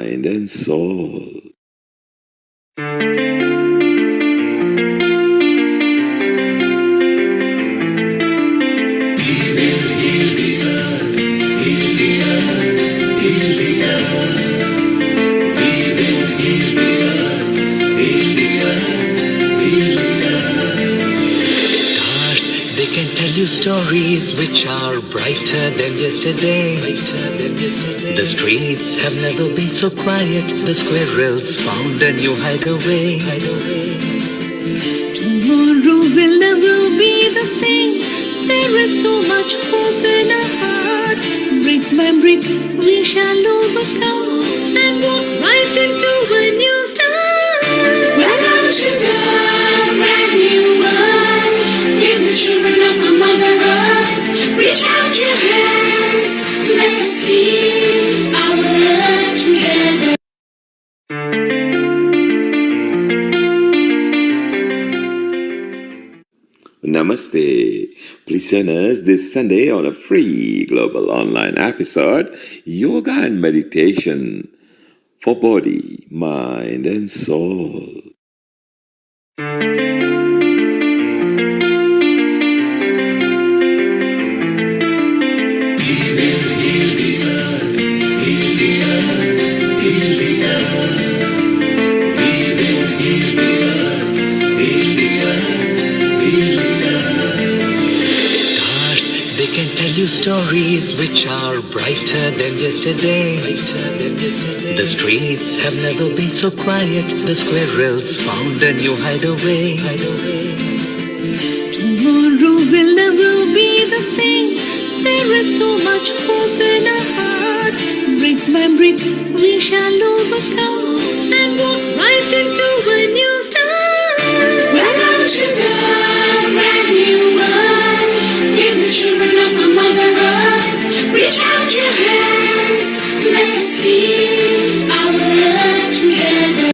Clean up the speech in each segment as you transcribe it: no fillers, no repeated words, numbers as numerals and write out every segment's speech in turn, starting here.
mind, and soul. They can tell you stories which are brighter than yesterday. The streets have never been so quiet. The squirrels found a new hideaway. Tomorrow will never be the same. There is so much hope in our hearts. Brick by brick we shall overcome and walk right into a new start. Welcome to the brand new world. With the children of our Mother Earth, reach out your hands. Let us heal our earth together. Namaste. Listeners, this Sunday on a free global online episode, Yoga and Meditation for Body, Mind and Soul. They can tell you stories which are brighter than yesterday. The streets have never been so quiet. The squirrels found a new hideaway. Tomorrow will never be the same. There is so much hope in our hearts. Brick by brick we shall overcome and walk right into a new start. Welcome to the brand new world. With the children of our Mother Earth, reach out your hands. Let us heal our earth together.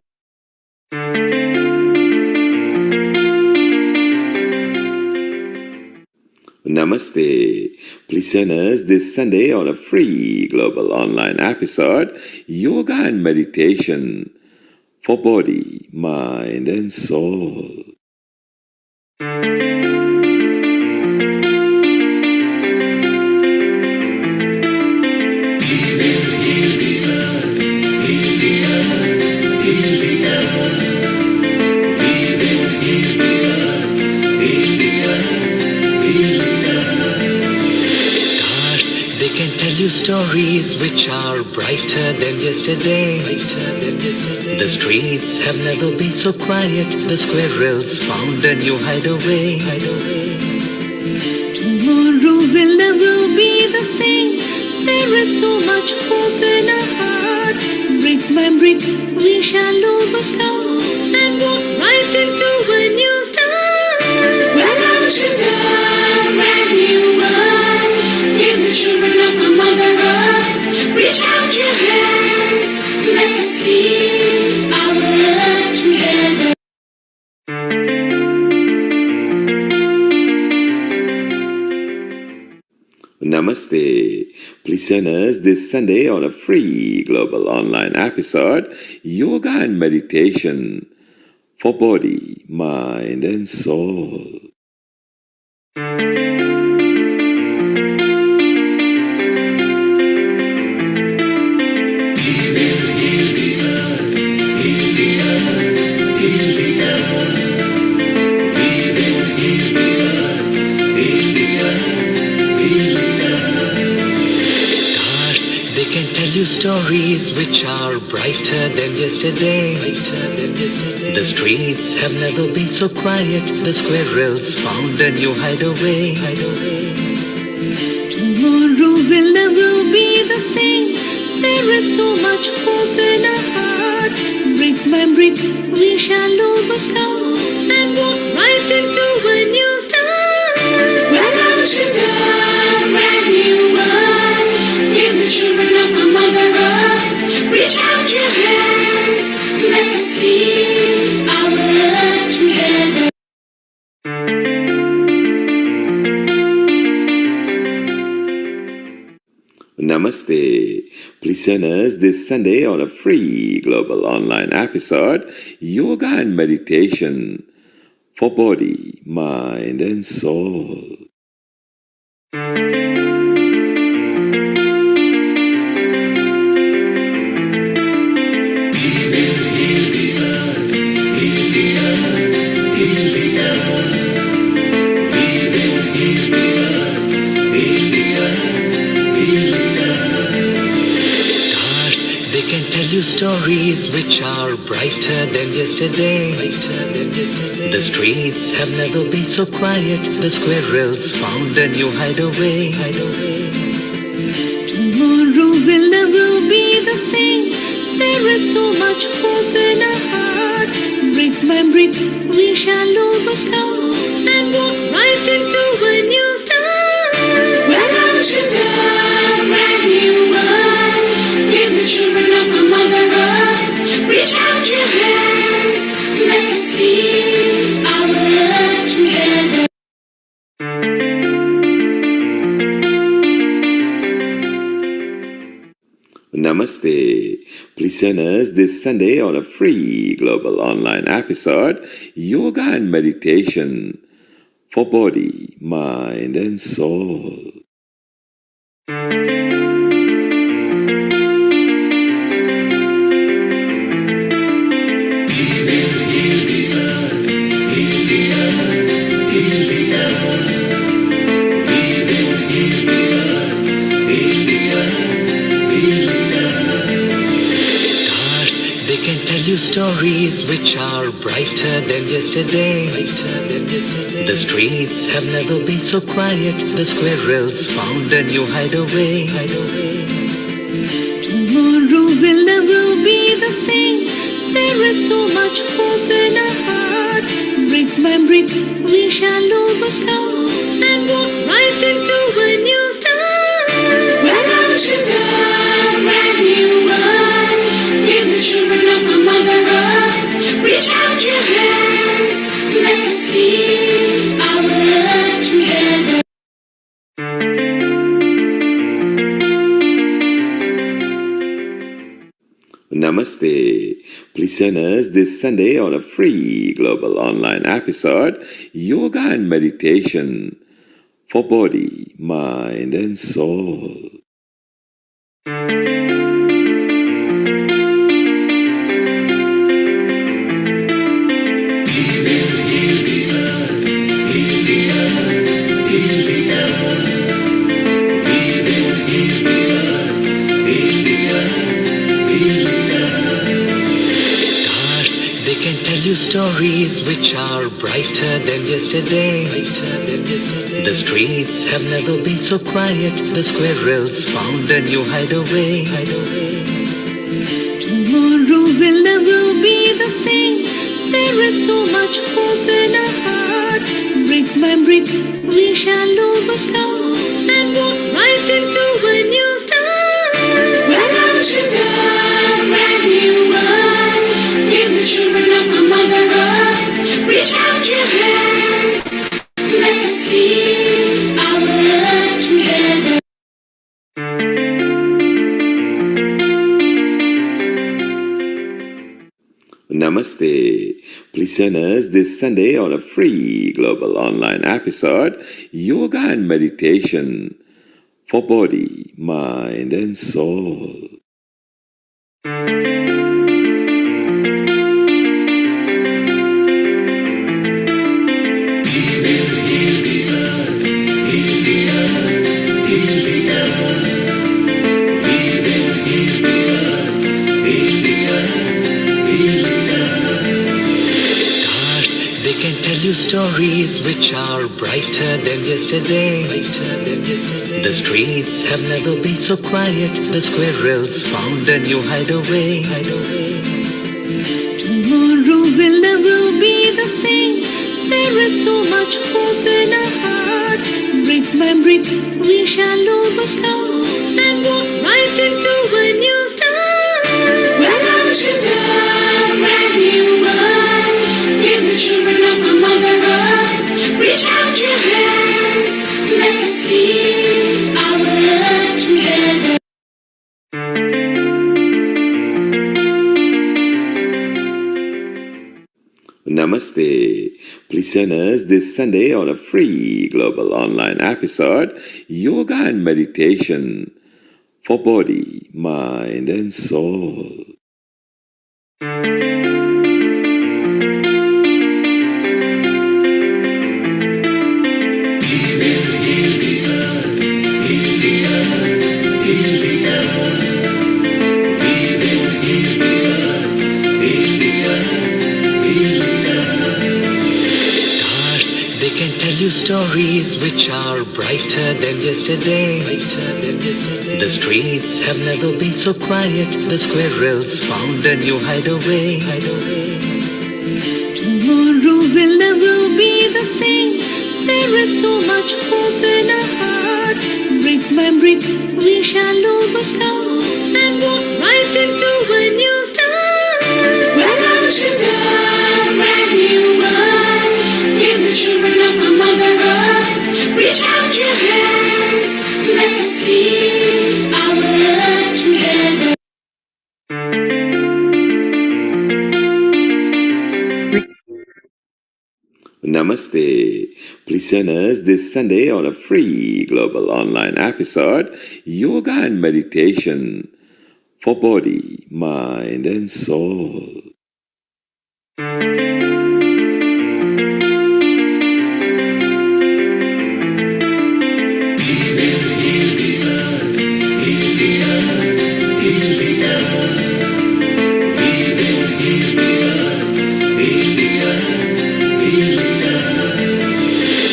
Namaste. Listeners, this Sunday on a free global online episode, Yoga and Meditation for Body, Mind and Soul. They can tell you stories which are brighter than yesterday. The streets have never been so quiet. The squirrels found a new hideaway. Tomorrow will never be the same. There is so much hope in our hearts. Brick by brick we shall overcome and walk right into a new start. Welcome to the brand new world. With the children of our Mother Earth, reach out your hands. Let us heal our earth together. Namaste. Listeners, this Sunday on a free global online episode, Yoga and Meditation for Body, Mind and Soul. Namaste. Listeners, this Sunday on a free global online episode, Yoga and Meditation for Body, Mind and Soul. Namaste. Listeners, this Sunday on a free global online episode, Yoga and Meditation for Body, Mind and Soul. They can tell you stories which are brighter than yesterday. The streets have never been so quiet. The squirrels found a new hideaway. Tomorrow will never be the same. There is so much hope in our hearts. Brick by brick we shall overcome and walk right into a new start. Welcome to the brand new world. With the children of our Mother Earth, reach out your hands. Let us heal our earth together. Namaste. Please Please join us this Sunday on a free global online episode, Yoga and Meditation for Body, Mind and Soul. They can tell you stories which are brighter than yesterday. The streets have never been so quiet. The squirrels found a new hideaway. Tomorrow will never be the same. There is so much hope in our hearts. Brick by brick, we shall overcome and walk right into a new start. Welcome to the brand new world. With the children of the Mother Earth. Reach out your hands. Let us heal our earth together. Namaste. Please join us this Sunday on a free global online episode, Yoga and Meditation for Body, Mind and Soul. They can tell you stories which are brighter than yesterday. The streets have never been so quiet. The squirrels found a new hideaway. Tomorrow will never be the same. There is so much hope in our hearts. Brick by brick, we shall overcome and walk right into a new start. Welcome to the brand new world. With the children of the Mother Earth. Reach out your hands. Let us heal our earth together. Namaste. Please join us this Sunday on a free global online episode, Yoga and Meditation for Body, Mind and Soul. They can tell you stories which are brighter than yesterday. The streets have never been so quiet. The squirrels found a new hideaway. Tomorrow will never be the same. There is so much hope in our hearts. Brick by brick, we shall overcome and walk right into a new start. Welcome to the brand new world. With the children of the Mother Earth. Reach out your hands. Let us heal our earth together. Namaste. Please join us this Sunday on a free global online episode, Yoga and Meditation for Body, Mind and Soul. They can tell you stories which are brighter than yesterday. The streets have never been so quiet. The squirrels found a new hideaway. Tomorrow will never be the same. There is so much hope in our hearts. Brick by brick, we shall overcome and walk right into a new start. Welcome to the brand new world. With the children of the Mother Earth. Reach out your hands. Let us heal our earth together. Namaste. Please join us this Sunday on a free global online episode, Yoga and Meditation for Body, Mind, and Soul. Stars, they can tell you stories which are brighter than yesterday. The streets have never been so quiet. The squirrels found a new hideaway. Tomorrow will never be the same. There is so much hope in our hearts. Brick by brick, we shall overcome and walk right into a new start. Welcome to the brand new world. With the children of our Mother Earth. Reach out your hands. Let us heal our earth together. Namaste. Please join us this Sunday on a free global online episode, Yoga and Meditation for Body, Mind, and Soul.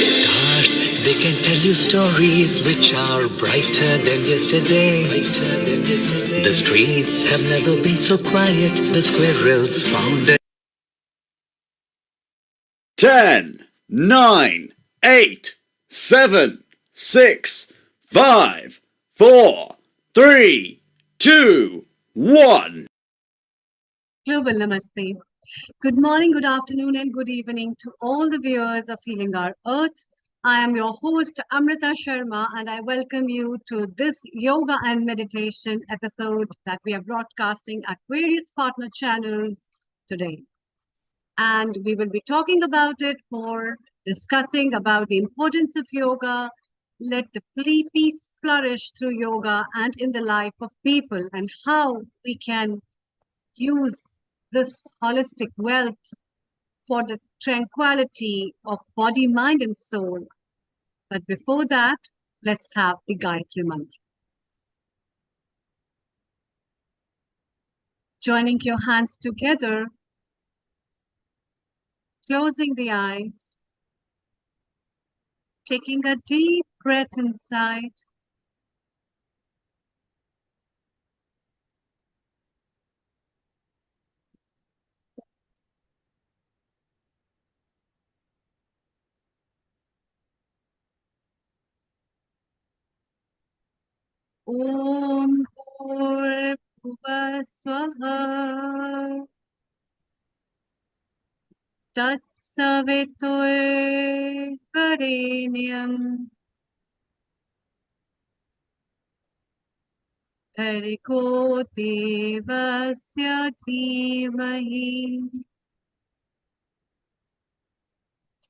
Stars, they can tell you stories which are brighter than yesterday. The streets have never been so quiet. The squirrels found a 10, 9, 8, 7, 6, 5, 4, 3, 2, 1. Global Namaste. Good morning, good afternoon, and good evening to all the viewers of Healing Our Earth. I am your host, Amrita Sharma, and I welcome you to this yoga and meditation episode that we are broadcasting at various partner channels today. And we will be talking about it more, discussing about the importance of yoga, let the peace flourish through yoga and in the life of people, and how we can use this holistic wealth for the tranquility of body, mind, and soul. But before that, let's have the Gayatri Mantra. Joining your hands together, closing the eyes, taking a deep breath inside, Om Bhur Swaha Tat Savitoe Varenyam Bhargo Devasya Dhimahi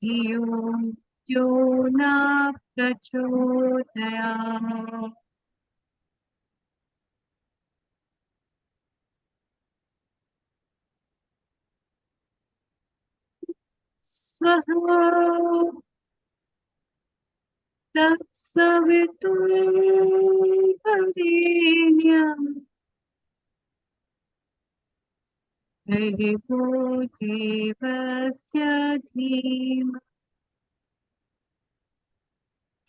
Dhiyo Yo Na Prachodayat. Swaha Tat Savitoe Varenyam Bhargo Devasya Dhimahi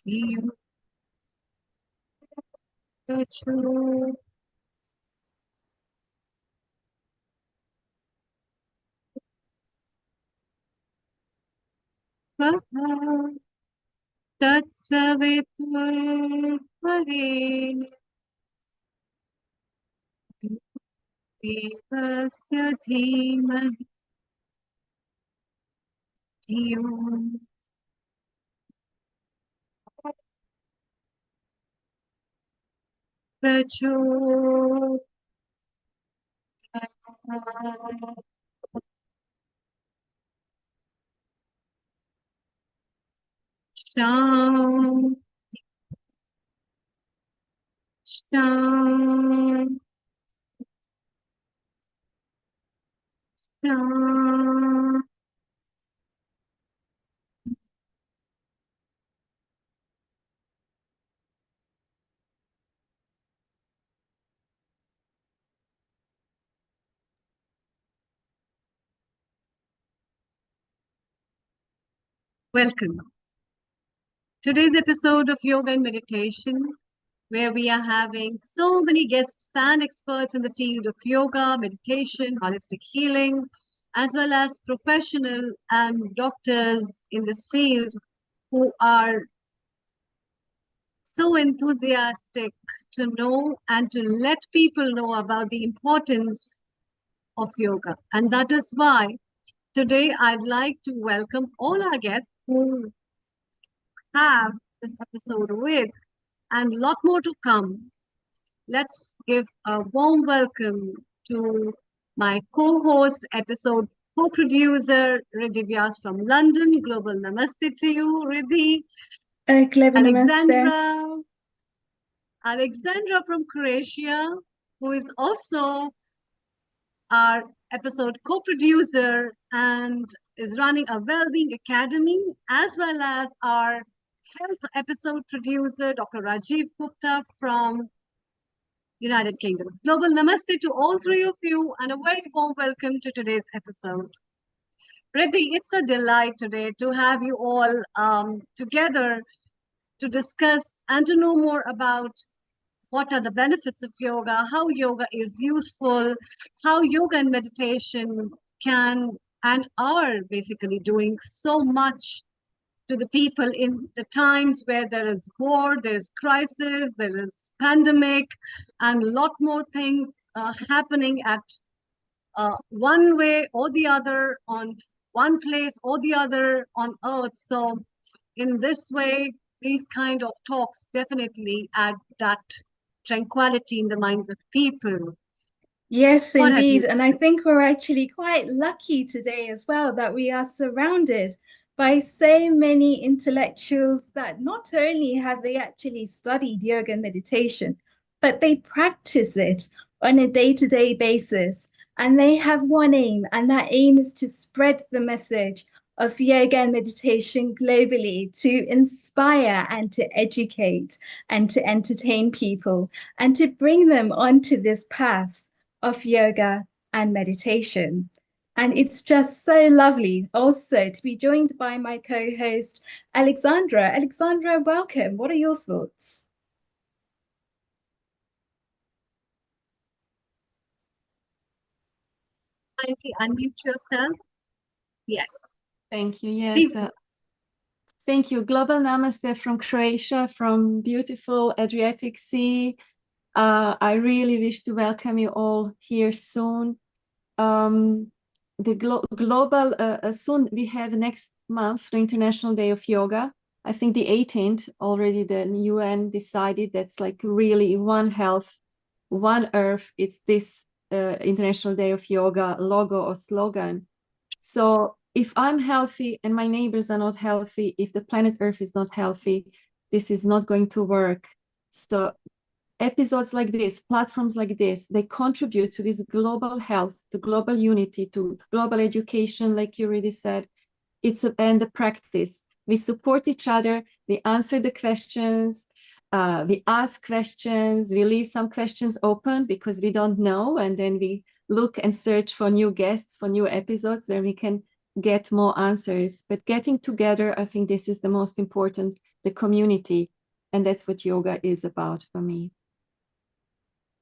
Dhiyo Prachodayat. Swaha Tatsaviturvarenyam Devasya Dhimahi Dhiyo Prachodayat. Sham, sham, sham. Welcome. Today's episode of Yoga and Meditation, where we are having so many guests and experts in the field of yoga, meditation, holistic healing, as well as professional and doctors in this field who are so enthusiastic to know and to let people know about the importance of yoga. And that is why today I'd like to welcome all our guests who have this episode with, and a lot more to come. Let's give a warm welcome to my co-host, episode co-producer, Riddhi Vyas from London. Global namaste to you, Riddhi. Global namaste. Alexandra from Croatia, who is also our episode co-producer and is running a well-being academy, as well as our health episode producer, Dr. Rajiv Gupta from United Kingdom. Global namaste to all three of you and a very warm welcome to today's episode. Riddhi, it's a delight today to have you all together to discuss and to know more about what are the benefits of yoga, how yoga is useful, how yoga and meditation can and are basically doing so much to the people in the times where there is war, there is crisis, there is pandemic, and a lot more things happening at one way or the other, on one place or the other on earth. So in this way, these kind of talks definitely add that tranquility in the minds of people. Yes, What have indeed. you to And I say? think we're actually quite lucky today as well that we are surrounded by so many intellectuals that not only have they actually studied yoga and meditation, but they practice it on a day-to-day basis. And they have one aim, and that aim is to spread the message of yoga and meditation globally, to inspire and to educate and to entertain people and to bring them onto this path of yoga and meditation. And it's just so lovely also to be joined by my co-host, Alexandra. Alexandra, welcome. What are your thoughts? Kindly unmute yourself. Yes, Thank you. Yes. please. Thank you. Global namaste from Croatia, from beautiful Adriatic Sea. I really wish to welcome you all here soon. The global, soon we have next month, the International Day of Yoga. I think the 18th already the UN decided that's like really one health, one earth. It's this International Day of Yoga logo or slogan. So if I'm healthy and my neighbors are not healthy, if the planet Earth is not healthy, this is not going to work. So episodes like this, platforms like this, they contribute to this global health, the global unity, to global education, like you already said. And the practice. We support each other, we answer the questions, we ask questions, we leave some questions open because we don't know, and then we look and search for new guests, for new episodes where we can get more answers. But getting together, I think this is the most important, the community. And that's what yoga is about for me.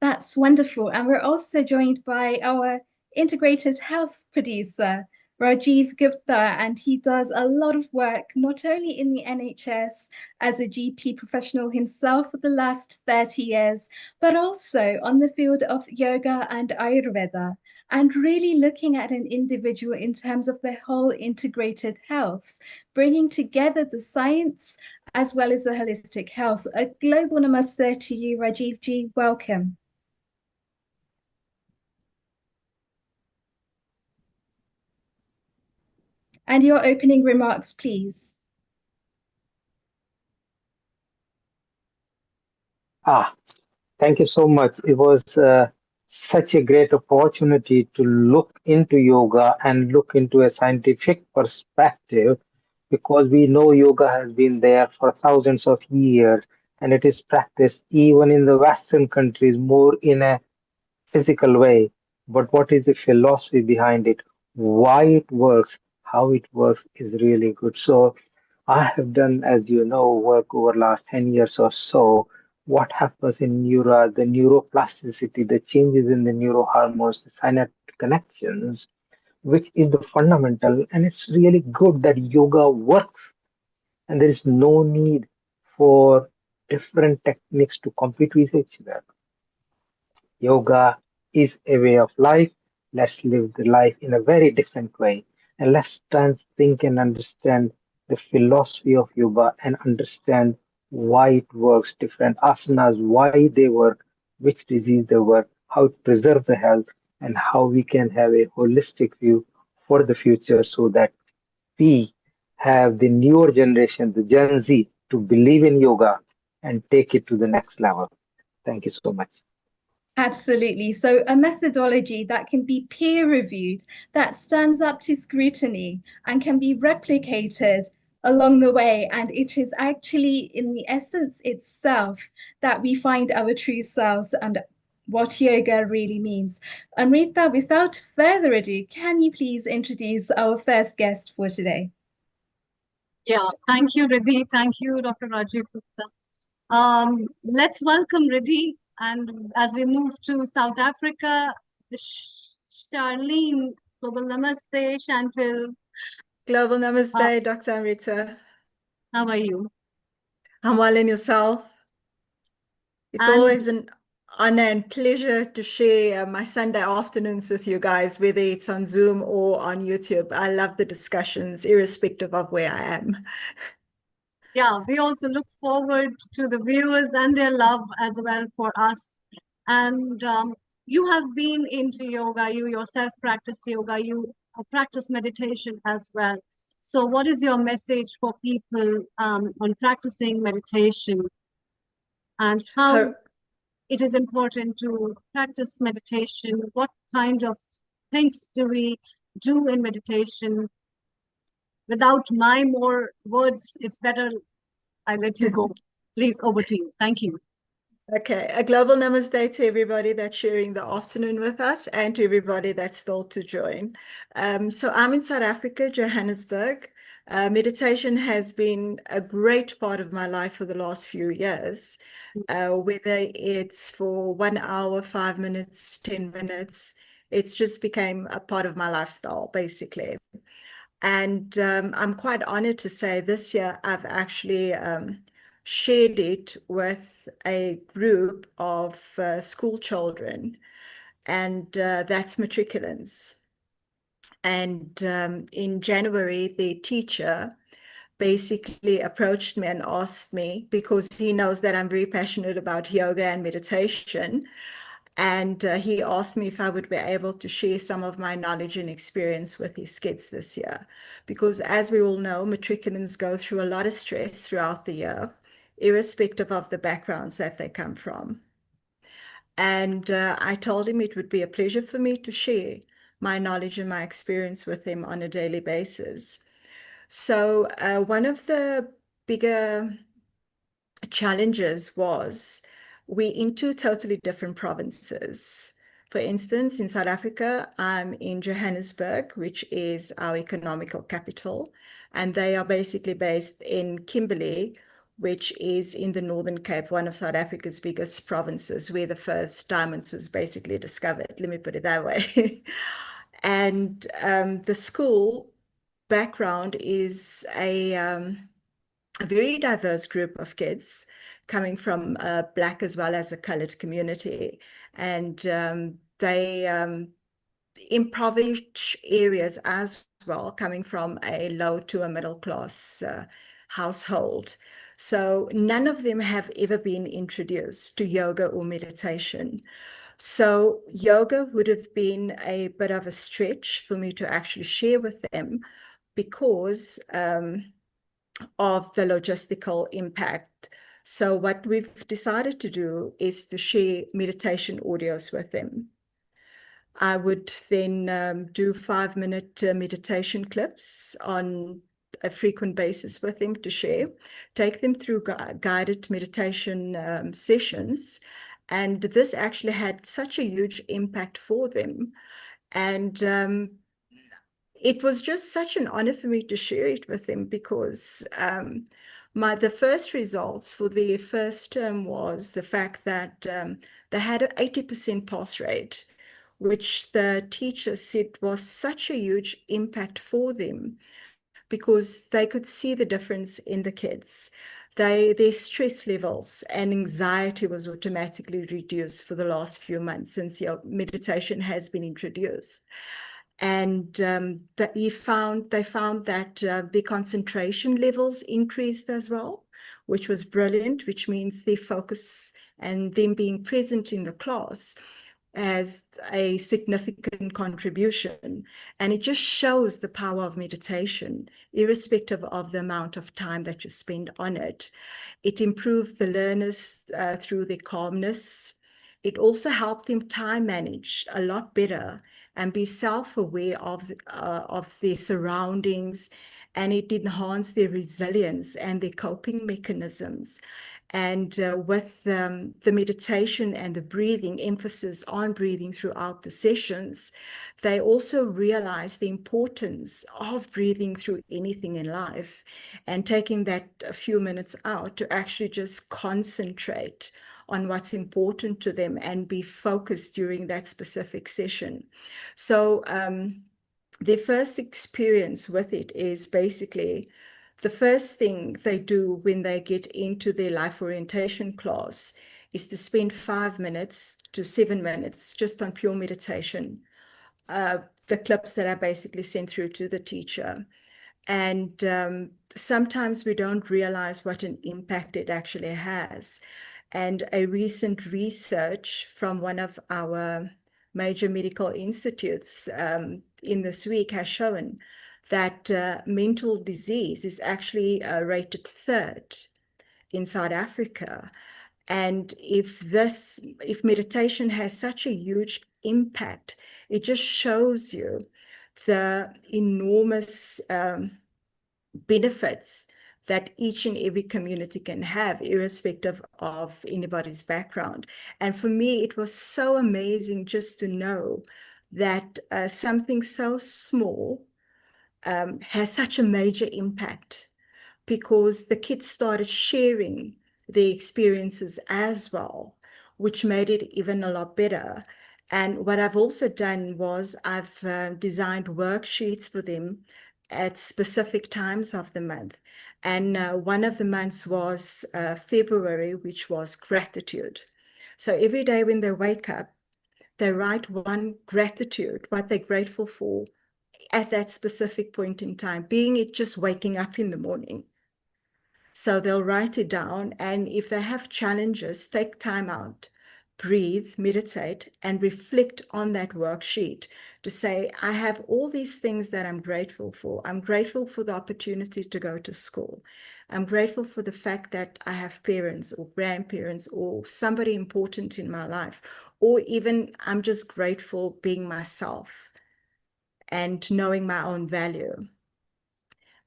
That's wonderful. And we're also joined by our integrated health producer, Rajiv Gupta, and he does a lot of work, not only in the NHS as a GP professional himself for the last 30 years, but also on the field of yoga and Ayurveda, and really looking at an individual in terms of their whole integrated health, bringing together the science as well as the holistic health. A global namaste to you, Rajiv Ji. Welcome. And your opening remarks, please. Ah, thank you so much. It was such a great opportunity to look into yoga and look into a scientific perspective because we know yoga has been there for thousands of years and it is practiced even in the Western countries more in a physical way, but what is the philosophy behind it? Why it works, how it works is really good. So I have done, as you know, work over last 10 years or so. What happens in the neuroplasticity, the changes in the neurohormones, the synaptic connections, which is the fundamental, and it's really good that yoga works and there is no need for different techniques to compete with each other. Yoga is a way of life. Let's live the life in a very different way. And let's try and think and understand the philosophy of yoga and understand why it works, different asanas, why they work, which disease they work, how to preserve the health, and how we can have a holistic view for the future so that we have the newer generation, the Gen Z, to believe in yoga and take it to the next level. Thank you so much. Absolutely. So, a methodology that can be peer reviewed, that stands up to scrutiny and can be replicated along the way. And it is actually in the essence itself that we find our true selves and what yoga really means. Amrita, without further ado, can you please introduce our first guest for today? Yeah, thank you, Riddhi. Thank you, Dr. Rajiv Gupta. Let's welcome Riddhi. And as we move to South Africa, Charlene, Global Namaste, Chantil, Global uh, Namaste, Dr. Amrita. how are you? I'm well in yourself. It's And always an honor and pleasure to share my Sunday afternoons with you guys, whether it's on Zoom or on YouTube. I love the discussions, irrespective of where I am. yeah, we also look forward to the viewers and their love as well for us. And you have been into yoga, you yourself practice yoga, you practice meditation as well. So, what is your message for people on practicing meditation and how Her, it is important to practice meditation? What kind of things do we do in meditation? Without my more words, it's better I let you go. Please, over to you. Thank you. okay, a global namaste to everybody that's sharing the afternoon with us and to everybody that's still to join. So I'm in South Africa, Johannesburg. Meditation has been a great part of my life for the last few years, whether it's for 1 hour, 5 minutes, 10 minutes. It's just became a part of my lifestyle, basically. And I'm quite honored to say this year I've actually shared it with a group of school children, and that's matriculants. And in January, the teacher basically approached me and asked me, because he knows that I'm very passionate about yoga and meditation, and he asked me if I would be able to share some of my knowledge and experience with his kids this year. Because as we all know, matriculants go through a lot of stress throughout the year, irrespective of the backgrounds that they come from. And I told him it would be a pleasure for me to share my knowledge and my experience with him on a daily basis. So one of the bigger challenges was we're in two totally different provinces. For instance, in South Africa, I'm in Johannesburg, which is our economical capital, and they are basically based in Kimberley, which is in the Northern Cape, one of South Africa's biggest provinces, where the first diamonds was basically discovered. Let me put it that way. And the school background is a very diverse group of kids coming from a Black as well as a colored community. And they impoverished areas as well, coming from a low to a middle class household. So none of them have ever been introduced to yoga or meditation. So yoga would have been a bit of a stretch for me to actually share with them because of the logistical impact. So what we've decided to do is to share meditation audios with them. I would then do 5-minute meditation clips on a frequent basis with them to share, take them through guided meditation sessions. And this actually had such a huge impact for them. And it was just such an honor for me to share it with them because the first results for the first term was the fact that they had an 80% pass rate, which the teacher said was such a huge impact for them because they could see the difference in the kids. Their stress levels and anxiety was automatically reduced for the last few months since meditation has been introduced. And they found that the concentration levels increased as well, which was brilliant, which means their focus and them being present in the class as a significant contribution. And it just shows the power of meditation, irrespective of the amount of time that you spend on it. It improved the learners through their calmness. It also helped them time manage a lot better and be self-aware of their surroundings, and it enhanced their resilience and their coping mechanisms. And with the meditation and the breathing, emphasis on breathing throughout the sessions, they also realized the importance of breathing through anything in life and taking that a few minutes out to actually just concentrate on what's important to them and be focused during that specific session. So their first experience with it is basically the first thing they do when they get into their life orientation class is to spend 5 minutes to 7 minutes just on pure meditation, the clips that I basically sent through to the teacher. And sometimes we don't realize what an impact it actually has. And a recent research from one of our major medical institutes in this week has shown that mental disease is actually rated third in South Africa. And if meditation has such a huge impact, it just shows you the enormous benefits that each and every community can have, irrespective of anybody's background. And for me, it was so amazing just to know that something so small has such a major impact, because the kids started sharing their experiences as well, which made it even a lot better. And what I've also done was I've designed worksheets for them at specific times of the month. And one of the months was February, which was gratitude. So every day when they wake up, they write one gratitude, what they're grateful for at that specific point in time, being it just waking up in the morning. So they'll write it down, and if they have challenges, take time out, breathe, meditate, and reflect on that worksheet to say, I have all these things that I'm grateful for. I'm grateful for the opportunity to go to school. I'm grateful for the fact that I have parents or grandparents or somebody important in my life, or even I'm just grateful being myself and knowing my own value.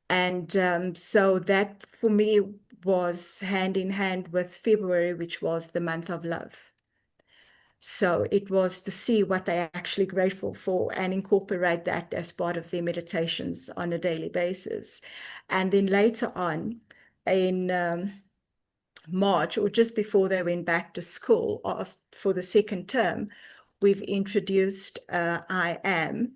And so that for me was hand in hand with February, which was the month of love. So it was to see what they're actually grateful for and incorporate that as part of their meditations on a daily basis. And then later on in March, or just before they went back to school for the second term, we've introduced I Am.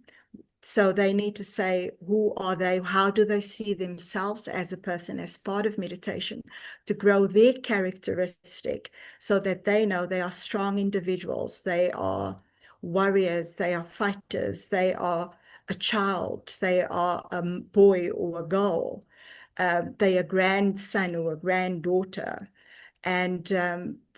So they need to say, who are they? How do they see themselves as a person, as part of meditation, to grow their characteristic so that they know they are strong individuals, they are warriors, they are fighters, they are a child, they are a boy or a girl, they are a grandson or a granddaughter. And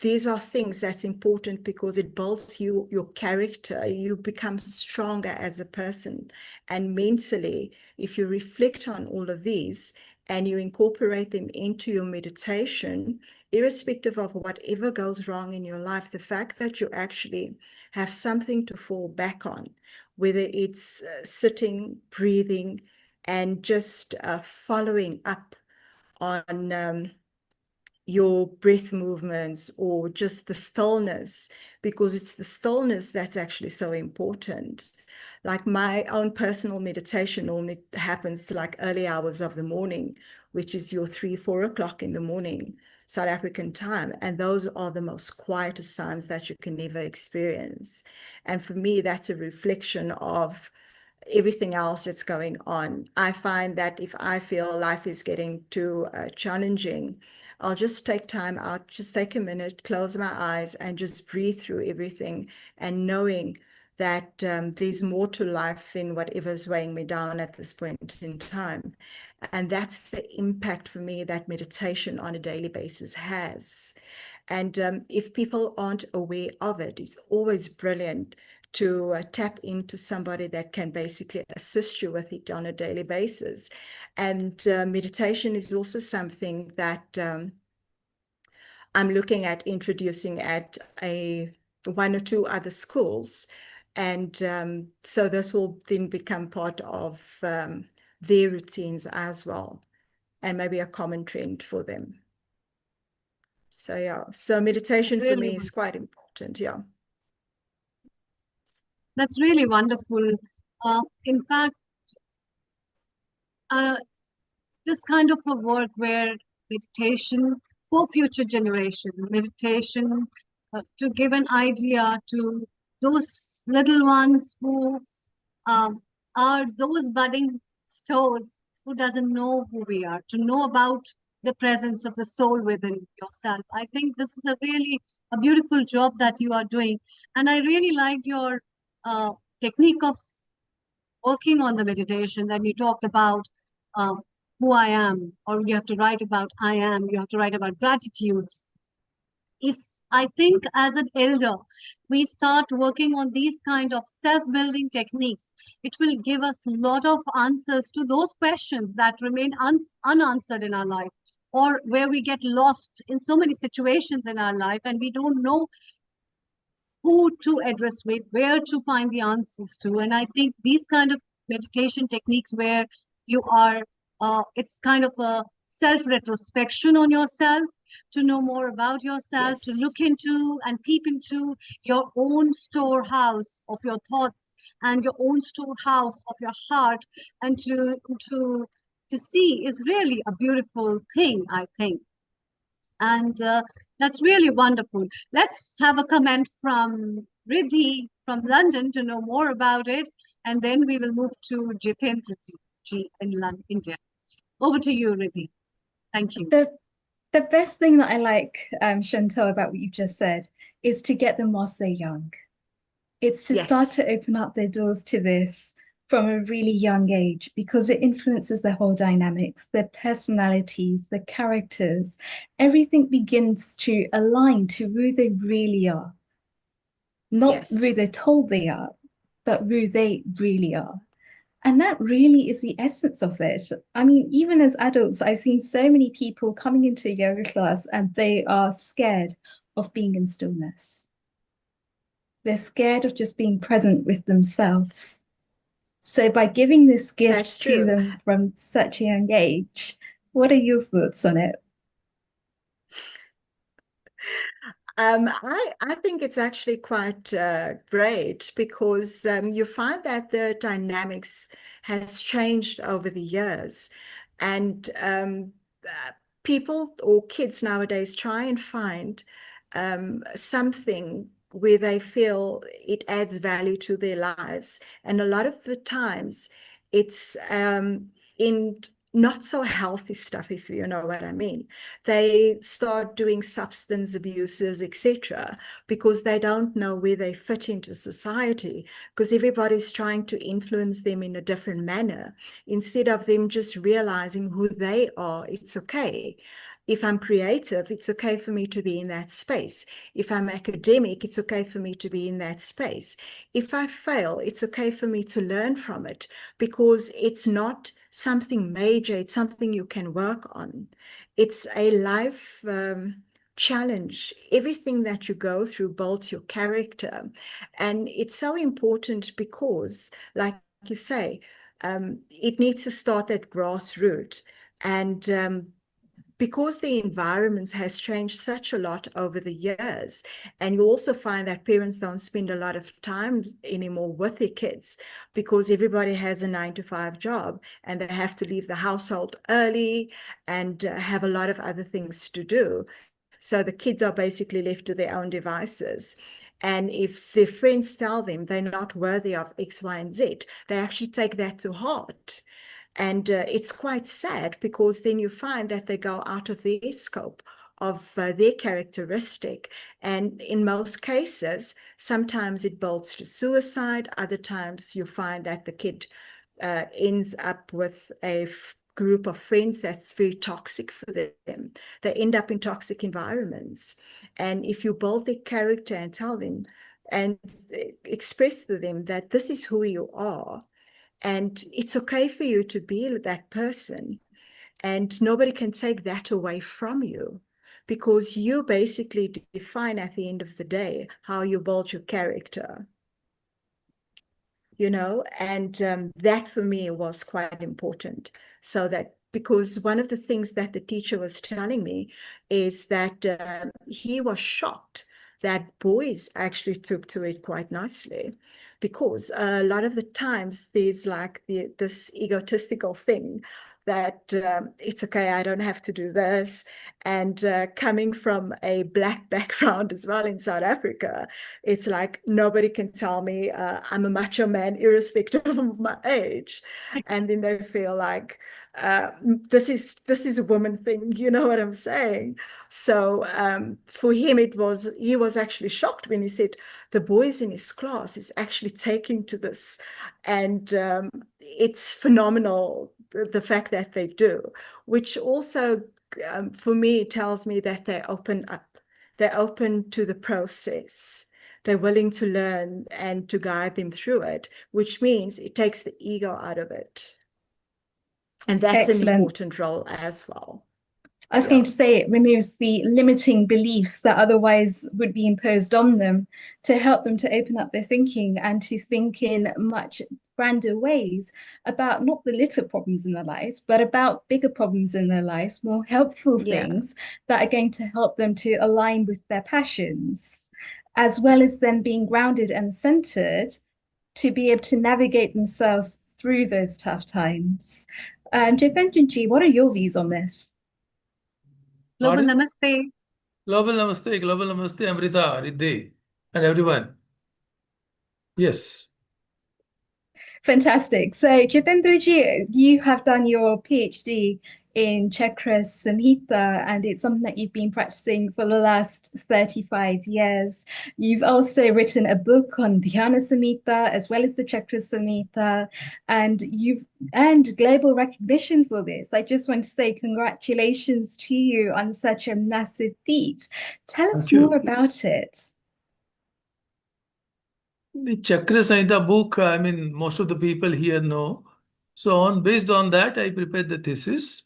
these are things that's important because it builds your character. You become stronger as a person. And mentally, if you reflect on all of these and you incorporate them into your meditation, irrespective of whatever goes wrong in your life, the fact that you actually have something to fall back on, whether it's sitting, breathing, and just following up on your breath movements, or just the stillness, because it's the stillness that's actually so important. Like my own personal meditation normally happens to like early hours of the morning, which is your 3-4 o'clock in the morning South African time, and those are the most quietest times that you can ever experience. And for me, that's a reflection of everything else that's going on. I find that if I feel life is getting too challenging, I'll just take time out, just take a minute, close my eyes, and just breathe through everything, and knowing that there's more to life than whatever's weighing me down at this point in time. And that's the impact for me that meditation on a daily basis has. And if people aren't aware of it, it's always brilliant to tap into somebody that can basically assist you with it on a daily basis. And meditation is also something that I'm looking at introducing at one or two other schools. And so this will then become part of their routines as well, and maybe a common trend for them. So yeah, so meditation for me is quite important. Yeah. That's really wonderful. In fact, this kind of a work where meditation for future generation, meditation to give an idea to those little ones who um, are those budding stars who doesn't know who we are, to know about the presence of the soul within yourself. I think this is a beautiful job that you are doing. And I really liked your technique of working on the meditation that you talked about um, who I am, or you have to write about I am, you have to write about gratitudes. If I think as an elder, we start working on these kind of self-building techniques, it will give us a lot of answers to those questions that remain unanswered in our life, or where we get lost in so many situations in our life and we don't know who to address with, where to find the answers to. And I think these kind of meditation techniques where you are, it's kind of a self-retrospection on yourself, to know more about yourself, to Yes. look into and peep into your own storehouse of your thoughts and your own storehouse of your heart, and to see is really a beautiful thing, I think. And that's really wonderful. Let's have a comment from Riddhi from London to know more about it. And then we will move to Jitendra ji in London, India. Over to you, Riddhi. Thank you. The best thing that I like, Chantal, about what you just said, is to get them whilst they're young. It's to start Yes. to open up their doors to this from a really young age, because it influences their whole dynamics, their personalities, their characters. Everything begins to align to who they really are. Not who Yes. they're told they are, but who they really are. And that really is the essence of it. I mean, even as adults, I've seen so many people coming into yoga class and they are scared of being in stillness. They're scared of just being present with themselves. So by giving this That's gift to true. them from such a young age, what are your thoughts on it? I think it's actually quite great, because you find that the dynamics has changed over the years, and people or kids nowadays try and find something where they feel it adds value to their lives, and a lot of the times it's in not so healthy stuff, if you know what I mean. They start doing substance abuses, etc., because they don't know where they fit into society, because everybody's trying to influence them in a different manner, instead of them just realizing who they are. It's okay. If I'm creative, it's okay for me to be in that space. If I'm academic, it's okay for me to be in that space. If I fail, it's okay for me to learn from it, because it's not something major. It's something you can work on. It's a life challenge. Everything that you go through builds your character. And it's so important because, like you say, it needs to start at grassroots. And because the environment has changed such a lot over the years, and you also find that parents don't spend a lot of time anymore with their kids because everybody has a 9 to 5 job and they have to leave the household early and have a lot of other things to do. So the kids are basically left to their own devices. And if their friends tell them they're not worthy of X, Y, and Z, they actually take that to heart. And it's quite sad because then you find that they go out of their scope of their characteristic. And in most cases, sometimes it builds to suicide. Other times you find that the kid ends up with a group of friends that's very toxic for them. They end up in toxic environments. And if you build their character and tell them and express to them that this is who you are, and it's okay for you to be that person, and nobody can take that away from you because you basically define at the end of the day how you build your character. And that for me was quite important. So that, because one of the things that the teacher was telling me is that he was shocked that boys actually took to it quite nicely, because a lot of the times there's like this egotistical thing that it's okay, I don't have to do this. And coming from a Black background as well in South Africa, it's like nobody can tell me I'm a macho man irrespective of my age. And then they feel like this is a woman thing, you know what I'm saying? So for him, he was actually shocked when he said the boys in his class is actually taking to this. And it's phenomenal, the fact that they do, which also for me tells me that they open up. They're open to the process. They're willing to learn and to guide them through it, which means it takes the ego out of it. And that's an Excellent. important role as well. I was going to say it removes the limiting beliefs that otherwise would be imposed on them to help them to open up their thinking and to think in much grander ways about not the little problems in their lives, but about bigger problems in their lives, more helpful things that are going to help them to align with their passions, as well as them being grounded and centered to be able to navigate themselves through those tough times. Jitendra, what are your views on this? Global Pardon? Namaste. Global Namaste, Amrita, Riddhi, and everyone. Yes. Fantastic. So, Jitendra, you have done your PhD in Chakra Samhita, and it's something that you've been practicing for the last 35 years. You've also written a book on Dhyana Samhita as well as the Chakra Samhita, and you've earned global recognition for this. I just want to say congratulations to you on such a massive feat. Tell us more about it. The Chakra Samhita book, I mean, most of the people here know. So based on that, I prepared the thesis.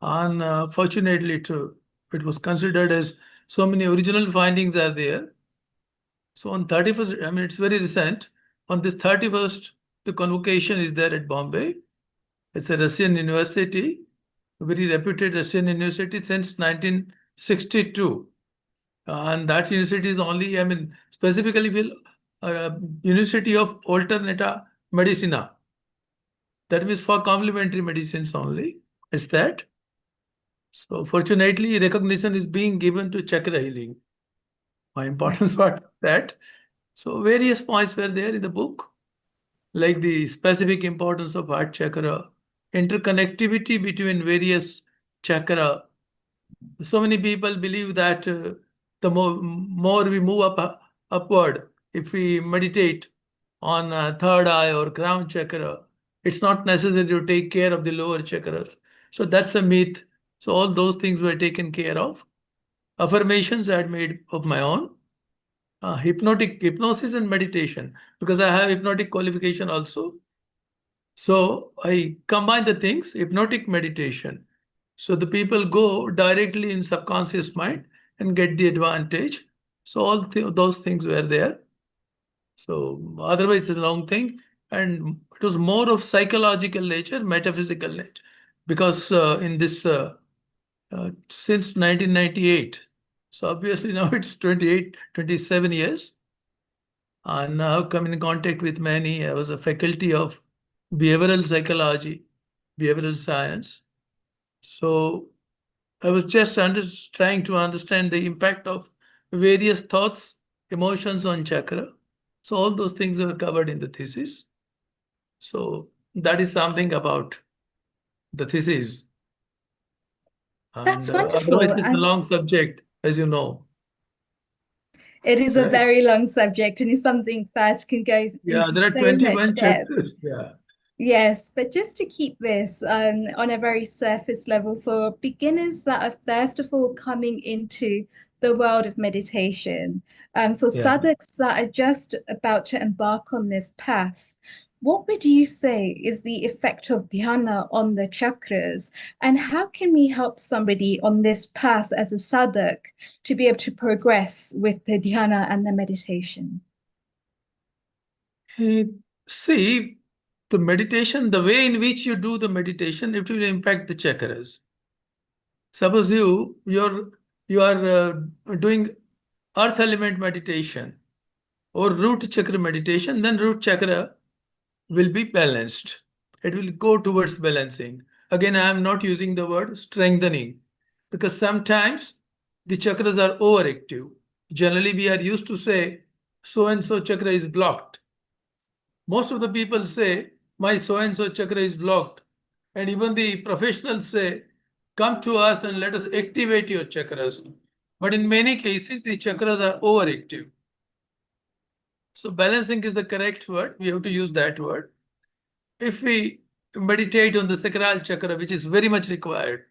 And fortunately, it was considered as so many original findings are there. So on 31st, I mean, it's very recent. On this 31st, the convocation is there at Bombay. It's a Russian university, a very reputed Russian university since 1962. And that university is only, I mean, specifically University of Alternata Medicina. That means for complementary medicines only. It's that. So fortunately, recognition is being given to chakra healing. My importance part that. So various points were there in the book, like the specific importance of heart chakra, interconnectivity between various chakra. So many people believe that the more we move upward, if we meditate on third eye or crown chakra, it's not necessary to take care of the lower chakras. So that's a myth. So all those things were taken care of. Affirmations I had made of my own. Hypnosis and meditation, because I have hypnotic qualification also. So I combine the things, hypnotic meditation. So the people go directly in subconscious mind and get the advantage. So all those things were there. So otherwise it's a long thing. And it was more of psychological nature, metaphysical nature. Because in this, since 1998, so obviously now it's 28, 27 years. And I've come in contact with many. I was a faculty of behavioral psychology, behavioral science. So I was just trying to understand the impact of various thoughts, emotions on chakra. So all those things are covered in the thesis. So that is something about the thesis. And That's otherwise, wonderful. it's a And long subject, as you know, it is a right? very long subject and it's something that can go Yeah, into there are so much 21 depth. chapters. Yeah. Yes, but just to keep this on a very surface level for beginners that are first of all coming into the world of meditation, for Yeah. sadhaks that are just about to embark on this path, what would you say is the effect of dhyana on the chakras? And how can we help somebody on this path as a sadhak to be able to progress with the dhyana and the meditation? Eh, See, the meditation, the way in which you do the meditation, it will impact the chakras. Suppose you are doing earth element meditation or root chakra meditation, then root chakra will be balanced. It will go towards balancing. Again, I am not using the word strengthening because sometimes the chakras are overactive. Generally, we are used to say so and so chakra is blocked. Most of the people say my so and so chakra is blocked. And even the professionals say, come to us and let us activate your chakras. But in many cases, the chakras are overactive. So balancing is the correct word. We have to use that word. If we meditate on the sacral chakra, which is very much required,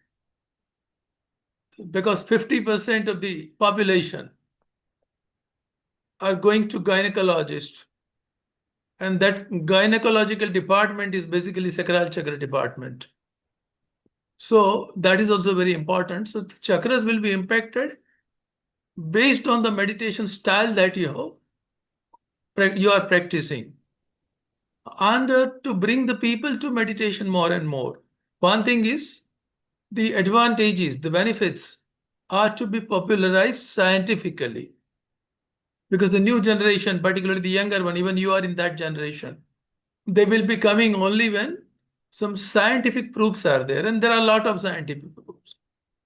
because 50% of the population are going to gynecologist, and that gynecological department is basically sacral chakra department. So that is also very important. So the chakras will be impacted based on the meditation style that you are practicing. And to bring the people to meditation more and more. One thing is the advantages, the benefits are to be popularized scientifically. Because the new generation, particularly the younger one, even you are in that generation, they will be coming only when some scientific proofs are there. And there are a lot of scientific proofs.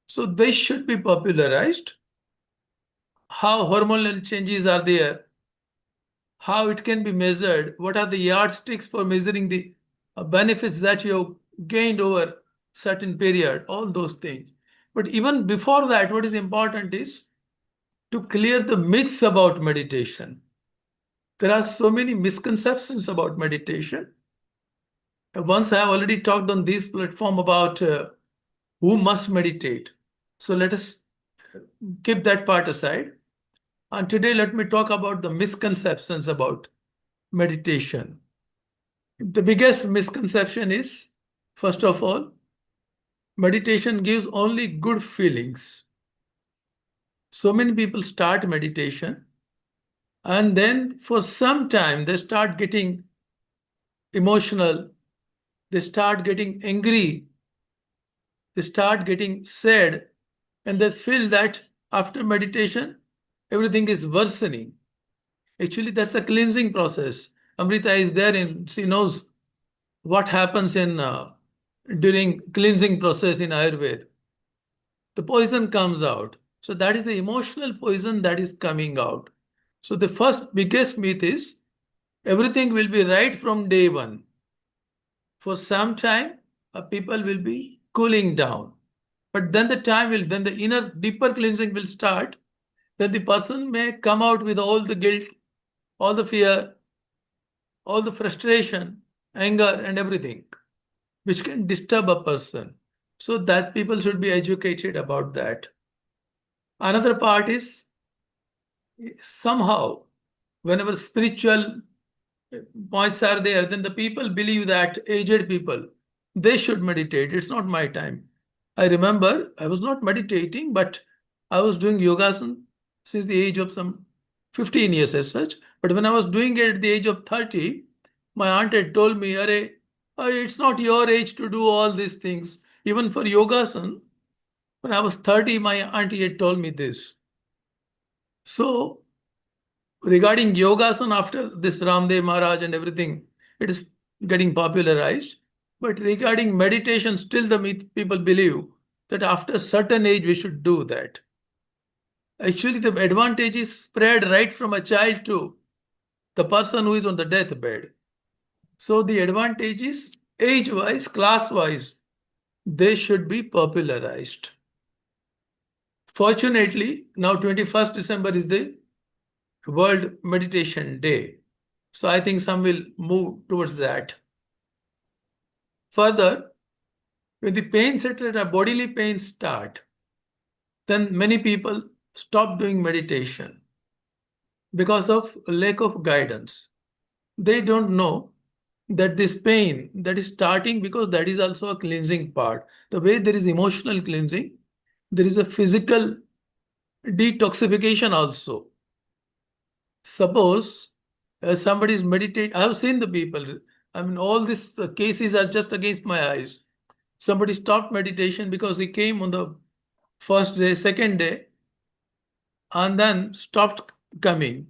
So they should be popularized. How hormonal changes are there, how it can be measured, what are the yardsticks for measuring the benefits that you have gained over certain period, all those things. But even before that, what is important is to clear the myths about meditation. There are so many misconceptions about meditation. Once I have already talked on this platform about who must meditate. So let us keep that part aside. And today, let me talk about the misconceptions about meditation. The biggest misconception is, first of all, meditation gives only good feelings. So many people start meditation and then for some time they start getting emotional, they start getting angry, they start getting sad, and they feel that after meditation, everything is worsening. Actually, that's a cleansing process. Amrita is there and she knows what happens in during cleansing process in Ayurveda. The poison comes out. So that is the emotional poison that is coming out. So the first biggest myth is everything will be right from day one. For some time, people will be cooling down. But then then the inner deeper cleansing will start. Then the person may come out with all the guilt, all the fear, all the frustration, anger, and everything, which can disturb a person. So that people should be educated about that. Another part is somehow, whenever spiritual points are there, then the people believe that aged people, they should meditate. It's not my time. I remember I was not meditating, but I was doing yogasana since the age of some 15 years as such. But when I was doing it at the age of 30, my aunt had told me, Arey, it's not your age to do all these things. Even for yogasana, when I was 30, my auntie had told me this. So regarding yogasana, after this Ramdev Maharaj and everything, it is getting popularized. But regarding meditation, still the people believe that after a certain age we should do that. Actually, the advantage is spread right from a child to the person who is on the deathbed. So the advantage is age-wise, class-wise, they should be popularized. Fortunately, now 21st December is the World Meditation Day. So I think some will move towards that. Further, when the pains, etc., bodily pains start, then many people stop doing meditation because of lack of guidance. They don't know that this pain that is starting, because that is also a cleansing part. The way there is emotional cleansing, there is a physical detoxification also. Suppose somebody is meditating. I have seen the people. I mean, all these cases are just against my eyes. Somebody stopped meditation because he came on the first day, second day, and then stopped coming.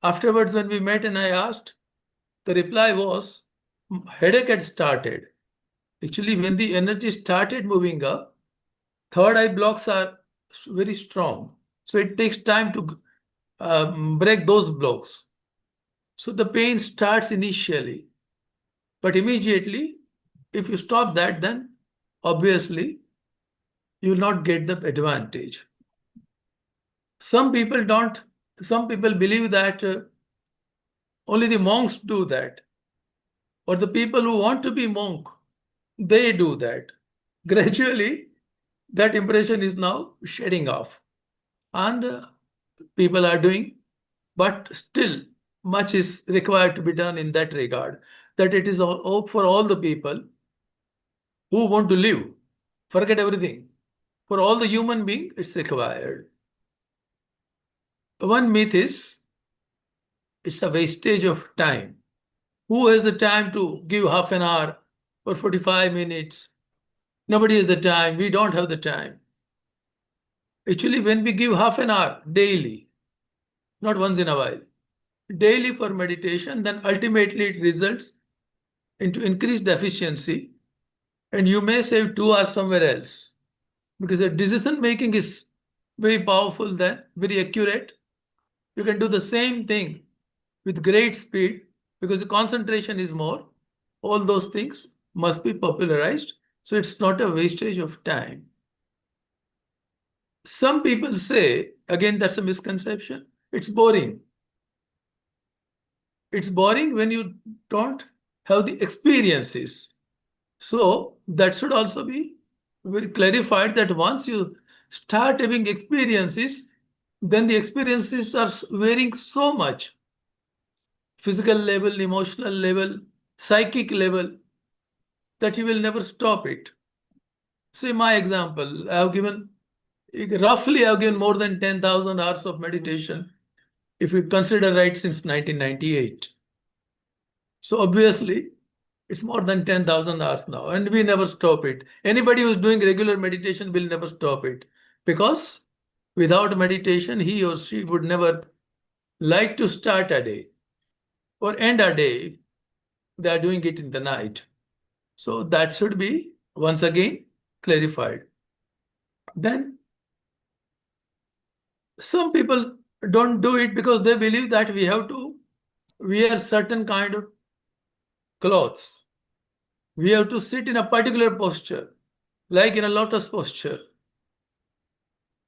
Afterwards, when we met and I asked, the reply was headache had started. Actually, when the energy started moving up, third eye blocks are very strong. So it takes time to break those blocks. So the pain starts initially, but immediately, if you stop that, then obviously you will not get the advantage. Some people don't, some people believe that only the monks do that, or the people who want to be monk, they do that. Gradually, that impression is now shedding off, and people are doing, but still much is required to be done in that regard, that it is all for all the people who want to live. Forget everything. For all the human being, it's required. One myth is it's a wastage of time. Who has the time to give half an hour or 45 minutes? Nobody has the time. We don't have the time. Actually, when we give half an hour daily, not once in a while, daily for meditation, then ultimately it results into increased efficiency, and you may save 2 hours somewhere else, because the decision making is very powerful, then very accurate. You can do the same thing with great speed because the concentration is more. All those things must be popularized, so it's not a wastage of time. Some people say, again, that's a misconception, it's boring. It's boring when you don't have the experiences. So that should also be very clarified, that once you start having experiences, then the experiences are varying so much. Physical level, emotional level, psychic level, that you will never stop it. Say my example, I have given more than 10,000 hours of meditation, if you consider right, since 1998. So obviously, it's more than 10,000 hours now, and we never stop it. Anybody who's doing regular meditation will never stop it, because without meditation, he or she would never like to start a day or end a day. They are doing it in the night. So that should be once again clarified. Then some people don't do it because they believe that we have to wear certain kind of clothes. We have to sit in a particular posture, like in a lotus posture.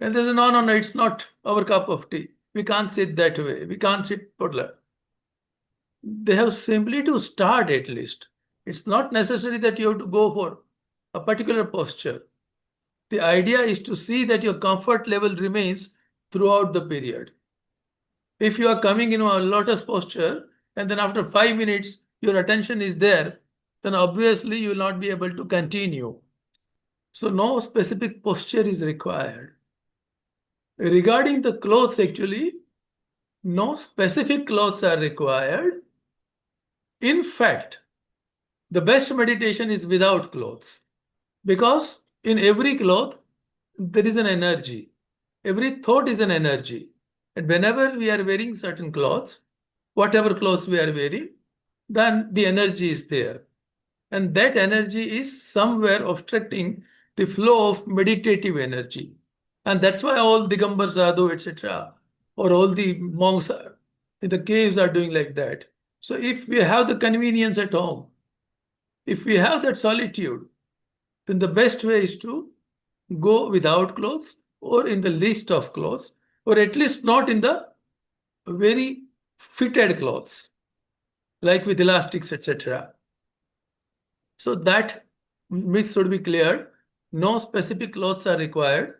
And they say, no, no, no, it's not our cup of tea. We can't sit that way. We can't sit toddler. They have simply to start at least. It's not necessary that you have to go for a particular posture. The idea is to see that your comfort level remains throughout the period. If you are coming in a lotus posture, and then after 5 minutes, your attention is there, then obviously you will not be able to continue. So no specific posture is required. Regarding the clothes, actually, no specific clothes are required. In fact, the best meditation is without clothes, because in every cloth there is an energy. Every thought is an energy. And whenever we are wearing certain clothes, whatever clothes we are wearing, then the energy is there. And that energy is somewhere obstructing the flow of meditative energy. And that's why all Digambar Sadhu, etc., or all the monks in the caves are doing like that. So if we have the convenience at home, if we have that solitude, then the best way is to go without clothes or in the least of clothes, or at least not in the very fitted clothes, like with elastics, etc. So that myth should be cleared. No specific clothes are required.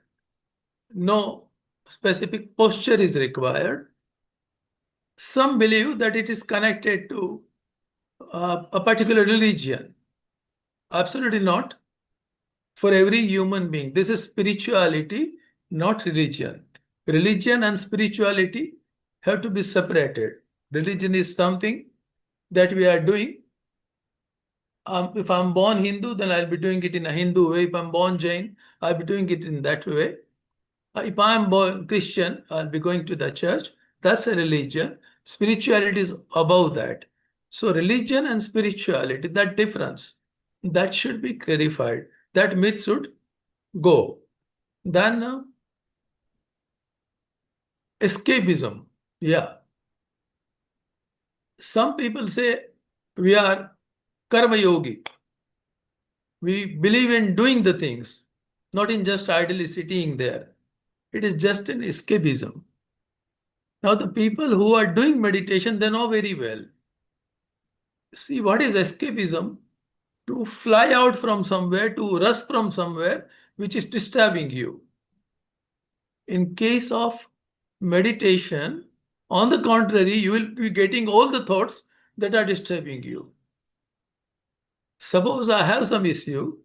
No specific posture is required. Some believe that it is connected to a particular religion. Absolutely not. For every human being, this is spirituality, not religion. Religion and spirituality have to be separated. Religion is something that we are doing. If I'm born Hindu, then I'll be doing it in a Hindu way. If I'm born Jain, I'll be doing it in that way. If I'm born Christian, I'll be going to the church. That's a religion. Spirituality is above that. So religion and spirituality, that difference, that should be clarified. That myth should go. Then escapism. Yeah. Some people say we are karma yogi. We believe in doing the things, not in just idly sitting there. It is just an escapism. Now, the people who are doing meditation, they know very well. See, what is escapism? To fly out from somewhere, to rush from somewhere, which is disturbing you. In case of meditation, on the contrary, you will be getting all the thoughts that are disturbing you. Suppose I have some issue,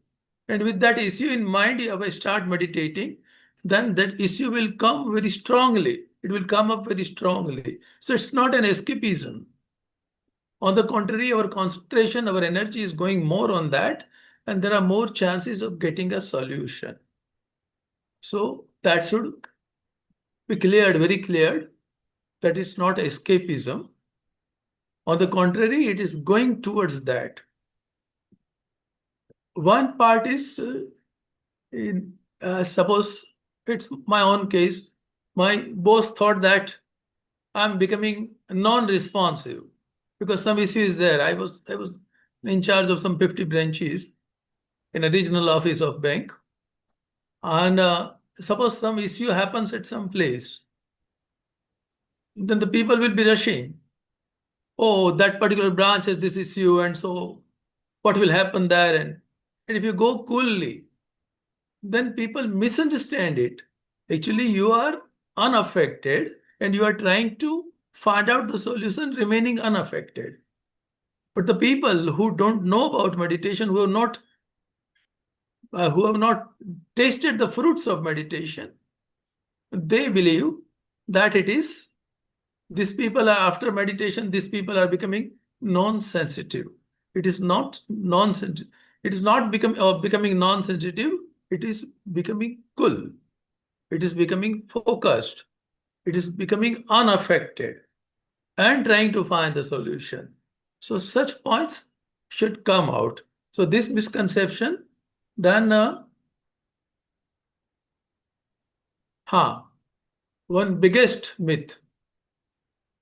and with that issue in mind, if I start meditating, then that issue will come very strongly. It will come up very strongly. So it's not an escapism. On the contrary, our concentration, our energy is going more on that, and there are more chances of getting a solution. So that should be cleared, very cleared, that it's not escapism. On the contrary, it is going towards that. One part is, suppose it's my own case, my boss thought that I'm becoming non-responsive because some issue is there. I was in charge of some 50 branches in a regional office of bank, and suppose some issue happens at some place, then the people will be rushing. Oh, that particular branch has this issue, and so what will happen there? And if you go coolly, then people misunderstand it. Actually, you are unaffected and you are trying to find out the solution remaining unaffected. But the people who don't know about meditation, who have not tasted the fruits of meditation, they believe that it is, these people are, after meditation, these people are becoming non-sensitive. It is not non-sensitive. It is not becoming non-sensitive. It is becoming cool. It is becoming focused. It is becoming unaffected and trying to find the solution. So such points should come out. So this misconception, then one biggest myth.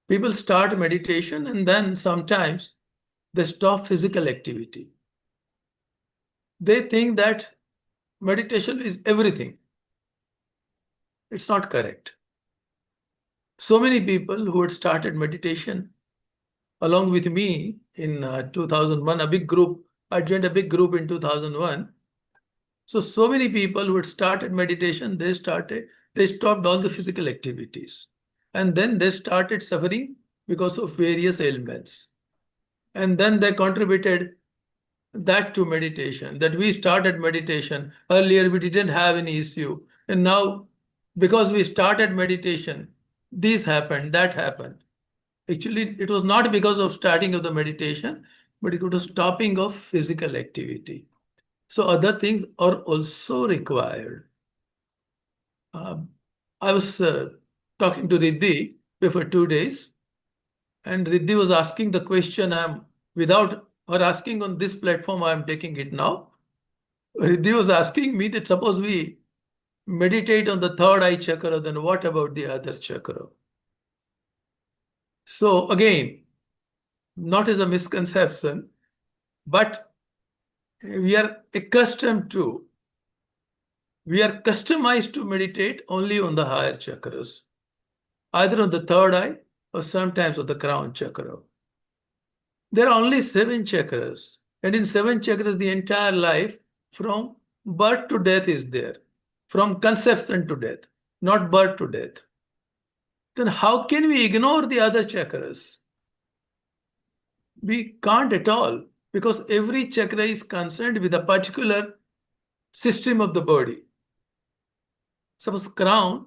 People start meditation and then sometimes they stop physical activity. They think that meditation is everything. It's not correct. So many people who had started meditation along with me in 2001, a big group, I joined a big group in 2001. So many people who had started meditation, they stopped all the physical activities. And then they started suffering because of various ailments. And then they contributed that to meditation, that we started meditation. Earlier, we didn't have any issue. And now, because we started meditation, this happened, that happened. Actually, it was not because of starting of the meditation, but it was stopping of physical activity. So other things are also required. I was talking to Riddhi before 2 days, and Riddhi was asking the question. Without her asking on this platform, I'm taking it now. Riddhi was asking me that suppose we meditate on the third eye chakra, then what about the other chakra? So again, not as a misconception, but we are customized to meditate only on the higher chakras, either on the third eye or sometimes on the crown chakra. There are only 7 chakras, and in 7 chakras, the entire life from birth to death is there, from conception to death, not birth to death. Then how can we ignore the other chakras? We can't at all, because every chakra is concerned with a particular system of the body. Suppose crown,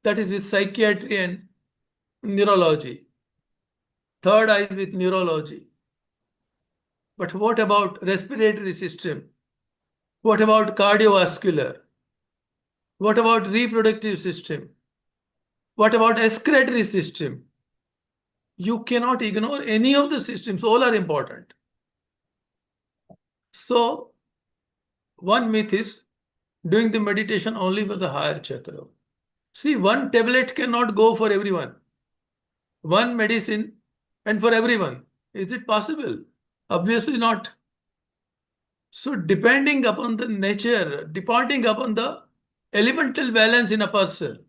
that is with psychiatry and neurology. Third eye is with neurology. But what about respiratory system? What about cardiovascular? What about reproductive system? What about excretory system? You cannot ignore any of the systems. All are important. So one myth is doing the meditation only for the higher chakra. See, one tablet cannot go for everyone. One medicine and for everyone. Is it possible? Obviously not. So depending upon the nature, depending upon the elemental balance in a person,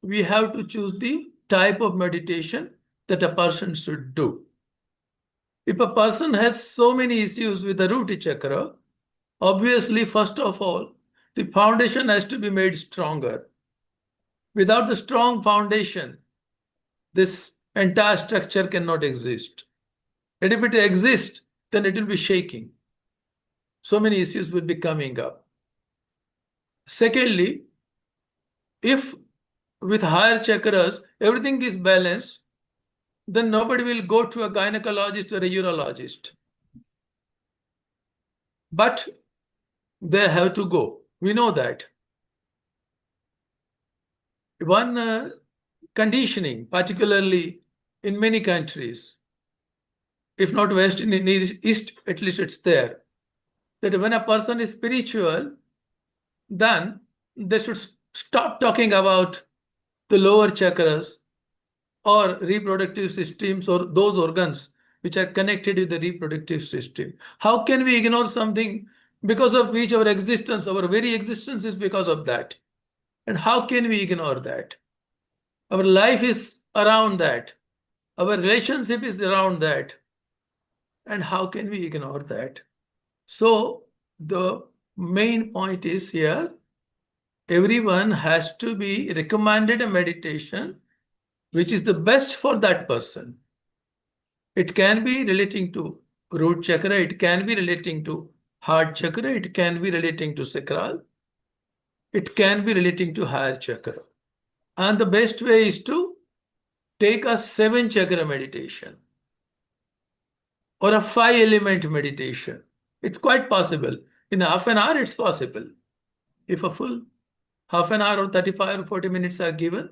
we have to choose the type of meditation that a person should do. If a person has so many issues with the root chakra, obviously, first of all, the foundation has to be made stronger. Without the strong foundation, this entire structure cannot exist. And if it exists, then it will be shaking. So many issues will be coming up. Secondly, if with higher chakras, everything is balanced, then nobody will go to a gynecologist or a urologist. But they have to go. We know that. One conditioning, particularly in many countries, if not West, in East, at least it's there, that when a person is spiritual, then they should stop talking about the lower chakras or reproductive systems or those organs which are connected with the reproductive system. How can we ignore something because of which our existence, our very existence is because of that? And how can we ignore that? Our life is around that. Our relationship is around that. And how can we ignore that? So the main point is here, everyone has to be recommended a meditation which is the best for that person. It can be relating to root chakra, it can be relating to heart chakra, it can be relating to sacral, it can be relating to higher chakra. And the best way is to take a 7 chakra meditation or a 5 element meditation. It's quite possible. In half an hour, it's possible. If a full half an hour or 35 or 40 minutes are given,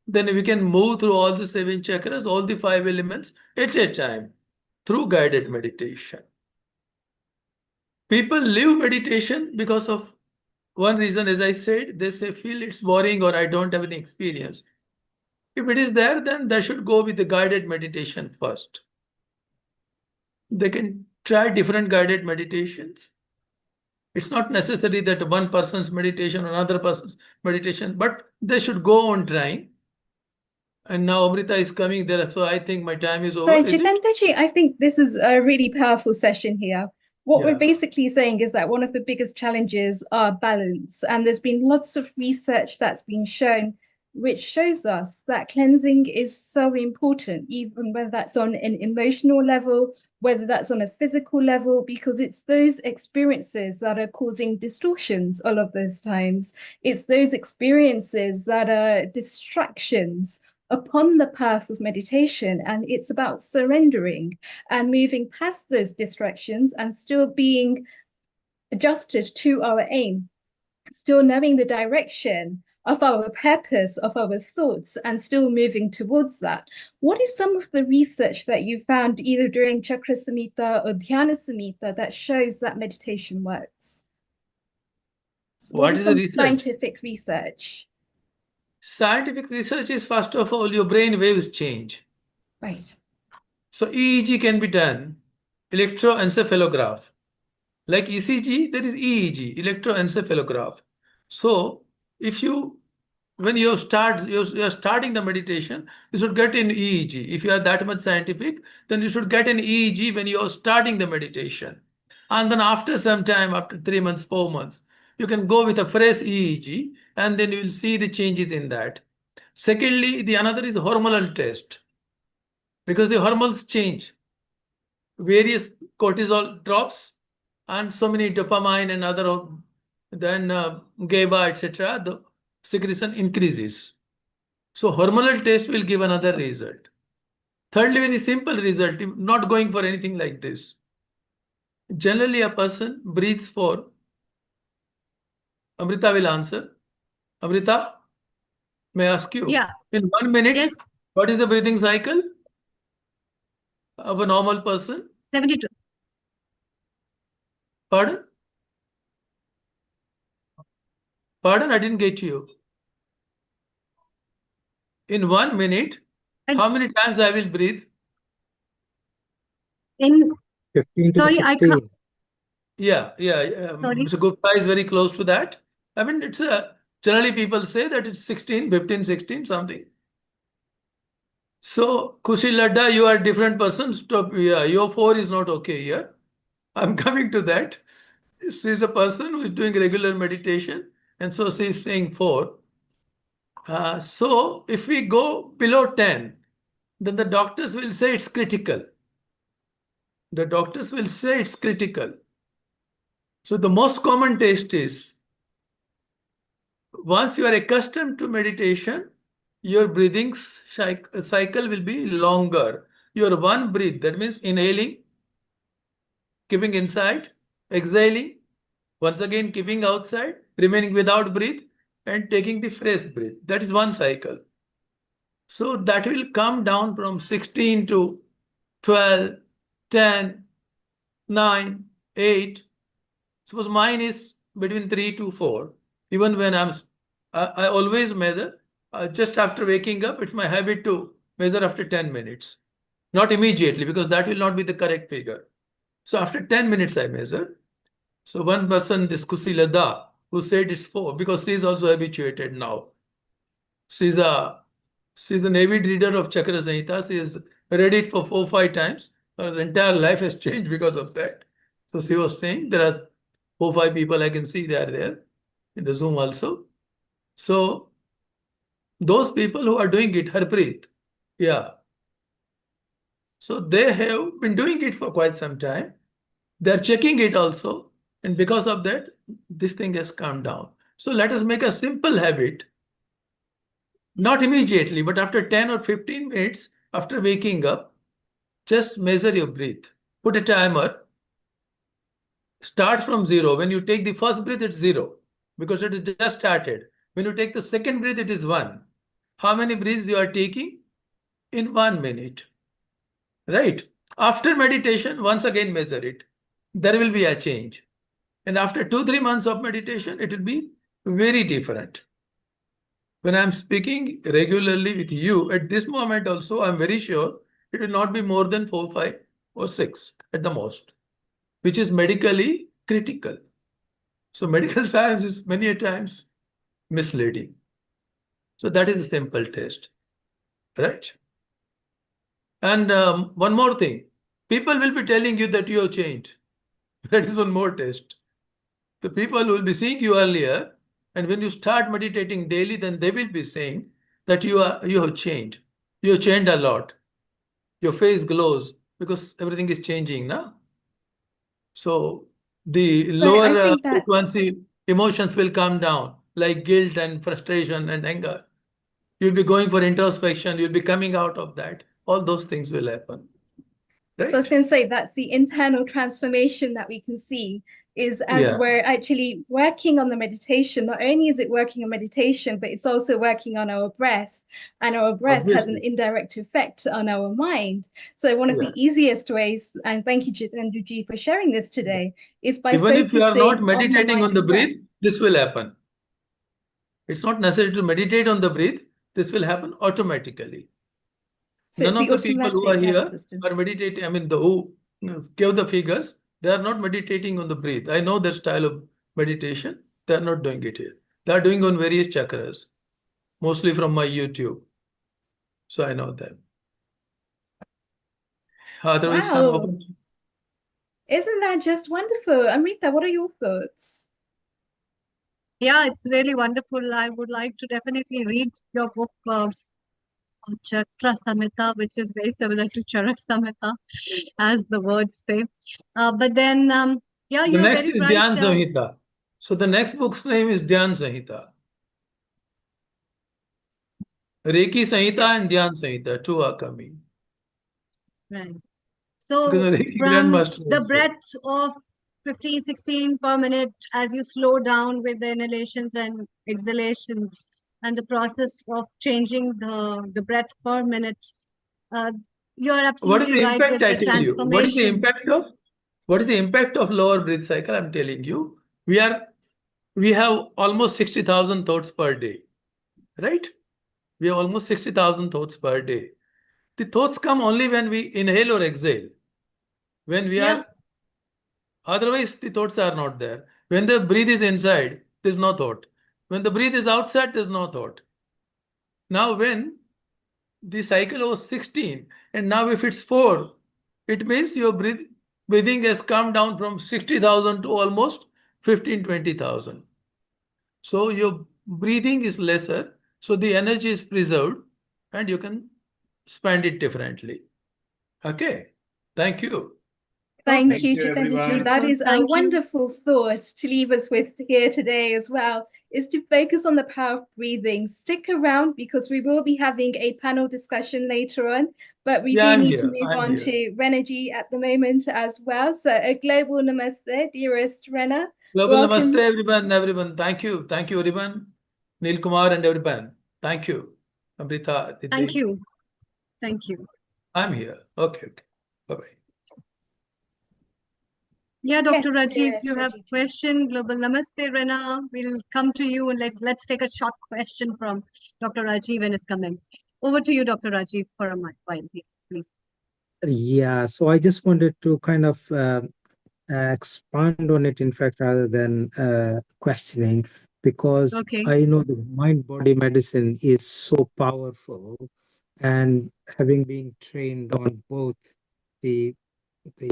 then we can move through all the 7 chakras, all the 5 elements at a time through guided meditation. People leave meditation because of one reason, as I said, they say, feel it's boring or I don't have any experience. If it is there, then they should go with the guided meditation first. They can try different guided meditations. It's not necessary that one person's meditation or another person's meditation, but they should go on trying. And now Amrita is coming there, so I think my time is over. So, Is it? Jitendraji, I think this is a really powerful session here. What we're Yeah. basically saying is that one of the biggest challenges are balance, and there's been lots of research that's been shown which shows us that cleansing is so important, even whether that's on an emotional level, whether that's on a physical level, because it's those experiences that are causing distortions all of those times. It's those experiences that are distractions upon the path of meditation, and it's about surrendering and moving past those distractions and still being adjusted to our aim, still knowing the direction of our purpose, of our thoughts, and still moving towards that. What is some of the research that you found either during Chakra Samhita or Dhyana Samhita that shows that meditation works? So What is the some research? scientific research? Scientific research is, first of all, your brain waves change. Right. So EEG can be done, electroencephalograph. Like ECG, there is EEG, electroencephalograph. So if you, when you're starting the meditation, you should get an EEG. If you are that much scientific, then you should get an EEG when you're starting the meditation. And then after some time, after 3 months, 4 months, you can go with a fresh EEG, and then you will see the changes in that. Secondly, the another is hormonal test, because the hormones change. Various cortisol drops, and so many dopamine and other, then GABA, etc. The secretion increases. So hormonal test will give another result. Thirdly, very simple result, not going for anything like this. Generally, a person breathes for, Amrita will answer. Amrita, may I ask you? Yeah. In 1 minute, Yes. what is the breathing cycle of a normal person? 72. Pardon? Pardon, I didn't get you. In 1 minute, And how many times I will breathe? in 15 to sorry, I can't. 16. Yeah. Sorry. Mr. Gupta is very close to that. I mean, it's generally people say that it's 16, 15, 16, something. So, Kushi Ladda, you are different person. Stop. Yeah, your 4 is not okay here. I'm coming to that. She is a person who is doing regular meditation, and so she is saying 4. So, if we go below 10, then the doctors will say it's critical. The doctors will say it's critical. So, the most common test is, once you are accustomed to meditation, your breathing cycle will be longer. Your one breath, that means inhaling, keeping inside, exhaling, once again keeping outside, remaining without breath, and taking the fresh breath. That is one cycle. So that will come down from 16 to 12, 10, 9, 8. Suppose mine is between 3 to 4. Even when I always measure just after waking up. It's my habit to measure after 10 minutes. Not immediately, because that will not be the correct figure. So after 10 minutes, I measure. So one person, this Kusi Lada, who said it's 4, because she is also habituated now. She's an avid reader of Chakra Samhita. She has read it for 4, 5 times. Her entire life has changed because of that. So she was saying there are 4, 5 people I can see they are there in the Zoom also. So those people who are doing it, Harpreet, yeah. So they have been doing it for quite some time. They're checking it also. And because of that, this thing has calmed down. So let us make a simple habit, not immediately, but after 10 or 15 minutes after waking up, just measure your breath. Put a timer. Start from 0. When you take the first breath, it's 0, because it is just started. When you take the second breath, it is 1. How many breaths you are taking? In 1 minute. Right? After meditation, once again measure it. There will be a change. And after 2, 3 months of meditation, it will be very different. When I'm speaking regularly with you, at this moment also, I'm very sure it will not be more than 4, 5, or 6 at the most, which is medically critical. So medical science is many a times misleading. So that is a simple test, right? And one more thing, people will be telling you that you have changed. That is one more test. The people will be seeing you earlier, and when you start meditating daily, then they will be saying that you have changed. You have changed a lot. Your face glows because everything is changing now. So the But I lower think that frequency emotions will come down, like guilt and frustration and anger. You'll be going for introspection. You'll be coming out of that. All those things will happen, So I was right? going to say that's the internal transformation that we can see is as Yeah, we're actually working on the meditation. Not only is it working on meditation, but it's also working on our breath, and our breath has an obviously. indirect effect on our mind. So one of Yeah. the easiest ways, and thank you, Anjuji, for sharing this today, is by Even if you are not focusing on the meditating on the mindful breath. breath, this will happen. It's not necessary to meditate on the breath. This will happen automatically. So None it's of the the people who are automatic nervous here system. are meditating. I mean, the who gave the figures, they are not meditating on the breath. I know their style of meditation. They are not doing it here. They are doing on various chakras, mostly from my YouTube. So I know them. Otherwise, I'm Wow. open. Isn't that just wonderful? Amrita, what are your thoughts? Yeah, it's really wonderful. I would like to definitely read your book, Chakra Samhita, which is very similar to Charak Samhita, as the words say. But then, yeah, The you're next very is right. Dhyan Samhita. So the next book's name is Dhyan Samhita. Reiki Samhita and Dhyan Samhita, two are coming. Right. Because So the Reiki from Grandmaster the also. breath of 15, 16 per minute, as you slow down with the inhalations and exhalations, and the process of changing the breath per minute, uh, you're What is absolutely the right impact, with I the tell you? What is the transformation. impact of lower breath cycle? I'm telling you. We have almost 60,000 thoughts per day, right? We have almost 60,000 thoughts per day. The thoughts come only when we inhale or exhale. When we Yeah, are Otherwise, the thoughts are not there. When the breath is inside, there's no thought. When the breath is outside, there's no thought. Now, when the cycle was 16, and now if it's 4, it means your breathing has come down from 60,000 to almost 15, 20,000. So your breathing is lesser, so the energy is preserved, and you can spend it differently. Okay. Thank you. Thank perfect. you, you, Chitanji. everyone. That Beautiful. is a Thank you. wonderful thought to leave us with here today as well, is to focus on the power of breathing. Stick around because we will be having a panel discussion later on, but we Yeah, do I'm need to here. move I'm on here. to Renergy at the moment as well. So a global namaste, dearest Rena. Global Welcome. Namaste, everyone. Thank you. Thank you, everyone. Neil Kumar and everyone. Thank you. Amrita, Thank Riddhi. you. Thank you. I'm here. Okay, okay. Bye-bye. Yeah, Dr. Yes, Rajiv, dearest you have Reggie. question. Global Namaste, Rena. We'll come to you. Let's take a short question from Dr. Rajiv and his comments. Over to you, Dr. Rajiv, for a while, please. Yeah, so I just wanted to kind of expand on it, in fact, rather than questioning, because Okay. I know the mind-body medicine is so powerful, and having been trained on both the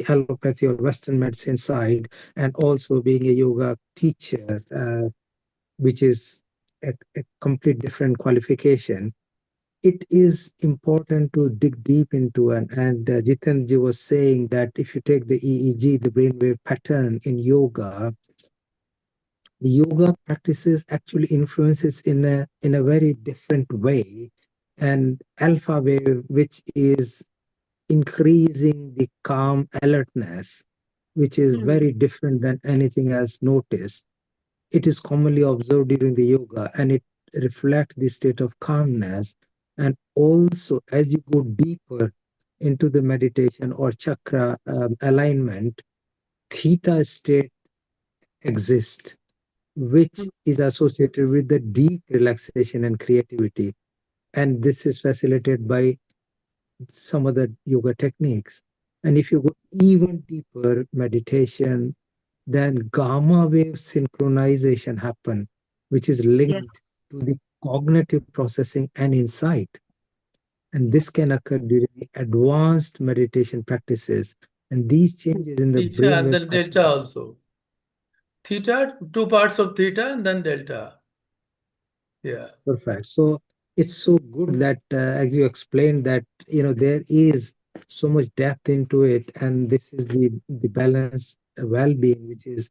allopathy or Western medicine side, and also being a yoga teacher, which is a complete different qualification, it is important to dig deep into it. And Jitenji was saying that if you take the EEG, the brainwave pattern in yoga, the yoga practices actually influences in a very different way. And alpha wave, which is increasing the calm alertness, which is Hmm. very different than anything else noticed. It is commonly observed during the yoga, and it reflects the state of calmness. And also, as you go deeper into the meditation or chakra alignment, theta state exists, which Hmm. is associated with the deep relaxation and creativity. And this is facilitated by some other yoga techniques. And if you go even deeper meditation, then gamma wave synchronization happen, which is linked Yes. to the cognitive processing and insight. And this can occur during the advanced meditation practices. And these changes in the Theta and brainwave then delta pattern. also. Theta, two parts of theta and then delta. Yeah. Perfect. So it's so good that, as you explained, that there is so much depth into it, and this is the balance, well-being, which is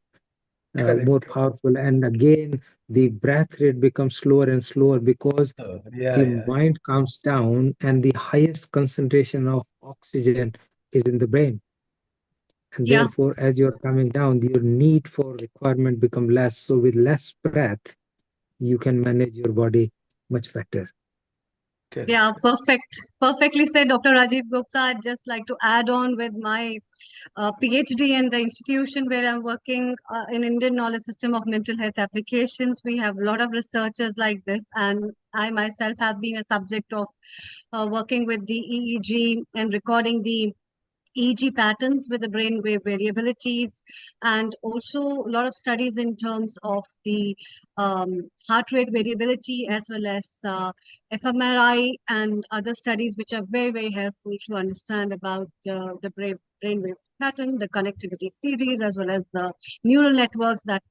more Correct. powerful. And again, the breath rate becomes slower and slower because Yeah, the yeah. mind calms down, and the highest concentration of oxygen is in the brain. And Yeah, therefore, as you're coming down, your need for requirement become less. So with less breath, you can manage your body much better. yeah, Correct. perfect. Perfectly said, Dr. Rajiv Gupta. I'd just like to add on with my PhD and the institution where I'm working in Indian knowledge system of mental health applications. We have a lot of researchers like this, and I myself have been a subject of working with the EEG and recording the EEG patterns with the brainwave variabilities, and also a lot of studies in terms of the heart rate variability as well as fMRI and other studies which are very, very helpful to understand about the brainwave pattern, the connectivity series, as well as the neural networks that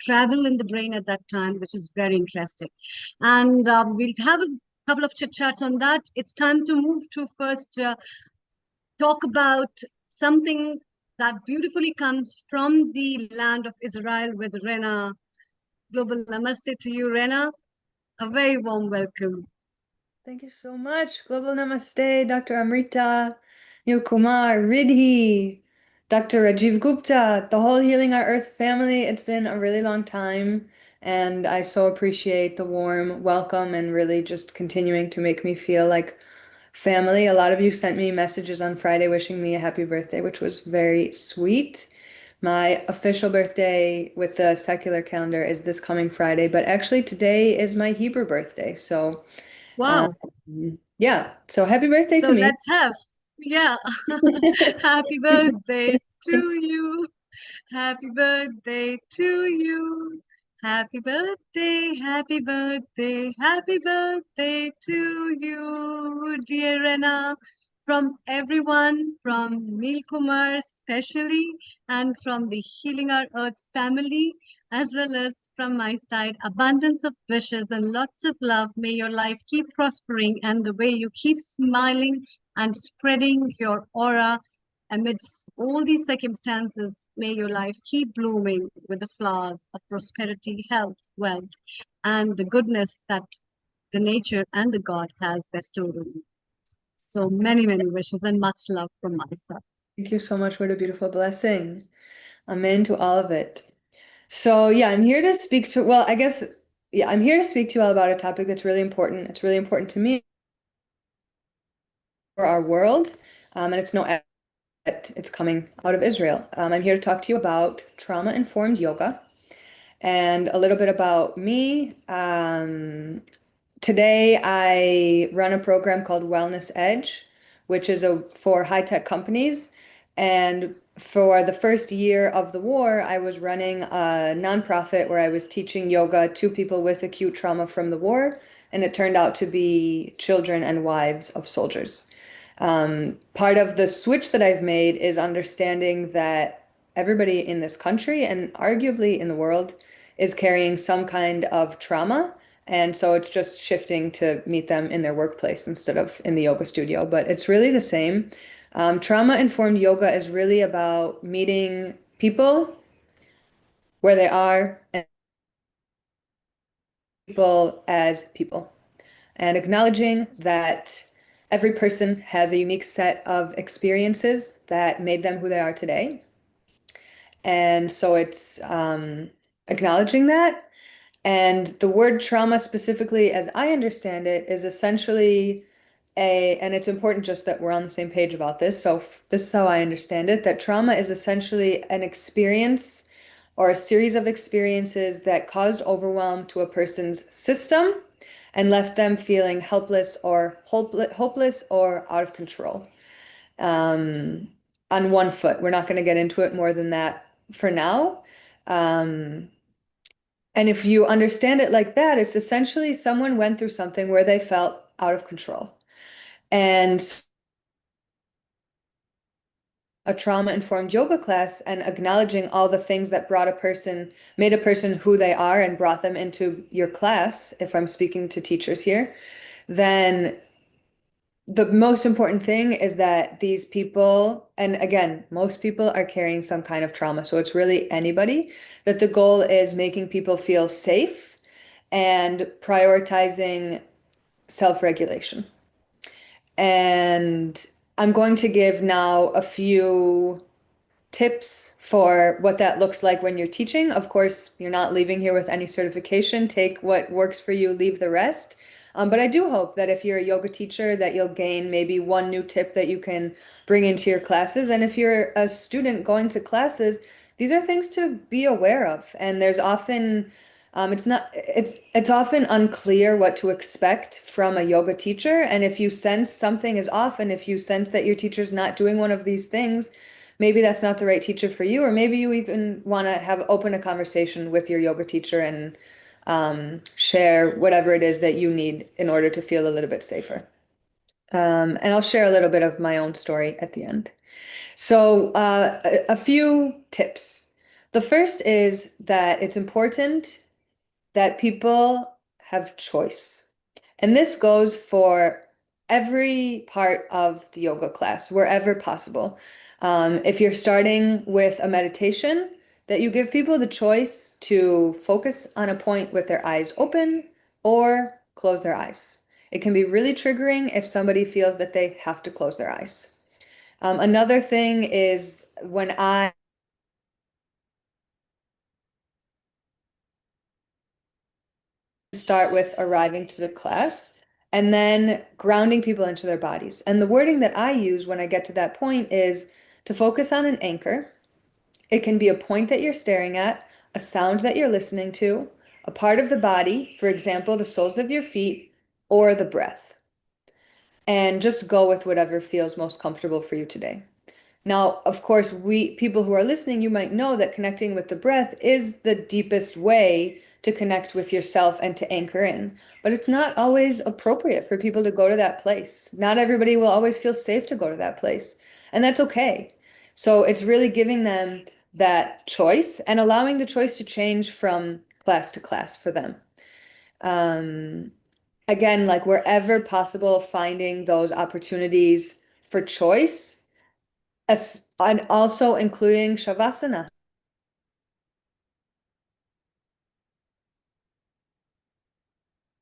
travel in the brain at that time, which is very interesting. And we'll have a couple of chit chats on that. It's time to move to first talk about something that beautifully comes from the land of Israel with Rena. Global namaste to you, Rena. A very warm welcome. Thank you so much. Global Namaste, Dr. Amrita, Neil Kumar, Riddhi, Dr. Rajiv Gupta, the whole Healing Our Earth family. It's been a really long time, and I so appreciate the warm welcome and really just continuing to make me feel like family. A lot of you sent me messages on Friday wishing me a happy birthday, which was very sweet. My official birthday with the secular calendar is this coming Friday, but actually today is my Hebrew birthday. So Wow. yeah, so happy birthday So to me. let's have, yeah, happy birthday to you. Happy birthday to you. Happy birthday, happy birthday, happy birthday to you, dear Rena. From everyone, from Neil Kumar especially, and from the Healing Our Earth family, as well as from my side, abundance of wishes and lots of love. May your life keep prospering, and the way you keep smiling and spreading your aura amidst all these circumstances, may your life keep blooming with the flowers of prosperity, health, wealth, and the goodness that the nature and the God has bestowed on you. So many, many wishes and much love from my side. Thank you so much. What a beautiful blessing. Amen to all of it. So yeah, I'm here to speak to, well, I guess, yeah, I'm here to speak to you all about a topic that's really important. It's really important to me for our world, and it's no accident that it's coming out of Israel. I'm here to talk to you about trauma-informed yoga and a little bit about me. Today, I run a program called Wellness Edge, which is for high-tech companies. And for the first year of the war, I was running a nonprofit where I was teaching yoga to people with acute trauma from the war, and it turned out to be children and wives of soldiers. Part of the switch that I've made is understanding that everybody in this country and arguably in the world is carrying some kind of trauma. And so it's just shifting to meet them in their workplace instead of in the yoga studio. But it's really the same. Trauma-informed yoga is really about meeting people where they are and people as people, and acknowledging that every person has a unique set of experiences that made them who they are today. And so it's acknowledging that. And the word trauma, specifically, as I understand it, is essentially and it's important just that we're on the same page about this. So this is how I understand it, that trauma is essentially an experience or a series of experiences that caused overwhelm to a person's system and left them feeling helpless or hopeless or out of control. On one foot, we're not going to get into it more than that for now. And if you understand it like that, it's essentially someone went through something where they felt out of control. And a trauma-informed yoga class and acknowledging all the things that made a person who they are and brought them into your class, if I'm speaking to teachers here, then the most important thing is that these people, and again, most people are carrying some kind of trauma, so it's really anybody, that the goal is making people feel safe and prioritizing self-regulation. And I'm going to give now a few tips for what that looks like when you're teaching. Of course, you're not leaving here with any certification. Take what works for you, leave the rest. But I do hope that if you're a yoga teacher, that you'll gain maybe one new tip that you can bring into your classes. And if you're a student going to classes, these are things to be aware of. And there's often it's often unclear what to expect from a yoga teacher. And if you sense something is off, and if you sense that your teacher's not doing one of these things, maybe that's not the right teacher for you, or maybe you even want to open a conversation with your yoga teacher and share whatever it is that you need in order to feel a little bit safer. And I'll share a little bit of my own story at the end. So a few tips. The first is that it's important that people have choice. And this goes for every part of the yoga class, wherever possible. If you're starting with a meditation, that you give people the choice to focus on a point with their eyes open or close their eyes. It can be really triggering if somebody feels that they have to close their eyes. Another thing is when I start with arriving to the class and then grounding people into their bodies. And the wording that I use when I get to that point is to focus on an anchor. It can be a point that you're staring at, a sound that you're listening to, a part of the body, for example, the soles of your feet, or the breath. And just go with whatever feels most comfortable for you today. Now, of course, people who are listening, you might know that connecting with the breath is the deepest way to connect with yourself and to anchor in. But it's not always appropriate for people to go to that place. Not everybody will always feel safe to go to that place, and that's okay. So it's really giving them that choice and allowing the choice to change from class to class for them. Again, like wherever possible, finding those opportunities for choice, and also including Shavasana.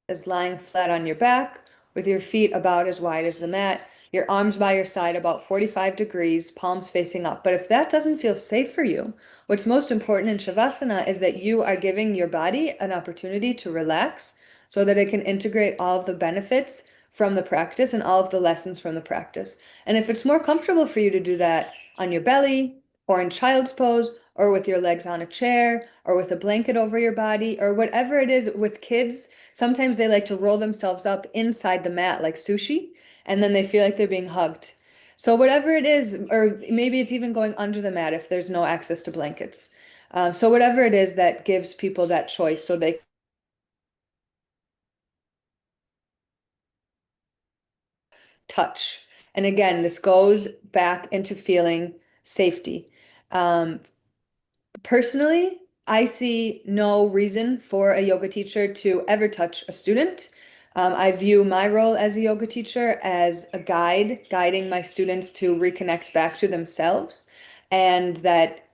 Is lying flat on your back with your feet about as wide as the mat, your arms by your side about 45 degrees, palms facing up. But if that doesn't feel safe for you, what's most important in Shavasana is that you are giving your body an opportunity to relax so that it can integrate all of the benefits from the practice and all of the lessons from the practice. And if it's more comfortable for you to do that on your belly or in child's pose or with your legs on a chair or with a blanket over your body or whatever it is with kids, sometimes they like to roll themselves up inside the mat like sushi, and then they feel like they're being hugged. So whatever it is, or maybe it's even going under the mat if there's no access to blankets. So whatever it is that gives people that choice so they touch. And again, this goes back into feeling safety. Personally, I see no reason for a yoga teacher to ever touch a student. I view my role as a yoga teacher as a guide, guiding my students to reconnect back to themselves, and that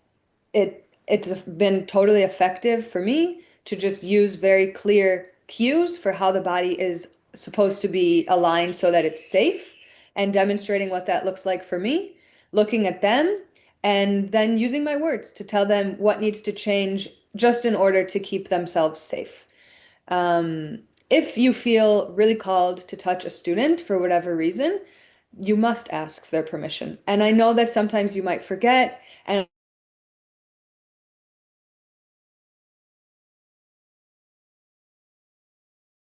it's been totally effective for me to just use very clear cues for how the body is supposed to be aligned so that it's safe, and demonstrating what that looks like for me, looking at them, and then using my words to tell them what needs to change just in order to keep themselves safe. If you feel really called to touch a student for whatever reason, you must ask their permission. And I know that sometimes you might forget, and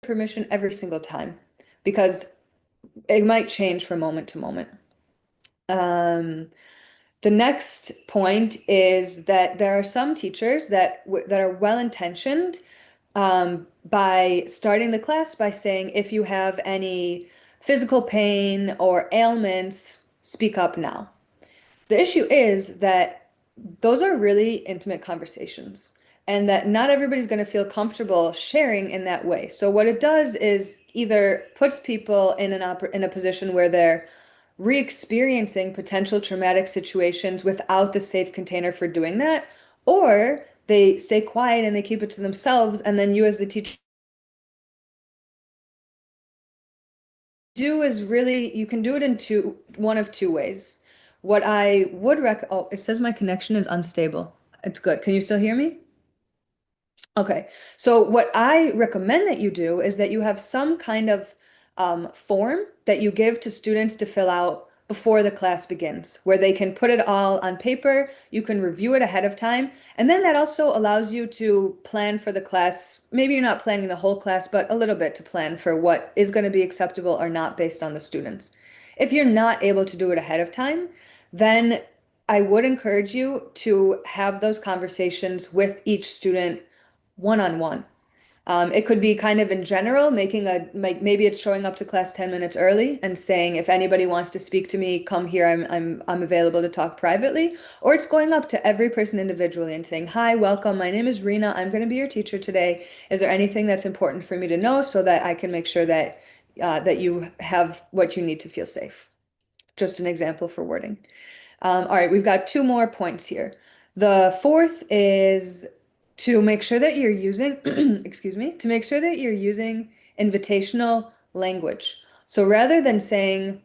permission every single time because it might change from moment to moment. The next point is that there are some teachers that are well-intentioned by starting the class by saying, if you have any physical pain or ailments, speak up now. The issue is that those are really intimate conversations, and that not everybody's going to feel comfortable sharing in that way. So what it does is either puts people in a position where they're re-experiencing potential traumatic situations without the safe container for doing that, or they stay quiet and they keep it to themselves, and then you as the teacher you can do it in one of two ways. What I would oh, it says my connection is unstable. It's good. Can you still hear me? Okay, so what I recommend that you do is that you have some kind of form that you give to students to fill out before the class begins, where they can put it all on paper, you can review it ahead of time, and then that also allows you to plan for the class. Maybe you're not planning the whole class, but a little bit to plan for what is going to be acceptable or not based on the students. If you're not able to do it ahead of time, then I would encourage you to have those conversations with each student one-on-one. It could be kind of in general, maybe it's showing up to class 10 minutes early and saying, if anybody wants to speak to me, come here. I'm available to talk privately. Or it's going up to every person individually and saying, hi, welcome. My name is Rena. I'm going to be your teacher today. Is there anything that's important for me to know so that I can make sure that that you have what you need to feel safe? Just an example for wording. All right, we've got two more points here. The fourth is to make sure that you're using, excuse me, to make sure that you're using invitational language. So rather than saying,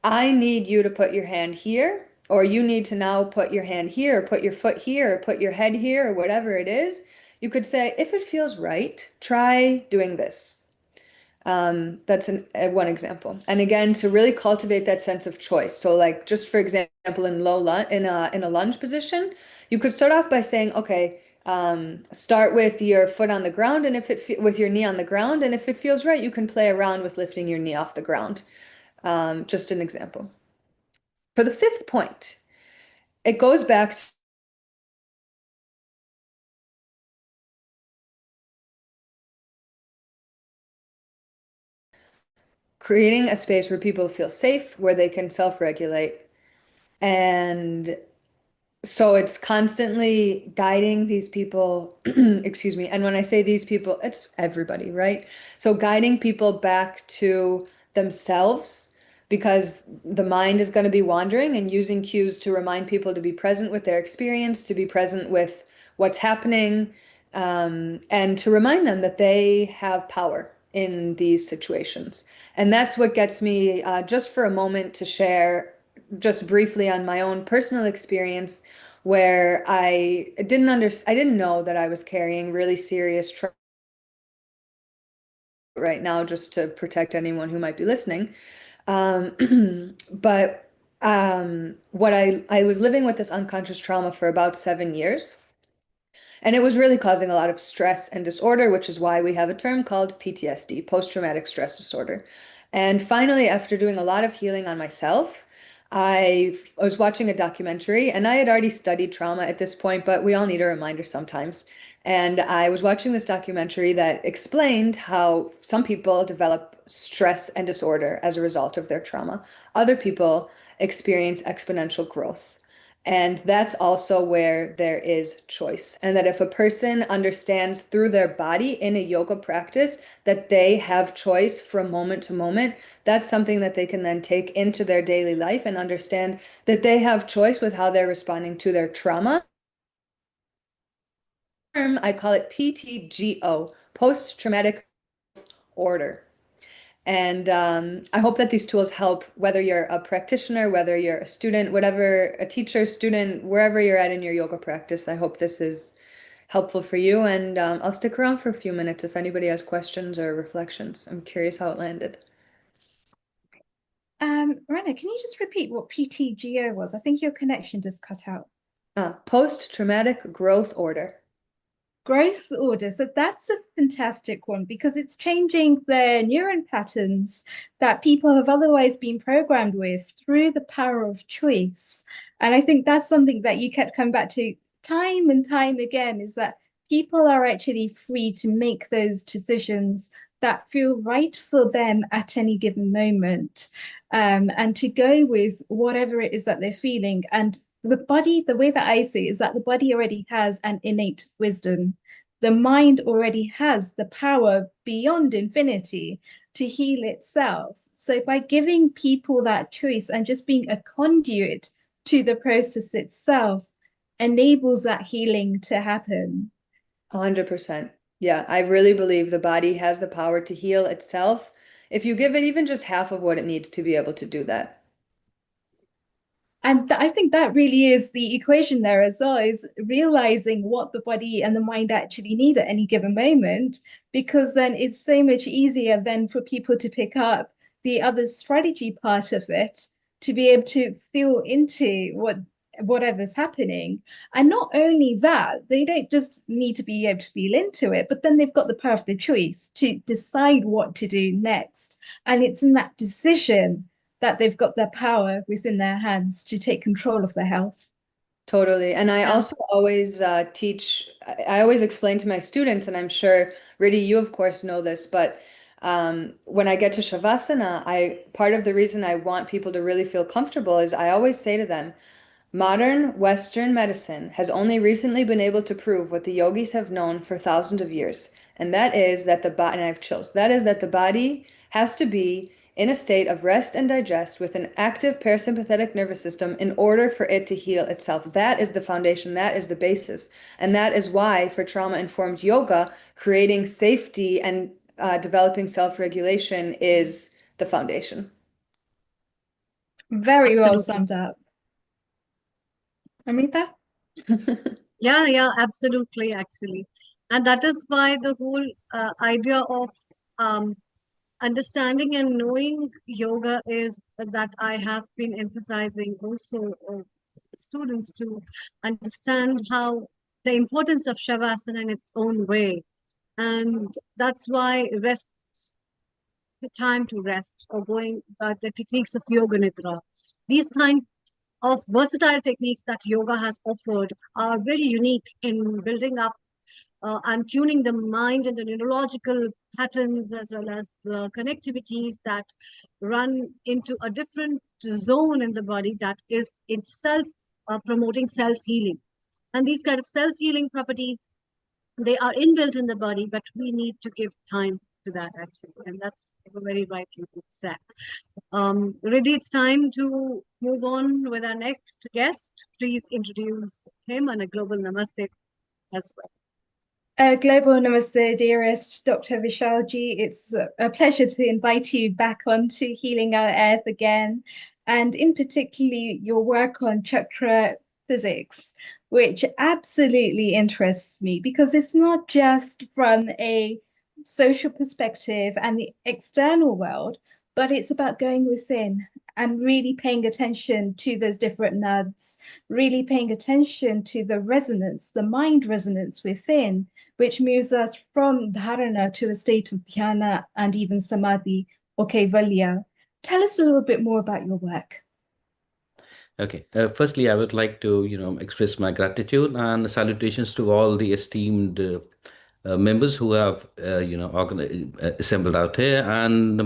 I need you to put your hand here, or you need to now put your hand here, or put your foot here, or put your head here, or whatever it is, you could say, if it feels right, try doing this. That's one example. And again, to really cultivate that sense of choice. So like, just for example, in a lunge position, you could start off by saying, okay, start with your foot on the ground, and with your knee on the ground, and if it feels right, you can play around with lifting your knee off the ground. Just an example. For the fifth point, it goes back to creating a space where people feel safe, where they can self-regulate. And so it's constantly guiding these people, excuse me. And when I say these people, it's everybody, right? So guiding people back to themselves, because the mind is going to be wandering, and using cues to remind people to be present with their experience, to be present with what's happening, and to remind them that they have power in these situations. And that's what gets me, just for a moment, to share just briefly on my own personal experience, where I didn't know that I was carrying really serious trauma right now, just to protect anyone who might be listening. But what I was living with this unconscious trauma for about 7 years. And it was really causing a lot of stress and disorder, which is why we have a term called PTSD, post-traumatic stress disorder. And finally, after doing a lot of healing on myself, I was watching a documentary, and I had already studied trauma at this point, but we all need a reminder sometimes. And I was watching this documentary that explained how some people develop stress and disorder as a result of their trauma. Other people experience exponential growth. And that's also where there is choice. And that if a person understands through their body in a yoga practice that they have choice from moment to moment, that's something that they can then take into their daily life and understand that they have choice with how they're responding to their trauma. I call it PTGO, post-traumatic order. And I hope that these tools help, whether you're a practitioner, whether you're a student, whatever, a teacher, student, wherever you're at in your yoga practice. I hope this is helpful for you. And I'll stick around for a few minutes if anybody has questions or reflections. I'm curious how it landed. Rana, can you just repeat what PTGO was? I think your connection just cut out. Post-traumatic growth order. Growth order. So that's a fantastic one, because it's changing the neuron patterns that people have otherwise been programmed with through the power of choice. And I think that's something that you kept coming back to time and time again, is that people are actually free to make those decisions that feel right for them at any given moment, and to go with whatever it is that they're feeling. And the body, the way that I see it, is that the body already has an innate wisdom. The mind already has the power beyond infinity to heal itself. So by giving people that choice and just being a conduit to the process itself enables that healing to happen. 100%. Yeah, I really believe the body has the power to heal itself if you give it even just half of what it needs to be able to do that. And I think that really is the equation there as well, is realizing what the body and the mind actually need at any given moment, because then it's so much easier then for people to pick up the other strategy part of it, to be able to feel into whatever's happening. And not only that, they don't just need to be able to feel into it, but then they've got the power of the choice to decide what to do next. And it's in that decision that they've got their power within their hands to take control of their health. Totally. And I Yeah. also always teach, I always explain to my students, and I'm sure, Riddhi, you of course know this, but when I get to Shavasana, part of the reason I want people to really feel comfortable is I always say to them, modern Western medicine has only recently been able to prove what the yogis have known for thousands of years, and that is that the body, and I have chills, that is that the body has to be in a state of rest and digest with an active parasympathetic nervous system in order for it to heal itself. That is the foundation, that is the basis. And that is why, for trauma-informed yoga, creating safety and developing self-regulation is the foundation. Very well Absolutely. summed up. Amrita? Yeah, absolutely, actually. And that is why the whole idea of um, understanding and knowing yoga is that I have been emphasizing also students to understand how the importance of Shavasana in its own way. And that's why rest, the time to rest, or going the techniques of yoga nidra. These kind of versatile techniques that yoga has offered are very unique in building up and tuning the mind and the neurological patterns, as well as the connectivities that run into a different zone in the body that is itself promoting self-healing. And these kind of self-healing properties, they are inbuilt in the body, but we need to give time to that, actually. And that's very rightly said. Riddhi, it's time to move on with our next guest. Please introduce him and a global namaste as well. Global Namaste, dearest Dr. Vishalji. It's a pleasure to invite you back onto Healing Our Earth again, and in particularly your work on chakra physics, which absolutely interests me because it's not just from a social perspective and the external world, but it's about going within and really paying attention to those different nodes, really paying attention to the resonance, the mind resonance within, which moves us from dharana to a state of dhyana and even samadhi or kaivalya. Tell us a little bit more about your work. Okay. Firstly, I would like to, express my gratitude and salutations to all the esteemed members who have, assembled out here, and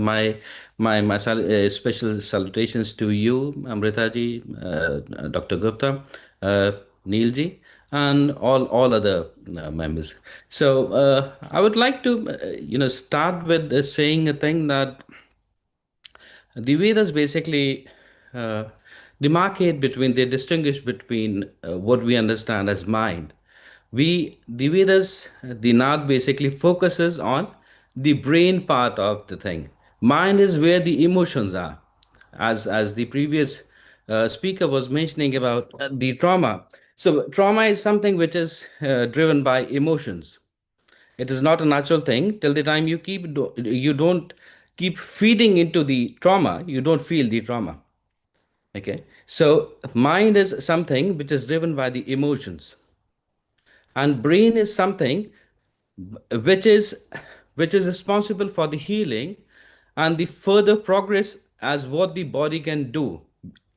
special salutations to you, Amrita ji, Dr. Gupta, Neil ji, and all other members. So I would like to, start with saying a thing that the Vedas basically uh, demarcate between, they distinguish between what we understand as mind. The Vedas, the Nath basically focuses on the brain part of the thing. Mind is where the emotions are. As the previous speaker was mentioning about the trauma. So trauma is something which is driven by emotions. It is not a natural thing. Till the time you don't keep feeding into the trauma, you don't feel the trauma. Okay. So mind is something which is driven by the emotions, and brain is something which is which is responsible for the healing and the further progress as what the body can do,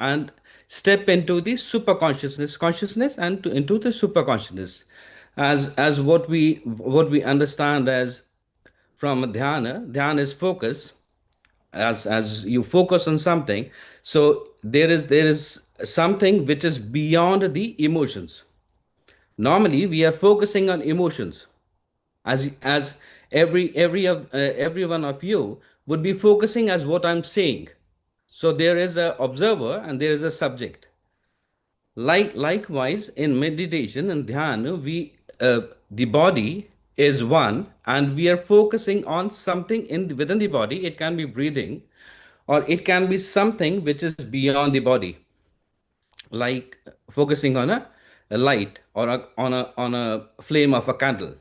and step into the super consciousness and into the super consciousness, as what we understand as from dhyana. Dhyana is focus. As you focus on something, so there is something which is beyond the emotions. Normally we are focusing on emotions, as every one of you would be focusing as what I'm saying. So there is a observer and there is a subject. Likewise in meditation and dhyana, the body is one, and we are focusing on something within the body. It can be breathing, or it can be something which is beyond the body, like focusing on a light, or on a flame of a candle.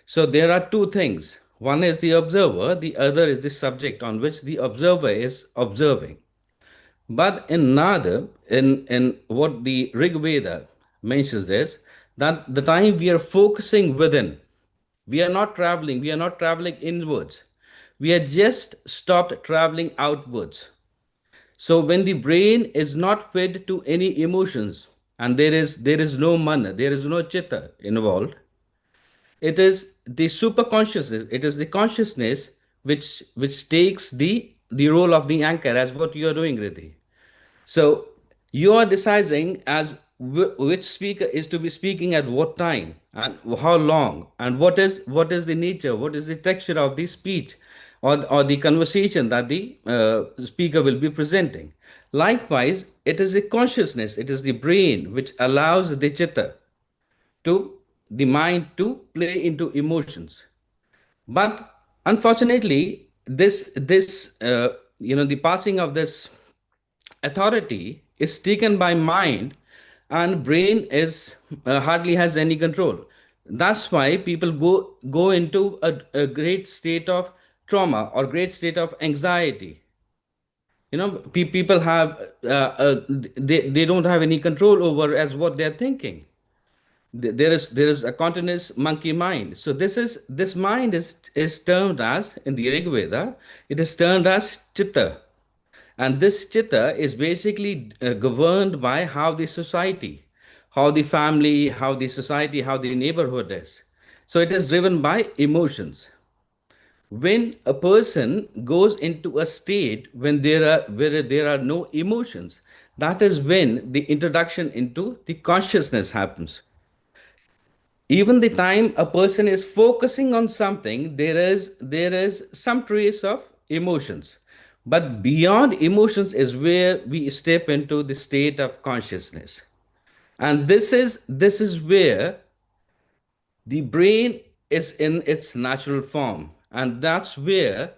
So there are two things. One is the observer, the other is the subject on which the observer is observing. But in Nada, in what the Rig Veda mentions is that the time we are focusing within, we are not traveling inwards. We are just stopped traveling outwards. So when the brain is not fed to any emotions, and there is no mana, there is no chitta involved, it is the super consciousness, it is the consciousness which takes the role of the anchor, as what you are doing, Riddhi. So you are deciding as which speaker is to be speaking at what time and how long, and what is the nature, what is the texture of the speech, or the conversation that the speaker will be presenting. Likewise, it is the consciousness, it is the brain which allows the chitta, to the mind, to play into emotions. But unfortunately, the passing of this authority is taken by mind, and brain is hardly has any control. That's why people go into a great state of trauma or great state of anxiety. People have they don't have any control over as what they're thinking. There is a continuous monkey mind. So this mind is termed as, in the Rig Veda, it is termed as chitta. And this chitta is basically governed by how the society, how the family, how the society, how the neighborhood is. So it is driven by emotions. When a person goes into a state where there are no emotions, that is when the introduction into the consciousness happens. Even the time a person is focusing on something, there is some trace of emotions, but beyond emotions is where we step into the state of consciousness. And this is where the brain is in its natural form, and that's where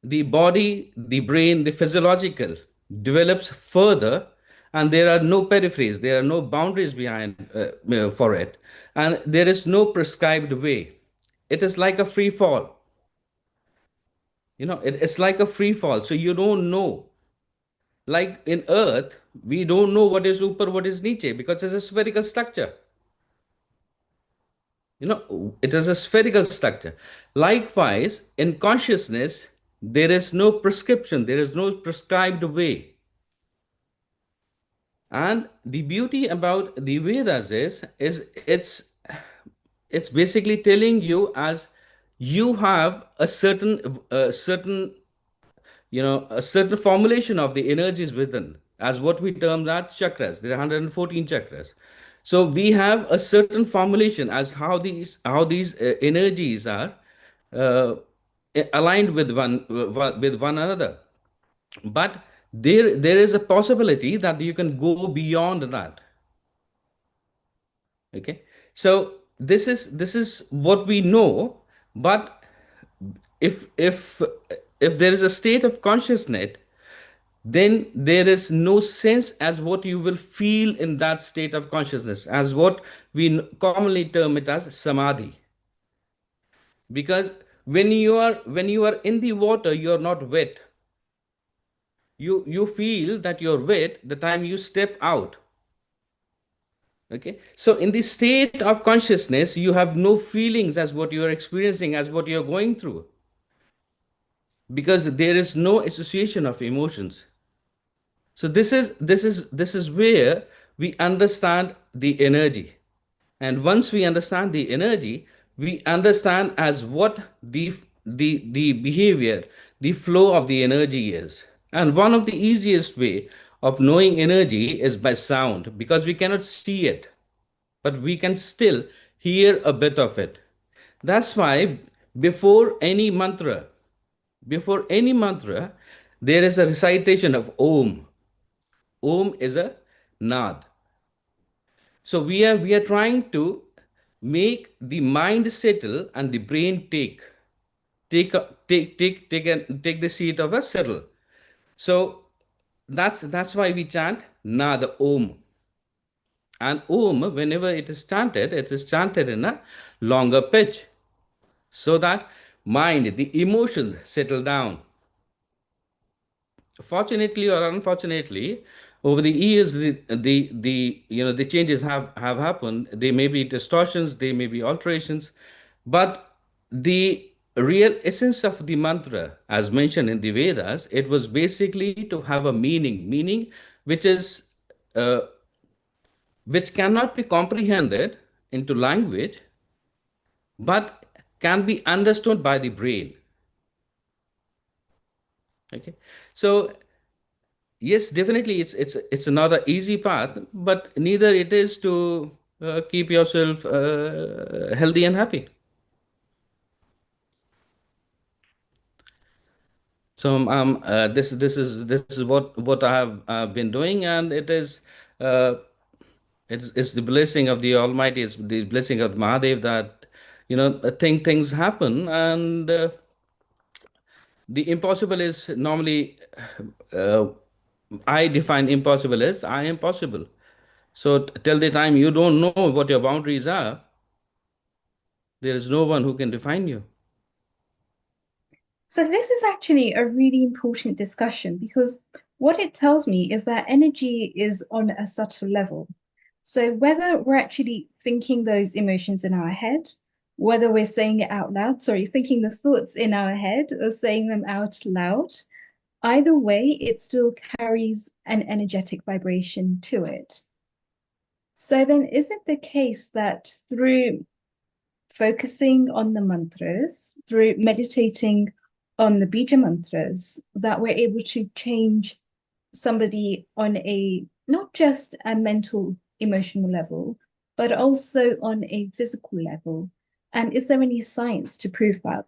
the body, the brain, the physiological develops further, and there are no peripheries, there are no boundaries behind for it, and there is no prescribed way. It is like a free fall. It's like a free fall. So you don't know. Like in Earth, we don't know what is upper, what is niche, because it's a spherical structure. It is a spherical structure. Likewise, in consciousness, there is no prescription, there is no prescribed way. And the beauty about the Vedas is it's basically telling you, as you have a certain formulation of the energies within, as what we term that chakras. There are 114 chakras. So we have a certain formulation as how these energies are uh, aligned with one another. But there is a possibility that you can go beyond that. Okay, so this is what we know. But if there is a state of consciousness, then there is no sense as what you will feel in that state of consciousness, as what we commonly term it as samadhi. Because when you are in the water, you are not wet. You feel that you're wet the time you step out. Okay, so in the state of consciousness, you have no feelings as what you are experiencing, as what you're going through, because there is no association of emotions. So this is where we understand the energy. And once we understand the energy, we understand as what the the behavior, the flow of the energy is. And one of the easiest way of knowing energy is by sound, because we cannot see it, but we can still hear a bit of it. That's why before any mantra, before any mantra, there is a recitation of Om. Om is a nad. So we are trying to make the mind settle and the brain take the seat of a settle. So that's why we chant nad Om. And Om, whenever it is chanted in a longer pitch, so that mind, the emotions settle down. Fortunately or unfortunately, over the years, the changes have happened. There may be distortions, there may be alterations, but the real essence of the mantra, as mentioned in the Vedas, it was basically to have a meaning which is which cannot be comprehended into language, but can be understood by the brain. Okay, so yes, definitely, it's not an easy path, but neither it is to keep yourself healthy and happy. So this is what I have been doing, and uh, it's the blessing of the Almighty. It's the blessing of Mahadev that things happen, and the impossible is normally uh, I define impossible as I am possible. So till the time you don't know what your boundaries are, there is no one who can define you. So this is actually a really important discussion because what it tells me is that energy is on a subtle level. So whether we're actually thinking those emotions in our head, whether we're saying it out loud, sorry, thinking the thoughts in our head or saying them out loud, either way, it still carries an energetic vibration to it. So then is it the case that through focusing on the mantras, through meditating on the bija mantras, that we're able to change somebody on a not just a mental, emotional level, but also on a physical level? And is there any science to prove that?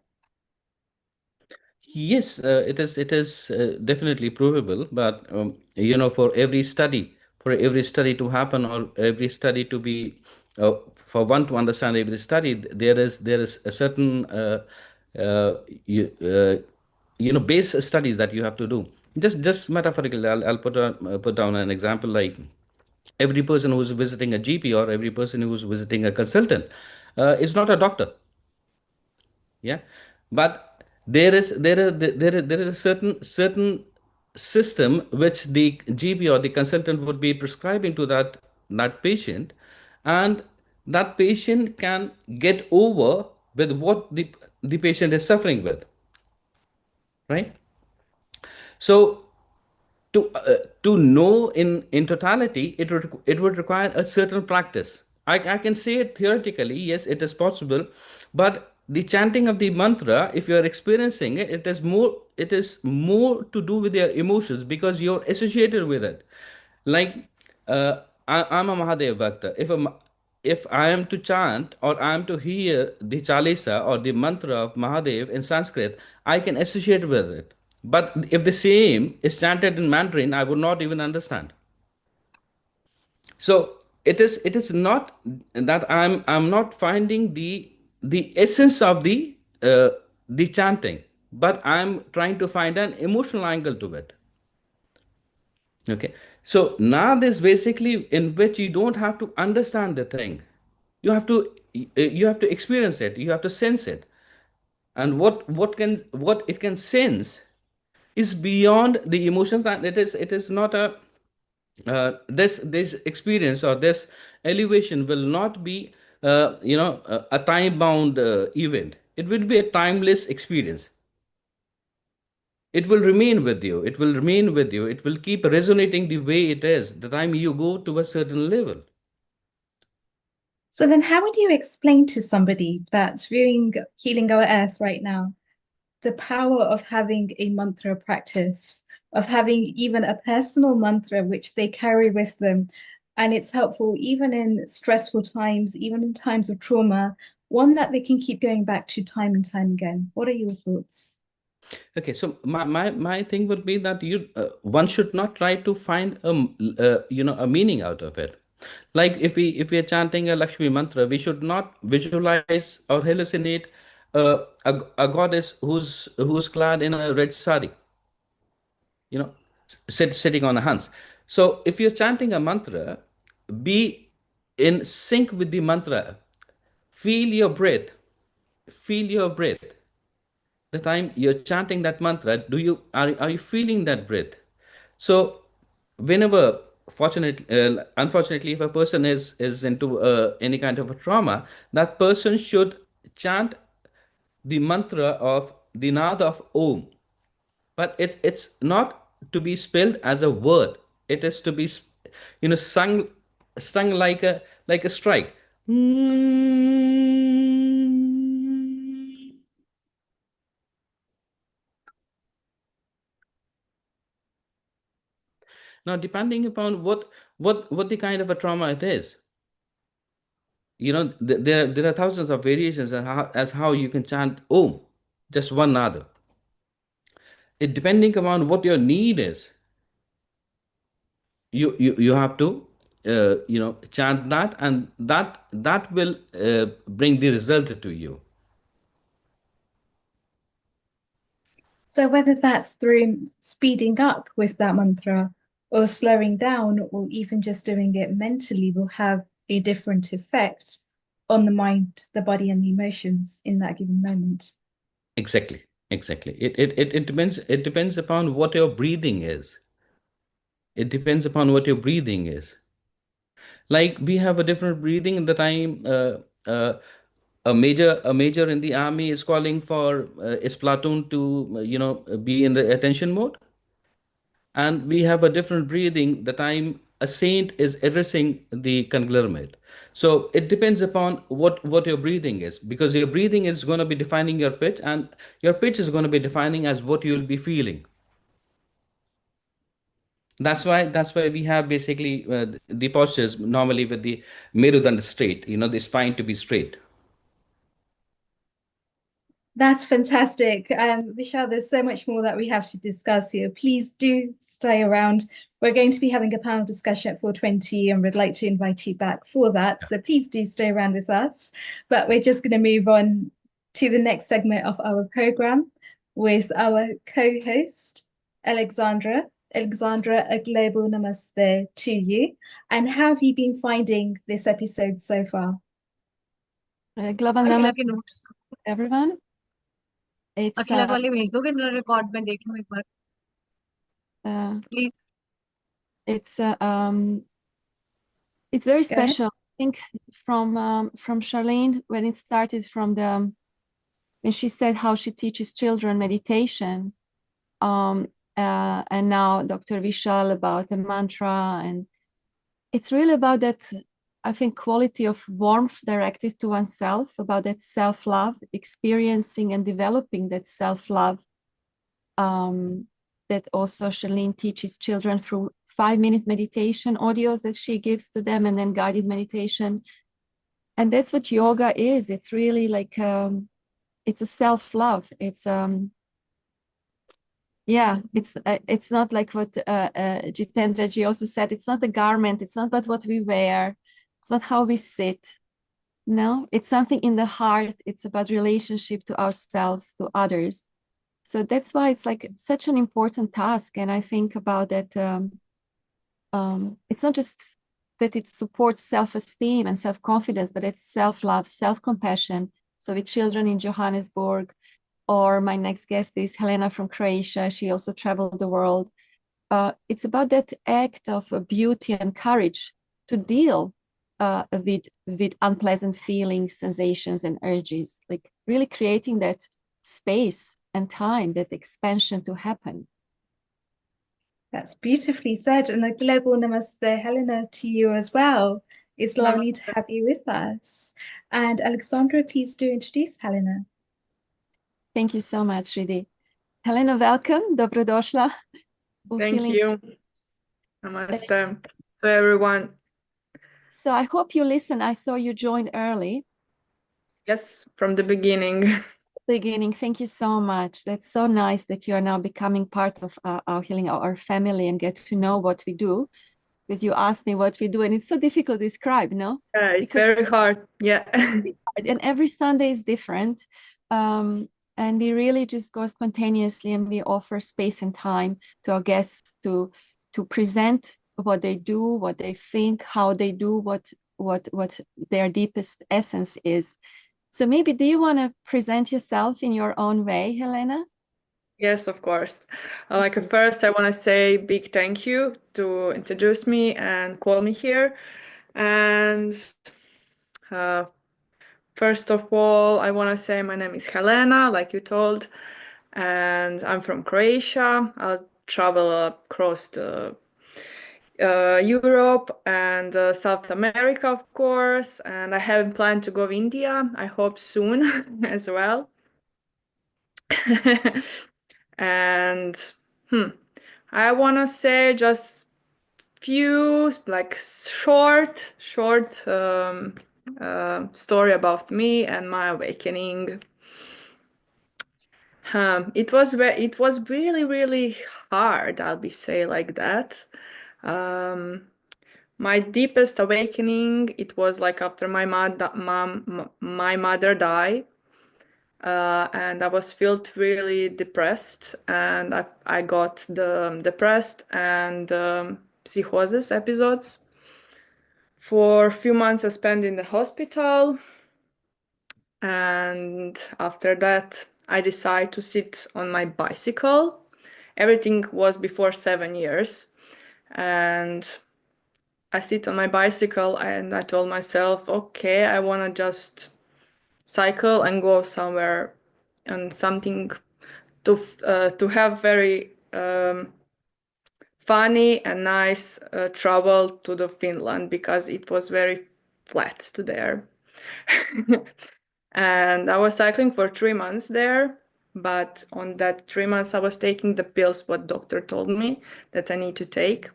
Yes, it is definitely provable, but for every study to happen, or every study to be for one to understand every study, there is a certain uh, you, uh, base studies that you have to do. Just metaphorically, I'll put down an example, like every person who's visiting a GP or every person who's visiting a consultant is not a doctor. Yeah, but there is a certain system which the GP or the consultant would be prescribing to that patient, and that patient can get over with what the patient is suffering with, right? So to know in totality, it would require a certain practice. I can say it theoretically, yes, it is possible, but the chanting of the mantra, if you are experiencing it, it is more to do with your emotions, because you're associated with it. Like I'm a Mahadev Bhakta. If I am to chant or I am to hear the Chalisa or the mantra of Mahadev in Sanskrit, I can associate with it. But if the same is chanted in Mandarin, I would not even understand. So it is not that I'm not finding the essence of the chanting, but I'm trying to find an emotional angle to it. Okay. So now this basically in which you don't have to understand the thing. You have to experience it. You have to sense it. And what it can sense is beyond the emotions, and it is not a this experience or this elevation will not be a time bound event. It will be a timeless experience. It will remain with you. It will remain with you. It will keep resonating the way it is the time you go to a certain level. So then how would you explain to somebody that's viewing Healing Our Earth right now the power of having a mantra practice, of having even a personal mantra which they carry with them. And it's helpful even in stressful times, even in times of trauma, one that they can keep going back to time and time again. What are your thoughts? Okay, so my thing would be that one should not try to find a meaning out of it. Like if we are chanting a Lakshmi mantra, we should not visualize or hallucinate a goddess who's clad in a red sari, you know, sitting on a hans. So if you're chanting a mantra, be in sync with the mantra. Feel your breath. Feel your breath. The time you're chanting that mantra, are you feeling that breath? So whenever unfortunately, if a person is into any kind of a trauma, that person should chant the mantra of the nad of Om, but it's not to be spelled as a word. It is to be sung like a strike. Now, depending upon what the kind of a trauma it is, there are thousands of variations as how you can chant Om, just one nada. It depending upon what your need is, you have to chant that, and that will bring the result to you. So whether that's through speeding up with that mantra or slowing down or even just doing it mentally will have a different effect on the mind, the body, and the emotions in that given moment. Exactly. It depends upon what your breathing is. It depends upon what your breathing is. Like we have a different breathing in the time a major in the army is calling for his platoon to be in the attention mode, and we have a different breathing the time a saint is addressing the conglomerate. So it depends upon what your breathing is, because your breathing is going to be defining your pitch, and your pitch is going to be defining as what you'll be feeling. That's why we have basically the postures normally with the merudanda straight, the spine to be straight. That's fantastic. Vishal, there's so much more that we have to discuss here. Please do stay around. We're going to be having a panel discussion at 4:20, and we'd like to invite you back for that. So please do stay around with us. But we're just going to move on to the next segment of our program with our co-host, Alexandra. Alexandra, a global namaste to you. And how have you been finding this episode so far? Global Akhila namaste, के notes everyone. It's अखिला वाले भेज दोगे मेरा record में देख लूं एक बार please it's it's very Go ahead. special. I think from Charlene, when it started when she said how she teaches children meditation, and now Dr. Vishal about the mantra, and it's really about that, I think, quality of warmth directed to oneself, about that self-love, experiencing and developing that self-love, that also Charlene teaches children through 5-minute meditation audios that she gives to them, and then guided meditation. And that's what yoga is. It's really like, it's a self-love. It's, it's not like what Jitendra ji also said. It's not a garment. It's not about what we wear. It's not how we sit. No, it's something in the heart. It's about relationship to ourselves, to others. So that's why it's like such an important task. And I think about that. It's not just that it supports self-esteem and self-confidence, but it's self-love, self-compassion. So with children in Johannesburg, or my next guest is Helena from Croatia. She also traveled the world. It's about that act of beauty and courage to deal with unpleasant feelings, sensations, and urges, like really creating that space and time, that expansion to happen. That's beautifully said. And a global namaste, Helena, to you as well. It's lovely to have you with us. And Alexandra, please do introduce Helena. Thank you so much, Riddhi. Helena, welcome. Dobrodošla. Thank you. Namaste to everyone. So I hope you listen. I saw you joined early. Yes, from the beginning. Thank you so much. That's so nice that you are now becoming part of our healing, our family, and get to know what we do. Because you asked me what we do, and it's so difficult to describe, no? Yeah, it's very hard. Yeah. And every Sunday is different. And we really just go spontaneously, and we offer space and time to our guests to present what they do, what they think, how they do, what their deepest essence is. So maybe do you want to present yourself in your own way, Helena? Yes, of course. First, I want to say big thank you to introduce me and call me here. And first of all, I want to say my name is Helena, like you told, and I'm from Croatia. I'll travel across the Europe and South America, of course, and I have planned to go India. I hope soon as well. And I want to say just few short story about me and my awakening. It was really hard, I'll be say like that. My deepest awakening, it was like after my mother died, and I was felt really depressed, and I got the depressed and psychosis episodes. For a few months I spent in the hospital, and after that I decided to sit on my bicycle. Everything was before 7 years, and I sit on my bicycle and I told myself, okay, I want to just cycle and go somewhere and something to have very funny and nice travel to the Finland, because it was very flat to there. And I was cycling for 3 months there, but on that 3 months I was taking the pills what doctor told me that I need to take.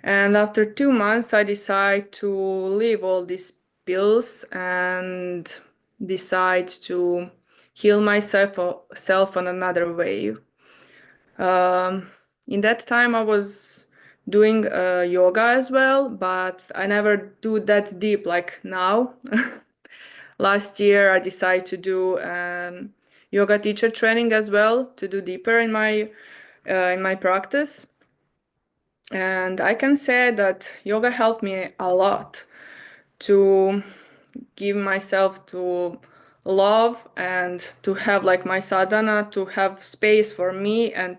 And after 2 months, I decided to leave all these pills and decide to heal myself on another way. In that time, I was doing yoga as well, but I never do that deep like now. Last year, I decided to do yoga teacher training as well to do deeper in my practice. And I can say that yoga helped me a lot to give myself to love and to have like my sadhana, to have space for me and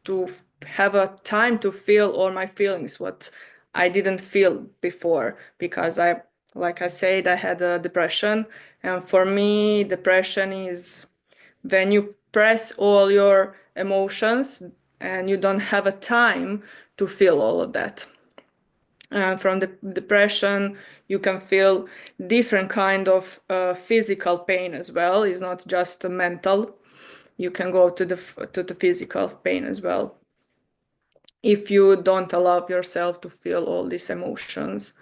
to have a time to feel all my feelings, what I didn't feel before, because like I said, I had a depression. And for me, depression is when you press all your emotions and you don't have a time to feel all of that. From the depression, you can feel different kind of physical pain as well. It's not just mental. You can go to the physical pain as well if you don't allow yourself to feel all these emotions.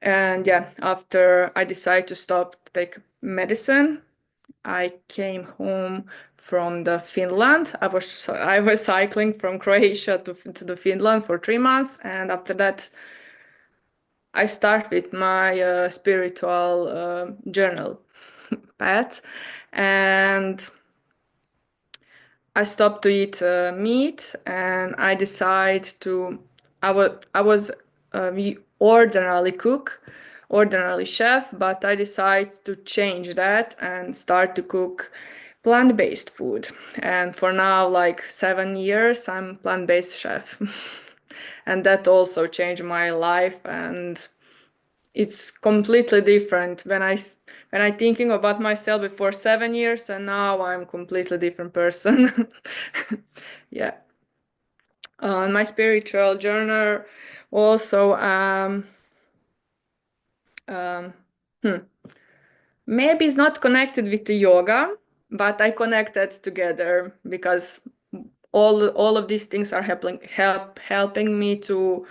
And yeah, after I decided to stop to take medicine, I came home from the Finland. I was cycling from Croatia to the Finland for 3 months, and after that, I start with my spiritual journal path, and I stopped to eat meat, and I decide to. I was ordinarily cook, ordinarily chef, but I decide to change that and start to cook plant-based food. And for now, like 7 years, I'm plant-based chef, and that also changed my life. And it's completely different when I thinking about myself before 7 years, and now I'm completely different person. Yeah. My spiritual journal also maybe it's not connected with the yoga, but I connected together because all of these things are helping me to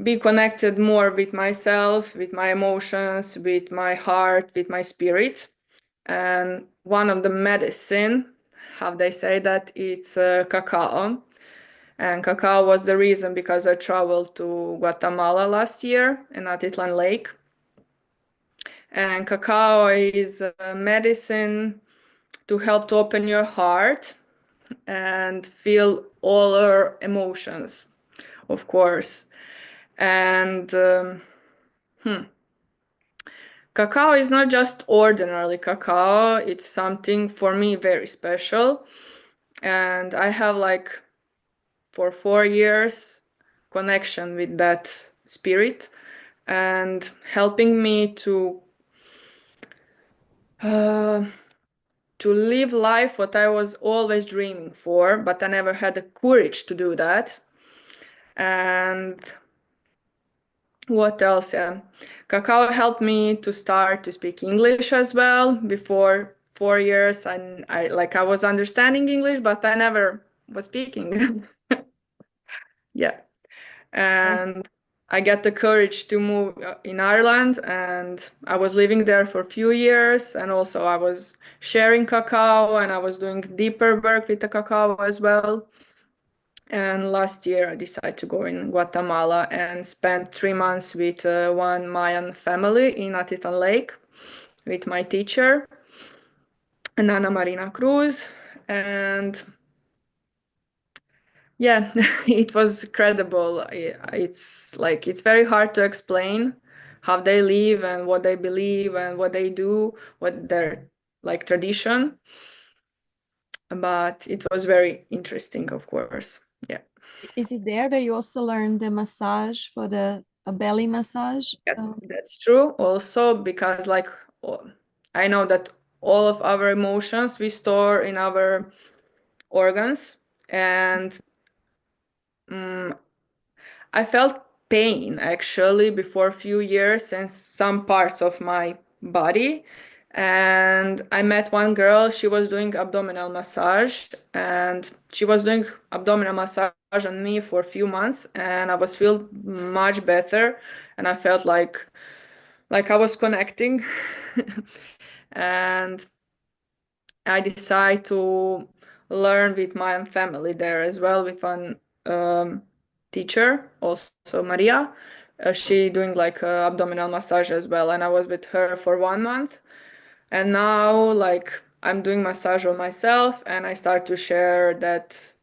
be connected more with myself, with my emotions, with my heart, with my spirit. And one of the medicine, how they say that, it's cacao. And cacao was the reason because I traveled to Guatemala last year in Atitlan Lake. And cacao is a medicine to help to open your heart and feel all our emotions, of course. And cacao is not just ordinary cacao, it's something for me very special. And I have like for 4 years connection with that spirit and helping me to live life what I was always dreaming for, but I never had the courage to do that. And what else? Yeah. Cacao helped me to start to speak English as well. Before 4 years, I was understanding English, but I never was speaking. Yeah. And I got the courage to move in Ireland, and I was living there for a few years, and also I was sharing cacao, and I was doing deeper work with the cacao as well. And last year I decided to go in Guatemala and spend 3 months with one Mayan family in Atitan Lake with my teacher, Ana Marina Cruz. And yeah, it was incredible. It's very hard to explain how they live and what they believe and what they do, what their like tradition. But it was very interesting, of course. Yeah. Is it there where you also learn the massage for the a belly massage? That's true. Also, because I know that all of our emotions we store in our organs, and I felt pain actually before a few years in some parts of my body. And I met one girl, she was doing abdominal massage, and she was doing abdominal massage on me for a few months, and I was feel much better, and I felt like I was connecting. And I decided to learn with my family there as well, with one teacher, also Maria. She doing like abdominal massage as well, and I was with her for 1 month. And now I'm doing massage on myself, and I start to share that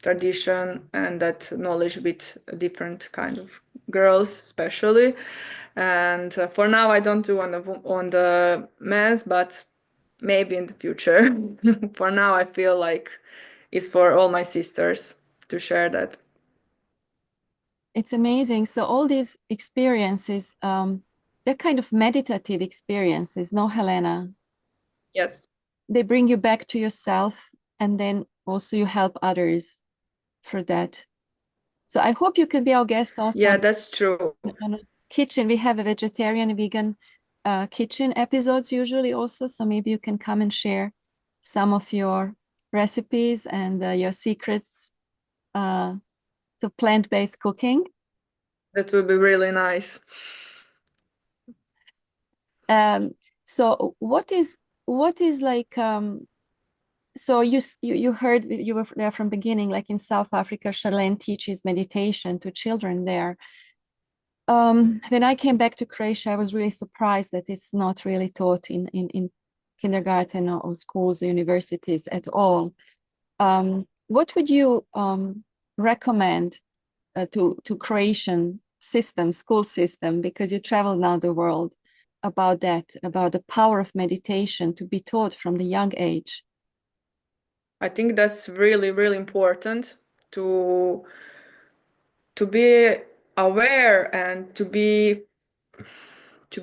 tradition and that knowledge with different kind of girls, especially. And for now, I don't do on the men's, but maybe in the future. For now, I feel like it's for all my sisters to share that. It's amazing. So all these experiences, they're kind of meditative experiences, no, Helena? Yes. They bring you back to yourself, and then also you help others for that. So I hope you can be our guest also. Yeah, that's true. On a kitchen, we have a vegetarian, vegan kitchen episodes usually also. So maybe you can come and share some of your recipes and your secrets to plant-based cooking. That would be really nice. So what is like so you heard, you were there from beginning, like in South Africa, Charlene teaches meditation to children there. When I came back to Croatia, I was really surprised that it's not really taught in kindergarten or schools or universities at all. What would you recommend to Croatian system, school system, because you travel now the world, about that, about the power of meditation to be taught from the young age? I think that's really, really important to be aware and to be to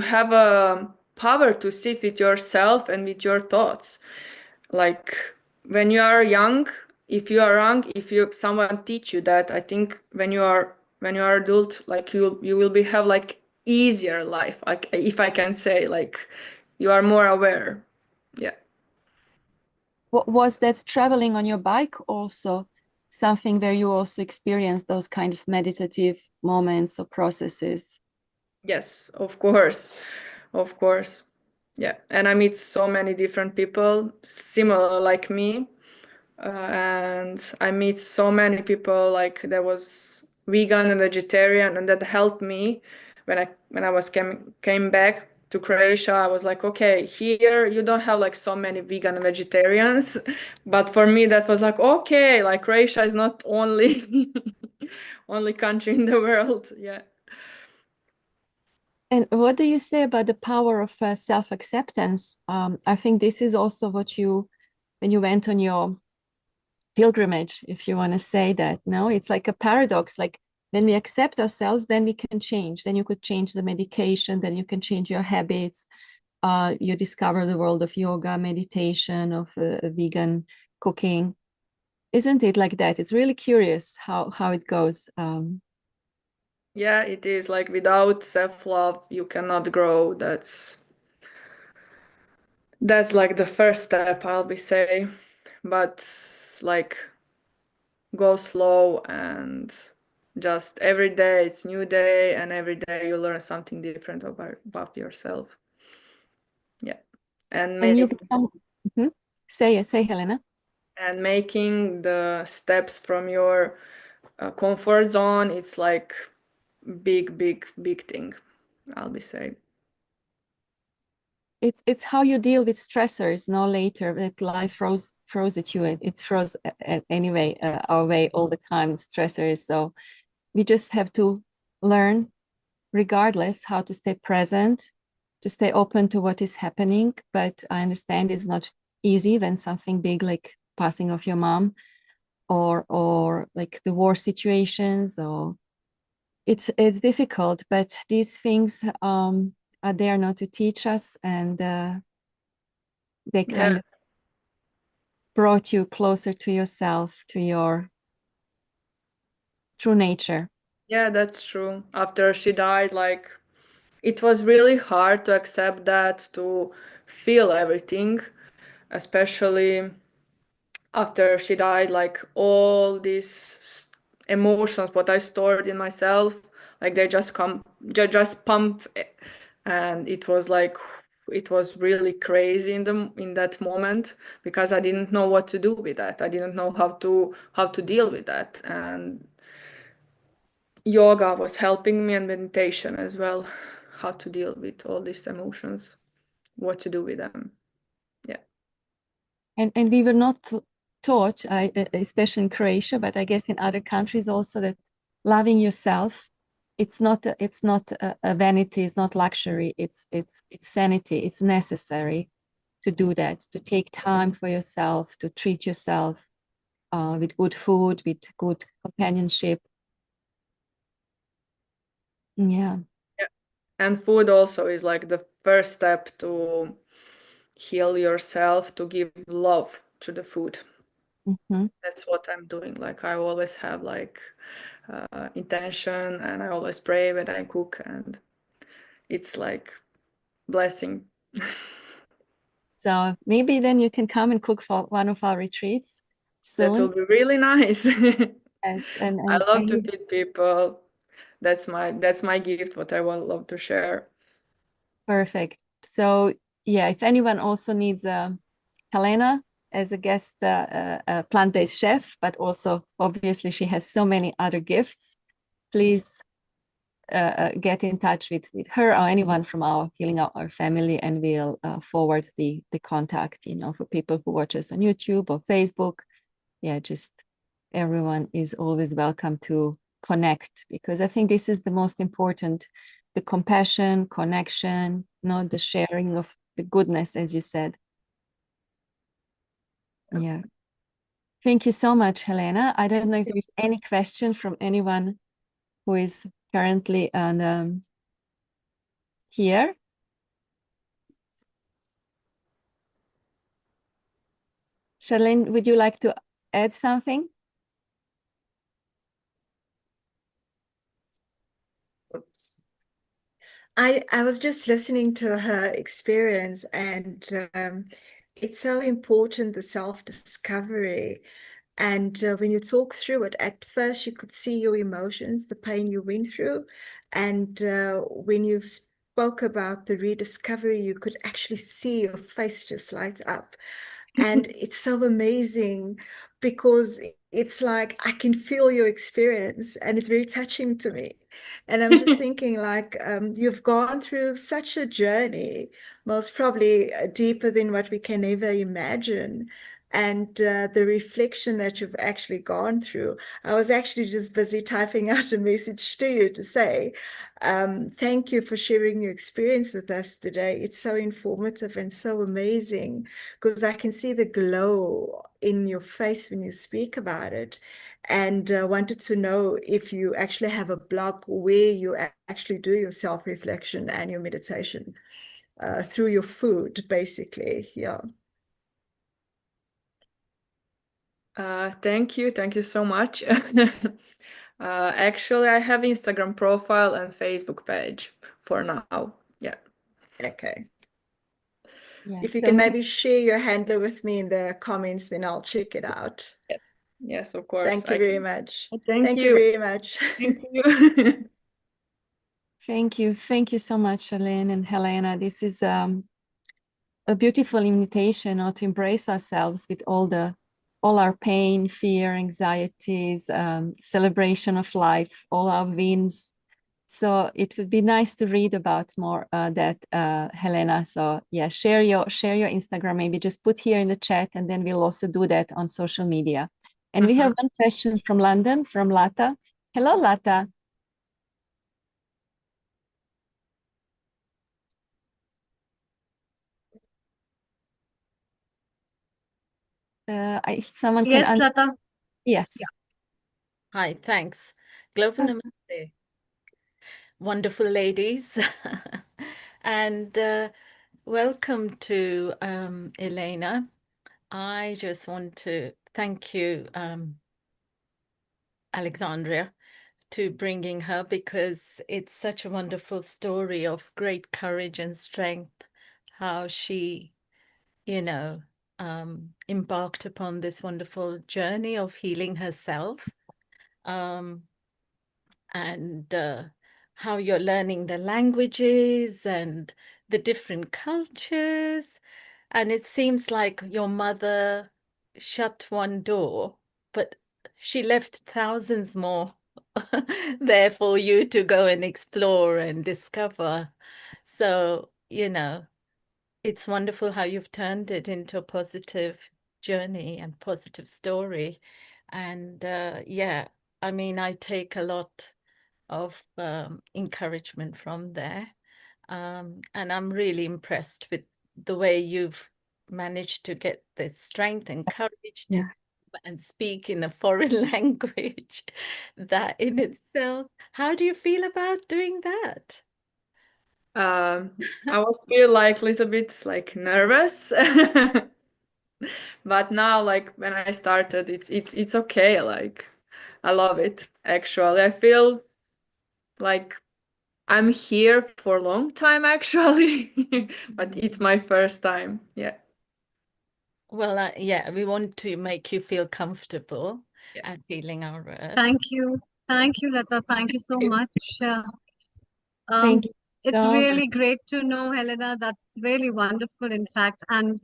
have a power to sit with yourself and with your thoughts. Like when you are young, if someone teach you that, I think when you are adult, like you will have like easier life, like if I can say, like you are more aware. Yeah. Was that traveling on your bike also something where you also experienced those kind of meditative moments or processes? Yes, of course. Of course. Yeah. And I meet so many different people similar like me. And I meet so many people like that was vegan and vegetarian, and that helped me when I was came back to Croatia. I was like, okay, here you don't have like so many vegan and vegetarians, but for me that was like, okay, like Croatia is not only only country in the world. Yeah. And what do you say about the power of self-acceptance? I think this is also what you, when you went on your pilgrimage, if you want to say that, no, it's like a paradox. Like when we accept ourselves, then we can change. Then you could change the medication, then you can change your habits. You discover the world of yoga, meditation, of vegan cooking. Isn't it like that? It's really curious how it goes. Yeah, it is like without self-love, you cannot grow. That's like the first step, I'll be say. But like go slow and just every day it's new day, and every day you learn something different about yourself. Yeah. And And you make become, Mhm. Say, Helena. and making the steps from your comfort zone, it's like big thing, I'll be saying. It's how you deal with stressors. No, later that life throws at you. It throws anyway our way all the time. Stressors. So we just have to learn, regardless, how to stay present, to stay open to what is happening. But I understand it's not easy when something big like passing of your mom, or like the war situations, or it's difficult. But these things are there not to teach us, and they Yeah. kind of brought you closer to yourself, to your true nature. Yeah, that's true. After she died, like it was really hard to accept that, to feel everything, especially after she died, like all these emotions what I stored in myself, like they just come, just pump, and it was like it was really crazy in that moment, because I didn't know what to do with that. I didn't know how to deal with that, and yoga was helping me, and meditation as well, how to deal with all these emotions, what to do with them. Yeah. And we were not taught, especially in Croatia, but I guess in other countries also, that loving yourself, it's not a vanity, it's not luxury, it's sanity. It's necessary to do that, to take time for yourself, to treat yourself with good food, with good companionship. Yeah. Yeah. And food also is like the first step to heal yourself, to give love to the food. Mhm. That's what I'm doing. Like I always have like intention, and I always pray when I cook, and it's like blessing. So maybe then you can come and cook for one of our retreats That will soon. be really nice. Yes, I I love to live feed people. That's my gift, what I would love to share. perfect. So yeah, if anyone also needs Helena as a guest plant-based chef, but also obviously she has so many other gifts, please get in touch with her or anyone from our Healing Our Family, and we'll forward the contact, for people who watch us on YouTube or Facebook. Yeah, just everyone is always welcome to connect, because I think this is the most important, the compassion, connection, the sharing of the goodness, as you said. Yeah. Thank you so much, Helena. I don't know if there's any question from anyone who is currently on here. Charlene, would you like to add something? I was just listening to her experience, and it's so important, the self-discovery. And when you talk through it, at first you could see your emotions, the pain you went through. And when you spoke about the rediscovery, you could actually see your face just light up. And it's so amazing because it's like I can feel your experience, and it's very touching to me. And I'm just thinking, like, you've gone through such a journey, most probably deeper than what we can ever imagine. And the reflection that you've actually gone through, I was actually just busy typing out a message to you to say, thank you for sharing your experience with us today. It's so informative and so amazing because I can see the glow in your face when you speak about it. And wanted to know if you actually have a blog where you actually do your self-reflection and your meditation through your food, basically. Yeah. Thank you so much. Actually, I have Instagram profile and Facebook page for now. Yeah. Okay. Yeah, If you so can maybe share your handle with me in the comments, then I'll check it out. Yes, of course. Thank you very much. Thank Thank you you. very much. Thank you. thank you so much, Elaine and Helena. This is a beautiful invitation, to embrace ourselves with all our pain, fear, anxieties, celebration of life, all our wins. So it would be nice to read about more that, Helena. So yeah, share your Instagram. Maybe just put here in the chat, and then we'll also do that on social media. And we have one question from London, from Lata. Hello, Lata. Someone can Yes, Lata. Yes. Hi, thanks. Global Namaste. Wonderful ladies. And welcome to Elena. I just want to thank you, Alexandria, to bringing her, because it's such a wonderful story of great courage and strength, how she, you know, embarked upon this wonderful journey of healing herself. And how you're learning the languages and the different cultures. And it seems like your mother shut one door, but she left thousands more there for you to go and explore and discover. So, it's wonderful how you've turned it into a positive journey and positive story. And yeah, I mean, I take a lot of encouragement from there. And I'm really impressed with the way you've managed to get the strength and courage to and speak in a foreign language. That in itself, how do you feel about doing that? I was feel like little bit like nervous. But now, like when I started, it's okay. Like I love it. Actually, I feel like I'm here for a long time actually, but it's my first time. Yeah. Well, yeah, we want to make you feel comfortable at healing our earth. Thank you. Thank you, Lata. Thank you so much. Thank you It's so really great to know, Helena. That's really wonderful, in fact. And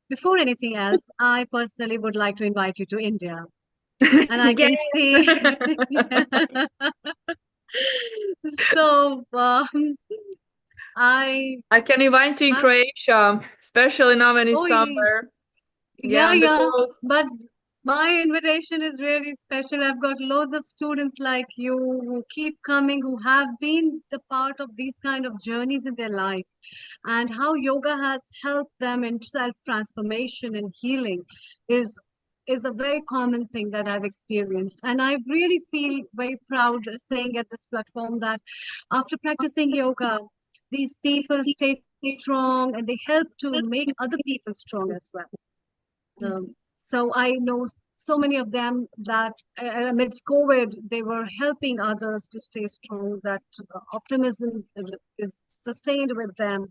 before anything else, I personally would like to invite you to India. And I can see. So, I can invite you in Croatia, especially now when it's Oh, summer. yeah, on the yeah. coast. But my invitation is really special. I've got loads of students like you who keep coming, who have been the part of these kind of journeys in their life, and how yoga has helped them in self-transformation and healing is a very common thing that I've experienced. And I really feel very proud saying at this platform that after practicing yoga, these people stay strong and they help to make other people strong as well. So I know so many of them that amidst COVID, they were helping others to stay strong, that optimism is sustained with them.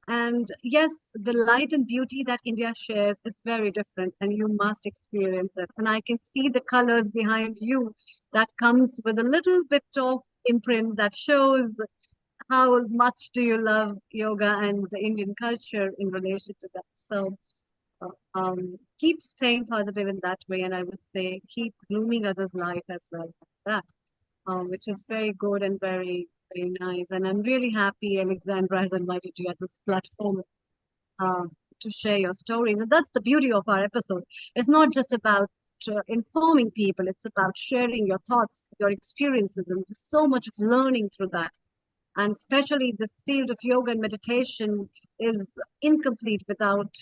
And yes, the light and beauty that India shares is very different, and you must experience it. And I can see the colors behind you that comes with a little bit of imprint that shows how much do you love yoga and the Indian culture in relation to that. So keep staying positive in that way, and I would say keep blooming others' life as well. That, which is very good and very, very nice. And I'm really happy Alexandra has invited you at this platform uh, to share your stories. And that's the beauty of our episode. It's not just about informing people, it's about sharing your thoughts, your experiences, and there's so much of learning through that. And especially this field of yoga and meditation is incomplete without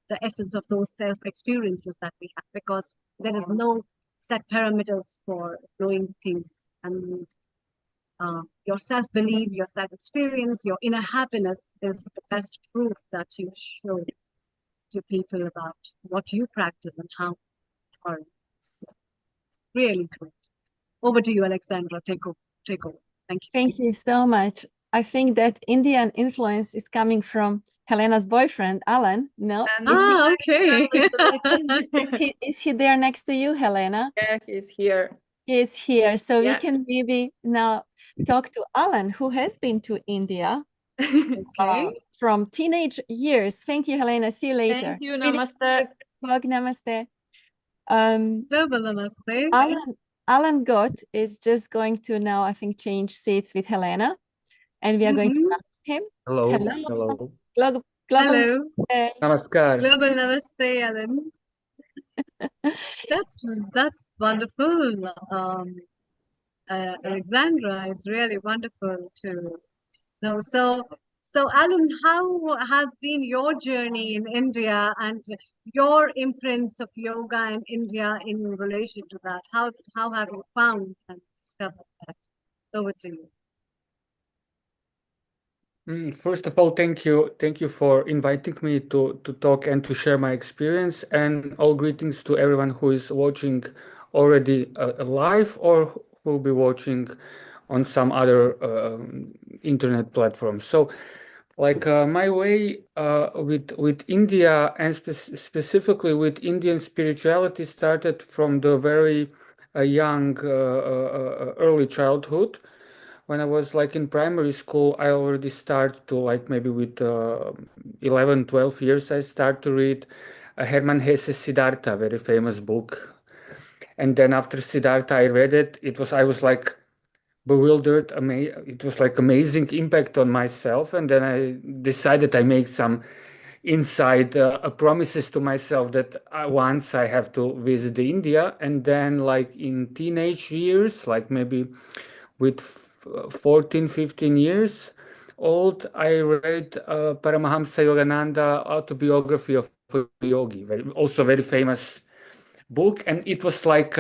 the essence of those self experiences that we have, because there is no set parameters for knowing things. And your self belief, your self experience, your inner happiness is the best proof that you show to people about what you practice and how you are. So, really great. Over to you, Alexandra. Take over. Take over. Thank you. Thank you so much. I think that Indian influence is coming from Helena's boyfriend, Alan. No? Okay. Is he there next to you, Helena? Yeah, he's here. He's here. So Yeah. we can maybe now talk to Alan, who has been to India from teenage years. Thank you, Helena. See you later. Thank you. Namaste. Namaste. Namaste. Alan Gott is just going to now, I think, change seats with Helena, and we are going to welcome him. Hello. Hello. Hello. Hello. Namaskar. Global Namaste, Alan. That's wonderful, Alexandra. It's really wonderful to know. So, Alan, how has been your journey in India and your imprints of yoga in India in relation to that? How have you found and discovered that? Over to you. First of all, thank you for inviting me to talk and to share my experience, and all greetings to everyone who is watching already live or who will be watching on some other internet platform. So, like my way with India and specifically with Indian spirituality started from the very young early childhood. When I was like in primary school, I already started to like maybe with 11, 12 years, I start to read Hermann Hesse's Siddhartha, very famous book. And then after Siddhartha, I read it. I was like bewildered. It was like amazing impact on myself. And then I decided I make some inside promises to myself that once I have to visit India. And then like in teenage years, like maybe with 14, 15 years old, I read Paramahamsa Yogananda autobiography of a yogi, also very famous book. And it was like,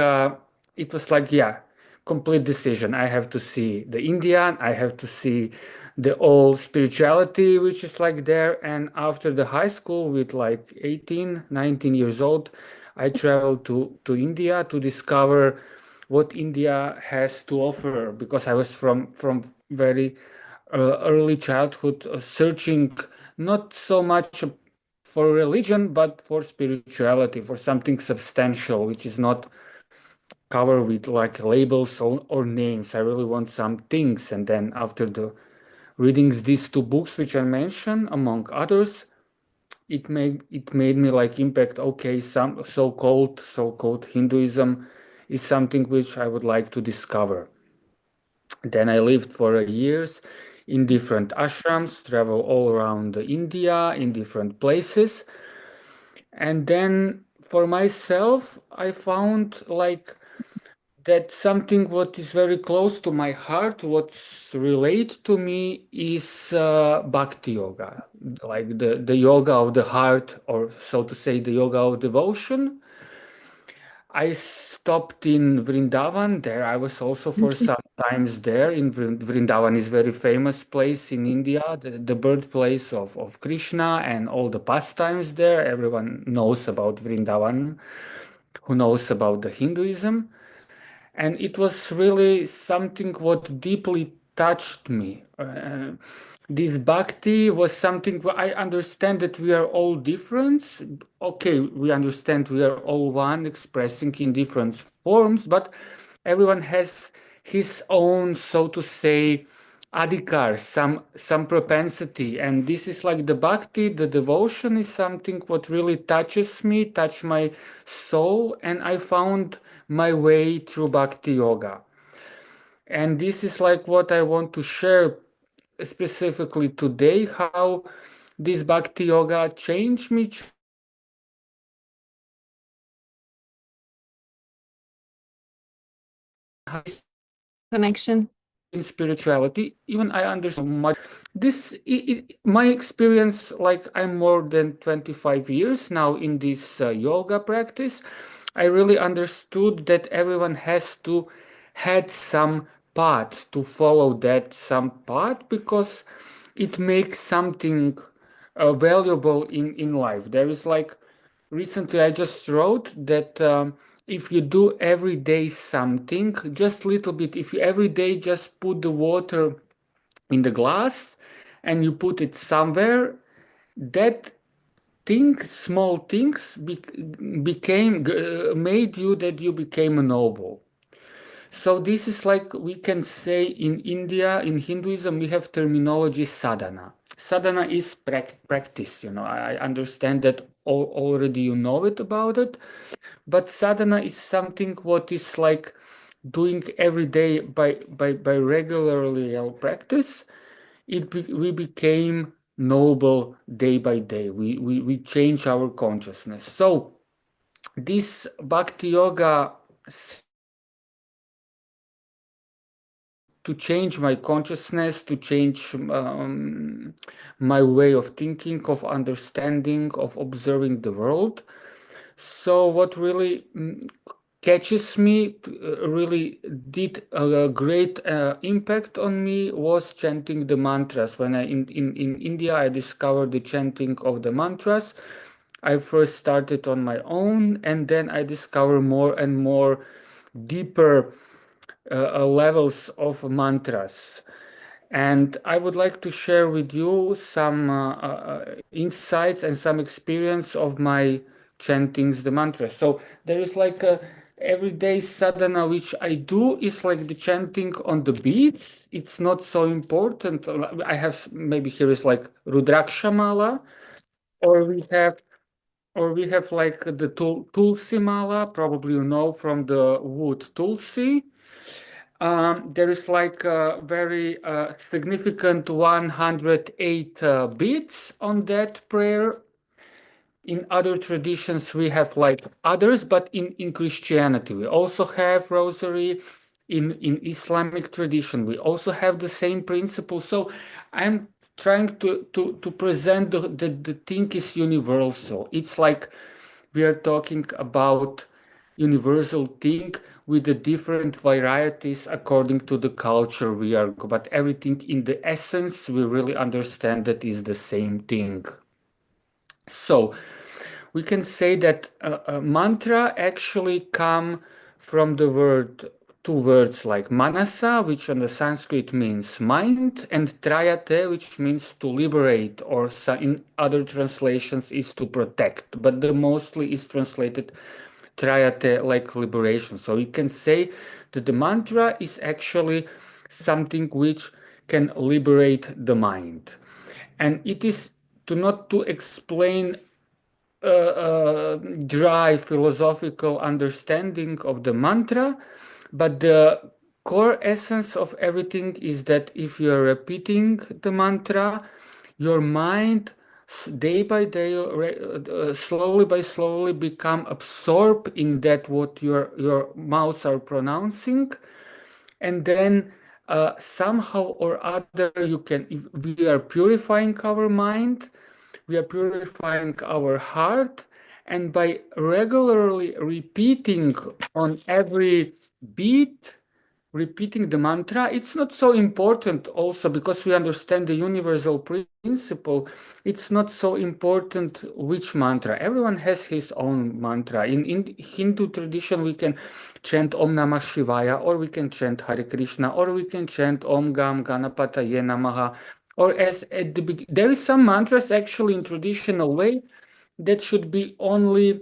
yeah, complete decision. I have to see the Indian, I have to see the old spirituality, which is like there. And after the high school with like 18, 19 years old, I traveled to India to discover what India has to offer, because I was from very early childhood searching not so much for religion but for spirituality, for something substantial which is not covered with like labels or names. I really want some things. And then after the readings these two books which I mentioned among others, it made me like impact, okay, some so-called Hinduism is something which I would like to discover. Then I lived for years in different ashrams, travel all around India in different places. And then for myself, I found like that something what is very close to my heart, what's relate to me is bhakti yoga, like the yoga of the heart, or so to say, the yoga of devotion. I stopped in Vrindavan. There I was also for some times there. In Vrindavan is very famous place in India, the birthplace of Krishna and all the pastimes there. Everyone knows about Vrindavan. who knows about the Hinduism. And it was really something what deeply touched me. This bhakti was something where I understand that we are all different. Okay, we understand we are all one, expressing in different forms, but everyone has his own, so to say, adhikar, some propensity. And this is like the bhakti, the devotion is something what really touches me, touch my soul, and I found my way through bhakti yoga. And this is like what I want to share specifically today, how this bhakti yoga changed me, Connection. in spirituality. Even I understand much. This my experience, like I'm more than 25 years now in this yoga practice. I really understood that everyone has to had some path to follow, that some path, because it makes something valuable in life. There is like recently I just wrote that if you do every day something, just little bit, if you every day just put the water in the glass and you put it somewhere, that things, small things became made you that you became a noble. So this is like we can say in India, in Hinduism, we have terminology sadhana. Sadhana is practice. I understand that already you know it about it, but sadhana is something what is like doing every day by regularly our practice. We became noble day by day. We change our consciousness. So this bhakti yoga to change my consciousness, to change my way of thinking, of understanding, of observing the world. So what really catches me, really did a great impact on me, was chanting the mantras. When in India, I discovered the chanting of the mantras. I first started on my own, and then I discovered more and more deeper levels of mantras. And I would like to share with you some insights and some experience of my chantings, the mantras. So there is like a everyday sadhana which I do is like the chanting on the beats. It's not so important. I have maybe here is like Rudraksha Mala, or we have like the Tulsi Mala, probably you know from the wood Tulsi. There is like a very significant 108 beats on that prayer. In other traditions, we have like others, but in Christianity, we also have rosary. In Islamic tradition, we also have the same principle. So I'm trying to present the thing is universal. It's like we are talking about universal thing with the different varieties according to the culture we are, but everything in the essence we really understand that is the same thing. So we can say that a mantra actually come from the word, two words like manasa, which on the Sanskrit means mind, and trayate, which means to liberate, or in other translations is to protect, but the mostly is translated trayate, like liberation. So we can say that the mantra is actually something which can liberate the mind. And it is not to explain dry philosophical understanding of the mantra, but the core essence of everything is that if you're repeating the mantra, your mind day by day, slowly by slowly become absorbed in that what your mouths are pronouncing, and then somehow or other you can, if we are purifying our mind, we are purifying our heart, and by regularly repeating on every beat, repeating the mantra, it's not so important also because we understand the universal principle. It's not so important which mantra. Everyone has his own mantra. In Hindu tradition, we can chant Om Namah Shivaya, or we can chant Hare Krishna, or we can chant Om Gam Ganapataye Namaha. Or as at the beginning, there is some mantras actually in traditional way that should be only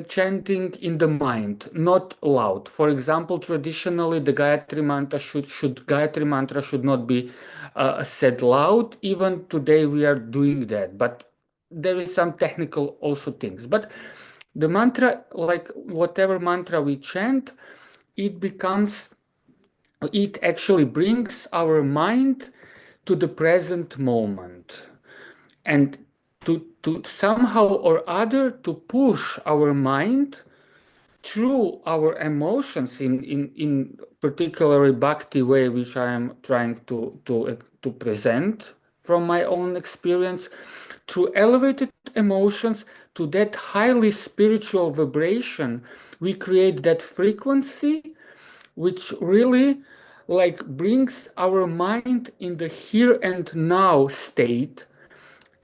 chanting in the mind, not loud. For example, traditionally, the Gayatri mantra should not be said loud. Even today, we are doing that, but there is some technical also things. But the mantra, like whatever mantra we chant, it actually brings our mind to the present moment, and to somehow or other to push our mind through our emotions in particularly bhakti way, which I am trying to present from my own experience, through elevated emotions to that highly spiritual vibration. We create that frequency which really like brings our mind in the here and now state,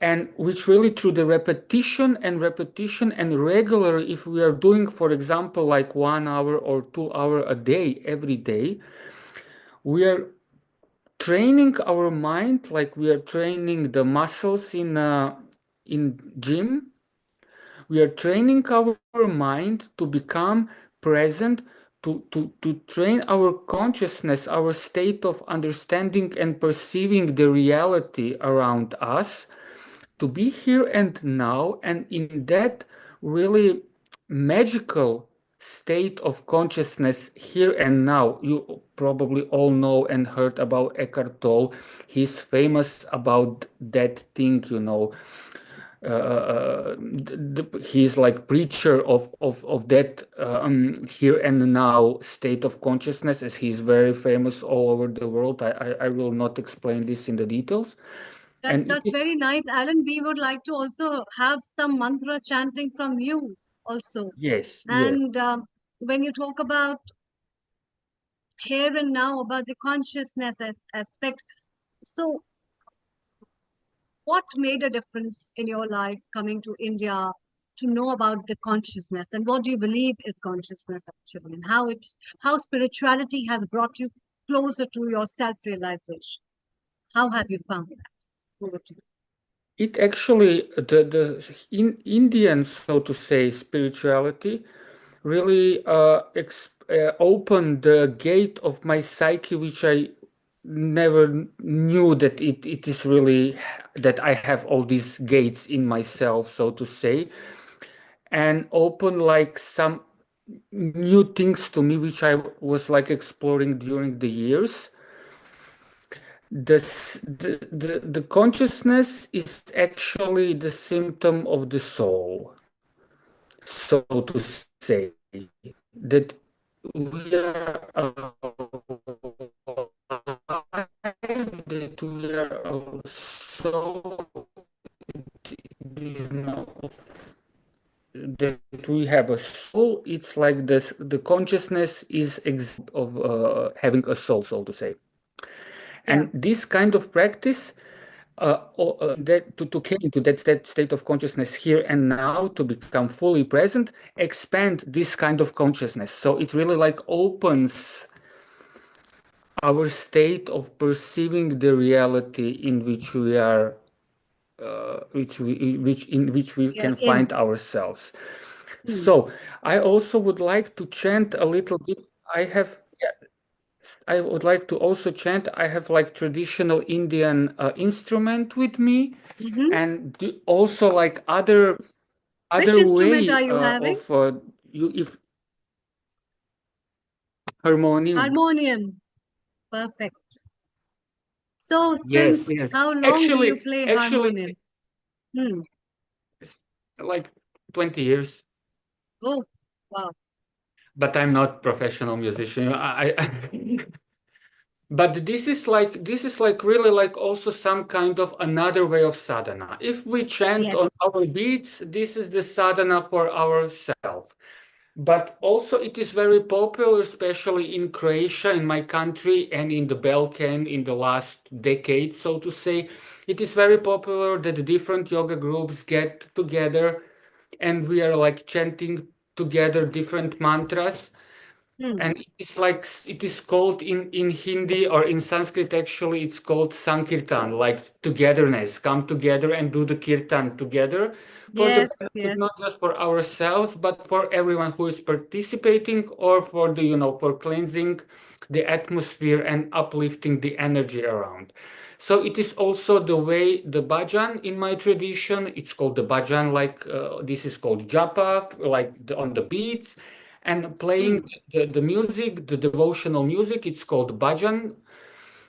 and which really through the repetition and regular, if we are doing, for example, like 1 hour or 2 hour a day every day, we are training our mind like we are training the muscles in gym. We are training our mind to become present, to train our consciousness, our state of understanding and perceiving the reality around us, to be here and now, and in that really magical state of consciousness here and now. You probably all know and heard about Eckhart Tolle. He's famous about that thing, you know. He's like preacher of that here and now state of consciousness, as he's very famous all over the world. I will not explain this in the details. That's very nice, Alan. We would like to also have some mantra chanting from you also. Yes, yes. And when you talk about here and now, about the consciousness aspect, so what made a difference in your life coming to India to know about the consciousness, and what do you believe is consciousness actually, and how spirituality has brought you closer to your self-realization? How have you found that? Over to you. It actually, in Indian, so to say, spirituality really opened the gate of my psyche, which I never knew that it is really, that I have all these gates in myself, so to say, and open like some new things to me, which I was like exploring during the years. The consciousness is actually the symptom of the soul, so to say, that we are alive, that we are so, you know, that we have a soul. It's like this, the consciousness is of having a soul, so to say. And this kind of practice, that to get into that state of consciousness here and now, to become fully present, expand this kind of consciousness. So it really like opens our state of perceiving the reality in which we are, in which we can find ourselves. So I also would like to chant a little bit. I would like to also chant. I have like traditional Indian instrument with me, and also like other Which instrument way are you having? of if harmonium. Harmonium. Perfect. So Yes, since yes. how long do you play Actually, harmonium? Hmm. like 20 years. Oh, wow. But I'm not professional musician. But this is like really like also some kind of another way of sadhana. If we chant on our beats, this is the sadhana for ourselves. but also it is very popular, especially in Croatia, in my country, and in the Balkan in the last decade, so to say. It is very popular that the different yoga groups get together and we are like chanting together different mantras. And it's like it is called in Hindi or in Sanskrit, actually it's called Sankirtan, like togetherness, come together and do the kirtan together for the Yes, benefit, yes. not just for ourselves but for everyone who is participating, or for the, you know, for cleansing the atmosphere and uplifting the energy around. So it is also the way the bhajan in my tradition, it's called the bhajan, like this is called japa, like on the beats, and playing the music, the devotional music, it's called bhajan.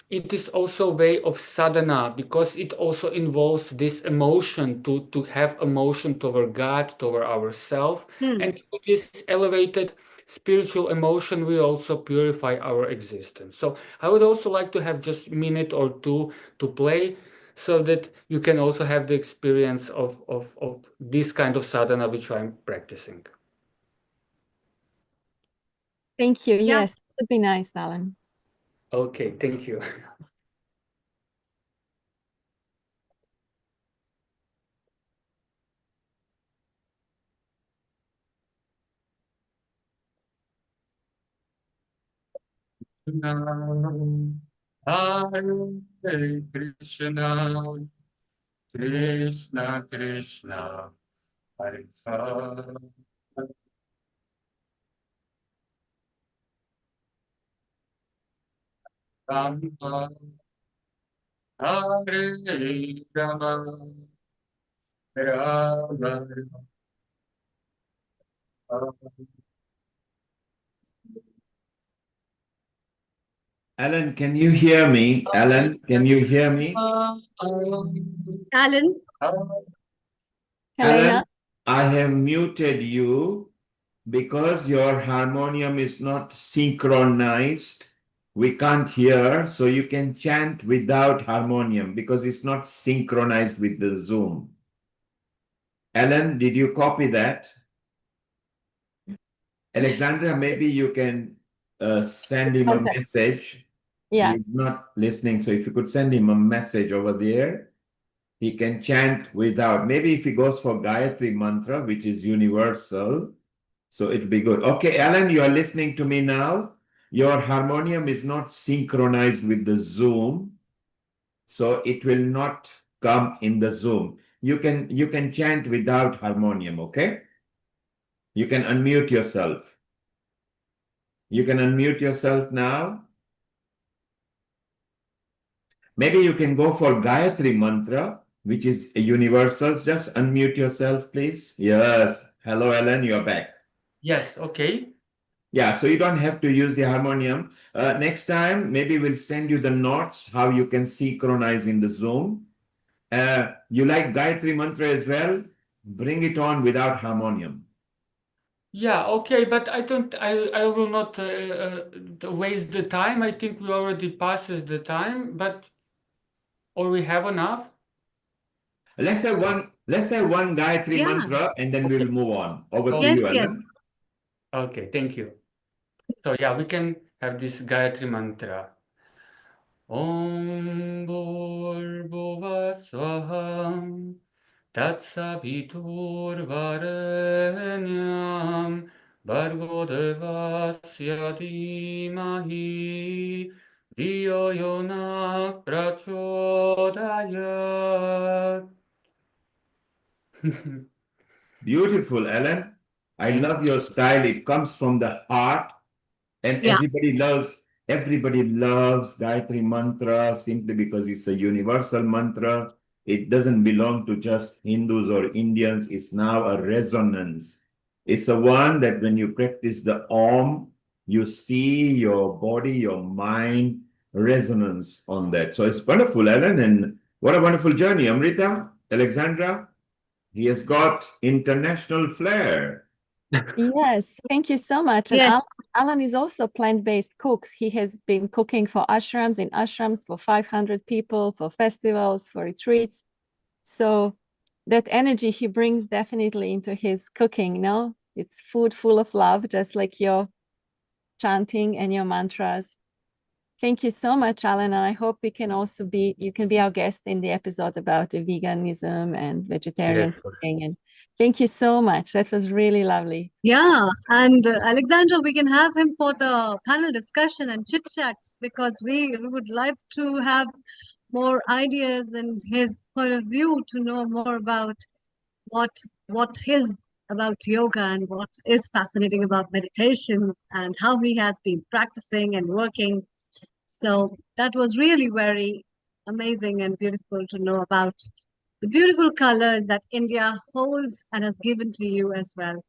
It is also a way of sadhana because it also involves this emotion to have emotion toward God, toward ourselves. And with this elevated spiritual emotion, we also purify our existence. So I would also like to have just a minute or two to play so that you can also have the experience of this kind of sadhana which I'm practicing. Thank you. Yeah. Yes, it would be nice, Alan. Okay, thank you. Hare Krishna, Krishna Krishna, Hare Hare, Rama, Hare Rama, Rama Rama. Alan, can you hear me? Alan, can you hear me? Alan? Helena? Alan, I have muted you because your harmonium is not synchronized. We can't hear, so you can chant without harmonium because it's not synchronized with the Zoom. Alan, did you copy that? Alexandra, maybe you can send him a Okay. message. Yeah. He's not listening, so if you could send him a message over there, he can chant without. Maybe if he goes for Gayatri Mantra, which is universal, so it'll be good. Okay, Alan, you are listening to me now. Your harmonium is not synchronized with the Zoom, so it will not come in the Zoom. You can chant without harmonium, okay? You can unmute yourself. You can unmute yourself now. Maybe you can go for Gayatri Mantra, which is a universal. Just unmute yourself, please. Yes. Hello, Ellen, you're back. Yes, okay. Yeah, so you don't have to use the harmonium. Next time, maybe we'll send you the notes, how you can synchronize in the Zoom. You like Gayatri Mantra as well? Bring it on without harmonium. Yeah, okay, but I will not waste the time. I think we already passes the time, but or we have enough. Let's have one Gayatri Yeah. Mantra and then we'll move on. Over to Yes, you, yes. Ellen. Okay, thank you. So yeah, we can have this Gayatri mantra. Om Bhurбhuva Swaha Tatsaviturvarenyam Bhargo Devasya Dhimahi Dhiyo Yona Prachodayat. Beautiful, Ellen. I love your style. It comes from the heart, and Yeah. everybody loves Gayatri Mantra simply because it's a universal mantra. It doesn't belong to just Hindus or Indians. It's now a resonance. It's a one that when you practice the Om, you see your body, your mind resonance on that. So it's wonderful, Ellen, and what a wonderful journey. Amrita, Alexandra, he has got international flair. Yes, thank you so much. And Yes. Alan is also plant-based cook. He has been cooking for ashrams for 500 people, for festivals, for retreats. So that energy he brings definitely into his cooking, no? It's food full of love, just like your chanting and your mantras. Thank you so much, Alan. And I hope you can be our guest in the episode about the veganism and vegetarian cooking. And thank you so much. That was really lovely. Yeah, and Alexandra, we can have him for the panel discussion and chit chats because we would like to have more ideas and his point of view to know more about what is about yoga and what is fascinating about meditations and how he has been practicing and working. So that was really very amazing and beautiful to know about the beautiful colors that India holds and has given to you as well.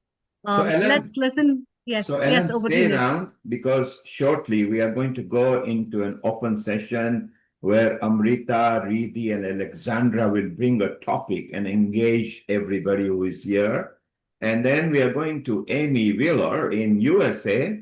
So Let's Ellen, listen. Yes, so yes, Ellen, over to you, stay Nick. around because shortly we are going to go into an open session where Amrita, Riddhi, and Alexandra will bring a topic and engage everybody who is here. And then we are going to Amy Wheeler in USA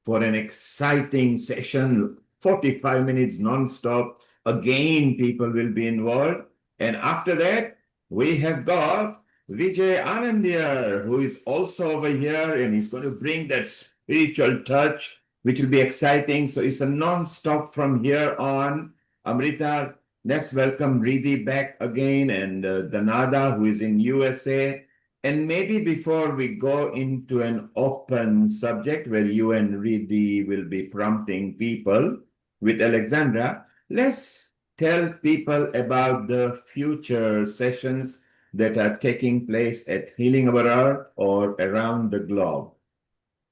for an exciting session, 45 minutes non-stop. Again, people will be involved. And after that, we have got Vijay Anandya, who is also over here, and he's going to bring that spiritual touch, which will be exciting. So it's a non-stop from here on. Amrita, let's welcome Riddhi back again, and Danada, who is in USA. And maybe before we go into an open subject where you and Riddhi will be prompting people with Alexandra, let's tell people about the future sessions that are taking place at Healing Our Earth or around the globe.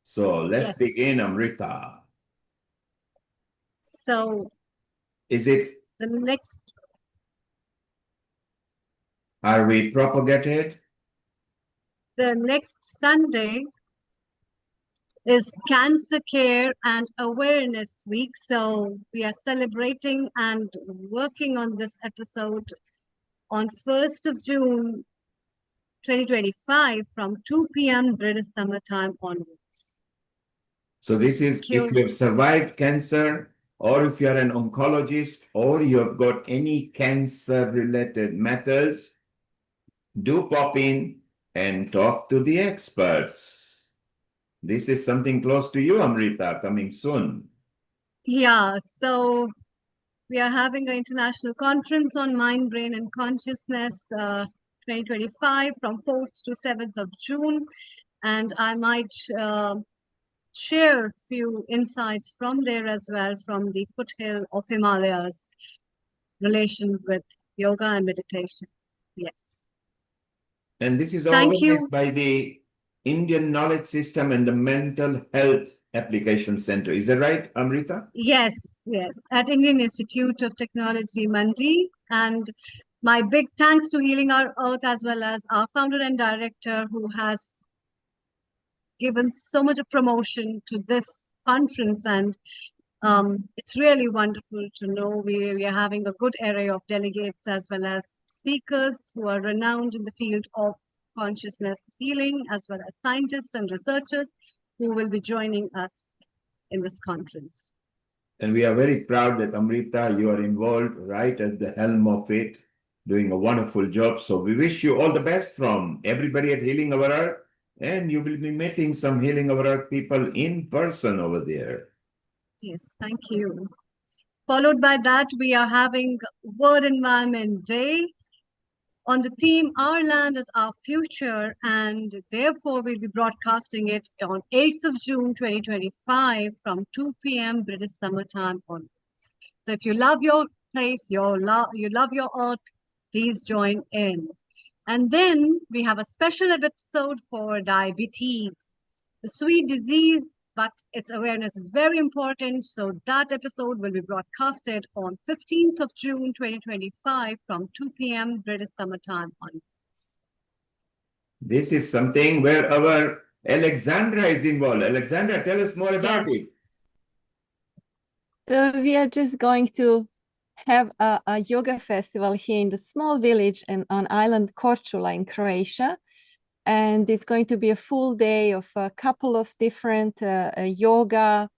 So let's Yes. begin, Amrita. So Is it, the next, are we propagated? the next Sunday is Cancer Care and Awareness Week. So we are celebrating and working on this episode on 1st of June 2025 from 2 p.m. British Summer Time onwards. So this is if you have survived cancer, or if you are an oncologist, or you have got any cancer-related matters, do pop in and talk to the experts. This is something close to you, Amrita, coming soon. Yeah, so we are having an international conference on mind, brain, and consciousness 2025 from 4th to 7th of June. And I might share a few insights from there as well, from the foothill of Himalayas relation with yoga and meditation. Yes. And this is Thank organized you. by the Indian Knowledge System and the Mental Health Application Center. Is that right, Amrita? Yes, yes, at Indian Institute of Technology, Mandi. And my big thanks to Healing Our Earth as well as our founder and director who has given so much of promotion to this conference. And it's really wonderful to know we are having a good array of delegates as well as speakers who are renowned in the field of consciousness healing, as well as scientists and researchers who will be joining us in this conference. And we are very proud that, Amrita, you are involved right at the helm of it, doing a wonderful job. So we wish you all the best from everybody at Healing Our Earth, and you will be meeting some Healing Our Earth people in person over there. Yes, thank you. Followed by that, we are having World Environment Day on the theme Our Land is Our Future, and therefore we'll be broadcasting it on 8th of June 2025 from 2 p.m. British Summer Time onwards. So if you love your place, you love your earth, please join in. And then we have a special episode for diabetes, the sweet disease, but its awareness is very important. So that episode will be broadcasted on 15th of June 2025 from 2 p.m. British Summer Time onwards. This is something where our Alexandra is involved. Alexandra, tell us more about it. So we are just going to have a yoga festival here in the small village and on island Korčula in Croatia. And it's going to be a full day of a couple of different yoga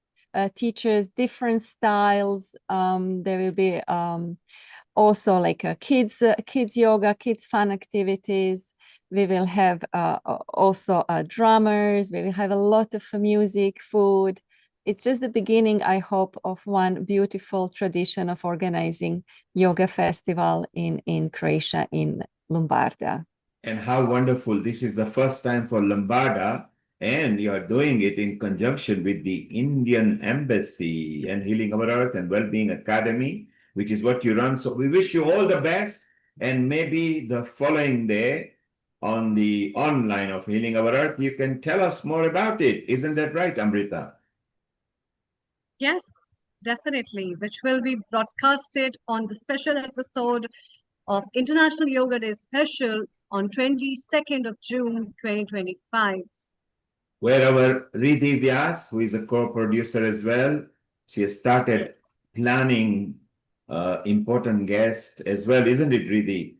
teachers, different styles. There will be also like kids yoga, kids fun activities. We will have also drummers. We will have a lot of music, food. It's just the beginning, I hope, of one beautiful tradition of organizing yoga festival in Croatia, in Lombardia. And how wonderful. This is the first time for Lombarda, and you are doing it in conjunction with the Indian Embassy and Healing Our Earth and Wellbeing Academy, which is what you run. So we wish you all the best. And maybe the following day on the online of Healing Our Earth, you can tell us more about it. Isn't that right, Amrita? Yes, definitely, which will be broadcasted on the special episode of International Yoga Day Special on 22nd of June 2025. Where our Riddhi Vyas, who is a co-producer as well, she has started planning important guests as well, isn't it, Riddhi?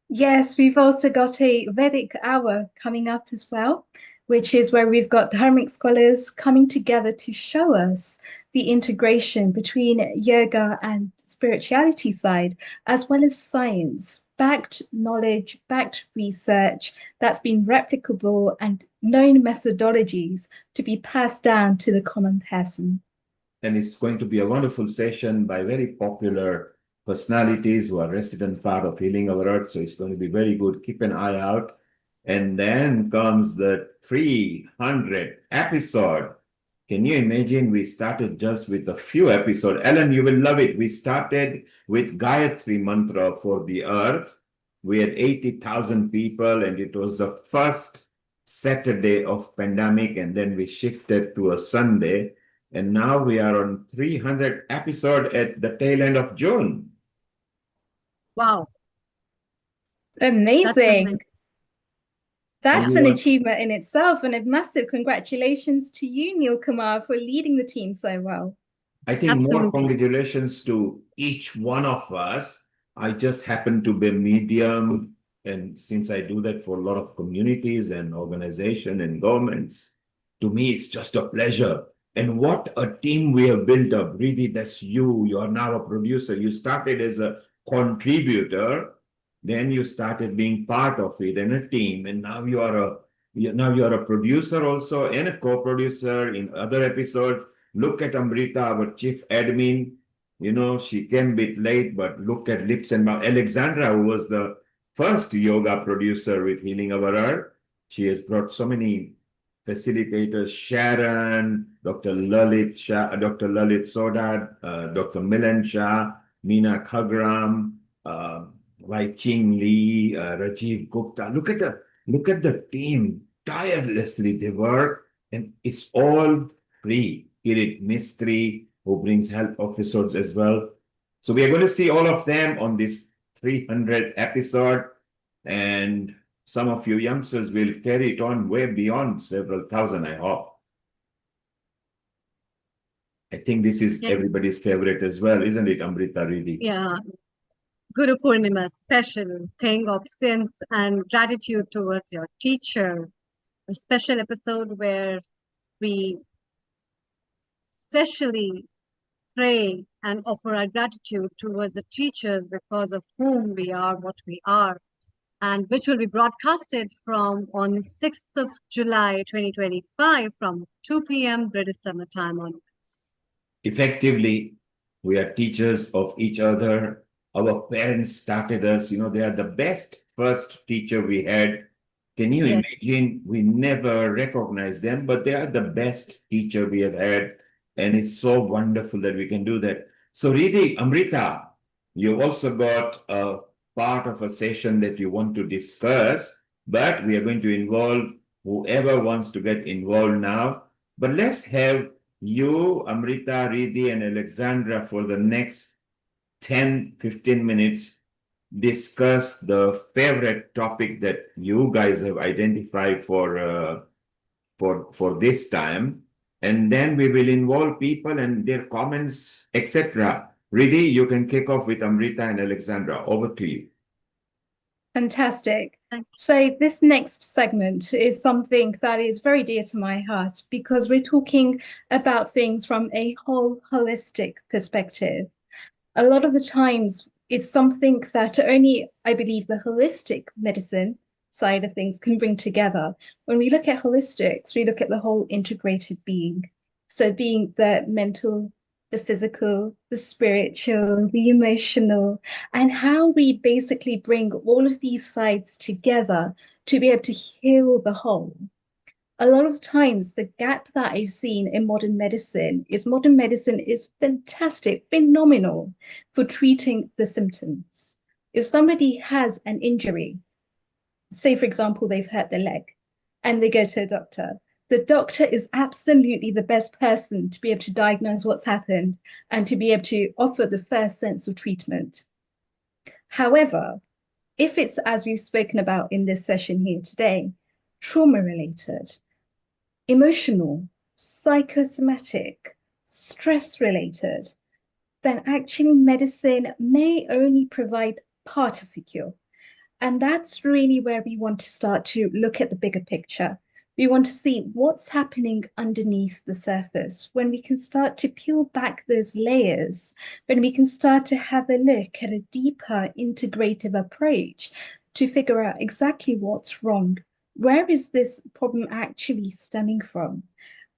Yes, we've also got a Vedic hour coming up as well, which is where we've got dharmic scholars coming together to show us the integration between yoga and spirituality side, as well as science, backed knowledge, backed research that's been replicable and known methodologies to be passed down to the common person. And it's going to be a wonderful session by very popular personalities who are resident part of Healing Our Earth. So it's going to be very good. Keep an eye out. And then comes the 300 episode. Can you imagine? We started just with a few episodes. Ellen, you will love it. We started with Gayatri Mantra for the Earth. We had 80,000 people, and it was the first Saturday of pandemic, and then we shifted to a Sunday. And now we are on 300 episode at the tail end of June. Wow. Amazing. That's an want- achievement in itself, and a massive congratulations to you, Neil Kumar, for leading the team so well. I think more Absolutely. congratulations to each one of us. I just happen to be a medium, and since I do that for a lot of communities and organizations and governments, to me it's just a pleasure. And what a team we have built up. Really, that's you. You are now a producer. You started as a contributor, then you started being part of it and a team, and now you are a producer also and a co-producer in other episodes. Look at Amrita, our chief admin. You know, she came a bit late, but look at Lips and Mouth. Alexandra, who was the first yoga producer with Healing Our Earth. She has brought so many facilitators, Sharon, Dr. Lalit Sodad, Dr. Milan Shah, Meena Khagram, Wai Ching Lee, Rajiv Gupta. Look at the team. Tirelessly they work, and it's all free. Kirit Mistry, who brings health episodes as well. So we are going to see all of them on this 300 episode, and some of you youngsters will carry it on way beyond several thousand, I hope. I think this is everybody's favorite as well, isn't it, Amrita, Riddhi? Yeah. Guru Purnima special thing of sense and gratitude towards your teacher. A special episode where we specially pray and offer our gratitude towards the teachers because of whom we are what we are, and which will be broadcasted from on 6th of July 2025 from 2 p.m. British Summer Time onwards. Effectively, we are teachers of each other. Our parents started us, they are the best first teacher we had. Can you imagine? We never recognized them, but they are the best teacher we have had. And it's so wonderful that we can do that. So Riddhi, Amrita, you also got a part of a session that you want to discuss, but we are going to involve whoever wants to get involved now. But let's have you, Amrita, Riddhi, and Alexandra for the next 10-15 minutes discuss the favorite topic that you guys have identified for this time, and then we will involve people and their comments, etc. Riddhi, you can kick off with Amrita and Alexandra. Over to you. Fantastic. So this next segment is something that is very dear to my heart because we're talking about things from a whole holistic perspective. A lot of the times It's something that only, I believe, the holistic medicine side of things can bring together. When we look at holistics, we look at the whole integrated being. So being the mental, the physical, the spiritual, the emotional, and how we basically bring all of these sides together to be able to heal the whole. A lot of times the gap that I've seen in modern medicine is fantastic, phenomenal for treating the symptoms. If somebody has an injury, say for example, they've hurt their leg and they go to a doctor, the doctor is absolutely the best person to be able to diagnose what's happened and to be able to offer the first sense of treatment. However, if it's, as we've spoken about in this session here today, trauma related, emotional, psychosomatic, stress related, then actually medicine may only provide part of the cure. And that's really where we want to start to look at the bigger picture. We want to see what's happening underneath the surface. When we can start to peel back those layers, when we can start to have a look at a deeper integrative approach to figure out exactly what's wrong. Where is this problem actually stemming from?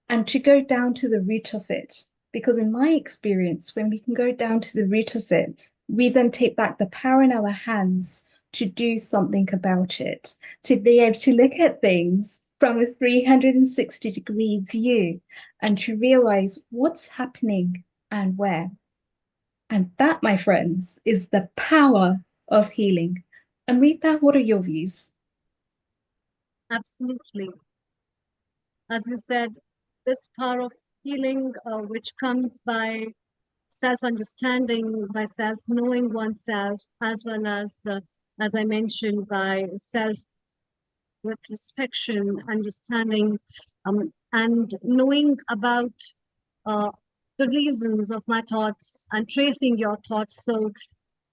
And to go down to the root of it. Because in my experience, when we can go down to the root of it, we then take back the power in our hands to do something about it, to be able to look at things from a 360-degree view and to realize what's happening and where. And that, my friends, is the power of healing. Amrita, what are your views? Absolutely. As you said, this power of healing, which comes by self-understanding, by self-knowing oneself, as well as I mentioned, by self-retrospection, understanding, and knowing about the reasons of my thoughts and tracing your thoughts. So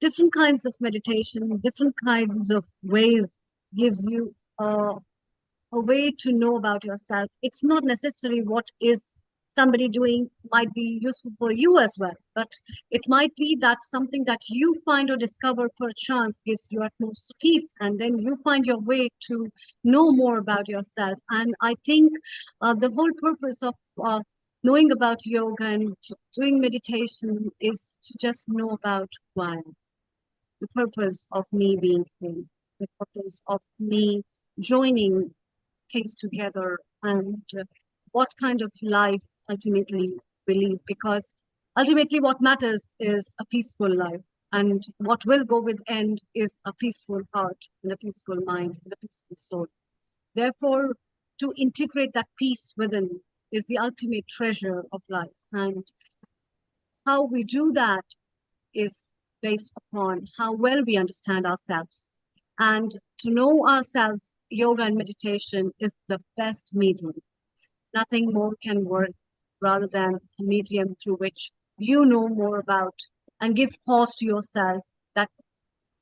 different kinds of meditation, different kinds of ways gives you a way to know about yourself. It's not necessarily what is somebody doing might be useful for you as well, but it might be that something that you find or discover perchance gives you utmost peace, and then you find your way to know more about yourself. And I think the whole purpose of knowing about yoga and doing meditation is to just know about who I am, the purpose of me being here, the purpose of me joining things together, and what kind of life ultimately we live, because ultimately what matters is a peaceful life, and what will go with end is a peaceful heart and a peaceful mind and a peaceful soul. Therefore, to integrate that peace within is the ultimate treasure of life, and how we do that is based upon how well we understand ourselves. And to know ourselves, yoga and meditation is the best medium. Nothing more can work rather than a medium through which you know more about and give pause to yourself, that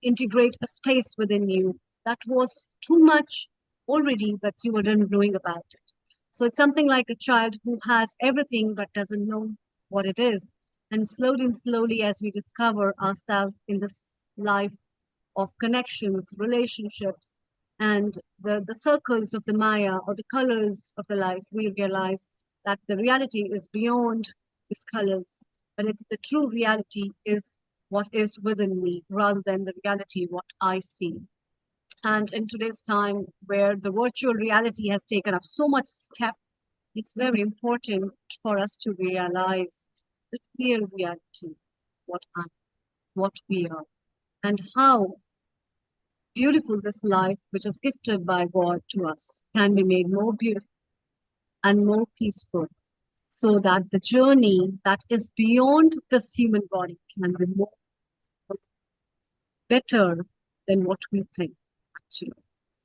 integrate a space within you that was too much already that you weren't knowing about it. So it's something like a child who has everything but doesn't know what it is. And slowly, as we discover ourselves in this life of connections, relationships, and the circles of the Maya or the colors of the life, we realize that the reality is beyond these colors, but it's the true reality is what is within me rather than the reality what I see. And in today's time where the virtual reality has taken up so much step, it's very important for us to realize the real reality, what we are, and how beautiful this life, which is gifted by God to us, can be made more beautiful and more peaceful, so that the journey that is beyond this human body can be more better than what we think, actually.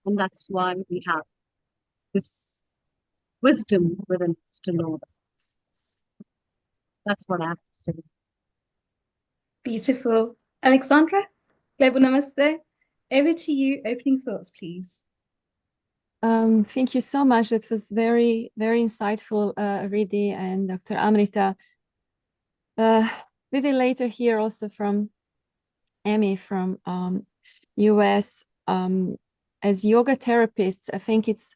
And that's why we have this wisdom within us to know that. That's what I have to say. Beautiful. Alexandra, Global Namaste. Over to you, opening thoughts, please. Thank you so much. That was very, very insightful, Riddhi and Dr. Amrita. We will later hear also from Emmy from US. As yoga therapists, I think it's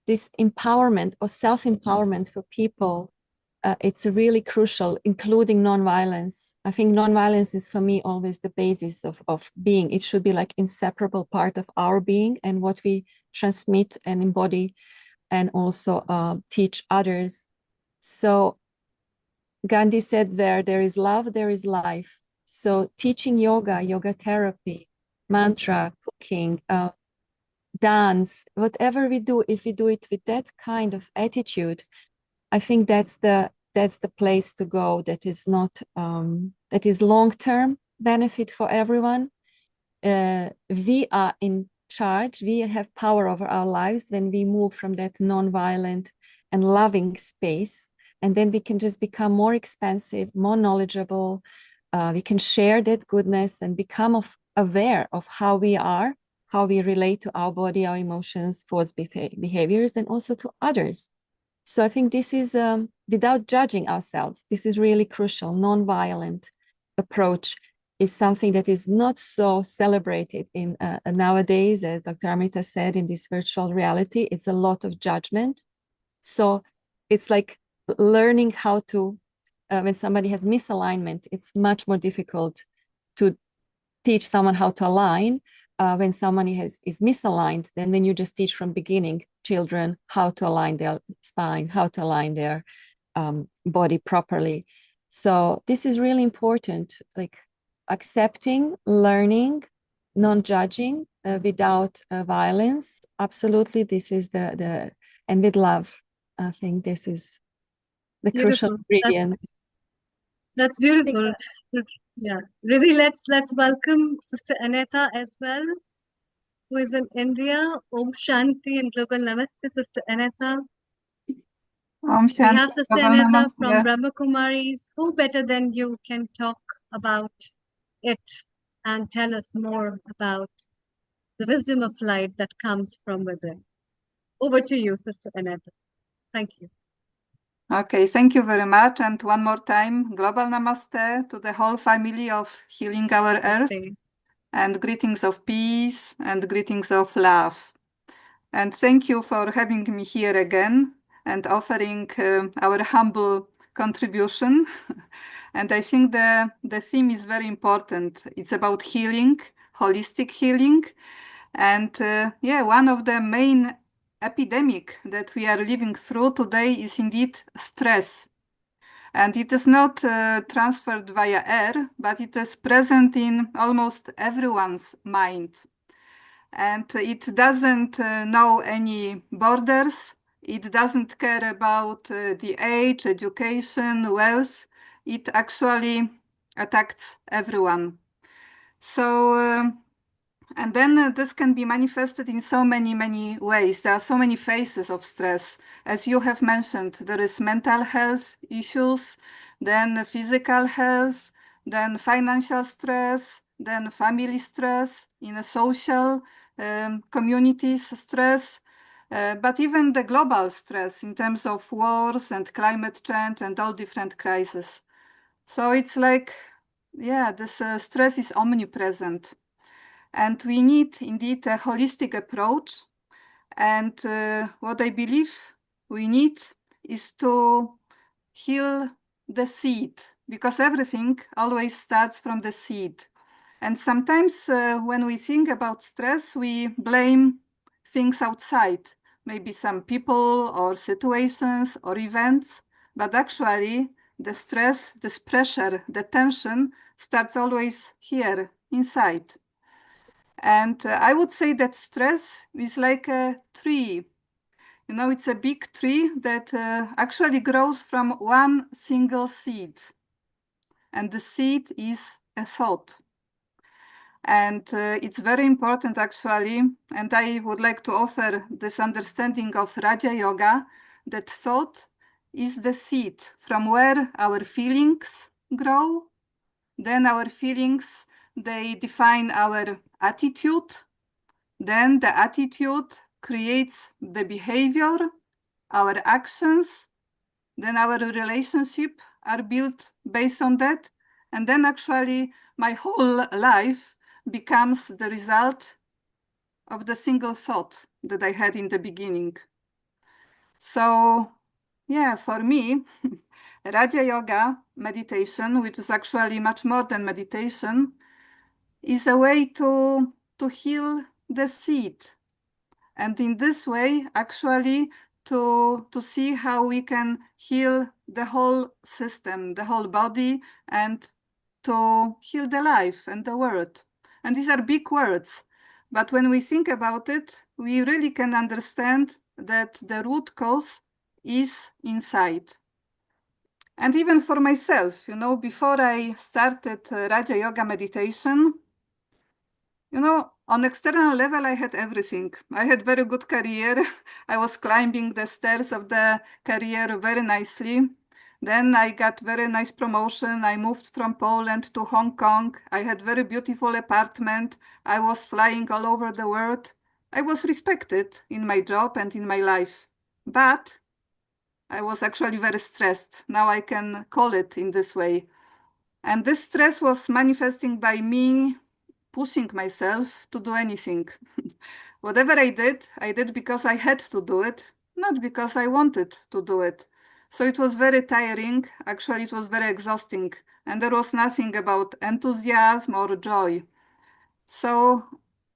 this empowerment or self-empowerment for people. It's really crucial, including nonviolence. I think nonviolence is for me always the basis of being. It should be like inseparable part of our being and what we transmit and embody and also teach others. So Gandhi said, where there is love, there is life. So teaching yoga, yoga therapy, mantra, cooking, dance, whatever we do, if we do it with that kind of attitude, I think that's the place to go. That is not that is long-term benefit for everyone. We are in charge. We have power over our lives when we move from that non-violent and loving space, and then we can just become more expansive, more knowledgeable. We can share that goodness and become aware of how we are, how we relate to our body, our emotions, thoughts, behaviors, and also to others. So I think this is, without judging ourselves, this is really crucial. Non-violent approach is something that is not so celebrated in nowadays, as Dr. Amrita said, in this virtual reality. It's a lot of judgment. So it's like learning how to, when somebody has misalignment, it's much more difficult to teach someone how to align when someone is misaligned than when you just teach from beginning children how to align their spine, how to align their body properly. So this is really important, like accepting, learning, non-judging without violence. Absolutely, this is the and with love. I think this is the crucial ingredient. That's beautiful. Yeah, really. Let's welcome Sister Aneta as well, who is in India. Om Shanti and Global Namaste, Sister Aneta. Om We have Shanti, Sister Global Aneta from Namaste. Brahma Kumaris. Who better than you can talk about it and tell us more about the wisdom of light that comes from within? Over to you, Sister Aneta. Thank you. Okay, thank you very much. And one more time, Global Namaste to the whole family of Healing Our Earth. And greetings of peace and greetings of love. And thank you for having me here again and offering our humble contribution. And I think the theme is very important. It's about healing, holistic healing. And yeah, one of the main epidemic that we are living through today is indeed stress. And it is not transferred via air, but it is present in almost everyone's mind. And it doesn't know any borders. It doesn't care about the age, education, wealth. It actually attacks everyone. So, and then this can be manifested in so many ways. There are so many phases of stress. As you have mentioned, there is mental health issues, then physical health, then financial stress, then family stress, in a social communities stress, but even the global stress in terms of wars and climate change and all different crises. So it's like, yeah, this stress is omnipresent. And we need indeed a holistic approach. And what I believe we need is to heal the seed, because everything always starts from the seed. And sometimes when we think about stress, we blame things outside, maybe some people or situations or events, but actually the stress, this pressure, the tension starts always here inside. And I would say that stress is like a tree. You know, it's a big tree that actually grows from one single seed. And the seed is a thought. And it's very important actually, and I would like to offer this understanding of Raja Yoga, that thought is the seed from where our feelings grow. Then our feelings, they define our attitude. Then the attitude creates the behavior, our actions. Then our relationship are built based on that. And then actually my whole life becomes the result of the single thought that I had in the beginning. So, yeah, for me, Raja Yoga meditation, which is actually much more than meditation, is a way to heal the seed. And in this way, actually, to see how we can heal the whole system, the whole body, and to heal the life and the world. And these are big words. But when we think about it, we really can understand that the root cause is inside. And even for myself, before I started Raja Yoga meditation, on external level, I had everything. I had very good career. I was climbing the stairs of the career very nicely. Then I got very nice promotion. I moved from Poland to Hong Kong. I had very beautiful apartment. I was flying all over the world. I was respected in my job and in my life. But I was actually very stressed. Now I can call it in this way. And this stress was manifesting by me pushing myself to do anything. Whatever I did because I had to do it, not because I wanted to do it. So it was very tiring. Actually, it was very exhausting. And there was nothing about enthusiasm or joy. So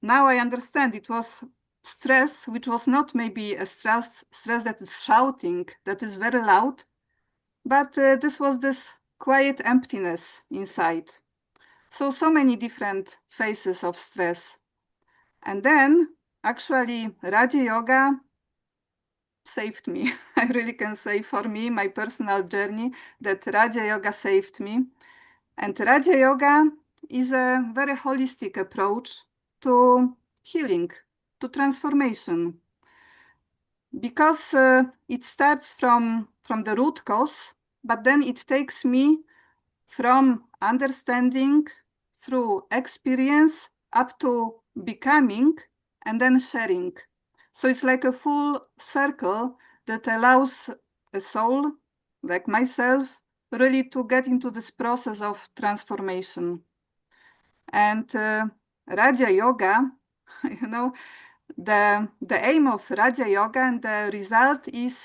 now I understand it was stress, which was not maybe a stress that is shouting, that is very loud, but this was this quiet emptiness inside. So many different phases of stress. And then actually Raja Yoga saved me. I really can say for me, my personal journey, that Raja Yoga saved me. And Raja Yoga is a very holistic approach to healing, to transformation. Because it starts from the root cause, but then it takes me from understanding through experience up to becoming and then sharing. So it's like a full circle that allows a soul like myself really to get into this process of transformation. And Raja Yoga, the aim of Raja Yoga and the result is,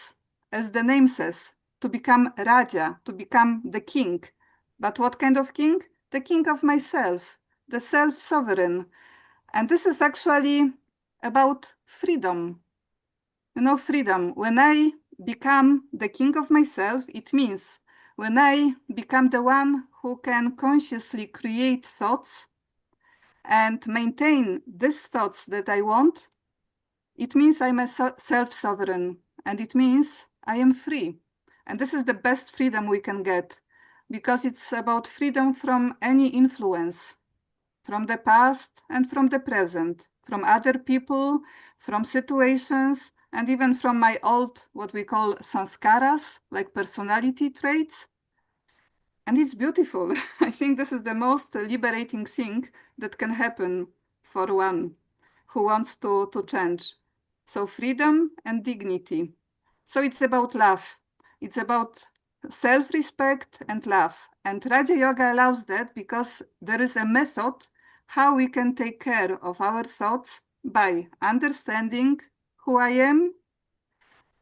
as the name says, to become Raja, to become the king. But what kind of king? The king of myself, the self-sovereign. And this is actually about freedom. Freedom. When I become the king of myself, it means when I become the one who can consciously create thoughts and maintain these thoughts that I want, it means I'm a self-sovereign, and it means I am free. And this is the best freedom we can get, because it's about freedom from any influence, from the past and from the present, from other people, from situations, and even from my old, what we call sanskaras, like personality traits. And it's beautiful. I think this is the most liberating thing that can happen for one who wants to change. So freedom and dignity. So it's about love. It's about self-respect and love. And Raja Yoga allows that because there is a method how we can take care of our thoughts by understanding who I am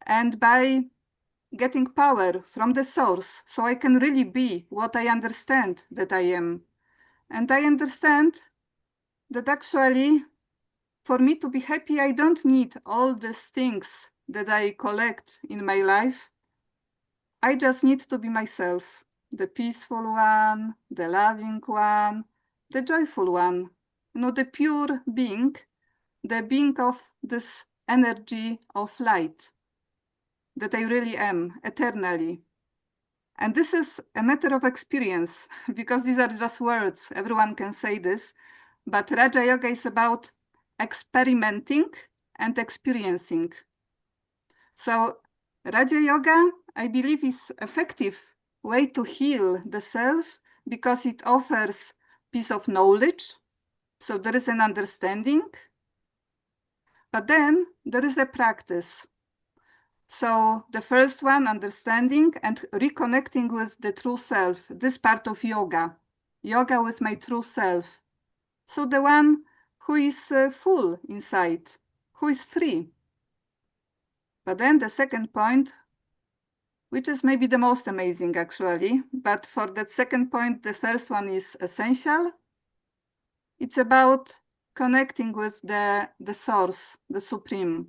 and by getting power from the source so I can really be what I understand that I am. And I understand that actually for me to be happy, I don't need all these things that I collect in my life. I just need to be myself, the peaceful one, the loving one, the joyful one, the pure being, the being of this energy of light that I really am eternally. And this is a matter of experience because these are just words. Everyone can say this, but Raja Yoga is about experimenting and experiencing. So Raja Yoga, I believe, is effective way to heal the self because it offers piece of knowledge. So there is an understanding, but then there is a practice. So the first one, understanding and reconnecting with the true self, this part of yoga. yoga with my true self. So the one who is full inside, who is free. But then the second point, which is maybe the most amazing actually, but for that second point, the first one is essential. It's about connecting with the source, the supreme.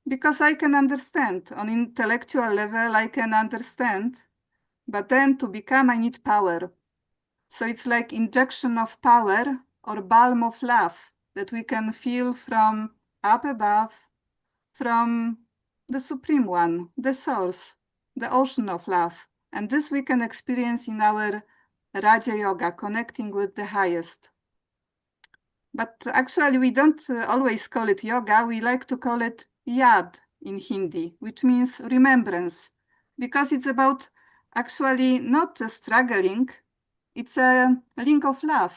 Because I can understand, on intellectual level, I can understand, but then to become, I need power. So it's like injection of power or balm of love that we can feel from up above, from the Supreme One, the Source, the ocean of love. And this we can experience in our Raja Yoga, connecting with the highest. But actually, we don't always call it yoga. We like to call it yad in Hindi, which means remembrance, because it's about actually not struggling. It's a link of love.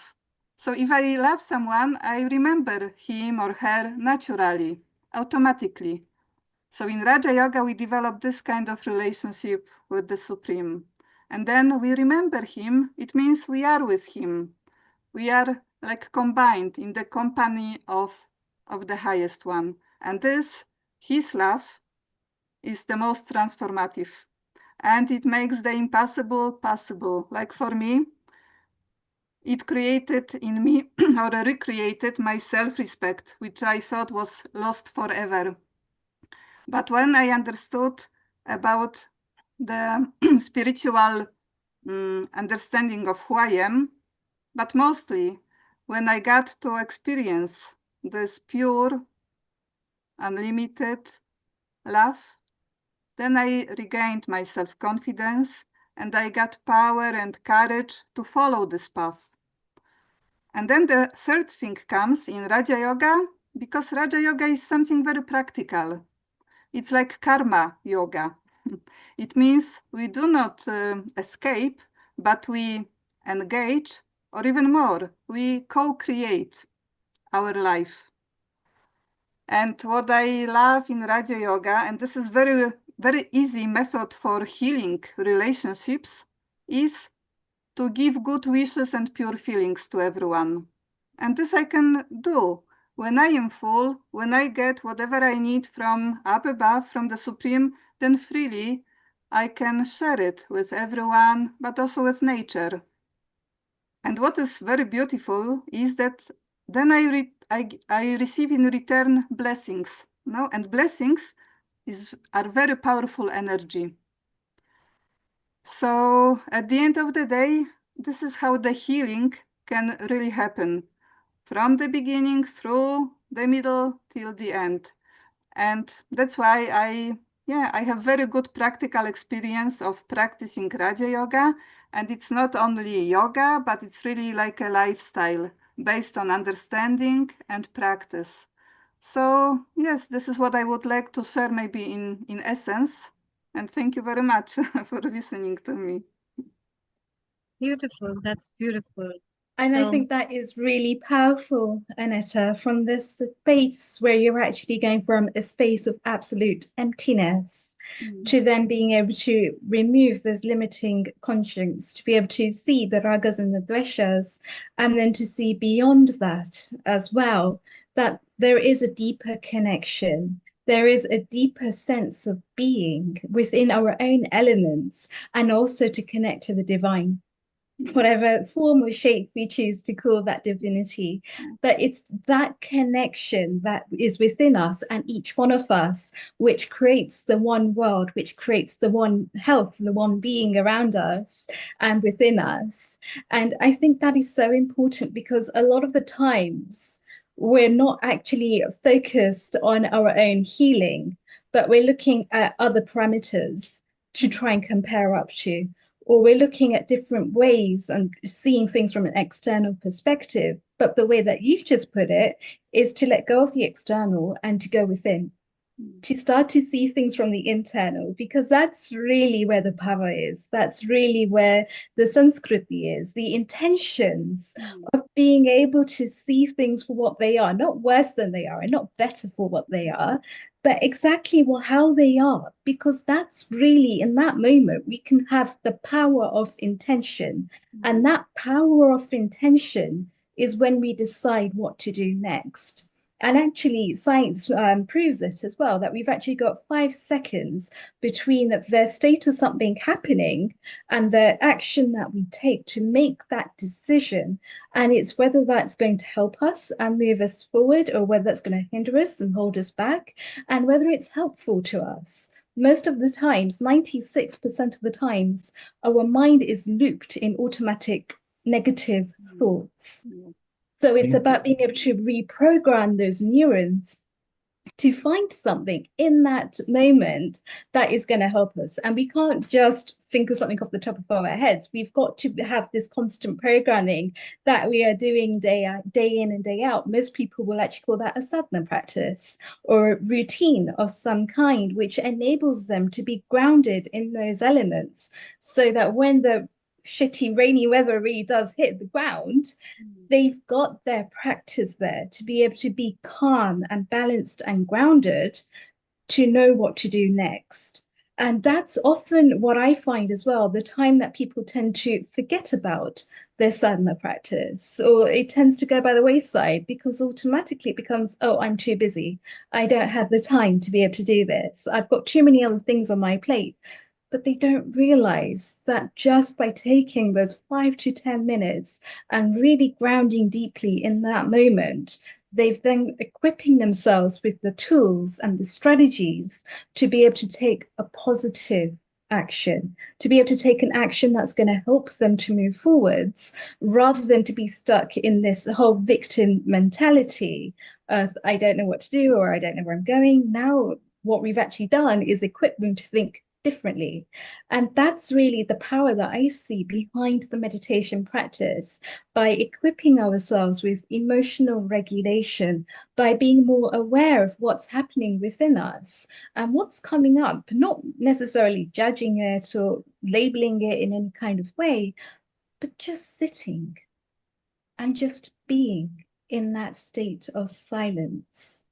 So if I love someone, I remember him or her naturally, automatically. So in Raja Yoga, we develop this kind of relationship with the Supreme. And then we remember him. It means we are with him. We are like combined in the company of the highest one. And this, his love, is the most transformative. And it makes the impossible possible. Like for me, it created in me or recreated my self-respect, which I thought was lost forever. But when I understood about the spiritual understanding of who I am, but mostly when I got to experience this pure, unlimited love, then I regained my self-confidence and I got power and courage to follow this path. And then the third thing comes in Raja Yoga, because Raja Yoga is something very practical. It's like karma yoga. It means we do not escape, but we engage, or even more, we co-create our life. And what I love in Raja Yoga, and this is very, very easy method for healing relationships, is to give good wishes and pure feelings to everyone. And this I can do when I am full, when I get whatever I need from up above, from the Supreme, then freely I can share it with everyone, but also with nature. And what is very beautiful is that then I receive in return blessings, no? And blessings are very powerful energy. So at the end of the day, this is how the healing can really happen, from the beginning through the middle till the end. And that's why I have very good practical experience of practicing Raja Yoga. And it's not only yoga, but it's really like a lifestyle based on understanding and practice. So yes, this is what I would like to share maybe in essence. And thank you very much for listening to me. Beautiful. That's beautiful. And I So, think that is really powerful, Aneta, from this space where you're actually going from a space of absolute emptiness to then being able to remove those limiting conscience, to be able to see the ragas and the dveshas, and then to see beyond that as well, that there is a deeper connection. There is a deeper sense of being within our own elements, and also to connect to the divine, whatever form or shape we choose to call that divinity. But it's that connection that is within us and each one of us, which creates the one world, which creates the one health, the one being around us and within us. And I think that is so important, because a lot of the times we're not actually focused on our own healing, but we're looking at other parameters to try and compare up to, or we're looking at different ways and seeing things from an external perspective. But the way that you've just put it is to let go of the external and to go within. to start to see things from the internal, because that's really where the power is. That's really where the Sanskriti is, the intentions of being able to see things for what they are, not worse than they are and not better for what they are, but exactly how they are, because that's really in that moment we can have the power of intention. And that power of intention is when we decide what to do next. And actually, science proves it as well, that we've actually got 5 seconds between the state of something happening and the action that we take to make that decision. And it's whether that's going to help us and move us forward, or whether that's going to hinder us and hold us back, and whether it's helpful to us. Most of the times, 96% of the times, our mind is looped in automatic negative thoughts. So it's about being able to reprogram those neurons to find something in that moment that is going to help us. And we can't just think of something off the top of our heads. We've got to have this constant programming that we are doing day in and day out. Most people will actually call that a sadhana practice or a routine of some kind, which enables them to be grounded in those elements, so that when the shitty rainy weather really does hit the ground, they've got their practice there to be able to be calm and balanced and grounded to know what to do next. And that's often what I find as well, the time that people tend to forget about their sadhana practice, or it tends to go by the wayside because automatically it becomes, oh, I'm too busy. I don't have the time to be able to do this. I've got too many other things on my plate. But they don't realize that just by taking those 5 to 10 minutes and really grounding deeply in that moment, they've then equipping themselves with the tools and the strategies to be able to take a positive action, to be able to take an action that's going to help them to move forwards, rather than to be stuck in this whole victim mentality of, I don't know what to do, or I don't know where I'm going. Now, what we've actually done is equip them to think differently. And that's really the power that I see behind the meditation practice, by equipping ourselves with emotional regulation, by being more aware of what's happening within us and what's coming up, not necessarily judging it or labeling it in any kind of way, but just sitting and just being in that state of silence.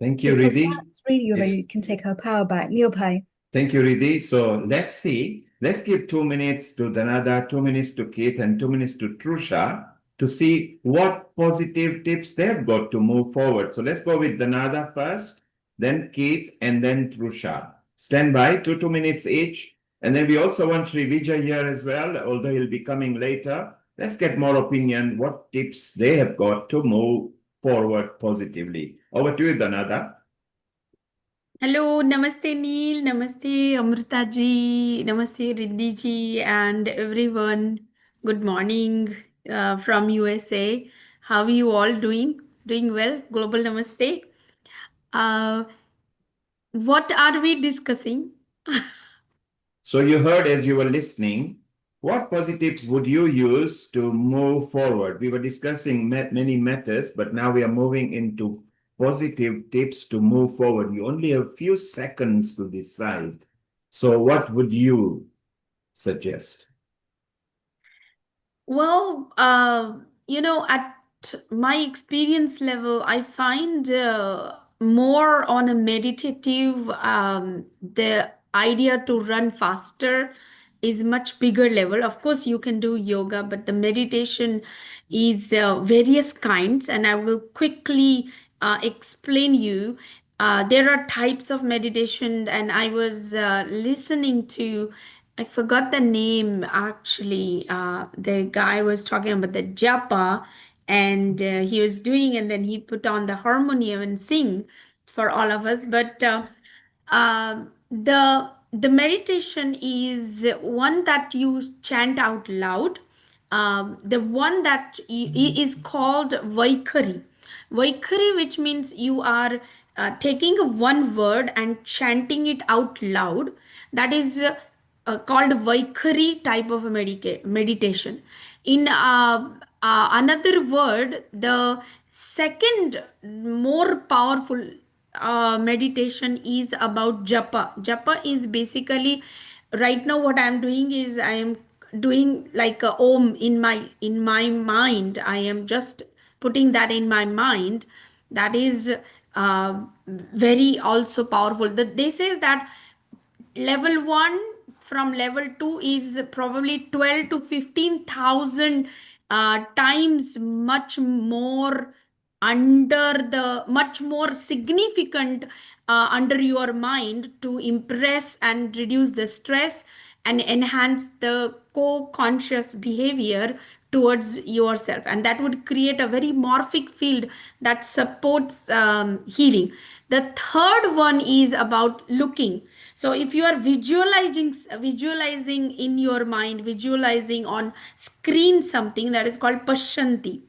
Thank you, Because Riddhi. that's really where Yes. you can take our power back. Neilpai. Thank you, Riddhi. So let's see. Let's give 2 minutes to Dhanada, 2 minutes to Keith, and 2 minutes to Trusha to see what positive tips they've got to move forward. So let's go with Dhanada first, then Keith, and then Trusha. Stand by, 2 minutes each. And then we also want Sri Vijay here as well, although he'll be coming later. Let's get more opinion, what tips they have got to move forward positively. Over to you, Dhanada. Hello, Namaste Neil, Namaste Amrita ji, Namaste Riddhi ji, and everyone. Good morning from USA. How are you all doing? Doing well? Global Namaste. What are we discussing? So you heard as you were listening, what positives would you use to move forward? We were discussing many matters, but now we are moving into positive tips to move forward. You only have a few seconds to decide. So what would you suggest? Well, at my experience level, I find more on a meditative, the idea to run faster is much bigger level. Of course, you can do yoga, but the meditation is various kinds, and I will quickly explain you. There are types of meditation, and I was listening to, I forgot the name actually. The guy was talking about the japa, and he was doing, and then he put on the harmonium and sing for all of us. But the meditation is one that you chant out loud. The one that is called Vaikari. Vaikari, which means you are taking one word and chanting it out loud. That is called Vaikari type of a meditation. In another word, the second more powerful meditation is about japa. Japa is basically, right now what I'm doing is I am doing like a om in my mind. I am just putting that in my mind. That is very also powerful. They say that level 1 from level 2 is probably 12 to 15,000 times much more under the much more significant under your mind to impress and reduce the stress and enhance the co-conscious behavior towards yourself, and that would create a very morphic field that supports healing. The third one is about looking. So if you are visualizing in your mind, visualizing on screen something, that is called pashanti.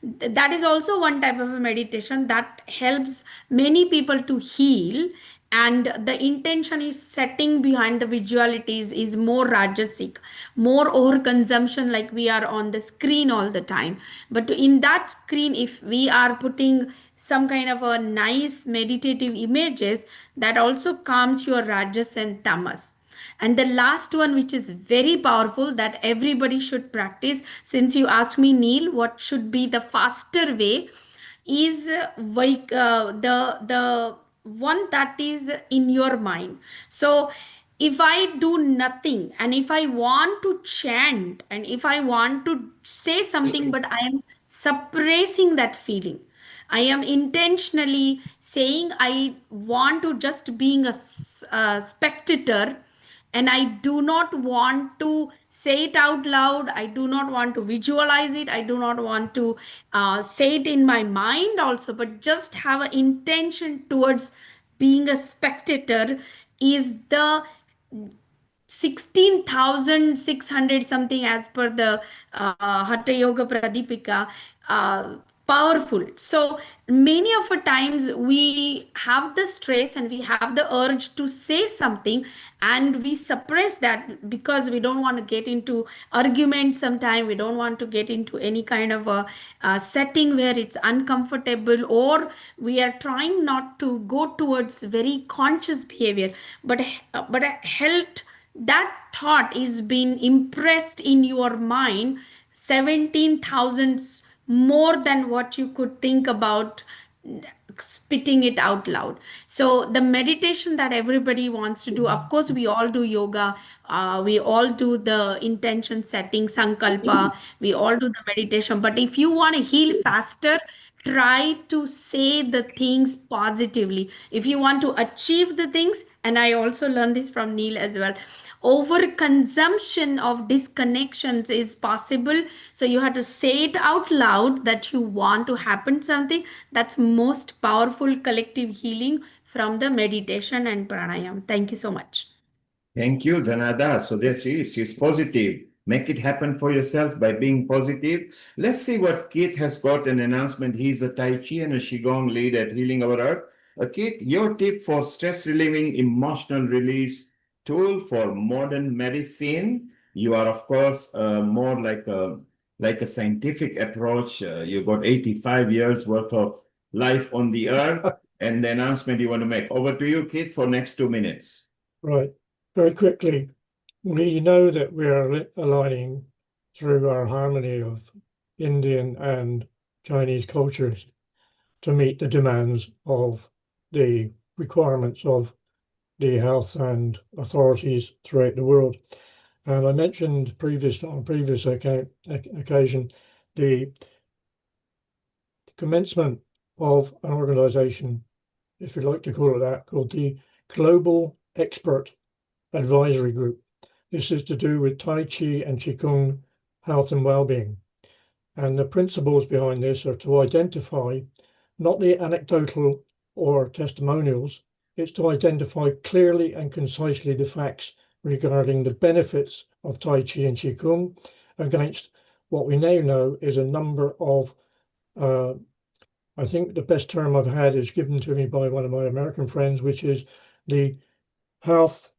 That is also one type of a meditation that helps many people to heal, and the intention is setting behind the visualities is more rajasic, more overconsumption, like we are on the screen all the time. But in that screen, if we are putting some kind of a nice meditative images, that also calms your rajas and tamas. And the last one, which is very powerful, that everybody should practice, since you asked me, Neil, what should be the faster way, is the one that is in your mind. So if I do nothing, and if I want to chant, and if I want to say something, but I am suppressing that feeling, I am intentionally saying I want to just being a spectator, and I do not want to say it out loud. I do not want to visualize it. I do not want to say it in my mind also, but just have an intention towards being a spectator, is the 16,600 something as per the Hatha Yoga Pradipika. Powerful. So many of the times we have the stress and we have the urge to say something, and we suppress that because we don't want to get into arguments. Sometime we don't want to get into any kind of a setting where it's uncomfortable, or we are trying not to go towards very conscious behavior, but health, that thought is being impressed in your mind 17,000 more than what you could think about spitting it out loud. So the meditation that everybody wants to do, of course we all do yoga, we all do the intention setting sankalpa, we all do the meditation, but if you want to heal faster, try to say the things positively. If you want to achieve the things, and I also learned this from Neil as well, overconsumption of disconnections is possible. So you have to say it out loud that you want to happen something. That's most powerful collective healing from the meditation and pranayam. Thank you so much. Thank you, Janada. So there she is. She's positive. Make it happen for yourself by being positive. Let's see what Keith has got an announcement. He's a Tai Chi and a Qigong lead at Healing Our Earth. Keith, your tip for stress relieving emotional release tool for modern medicine. You are, of course, more like a scientific approach. You've got 85 years worth of life on the earth, and the announcement you want to make. Over to you, Keith, for next 2 minutes. Right. Very quickly, we know that we are aligning through our harmony of Indian and Chinese cultures to meet the demands of the requirements of the health and authorities throughout the world. And I mentioned on previous occasion the commencement of an organization, if you'd like to call it that, called the Global Expert Advisory Group. This is to do with Tai Chi and Qigong health and well-being. And the principles behind this are to identify not the anecdotal or testimonials, it's to identify clearly and concisely the facts regarding the benefits of Tai Chi and Qigong against what we now know is a number of, I think the best term I've had is given to me by one of my American friends, which is the health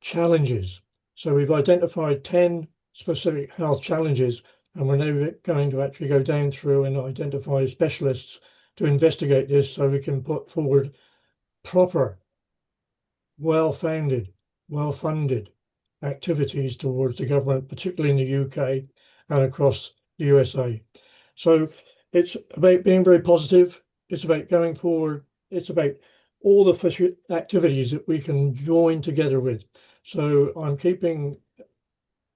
challenges. So we've identified 10 specific health challenges, and we're now going to actually go down through and identify specialists to investigate this so we can put forward proper, well-founded, well-funded activities towards the government, particularly in the UK and across the USA. So it's about being very positive. It's about going forward. It's about all the activities that we can join together with. So I'm keeping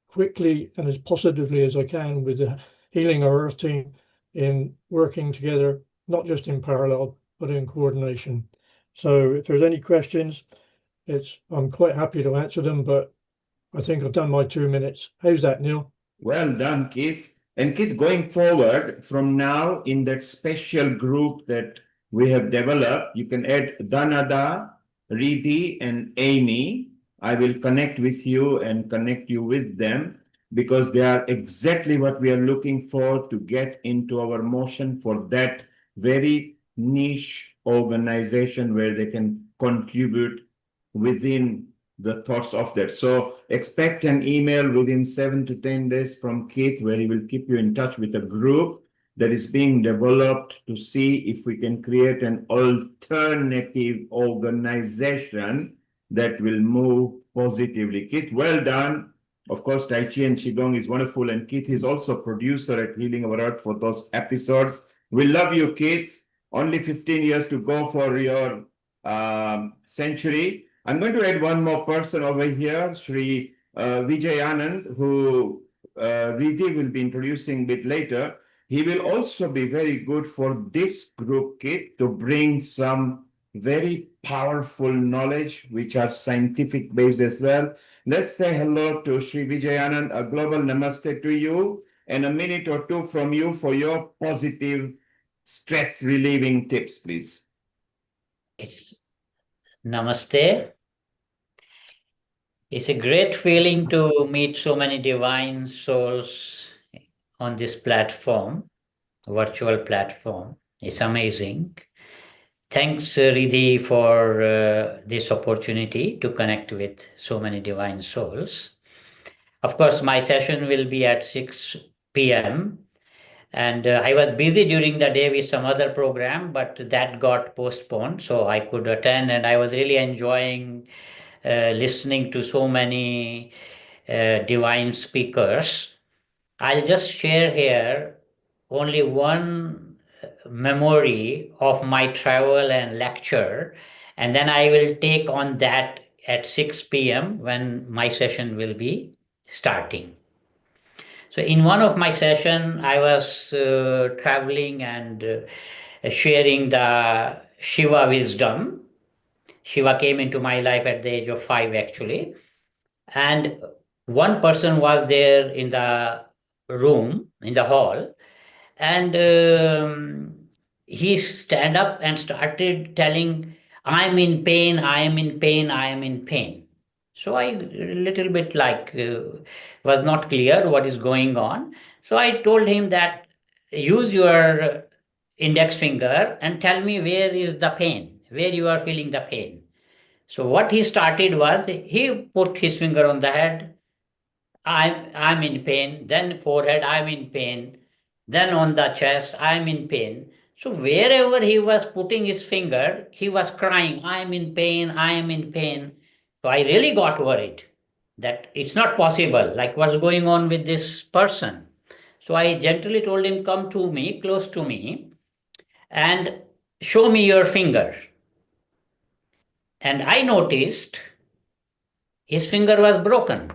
quickly and as positively as I can with the Healing Our Earth team in working together, not just in parallel, but in coordination. So if there's any questions, I'm quite happy to answer them, but I think I've done my 2 minutes. How's that, Neil? Well done, Keith. And Keith, going forward from now in that special group that we have developed, you can add Danada, Riddhi, and Amy. I will connect with you and connect you with them because they are exactly what we are looking for to get into our motion for that very niche organization where they can contribute within the thoughts of that. So expect an email within 7 to 10 days from Keith, where he will keep you in touch with a group that is being developed to see if we can create an alternative organization that will move positively. Keith, well done. Of course, Tai Chi and Qigong is wonderful, and Keith is also producer at Healing Our Earth for those episodes. We love you, Keith. Only 15 years to go for your century. I'm going to add one more person over here, Sri Vijay Anand, who Riddhi will be introducing a bit later. He will also be very good for this group, Kit, to bring some very powerful knowledge, which are scientific based as well. Let's say hello to Sri Vijay Anand, a global namaste to you, and a minute or two from you for your positive stress relieving tips, please. Namaste. It's a great feeling to meet so many divine souls on this platform, virtual platform. It's amazing. Thanks, Riddhi, for this opportunity to connect with so many divine souls. Of course, my session will be at 6 p.m. And I was busy during the day with some other program, but that got postponed, so I could attend, and I was really enjoying listening to so many divine speakers. I'll just share here only one memory of my travel and lecture, and then I will take on that at 6 p.m. when my session will be starting. So in one of my session, I was traveling and sharing the Shiva wisdom. Shiva came into my life at the age of 5, actually. And one person was there in the room, in the hall, and he stand up and started telling, I'm in pain, I am in pain, I am in pain. So I little bit was not clear what is going on. So I told him that use your index finger and tell me where is the pain, where you are feeling the pain. So what he started was he put his finger on the head. I'm in pain. Then forehead, I'm in pain. Then on the chest, I'm in pain. So wherever he was putting his finger, he was crying, I'm in pain, I am in pain. So I really got worried that it's not possible, like what's going on with this person. So I gently told him, come to me, close to me, and show me your finger. And I noticed his finger was broken.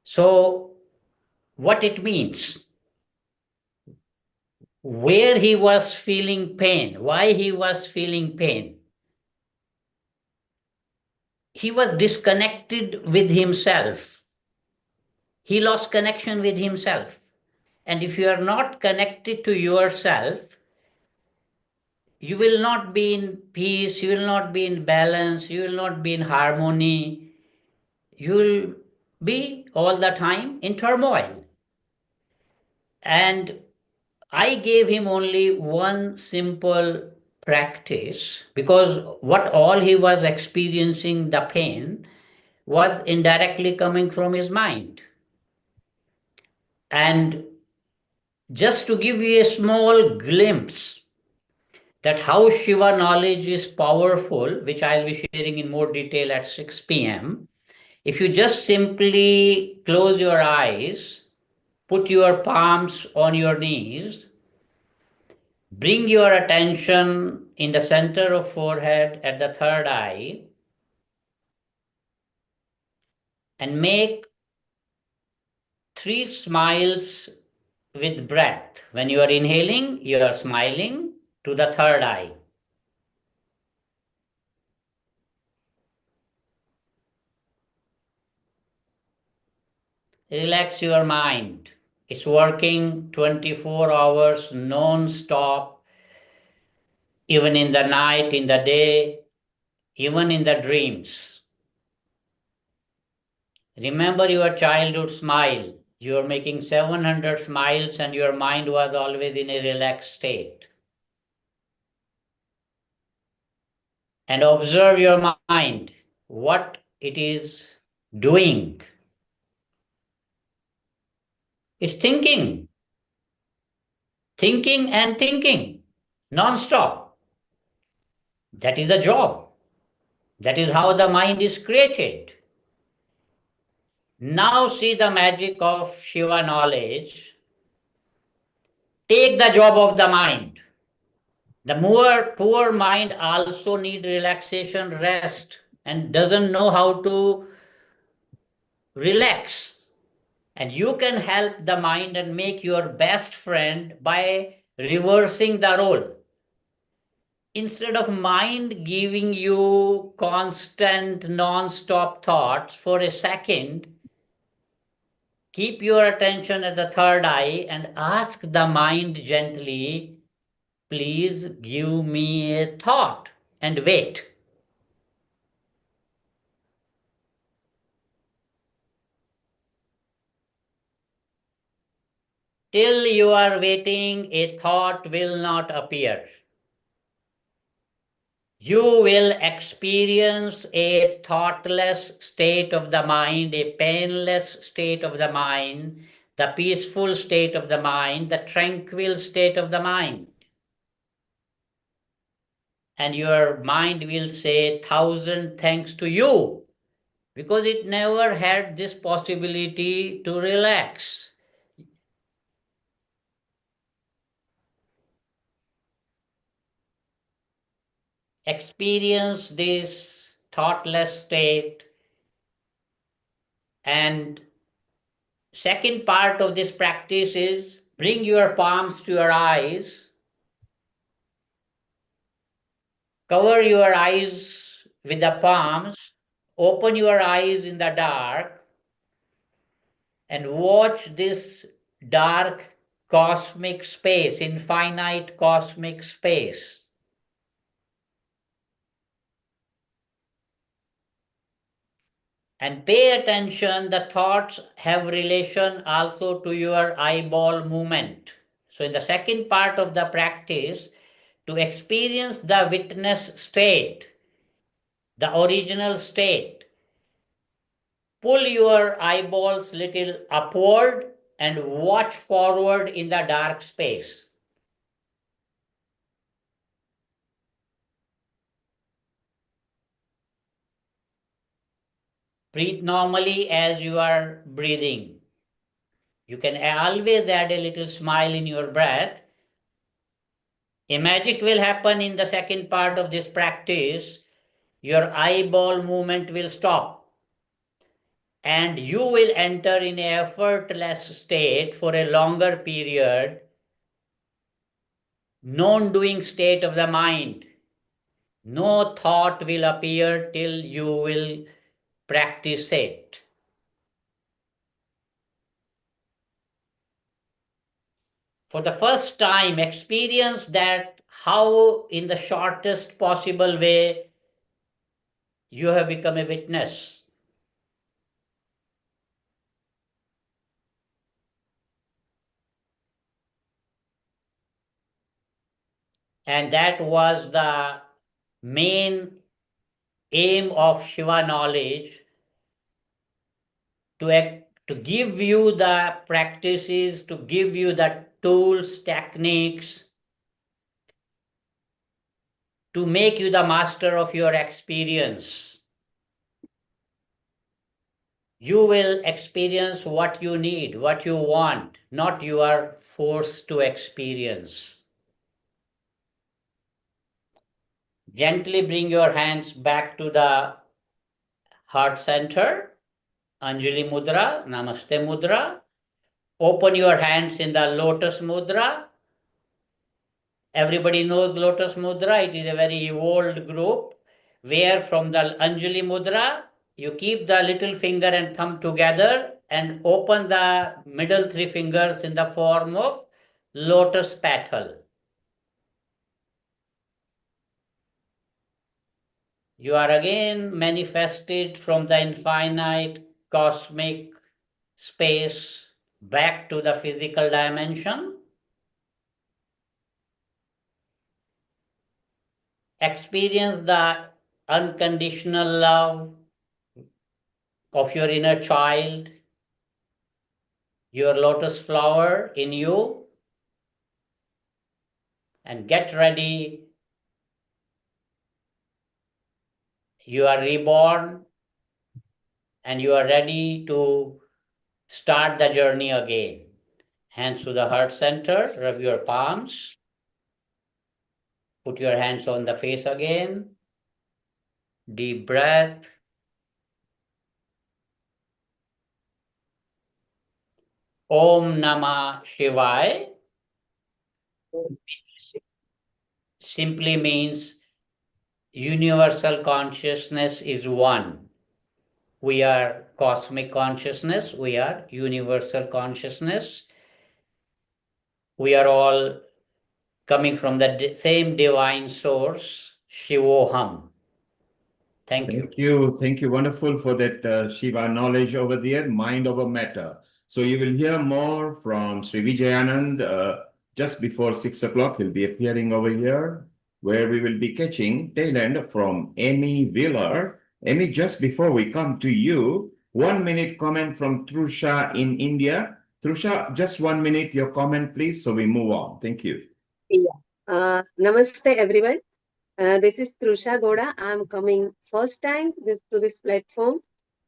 So what it means, where he was feeling pain, why he was feeling pain. He was disconnected with himself. He lost connection with himself. And if you are not connected to yourself, you will not be in peace, you will not be in balance, you will not be in harmony. You will be all the time in turmoil. And I gave him only one simple practice because what all he was experiencing, the pain, was indirectly coming from his mind. And just to give you a small glimpse, that how Shiva knowledge is powerful, which I'll be sharing in more detail at 6 p.m. If you just simply close your eyes, put your palms on your knees, bring your attention in the center of forehead at the third eye, and make 3 smiles with breath. When you are inhaling, you are smiling to the third eye. Relax your mind. It's working 24 hours non-stop, even in the night, in the day, even in the dreams. Remember your childhood smile. You are making 700 smiles and your mind was always in a relaxed state. And observe your mind, what it is doing. It's thinking and thinking non-stop. That is the job. That is how the mind is created. Now see the magic of Shiva knowledge. Take the job of the mind. The more poor mind also need relaxation, rest, and doesn't know how to relax. And you can help the mind and make your best friend by reversing the role. Instead of mind giving you constant non-stop thoughts for a second, keep your attention at the third eye and ask the mind gently, please give me a thought, and wait. Till you are waiting, a thought will not appear. You will experience a thoughtless state of the mind, a painless state of the mind, the peaceful state of the mind, the tranquil state of the mind. And your mind will say 1,000 thanks to you, because it never had this possibility to relax. Experience this thoughtless state. And second part of this practice is bring your palms to your eyes. Cover your eyes with the palms. Open your eyes in the dark and watch this dark cosmic space, infinite cosmic space. And pay attention, the thoughts have relation also to your eyeball movement. So in the second part of the practice, to experience the witness state, the original state, pull your eyeballs little upward and watch forward in the dark space. Breathe normally as you are breathing. You can always add a little smile in your breath. A magic will happen in the second part of this practice. Your eyeball movement will stop and you will enter in an effortless state for a longer period, non-doing state of the mind. No thought will appear till you will practice it. For the first time, experience that how in the shortest possible way you have become a witness. And that was the main aim of Shiva knowledge, to give you the practices, to give you the tools, techniques, to make you the master of your experience. You will experience what you need, what you want, not you are forced to experience. Gently bring your hands back to the heart center, Anjali Mudra, Namaste Mudra. Open your hands in the Lotus Mudra. Everybody knows Lotus Mudra. It is a very evolved group where from the Anjali Mudra, you keep the little finger and thumb together and open the middle three fingers in the form of lotus petal. You are again manifested from the infinite cosmic space back to the physical dimension. Experience the unconditional love of your inner child, your lotus flower in you, and get ready. You are reborn and you are ready to start the journey again. Hands to the heart center, rub your palms. Put your hands on the face again. Deep breath. Om Namah Shivaya simply means universal consciousness is one. We are cosmic consciousness. We are universal consciousness. We are all coming from the same divine source, Shivoham. Thank you. Thank you. Wonderful for that Shiva knowledge over there, mind over matter. So you will hear more from Sri Vijayanand just before 6 o'clock. He'll be appearing over here, where we will be catching tail end from Amy Wheeler. Amy, just before we come to you, 1 minute comment from Trusha in India. Trusha, just 1 minute, your comment, please, so we move on. Thank you. Yeah. Namaste, everyone. This is Trusha Goda. I'm coming first time to this platform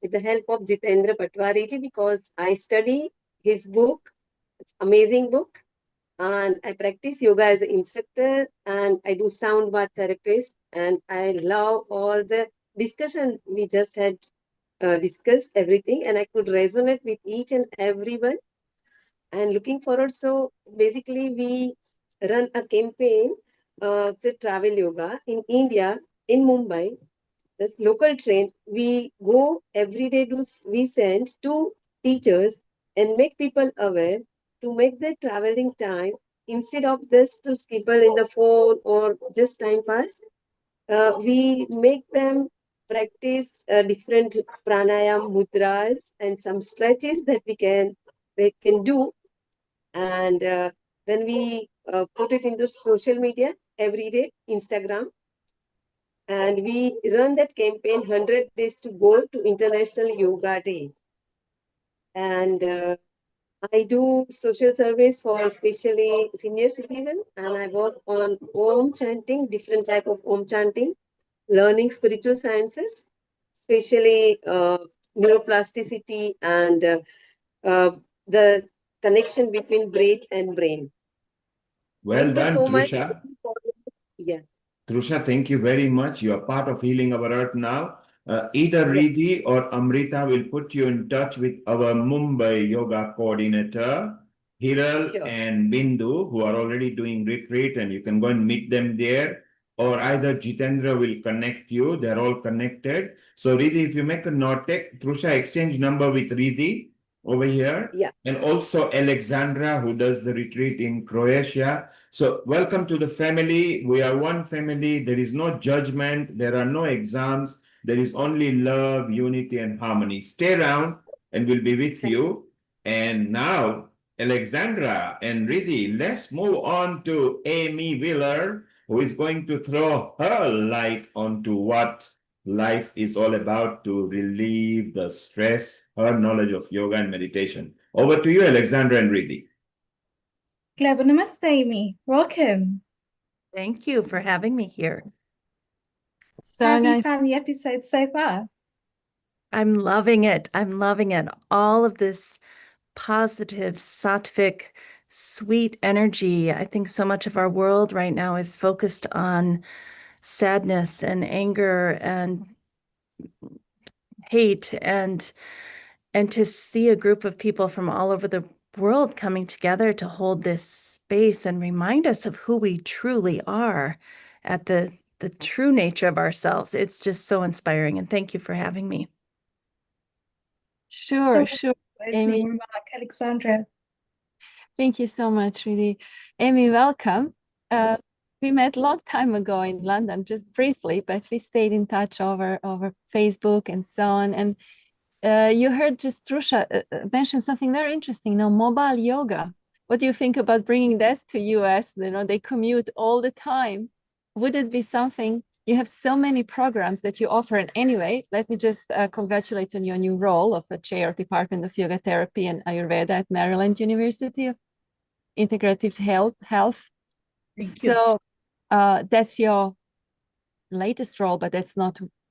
with the help of Jitendra Patwariji because I study his book. It's amazing book. And I practice yoga as an instructor and I do sound bath therapist. And I love all the discussion we just had discussed everything. And I could resonate with each and everyone. And looking forward. So basically we run a campaign, it's a travel yoga in India, in Mumbai. This local train, we go every day, we send 2 teachers and make people aware to make their traveling time instead of this to skipper in the phone or just time pass. We make them practice different pranayam mudras and some stretches that they can do, and then we put it into social media every day, Instagram, and we run that campaign 100 days to go to International Yoga Day. And I do social service for especially senior citizen, and I work on Om chanting, different type of Om chanting, learning spiritual sciences, especially neuroplasticity and the connection between breath and brain. Well done, so much. Trusha. Yeah. Trusha, thank you very much. You are part of Healing Our Earth now. Either Riddhi or Amrita will put you in touch with our Mumbai yoga coordinator, Hiral and Bindu, who are already doing retreat, and you can go and meet them there. Or either Jitendra will connect you. They're all connected. So Riddhi, if you make a note, take Trusha exchange number with Riddhi over here. Yeah. And also Alexandra, who does the retreat in Croatia. So welcome to the family. We are one family. There is no judgment. There are no exams. There is only love, unity, and harmony. Stay around and we'll be with you. And now, Alexandra and Riddhi, let's move on to Amy Wheeler, who is going to throw her light onto what life is all about to relieve the stress, her knowledge of yoga and meditation. Over to you, Alexandra and Riddhi. Namaste, Amy. Welcome. Thank you for having me here. So How have you nice. found the episode so far? I'm loving it. I'm loving it. All of this positive, sattvic, sweet energy. I think so much of our world right now is focused on sadness and anger and hate, and to see a group of people from all over the world coming together to hold this space and remind us of who we truly are at the true nature of ourselves. It's just so inspiring, and thank you for having me. Sure, Opening Amy. remark, Alexandra. Thank you so much, Riddhi. Amy, welcome. We met a long time ago in London, just briefly, but we stayed in touch over Facebook and so on. And you heard just Trusha mention something very interesting, mobile yoga. What do you think about bringing that to US? They commute all the time. Would it be something? You have so many programs that you offer. And anyway, let me just congratulate on your new role of the chair of Department of Yoga Therapy and Ayurveda at Maryland University of Integrative Health. So that's your latest role, but that's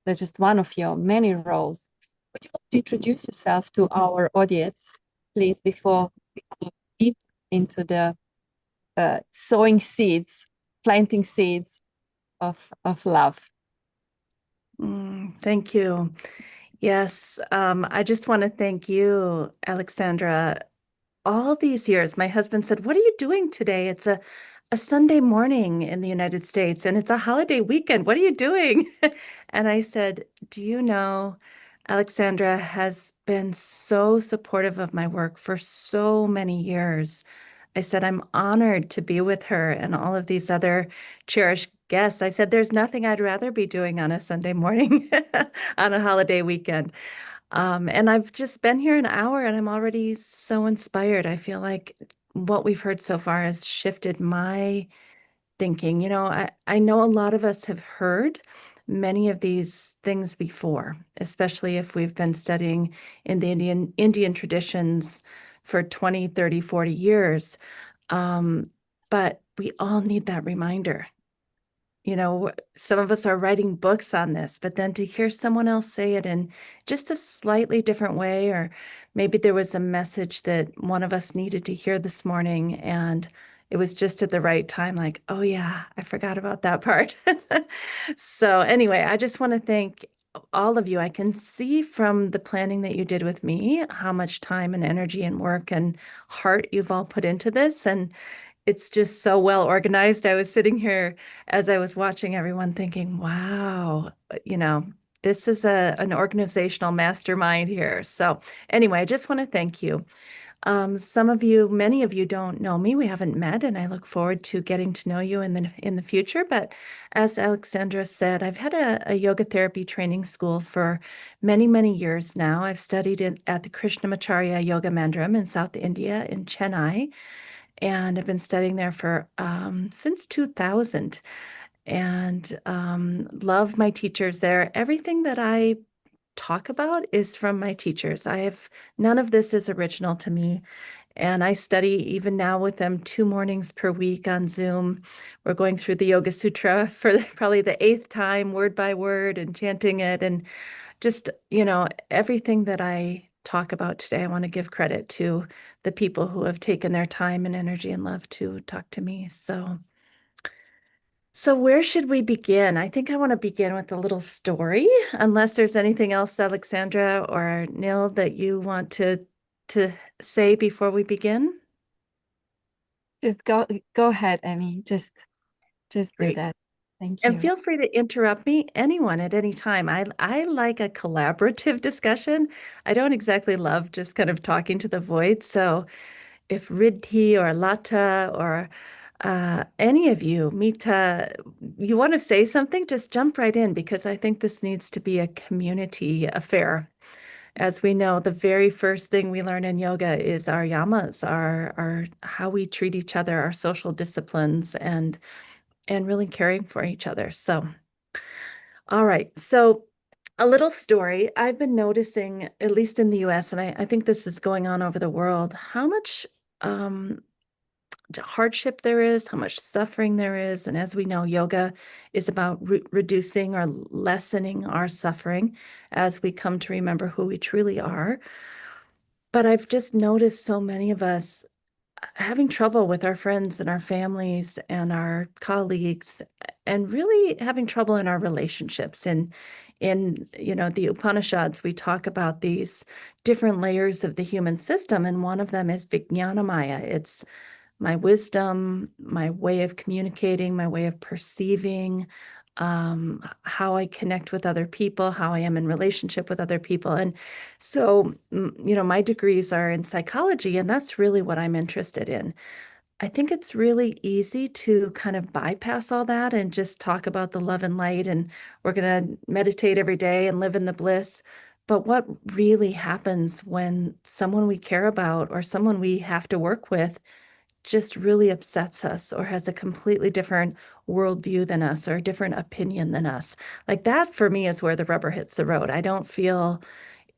just one of your many roles. Would you like to introduce yourself to our audience, please, before we go deep into the sowing seeds, planting seeds of love? Thank you. Yes, I just want to thank you, Alexandra. All these years, my husband said, "What are you doing today? It's a Sunday morning in the United States and it's a holiday weekend. What are you doing?" And I said, "Do you know, Alexandra has been so supportive of my work for so many years." I said, "I'm honored to be with her and all of these other cherished guests." I said, "There's nothing I'd rather be doing on a Sunday morning on a holiday weekend." And I've just been here an hour and I'm already so inspired. I feel like what we've heard so far has shifted my thinking. I know a lot of us have heard many of these things before, especially if we've been studying in the Indian traditions for 20, 30, 40 years. But we all need that reminder. Some of us are writing books on this, but then to hear someone else say it in just a slightly different way, or maybe there was a message that one of us needed to hear this morning and it was just at the right time, like, oh yeah, I forgot about that part. So anyway, I just want to thank all of you. I can see from the planning that you did with me how much time and energy and work and heart you've all put into this. And it's just so well organized. I was sitting here as I was watching everyone thinking, wow, this is an organizational mastermind here. So anyway, I just want to thank you. Many of you don't know me. We haven't met, and I look forward to getting to know you in the future. But as Alexandra said, I've had a yoga therapy training school for many, many years now. I've studied at the Krishnamacharya Yoga Mandram in South India in Chennai. And I've been studying there for since 2000, and love my teachers there. Everything that I talk about is from my teachers. None of this is original to me. And I study even now with them 2 mornings per week on Zoom. We're going through the Yoga Sutra for probably the 8th time, word by word, and chanting it. And just, everything that I talk about today, I want to give credit to the people who have taken their time and energy and love to talk to me. So where should we begin? I think I want to begin with a little story, unless there's anything else, Alexandra or Neil, that you want to say before we begin. Just go ahead, Amy. Just do that. Thank you. And feel free to interrupt me, anyone at any time. I like a collaborative discussion. I don't exactly love just kind of talking to the void. So if Riddhi or Lata or any of you, Mita, you want to say something, just jump right in, because I think this needs to be a community affair. As we know, the very first thing we learn in yoga is our yamas, our how we treat each other, our social disciplines, and really caring for each other. So, all right. So a little story. I've been noticing, at least in the US, and I think this is going on over the world, how much hardship there is, how much suffering there is. And as we know, yoga is about reducing or lessening our suffering as we come to remember who we truly are. But I've just noticed so many of us having trouble with our friends and our families and our colleagues, and really having trouble in our relationships. And in the Upanishads, we talk about these different layers of the human system, and one of them is Vijnanamaya. It's my wisdom, my way of communicating, my way of perceiving, how I connect with other people, how I am in relationship with other people. And so, my degrees are in psychology, and that's really what I'm interested in. I think it's really easy to kind of bypass all that and just talk about the love and light, and we're going to meditate every day and live in the bliss. But what really happens when someone we care about or someone we have to work with just really upsets us or has a completely different worldview than us or a different opinion than us? Like that, for me, is where the rubber hits the road. I don't feel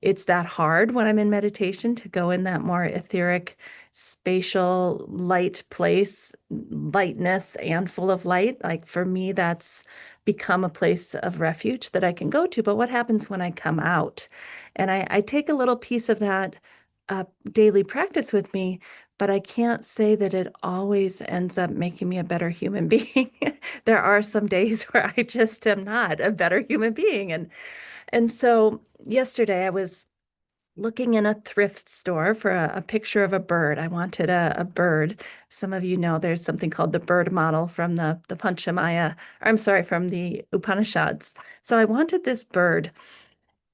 it's that hard when I'm in meditation to go in that more etheric, spatial, light place, lightness and full of light. Like for me, that's become a place of refuge that I can go to. But what happens when I come out? And I take a little piece of that daily practice with me, but I can't say that it always ends up making me a better human being. There are some days where I just am not a better human being. And so yesterday I was looking in a thrift store for a picture of a bird. I wanted a bird. Some of you know there's something called the bird model from the Panchamaya, or I'm sorry, from the Upanishads. So I wanted this bird.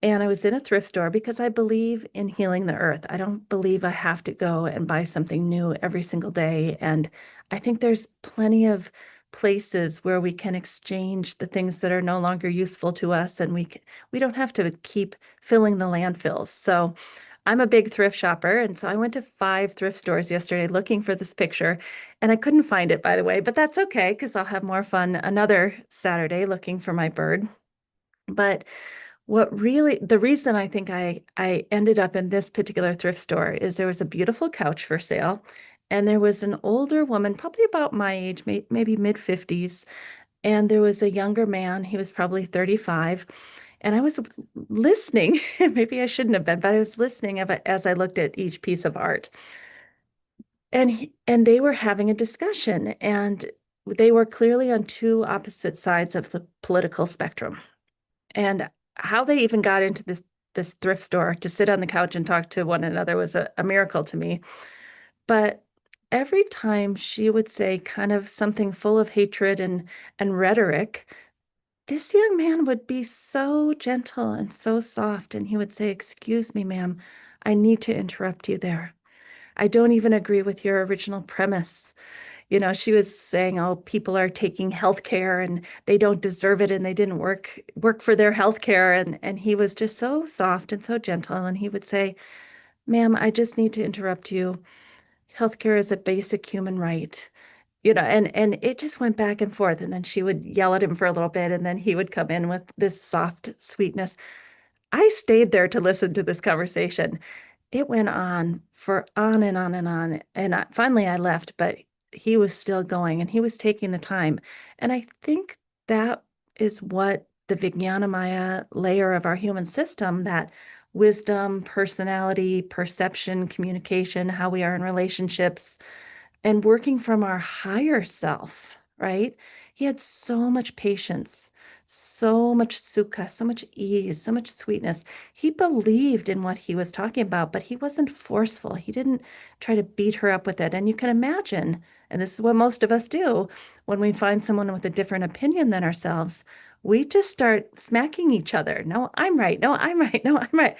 And I was in a thrift store because I believe in healing the earth. I don't believe I have to go and buy something new every single day. And I think there's plenty of places where we can exchange the things that are no longer useful to us, and we don't have to keep filling the landfills. So I'm a big thrift shopper, and so I went to 5 thrift stores yesterday looking for this picture, and I couldn't find it, by the way, but that's okay because I'll have more fun another Saturday looking for my bird. But the reason I think I ended up in this particular thrift store is there was a beautiful couch for sale, and there was an older woman, probably about my age, maybe mid-50s, and there was a younger man, he was probably 35, and I was listening. Maybe I shouldn't have been, but I was listening as I looked at each piece of art. And they were having a discussion, and they were clearly on 2 opposite sides of the political spectrum. And how they even got into this thrift store to sit on the couch and talk to one another was a miracle to me. But every time she would say kind of something full of hatred and rhetoric, this young man would be so gentle and so soft, and he would say, "Excuse me, ma'am, I need to interrupt you there. I don't even agree with your original premise." She was saying, "Oh, people are taking health care and they don't deserve it, and they didn't work for their health care." And he was just so soft and so gentle. And he would say, "Ma'am, I just need to interrupt you. Healthcare is a basic human right." And it just went back and forth. And then she would yell at him for a little bit, and then he would come in with this soft sweetness. I stayed there to listen to this conversation. It went on and on and on. And finally I left, but he was still going and he was taking the time. And I think that is what the Vijnanamaya layer of our human system, that wisdom, personality, perception, communication, how we are in relationships, and working from our higher self, right? He had so much patience, so much sukha, so much ease, so much sweetness. He believed in what he was talking about, but he wasn't forceful. He didn't try to beat her up with it. And you can imagine, and this is what most of us do, when we find someone with a different opinion than ourselves, we just start smacking each other. "No, I'm right. No, I'm right. No, I'm right."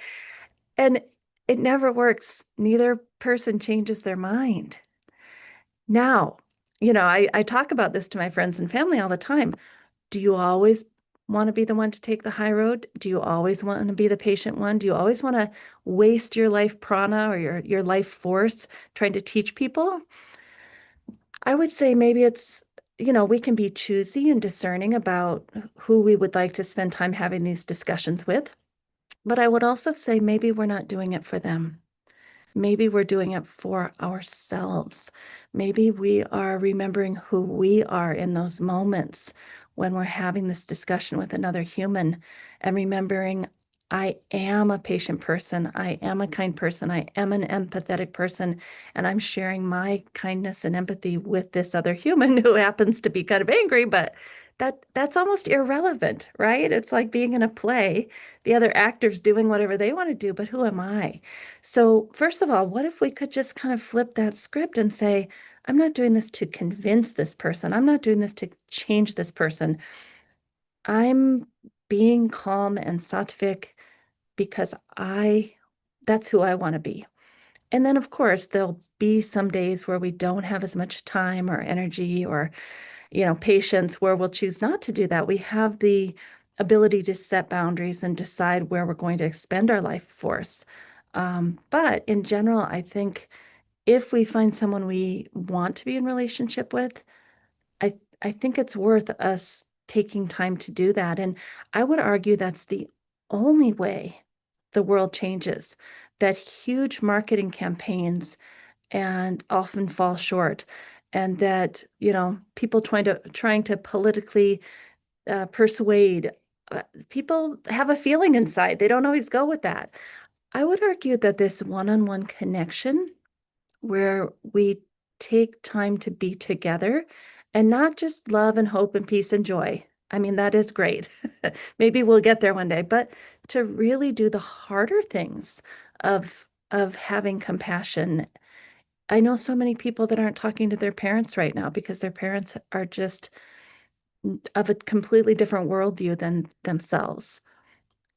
And it never works. Neither person changes their mind. Now, I talk about this to my friends and family all the time. Do you always want to be the one to take the high road? Do you always want to be the patient one? Do you always want to waste your life prana or your life force trying to teach people? I would say maybe it's, we can be choosy and discerning about who we would like to spend time having these discussions with. But I would also say maybe we're not doing it for them. maybe we're doing it for ourselves. Maybe we are remembering who we are in those moments when we're having this discussion with another human, and remembering, I am a patient person, I am a kind person, I am an empathetic person, and I'm sharing my kindness and empathy with this other human who happens to be kind of angry, but that's almost irrelevant, right? It's like being in a play, the other actors doing whatever they want to do, but who am I? So first of all, what if we could just kind of flip that script and say, I'm not doing this to convince this person. I'm not doing this to change this person. I'm being calm and sattvic because that's who I want to be. And then, of course, there'll be some days where we don't have as much time or energy or, patience, where we'll choose not to do that. We have the ability to set boundaries and decide where we're going to expend our life force. But in general, I think if we find someone we want to be in relationship with, I think it's worth us taking time to do that. And I would argue that's the only way the world changes, that huge marketing campaigns and often fall short, and that, people trying to politically persuade, people have a feeling inside. They don't always go with that. I would argue that this one-on-one connection where we take time to be together and not just love and hope and peace and joy. I mean, that is great. Maybe we'll get there one day, but to really do the harder things of having compassion. I know so many people that aren't talking to their parents right now because their parents are just of a completely different worldview than themselves.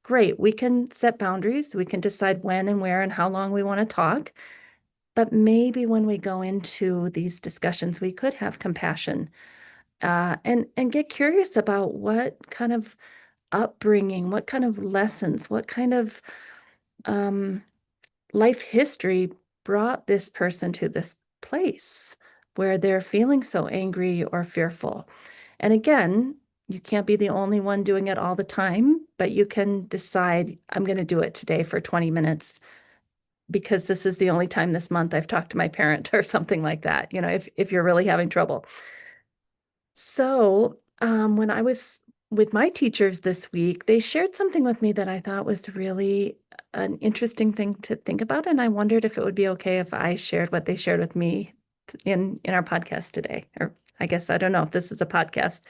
Great. We can set boundaries. We can decide when and where and how long we want to talk. But maybe when we go into these discussions, we could have compassion and get curious about what kind of upbringing, what kind of lessons, what kind of life history brought this person to this place where they're feeling so angry or fearful. And again, you can't be the only one doing it all the time, but you can decide, I'm going to do it today for 20 minutes because this is the only time this month I've talked to my parent or something like that, if you're really having trouble. So when I was with my teachers this week, they shared something with me that I thought was really an interesting thing to think about. And I wondered if it would be okay if I shared what they shared with me in our podcast today. Or I guess, I don't know if this is a podcast.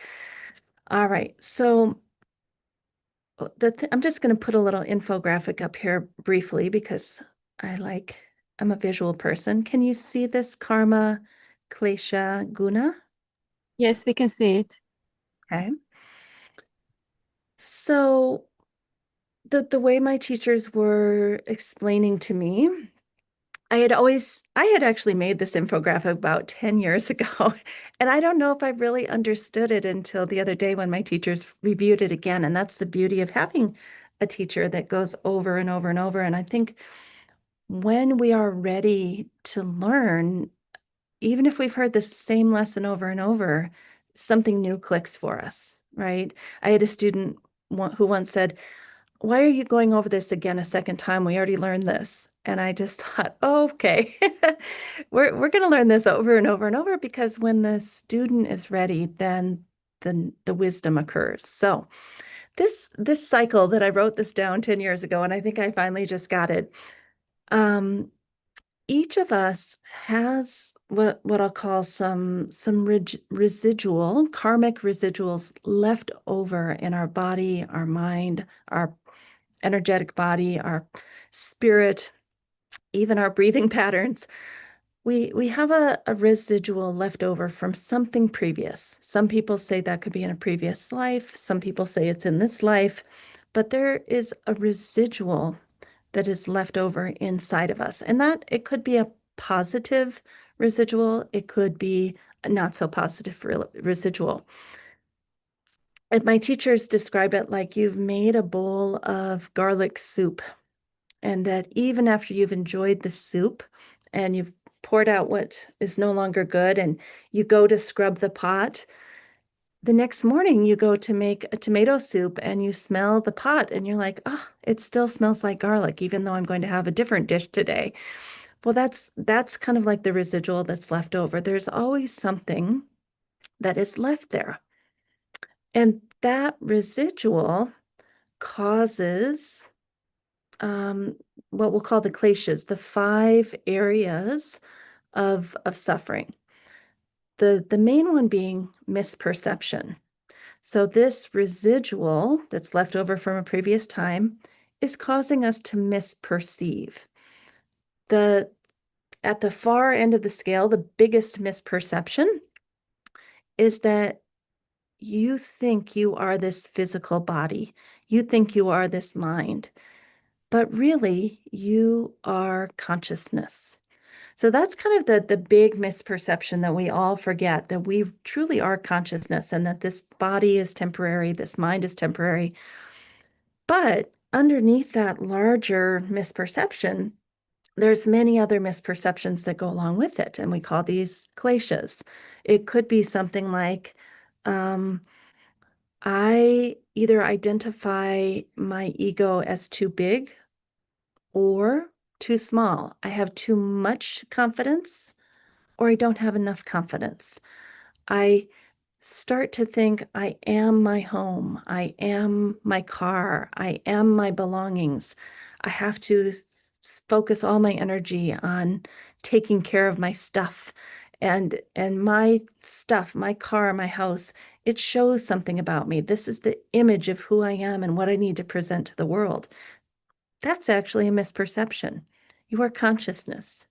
All right. So I'm just going to put a little infographic up here briefly because I'm a visual person. Can you see this? Karma, Klesha, Guna? Yes, we can see it. Okay. So the way my teachers were explaining to me, I had actually made this infographic about 10 years ago, and I don't know if I really understood it until the other day when my teachers reviewed it again. And that's the beauty of having a teacher that goes over and over and over. And I think when we are ready to learn, even if we've heard the same lesson over and over, something new clicks for us, right? I had a student who once said, why are you going over this again a second time? We already learned this. And I just thought, oh, okay, we're going to learn this over and over and over, because when the student is ready, then the wisdom occurs. So this cycle that I wrote this down 10 years ago, and I think I finally just got it. Each of us has what I'll call some residual, karmic residuals left over in our body, our mind, our energetic body, our spirit, even our breathing patterns. We have a residual left over from something previous. Some people say that could be in a previous life. Some people say it's in this life, but there is a residual that is left over inside of us. And that it could be a positive residual. It could be a not so positive residual. And my teachers describe it like you've made a bowl of garlic soup, and that even after you've enjoyed the soup and you've poured out what is no longer good and you go to scrub the pot, the next morning you go to make a tomato soup and you smell the pot and you're like, oh, it still smells like garlic, even though I'm going to have a different dish today. Well, that's kind of like the residual that's left over. There's always something that is left there. And that residual causes what we'll call the kleshas, the 5 areas of suffering. The main one being misperception. So this residual that's left over from a previous time is causing us to misperceive. At the far end of the scale, the biggest misperception is that you think you are this physical body. You think you are this mind. But really, you are consciousness. So that's kind of the big misperception that we all forget, that we truly are consciousness and that this body is temporary, this mind is temporary. But underneath that larger misperception, there's many other misperceptions that go along with it, and we call these kleshas. It could be something like, I either identify my ego as too big or too small. I have too much confidence or I don't have enough confidence. I start to think I am my home. I am my car. I am my belongings. I have to focus all my energy on taking care of my stuff. And my stuff, my car, my house, it shows something about me. This is the image of who I am and what I need to present to the world. That's actually a misperception. You are consciousness.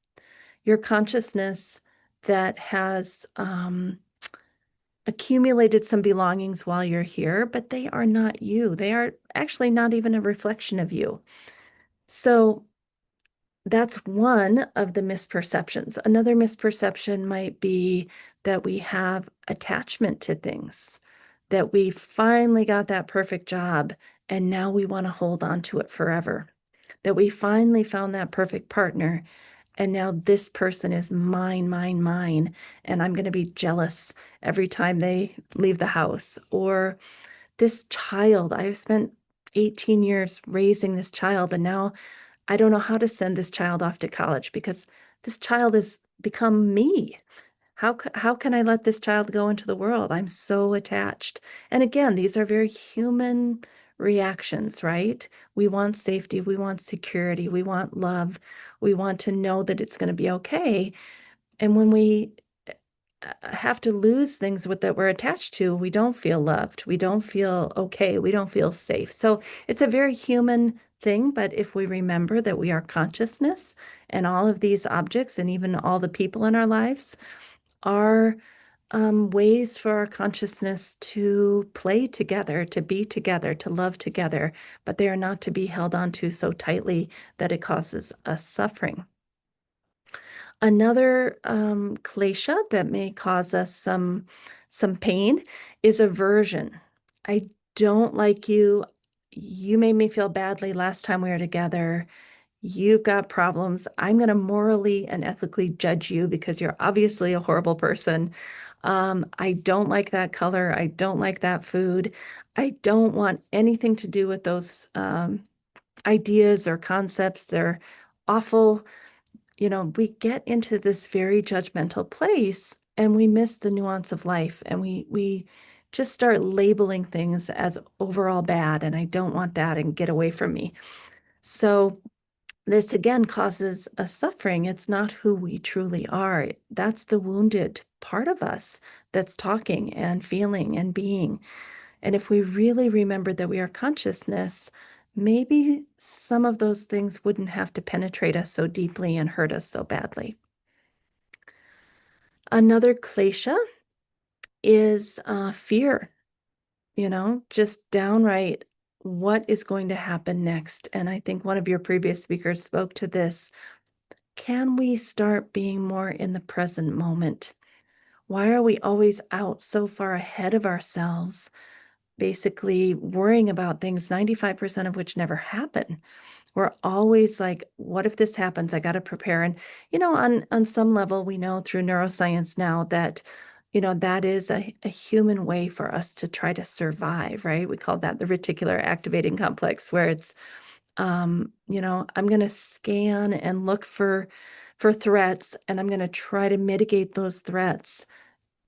Your consciousness that has accumulated some belongings while you're here, but they are not you. They are actually not even a reflection of you. So that's one of the misperceptions. Another misperception might be that we have attachment to things, that we finally got that perfect job and now we want to hold on to it forever, that we finally found that perfect partner and now this person is mine, mine, mine, and I'm going to be jealous every time they leave the house. Or this child, I've spent 18 years raising this child, and now I don't know how to send this child off to college because this child has become me. How can I let this child go into the world? I'm so attached. And again, these are very human reactions, right? We want safety, we want security, we want love, we want to know that it's going to be okay. And when we have to lose things that we're attached to, we don't feel loved, we don't feel okay, we don't feel safe. So it's a very human thing, but if we remember that we are consciousness and all of these objects and even all the people in our lives are ways for our consciousness to play together, to be together, to love together, but they are not to be held onto so tightly that it causes us suffering. Another klesha that may cause us some pain is aversion. I don't like you. You made me feel badly last time we were together. You've got problems. I'm going to morally and ethically judge you because you're obviously a horrible person. I don't like that color. I don't like that food. I don't want anything to do with those ideas or concepts. They're awful. You know, we get into this very judgmental place and we miss the nuance of life, and we just start labeling things as overall bad, and I don't want that, and get away from me. So this again causes a suffering. It's not who we truly are. That's the wounded part of us that's talking and feeling and being. And if we really remembered that we are consciousness, maybe some of those things wouldn't have to penetrate us so deeply and hurt us so badly. Another klesha is fear, just downright what is going to happen next. And I think one of your previous speakers spoke to this. Can we start being more in the present moment? Why are we always out so far ahead of ourselves, basically worrying about things, 95% of which never happen? We're always like, what if this happens? I got to prepare. And, on some level, we know through neuroscience now that, that is a human way for us to try to survive, right? We call that the reticular activating complex, where it's You know, I'm going to scan and look for threats, and I'm going to try to mitigate those threats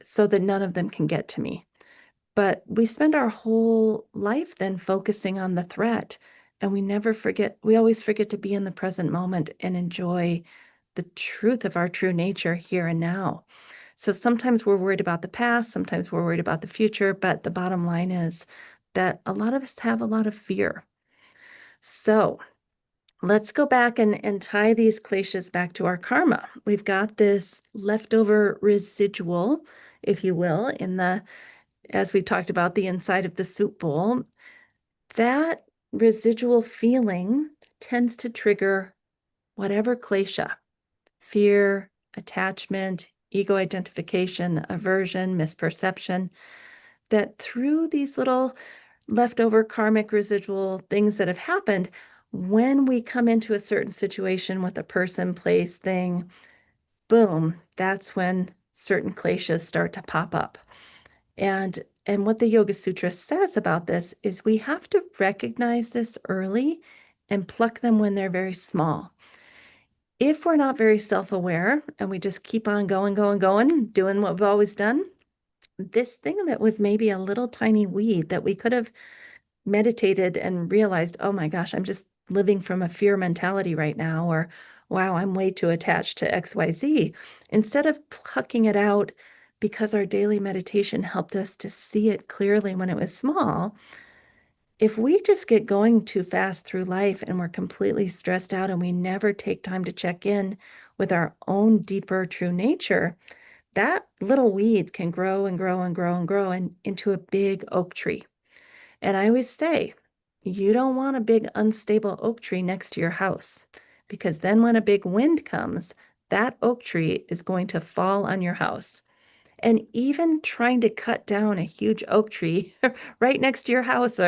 so that none of them can get to me. But we spend our whole life then focusing on the threat, and we always forget to be in the present moment and enjoy the truth of our true nature here and now. So sometimes we're worried about the past, sometimes we're worried about the future, but the bottom line is that a lot of us have a lot of fear. So let's go back and tie these kleshas back to our karma. We've got this leftover residual, if you will, in the, as we talked about, the inside of the soup bowl. That residual feeling tends to trigger whatever klesha: fear, attachment, ego identification, aversion, misperception, that through these little leftover karmic residual things that have happened, when we come into a certain situation with a person, place, thing, boom, that's when certain kleshas start to pop up. And what the Yoga Sutra says about this is we have to recognize this early and pluck them when they're very small. If we're not very self-aware and we just keep on going, doing what we've always done, this thing that was maybe a little tiny weed that we could have meditated and realized, oh my gosh, I'm just living from a fear mentality right now, or wow, I'm way too attached to XYZ. Instead of plucking it out because our daily meditation helped us to see it clearly when it was small, if we just get going too fast through life and we're completely stressed out and we never take time to check in with our own deeper true nature, that little weed can grow and grow and grow and grow into a big oak tree. And I always say, you don't want a big unstable oak tree next to your house, because then when a big wind comes, that oak tree is going to fall on your house. And even trying to cut down a huge oak tree right next to your house,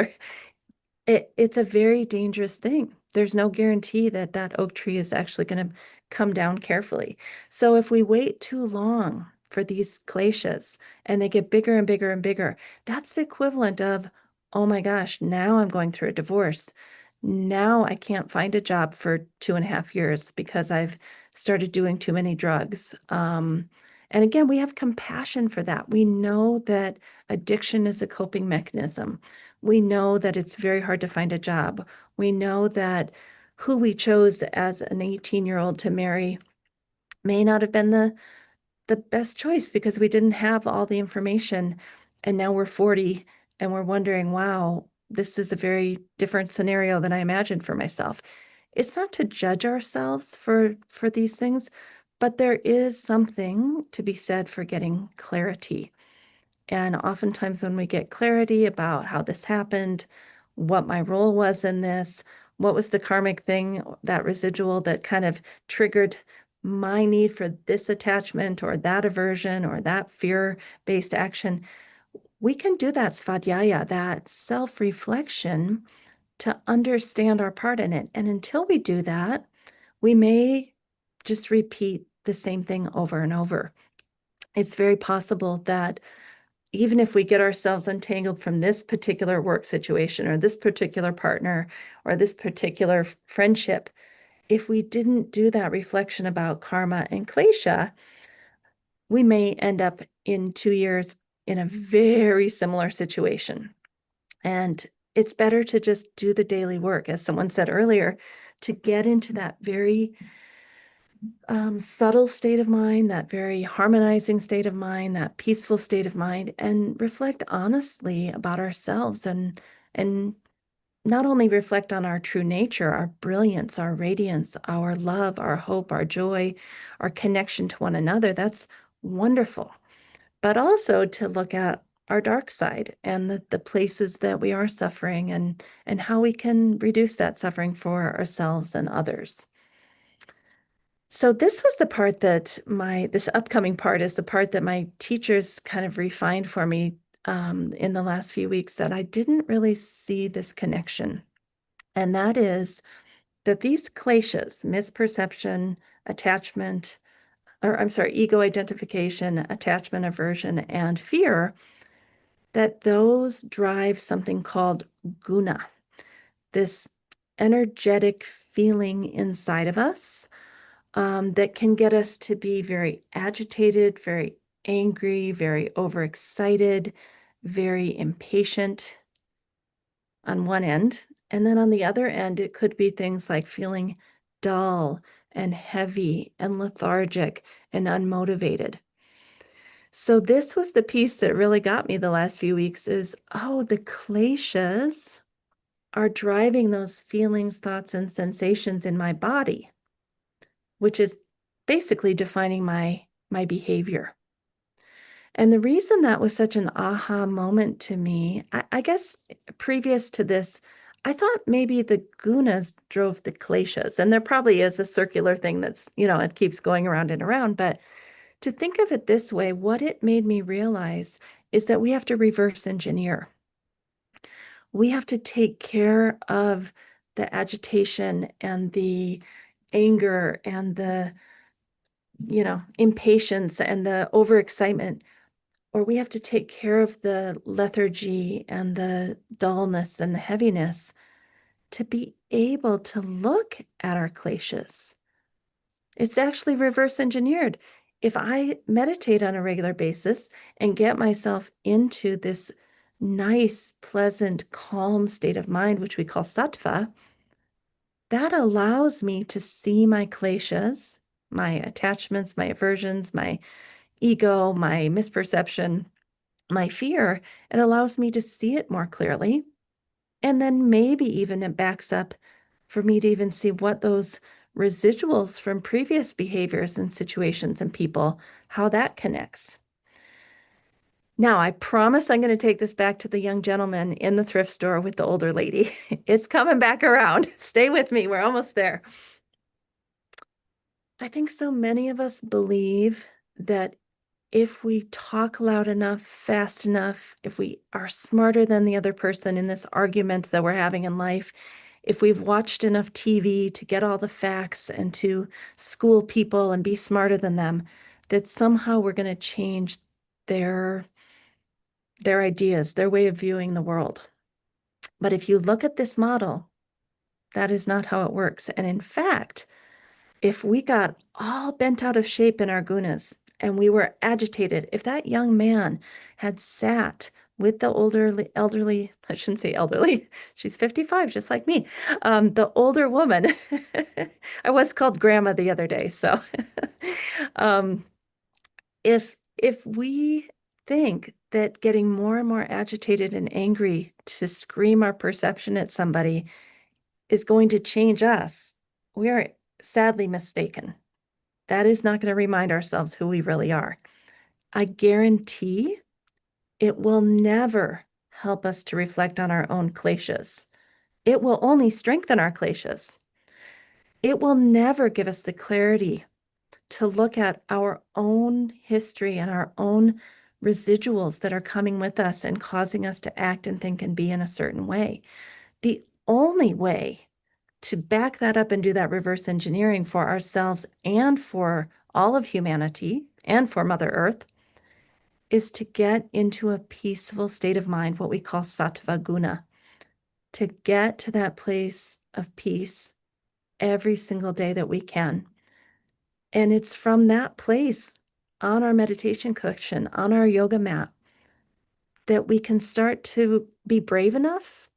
it's a very dangerous thing. There's no guarantee that that oak tree is actually going to come down carefully. So if we wait too long for these kleshas and they get bigger and bigger and bigger, that's the equivalent of, oh my gosh, now I'm going through a divorce. Now I can't find a job for 2.5 years because I've started doing too many drugs. And again, we have compassion for that. We know that addiction is a coping mechanism. We know that it's very hard to find a job. We know that who we chose as an 18-year-old to marry may not have been the best choice because we didn't have all the information. And now we're 40 and we're wondering, wow, this is a very different scenario than I imagined for myself. It's not to judge ourselves for these things, but there is something to be said for getting clarity. And oftentimes when we get clarity about how this happened, what my role was in this, what was the karmic thing, that residual that kind of triggered my need for this attachment or that aversion or that fear-based action, we can do that svadhyaya, that self-reflection, to understand our part in it. And until we do that, we may just repeat the same thing over and over. It's very possible that even if we get ourselves untangled from this particular work situation or this particular partner or this particular friendship, if we didn't do that reflection about karma and klesha, we may end up in 2 years in a very similar situation. And it's better to just do the daily work, as someone said earlier, to get into that very subtle state of mind, that very harmonizing state of mind, that peaceful state of mind, and reflect honestly about ourselves and not only reflect on our true nature, our brilliance, our radiance, our love, our hope, our joy, our connection to one another. That's wonderful. But also to look at our dark side and the places that we are suffering and how we can reduce that suffering for ourselves and others. So this was the part that this upcoming part is the part that my teachers kind of refined for me in the last few weeks, that I didn't really see this connection. And that is that these kleshas, misperception, attachment, ego identification, attachment, aversion, and fear, that those drive something called guna, this energetic feeling inside of us that can get us to be very agitated, very angry, very overexcited, very impatient on one end. And then on the other end, it could be things like feeling dull and heavy and lethargic and unmotivated. So this was the piece that really got me the last few weeks is, oh, the kleshas are driving those feelings, thoughts, and sensations in my body, which is basically defining my behavior. And the reason that was such an aha moment to me, I guess previous to this, I thought maybe the gunas drove the kleshas, and there probably is a circular thing that's, it keeps going around and around. But to think of it this way, what it made me realize is that we have to reverse engineer. We have to take care of the agitation and the anger and the, impatience and the overexcitement, or we have to take care of the lethargy and the dullness and the heaviness to be able to look at our kleshas. It's actually reverse engineered. If I meditate on a regular basis and get myself into this nice, pleasant, calm state of mind, which we call sattva, that allows me to see my kleshas, my attachments, my aversions, my ego, my misperception, my fear. It allows me to see it more clearly. And then maybe even it backs up for me to even see what those residuals from previous behaviors and situations and people, how that connects. Now, I promise I'm going to take this back to the young gentleman in the thrift store with the older lady. It's coming back around. Stay with me. We're almost there. I think so many of us believe that if we talk loud enough, fast enough, if we are smarter than the other person in this argument that we're having in life, if we've watched enough TV to get all the facts and to school people and be smarter than them, that somehow we're going to change their ideas, their way of viewing the world. But if you look at this model, that is not how it works. And in fact, if we got all bent out of shape in our gunas and we were agitated, if that young man had sat with the elderly, I shouldn't say elderly, she's 55, just like me, the older woman, I was called grandma the other day. So if we think that getting more and more agitated and angry to scream our perception at somebody is going to change us, we are sadly mistaken. That is not going to remind ourselves who we really are. I guarantee it will never help us to reflect on our own kleshas. It will only strengthen our kleshas. It will never give us the clarity to look at our own history and our own residuals that are coming with us and causing us to act and think and be in a certain way. The only way to back that up and do that reverse engineering for ourselves and for all of humanity and for Mother Earth is to get into a peaceful state of mind, what we call sattva guna, to get to that place of peace every single day that we can. And it's from that place on our meditation cushion, on our yoga mat, that we can start to be brave enough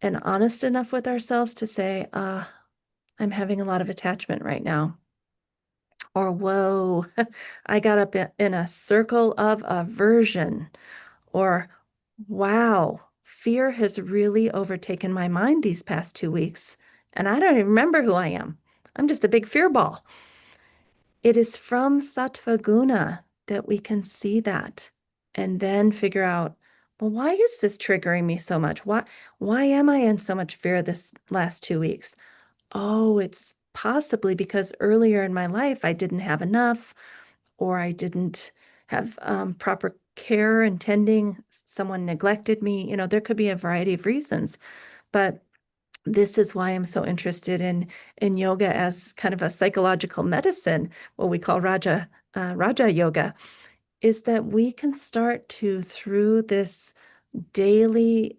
and honest enough with ourselves to say, I'm having a lot of attachment right now. Or, whoa, I got up in a circle of aversion. Or, wow, fear has really overtaken my mind these past 2 weeks, and I don't even remember who I am. I'm just a big fear ball. It is from sattva guna that we can see that and then figure out, well, why is this triggering me so much? Why am I in so much fear this last 2 weeks? Oh, it's possibly because earlier in my life I didn't have enough, or I didn't have proper care and tending. Someone neglected me. There could be a variety of reasons, but this is why I'm so interested in yoga as kind of a psychological medicine, what we call Raja Yoga, is that we can start to, through this daily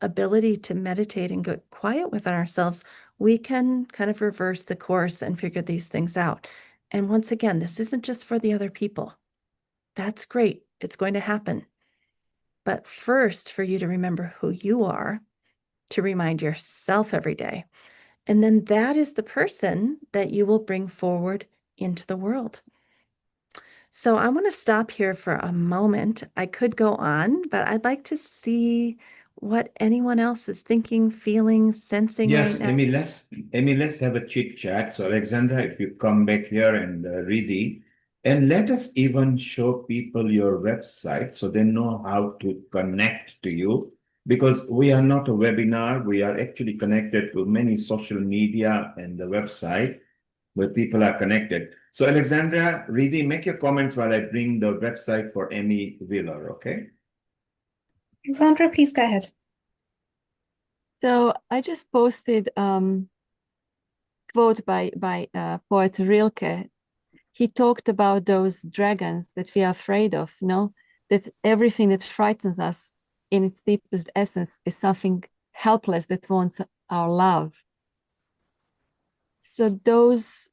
ability to meditate and get quiet within ourselves, we can kind of reverse the course and figure these things out. And once again, this isn't just for the other people. That's great. It's going to happen. But first, for you to remember who you are, to remind yourself every day. And then that is the person that you will bring forward into the world. So I want to stop here for a moment. I could go on, but I'd like to see what anyone else is thinking, feeling, sensing Yes, right now. Amy, let's have a chit chat. So Alexandra, if you come back here and Riddhi, and let us even show people your website so they know how to connect to you. Because we are not a webinar, we are actually connected to many social media and the website where people are connected. So Alexandra, Riddhi, make your comments while I bring the website for Amy Wheeler, okay? Alexandra, please go ahead. So I just posted quote by poet Rilke. He talked about those dragons that we are afraid of, no? That everything that frightens us in its deepest essence is something helpless that wants our love. So those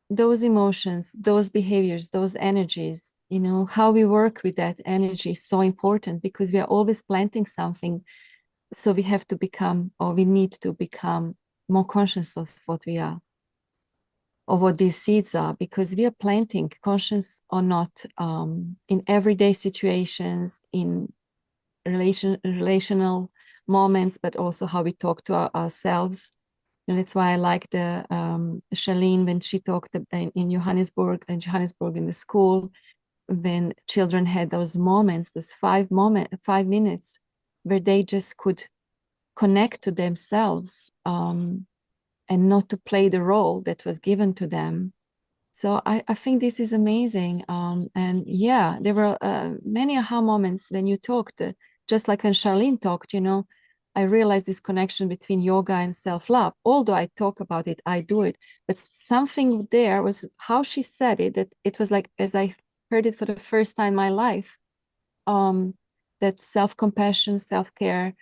emotions, those behaviors, those energies, you know, how we work with that energy is so important because we are always planting something. So we have to become, or we need to become more conscious of what we are, or what these seeds are, because we are planting, conscious or not, in everyday situations, in relational moments, but also how we talk to ourselves. And that's why I like the Charlene when she talked in Johannesburg in the school, when children had those moments, those 5 minutes where they just could connect to themselves and not to play the role that was given to them. So I think this is amazing. And yeah, there were many aha moments when you talked, just like when Charlene talked, you know, I realized this connection between yoga and self-love. Although I talk about it, I do it. But something there was how she said it, that it was like, as I heard it for the first time in my life, that self-compassion, self-care,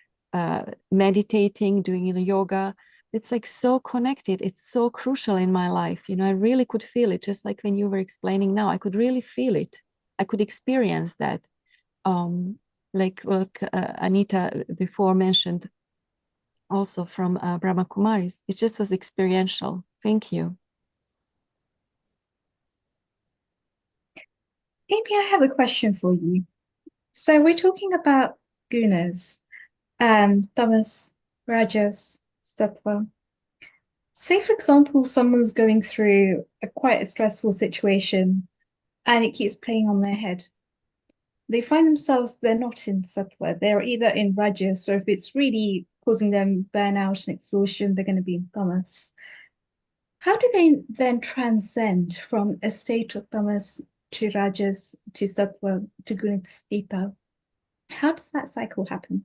meditating, doing yoga, it's like so connected. It's so crucial in my life. You know, I really could feel it, just like when you were explaining now, I could really feel it. I could experience that. Like Anita before mentioned also from Brahma Kumaris. It just was experiential. Thank you. Amy, I have a question for you. So we're talking about gunas, tamas, rajas, sattva. Say, for example, someone's going through quite a stressful situation and it keeps playing on their head. They find themselves, they're not in sattva, they're either in rajas, or if it's really causing them burnout and exhaustion, they're going to be in tamas. How do they then transcend from a state of tamas to rajas to sattva to gunasthita? How does that cycle happen?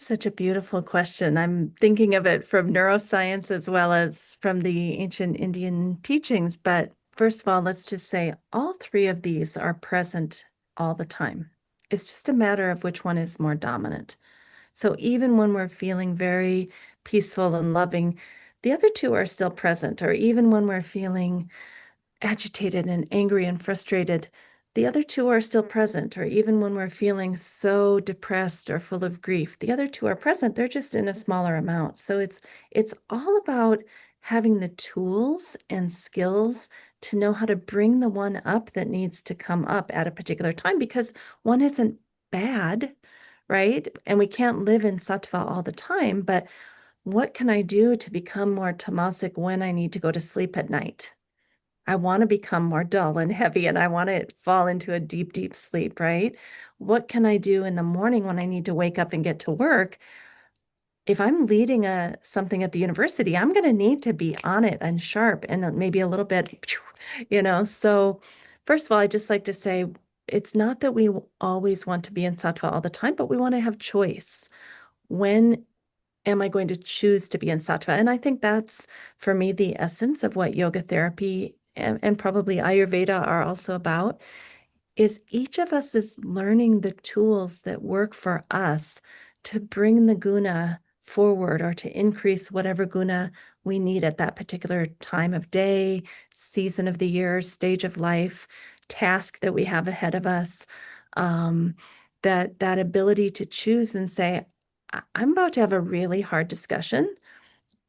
Such a beautiful question. I'm thinking of it from neuroscience as well as from the ancient Indian teachings. But first of all, let's just say all 3 of these are present all the time. It's just a matter of which one is more dominant. So even when we're feeling very peaceful and loving, the other 2 are still present. Or even when we're feeling agitated and angry and frustrated, the other 2 are still present. Or even when we're feeling so depressed or full of grief, the other 2 are present. They're just in a smaller amount. So it's all about having the tools and skills to know how to bring the one up that needs to come up at a particular time, because one isn't bad, right? And we can't live in sattva all the time, but what can I do to become more tamasic when I need to go to sleep at night? I want to become more dull and heavy, and I want to fall into a deep, deep sleep, right? What can I do in the morning when I need to wake up and get to work? If I'm leading something at the university, I'm going to need to be on it and sharp and maybe a little bit, you know. So first of all, I just like to say, it's not that we always want to be in sattva all the time, but we want to have choice. When am I going to choose to be in sattva? And I think that's, for me, the essence of what yoga therapy and probably Ayurveda are also about. is each of us is learning the tools that work for us to bring the guna forward or to increase whatever guna we need at that particular time of day, season of the year, stage of life, task that we have ahead of us. That ability to choose and say, I'm about to have a really hard discussion.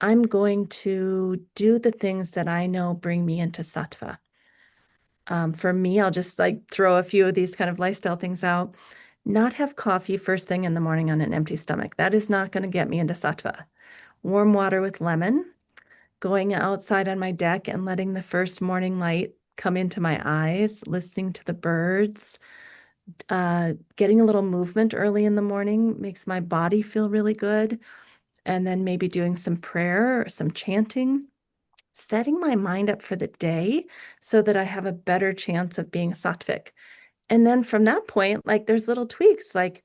I'm going to do the things that I know bring me into sattva. For me, I'll just like throw a few of these kind of lifestyle things out. Not have coffee first thing in the morning on an empty stomach. That is not going to get me into sattva. Warm water with lemon, going outside on my deck and letting the first morning light come into my eyes, listening to the birds, getting a little movement early in the morning makes my body feel really good. And then maybe doing some prayer or some chanting, setting my mind up for the day so that I have a better chance of being sattvic. And then from that point, like there's little tweaks, like,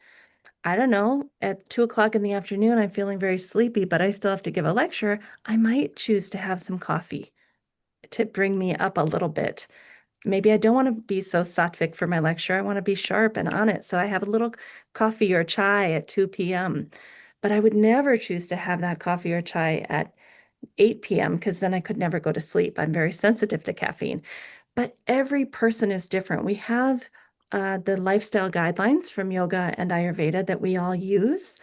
I don't know, at 2 o'clock in the afternoon, I'm feeling very sleepy, but I still have to give a lecture. I might choose to have some coffee to bring me up a little bit. Maybe I don't want to be so sattvic for my lecture. I want to be sharp and on it. So I have a little coffee or chai at 2 p.m. But I would never choose to have that coffee or chai at 8 p.m. because then I could never go to sleep. I'm very sensitive to caffeine. But every person is different. We have the lifestyle guidelines from yoga and Ayurveda that we all use.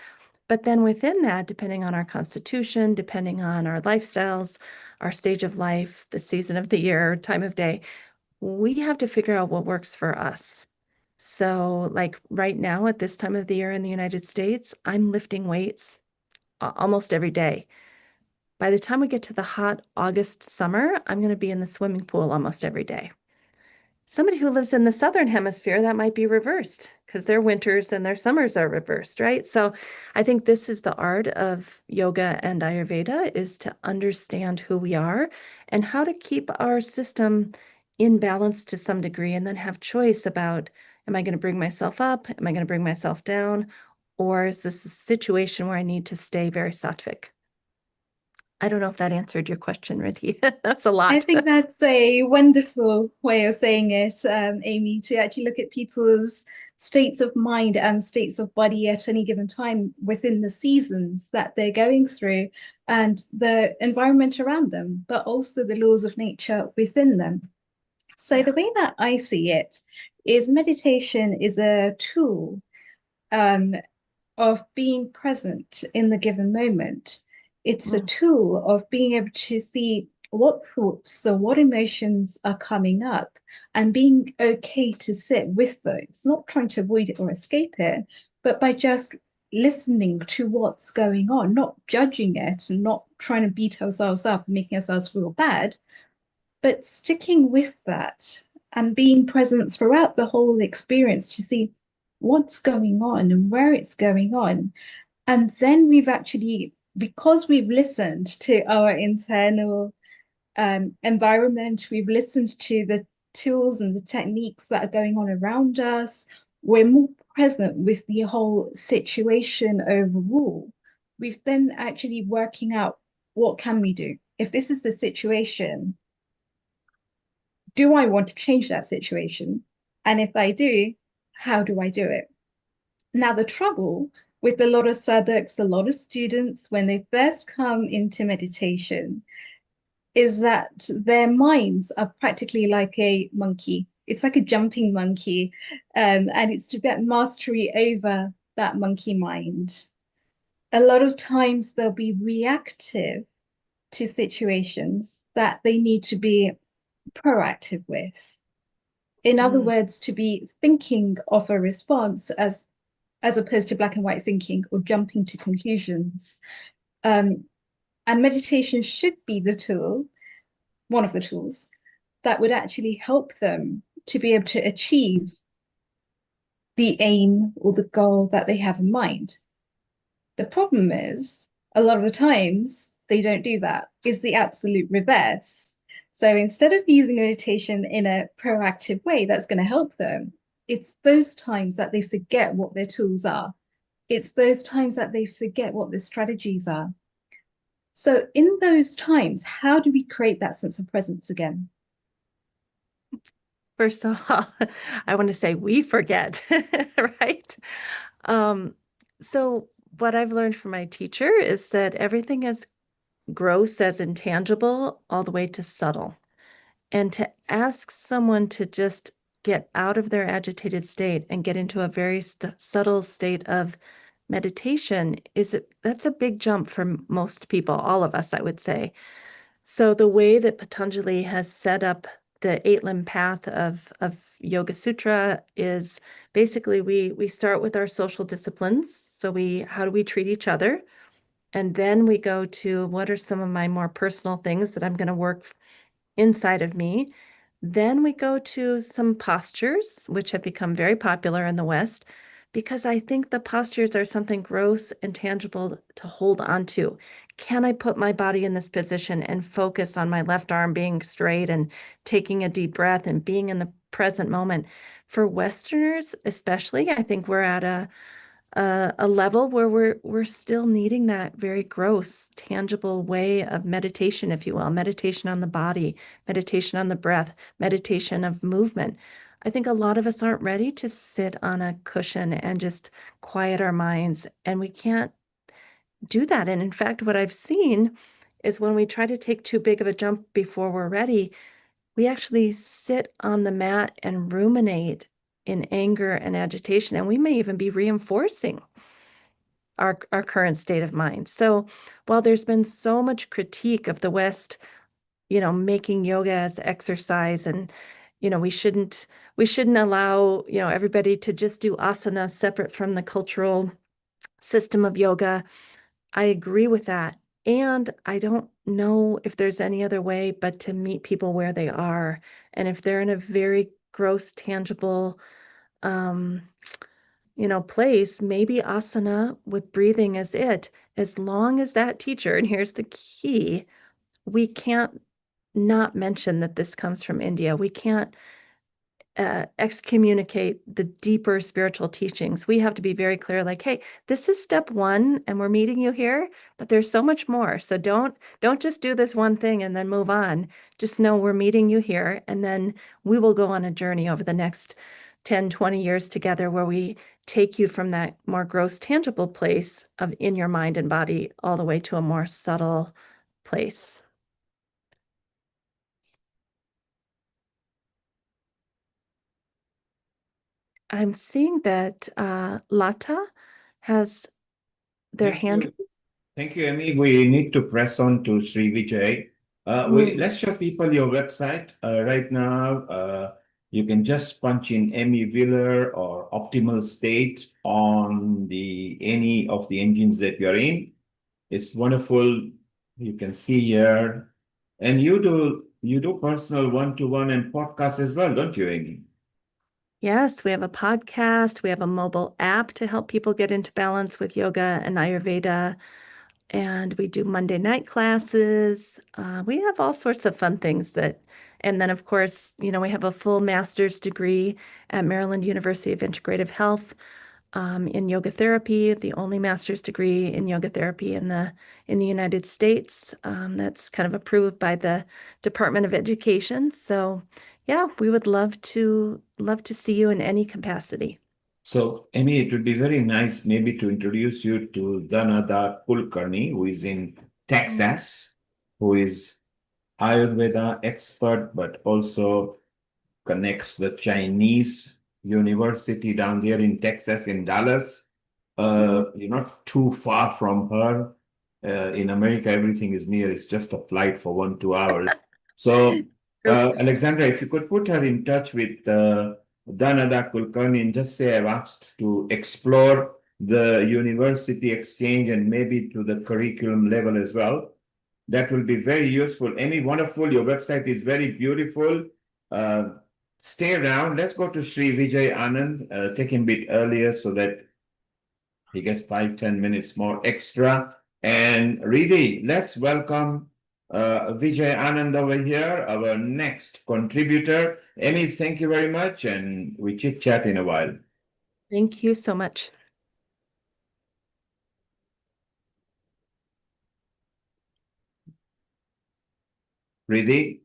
But then within that, depending on our constitution, depending on our lifestyles, our stage of life, the season of the year, time of day, we have to figure out what works for us. So like right now at this time of the year in the United States, I'm lifting weights almost every day. By the time we get to the hot August summer, I'm going to be in the swimming pool almost every day. Somebody who lives in the Southern Hemisphere, that might be reversed because their winters and their summers are reversed, right? So I think this is the art of yoga and Ayurveda, is to understand who we are and how to keep our system in balance to some degree, and then have choice about, am I going to bring myself up? Am I going to bring myself down? Or is this a situation where I need to stay very sattvic? I don't know if that answered your question, Riddhi. That's a lot. I think that's a wonderful way of saying it, Amy, to actually look at people's states of mind and states of body at any given time within the seasons that they're going through and the environment around them, but also the laws of nature within them. So the way that I see it is meditation is a tool of being present in the given moment. It's a tool of being able to see what thoughts or what emotions are coming up and being okay to sit with those, not trying to avoid it or escape it, but by just listening to what's going on, not judging it and not trying to beat ourselves up and making ourselves feel bad, but sticking with that and being present throughout the whole experience to see what's going on and where it's going on. And then we've actually, because we've listened to our internal environment, we've listened to the tools and the techniques that are going on around us, we're more present with the whole situation overall. We've then actually working out, what can we do? If this is the situation, do I want to change that situation? And if I do, how do I do it? Now, the trouble with a lot of sadhaks, a lot of students, when they first come into meditation, is that their minds are practically like a monkey. It's like a jumping monkey, and it's to get mastery over that monkey mind. A lot of times they'll be reactive to situations that they need to be proactive with. In other words, to be thinking of a response as opposed to black and white thinking or jumping to conclusions. And meditation should be the tool, one of the tools, that would actually help them to be able to achieve the aim or the goal that they have in mind. The problem is, a lot of the times, they don't do that. It's the absolute reverse. So instead of using meditation in a proactive way that's going to help them, it's those times that they forget what their tools are. It's those times that they forget what their strategies are. So in those times, how do we create that sense of presence again? First of all, I want to say we forget, right? So what I've learned from my teacher is that everything is gross as intangible all the way to subtle. And to ask someone to just get out of their agitated state and get into a very subtle state of meditation that's a big jump for most people, all of us, I would say. So the way that Patanjali has set up the 8-limb path of Yoga Sutra is basically we start with our social disciplines. So how do we treat each other? And then we go to what are some of my more personal things that I'm going to work inside of me. Then we go to some postures, which have become very popular in the West, because I think the postures are something gross and tangible to hold on to. Can I put my body in this position and focus on my left arm being straight and taking a deep breath and being in the present moment? For Westerners, especially, I think we're at a level where we're still needing that very gross, tangible way of meditation, if you will, meditation on the body, meditation on the breath, meditation of movement. I think a lot of us aren't ready to sit on a cushion and just quiet our minds, and we can't do that. And in fact, what I've seen is when we try to take too big of a jump before we're ready, we actually sit on the mat and ruminate in anger and agitation, and we may even be reinforcing our current state of mind. So while there's been so much critique of the West, making yoga as exercise, and we shouldn't allow everybody to just do asana separate from the cultural system of yoga, I agree with that. And I don't know if there's any other way but to meet people where they are. And if they're in a very gross, tangible, place, maybe asana with breathing is it. As long as that teacher, and here's the key, we can't not mention that this comes from India. We can't excommunicate the deeper spiritual teachings. We have to be very clear, like, hey, this is step one and we're meeting you here, but there's so much more. So don't just do this one thing and then move on. Just know we're meeting you here, and then we will go on a journey over the next 10, 20 years together where we take you from that more gross, tangible place of in your mind and body all the way to a more subtle place. I'm seeing that Lata has their hand. Thank you, Amy. We need to press on to Sri Vijay. Let's show people your website. Right now, you can just punch in Amy Wheeler or Optimal State on any of the engines that you're in. It's wonderful. You can see here. And you do personal one-to-one and podcasts as well, don't you, Amy? Yes, we have a podcast. We have a mobile app to help people get into balance with yoga and Ayurveda. And we do Monday night classes. We have all sorts of fun things and then of course, we have a full master's degree at Maryland University of Integrative Health in yoga therapy, the only master's degree in yoga therapy in the United States. That's kind of approved by the Department of Education. So yeah, we would love to see you in any capacity. So, Amy, it would be very nice maybe to introduce you to Dhanada Kulkarni, who is in Texas, who is Ayurveda expert, but also connects the Chinese university down there in Texas, in Dallas. You're not too far from her. In America, everything is near. It's just a flight for 1-2 hours. So, Alexandra, if you could put her in touch with Dhanada Kulkarni and just say I've asked to explore the university exchange and maybe to the curriculum level as well. That will be very useful. Amy, wonderful. Your website is very beautiful. Stay around. Let's go to Sri Vijay Anand. Take him a bit earlier so that he gets 5-10 minutes more extra. And Riddhi, let's welcome Vijay Anand over here, our next contributor. Amy, thank you very much. And we chit chat in a while. Thank you so much. Riddhi?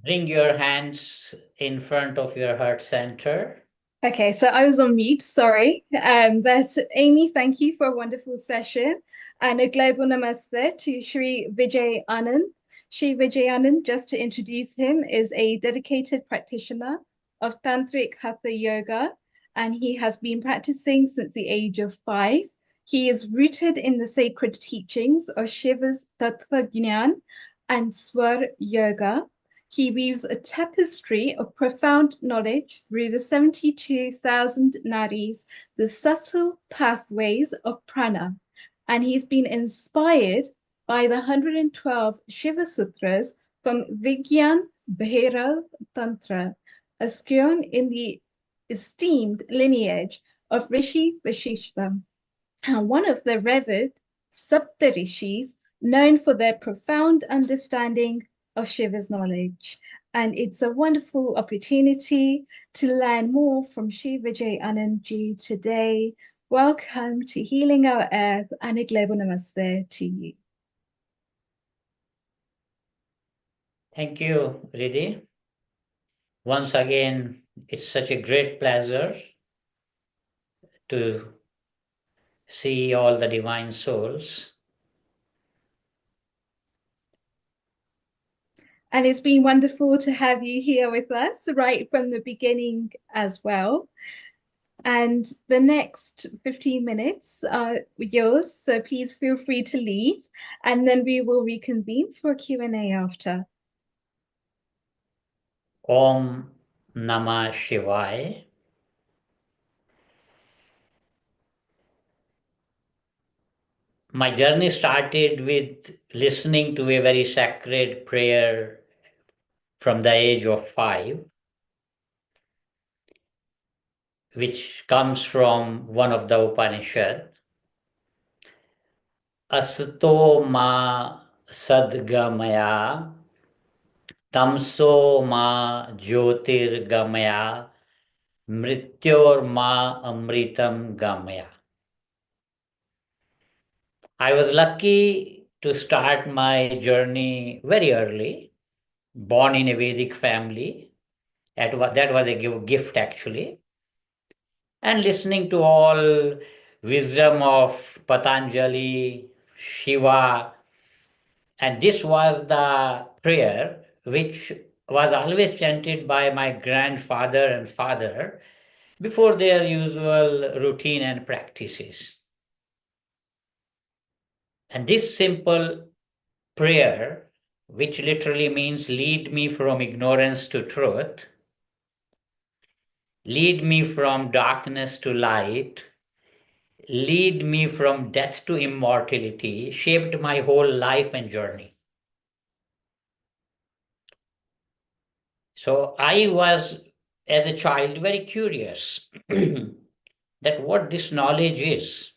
bring your hands in front of your heart center. Okay, so I was on mute, sorry. But Amy, thank you for a wonderful session. And a global namaste to Sri Vijay Anand. Sri Vijay Anand, just to introduce him, is a dedicated practitioner of Tantric Hatha Yoga, and he has been practicing since the age of 5. He is rooted in the sacred teachings of Shiva's Tattva Gyan and Swar Yoga. He weaves a tapestry of profound knowledge through the 72,000 nadis, the subtle pathways of prana. And he's been inspired by the 112 Shiva Sutras from Vigyan Bhairav Tantra, a scion in the esteemed lineage of Rishi Vashishta, and one of the revered Sapta Rishis, known for their profound understanding of Shiva's knowledge. And it's a wonderful opportunity to learn more from Sri Vijay Anandji today. Welcome to Healing Our Earth, and a global namaste to you. Thank you, Riddhi. Once again, it's such a great pleasure to see all the divine souls. And it's been wonderful to have you here with us right from the beginning as well. And the next 15 minutes are yours, so please feel free to lead, and then we will reconvene for Q&A after. Om Namah Shivaya. My journey started with listening to a very sacred prayer from the age of 5, which comes from one of the Upanishad. Asato ma sadgamaya, tamso ma jyotirgamaya, mrityor ma amritam gamaya. I was lucky to start my journey very early, born in a Vedic family. That was a gift actually. And listening to all wisdom of Patanjali, Shiva, and this was the prayer which was always chanted by my grandfather and father before their usual routine and practices. And this simple prayer, which literally means lead me from ignorance to truth, lead me from darkness to light, lead me from death to immortality, shaped my whole life and journey. So I was, as a child, very curious that what this knowledge is.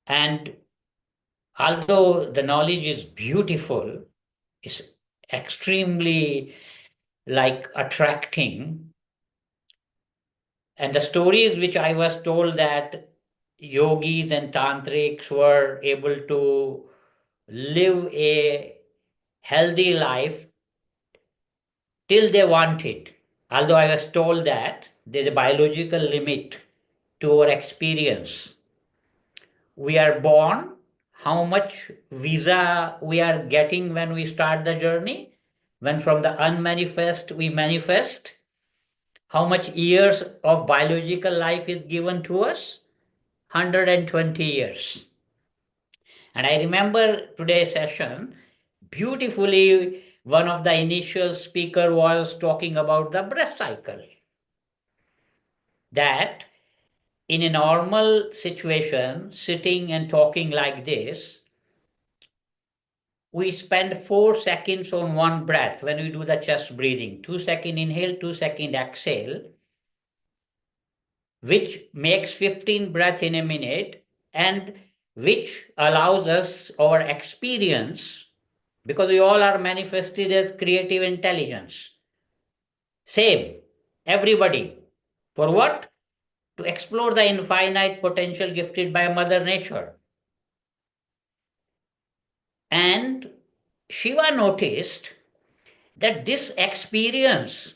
And although the knowledge is beautiful, it's extremely attracting. And the stories which I was told that yogis and tantrics were able to live a healthy life till they want it. Although I was told that there's a biological limit to our experience. We are born, how much visa we are getting when we start the journey, when from the unmanifest we manifest, how much years of biological life is given to us? 120 years. And I remember today's session, beautifully, one of the initial speaker was talking about the breath cycle. That in a normal situation, sitting and talking like this, we spend 4 seconds on one breath when we do the chest breathing. 2 second inhale, 2 second exhale, which makes 15 breaths in a minute, and which allows us our experience, because we all are manifested as creative intelligence. Same, everybody. For what? To explore the infinite potential gifted by Mother Nature. And Shiva noticed that this experience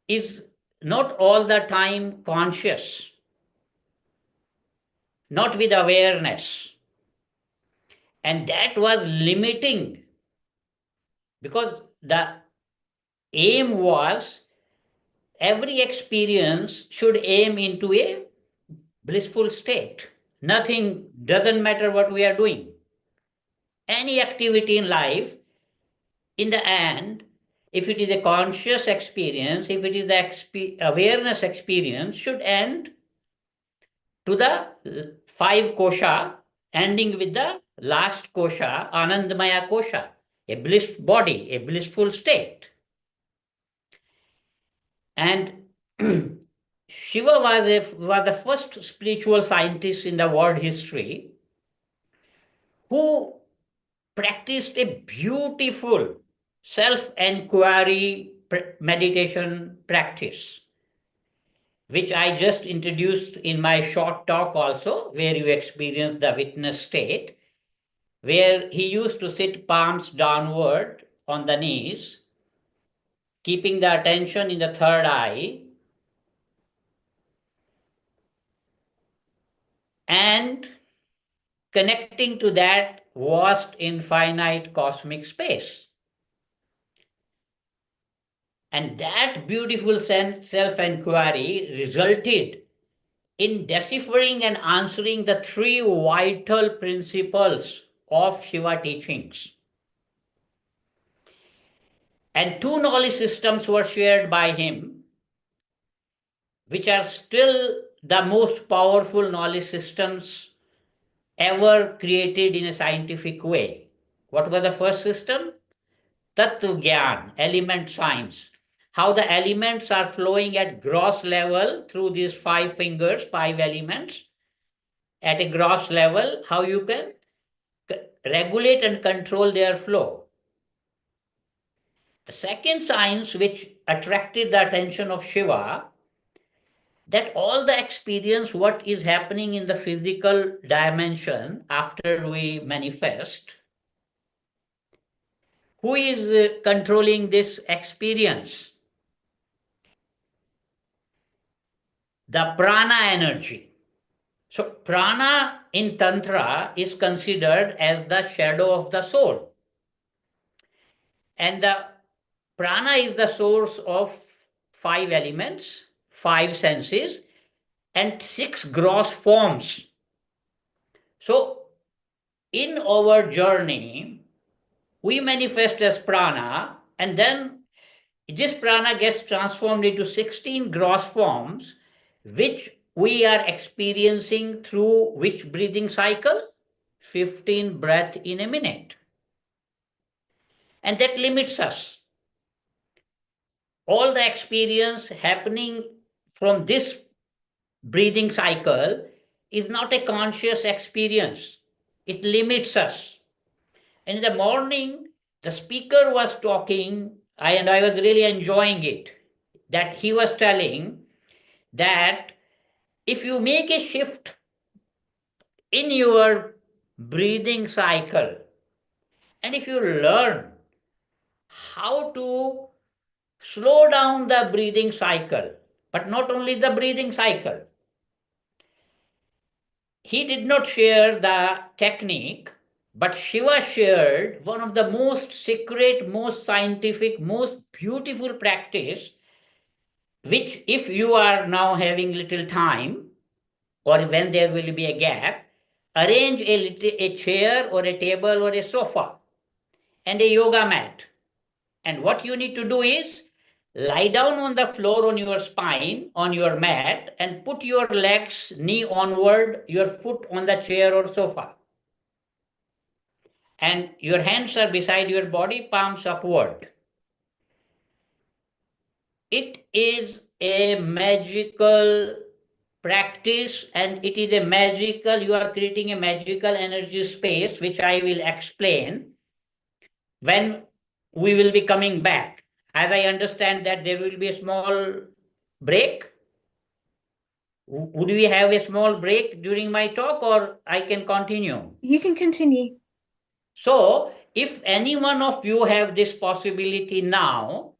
is not all the time conscious, not with awareness. And that was limiting, because the aim was every experience should aim into a blissful state. Nothing, doesn't matter what we are doing. Any activity in life, in the end, if it is a conscious experience, if it is the awareness experience, should end to the 5 kosha, ending with the last kosha, Anandamaya kosha, a bliss body, a blissful state. And Shiva was the first spiritual scientist in the world history who practiced a beautiful self-enquiry meditation practice, which I just introduced in my short talk also, where you experience the witness state, where he used to sit palms downward on the knees, keeping the attention in the third eye, and connecting to that vast infinite cosmic space. And that beautiful self-enquiry resulted in deciphering and answering the 3 vital principles of Shiva teachings. And 2 knowledge systems were shared by him, which are still the most powerful knowledge systems ever created in a scientific way. What was the first system? Tattva Gyan, element science. How the elements are flowing at gross level through these 5 fingers, 5 elements. At a gross level, how you can regulate and control their flow. The second science which attracted the attention of Shiva, that all the experience what is happening in the physical dimension after we manifest, who is controlling this experience? The prana energy. So prana in Tantra is considered as the shadow of the soul. And the prana is the source of 5 elements, 5 senses, and 6 gross forms. So in our journey, we manifest as prana, and then this prana gets transformed into 16 gross forms, which we are experiencing through which breathing cycle? 15 breaths in a minute. And that limits us. All the experience happening from this breathing cycle is not a conscious experience. It limits us. And in the morning, the speaker was talking, and I was really enjoying it, that he was telling that if you make a shift in your breathing cycle, and if you learn how to slow down the breathing cycle, but not only the breathing cycle, he did not share the technique, but Shiva shared one of the most secret, most scientific, most beautiful practice, which if you are now having little time, or when there will be a gap, arrange a chair or a table or a sofa and a yoga mat. And what you need to do is lie down on the floor on your spine, on your mat, and put your legs knee onward, your foot on the chair or sofa. And your hands are beside your body, palms upward. It is a magical practice, and it is a magical, you are creating a magical energy space, which I will explain when we will be coming back. As I understand that there will be a small break. Would we have a small break during my talk, or I can continue? You can continue. So if any one of you have this possibility now,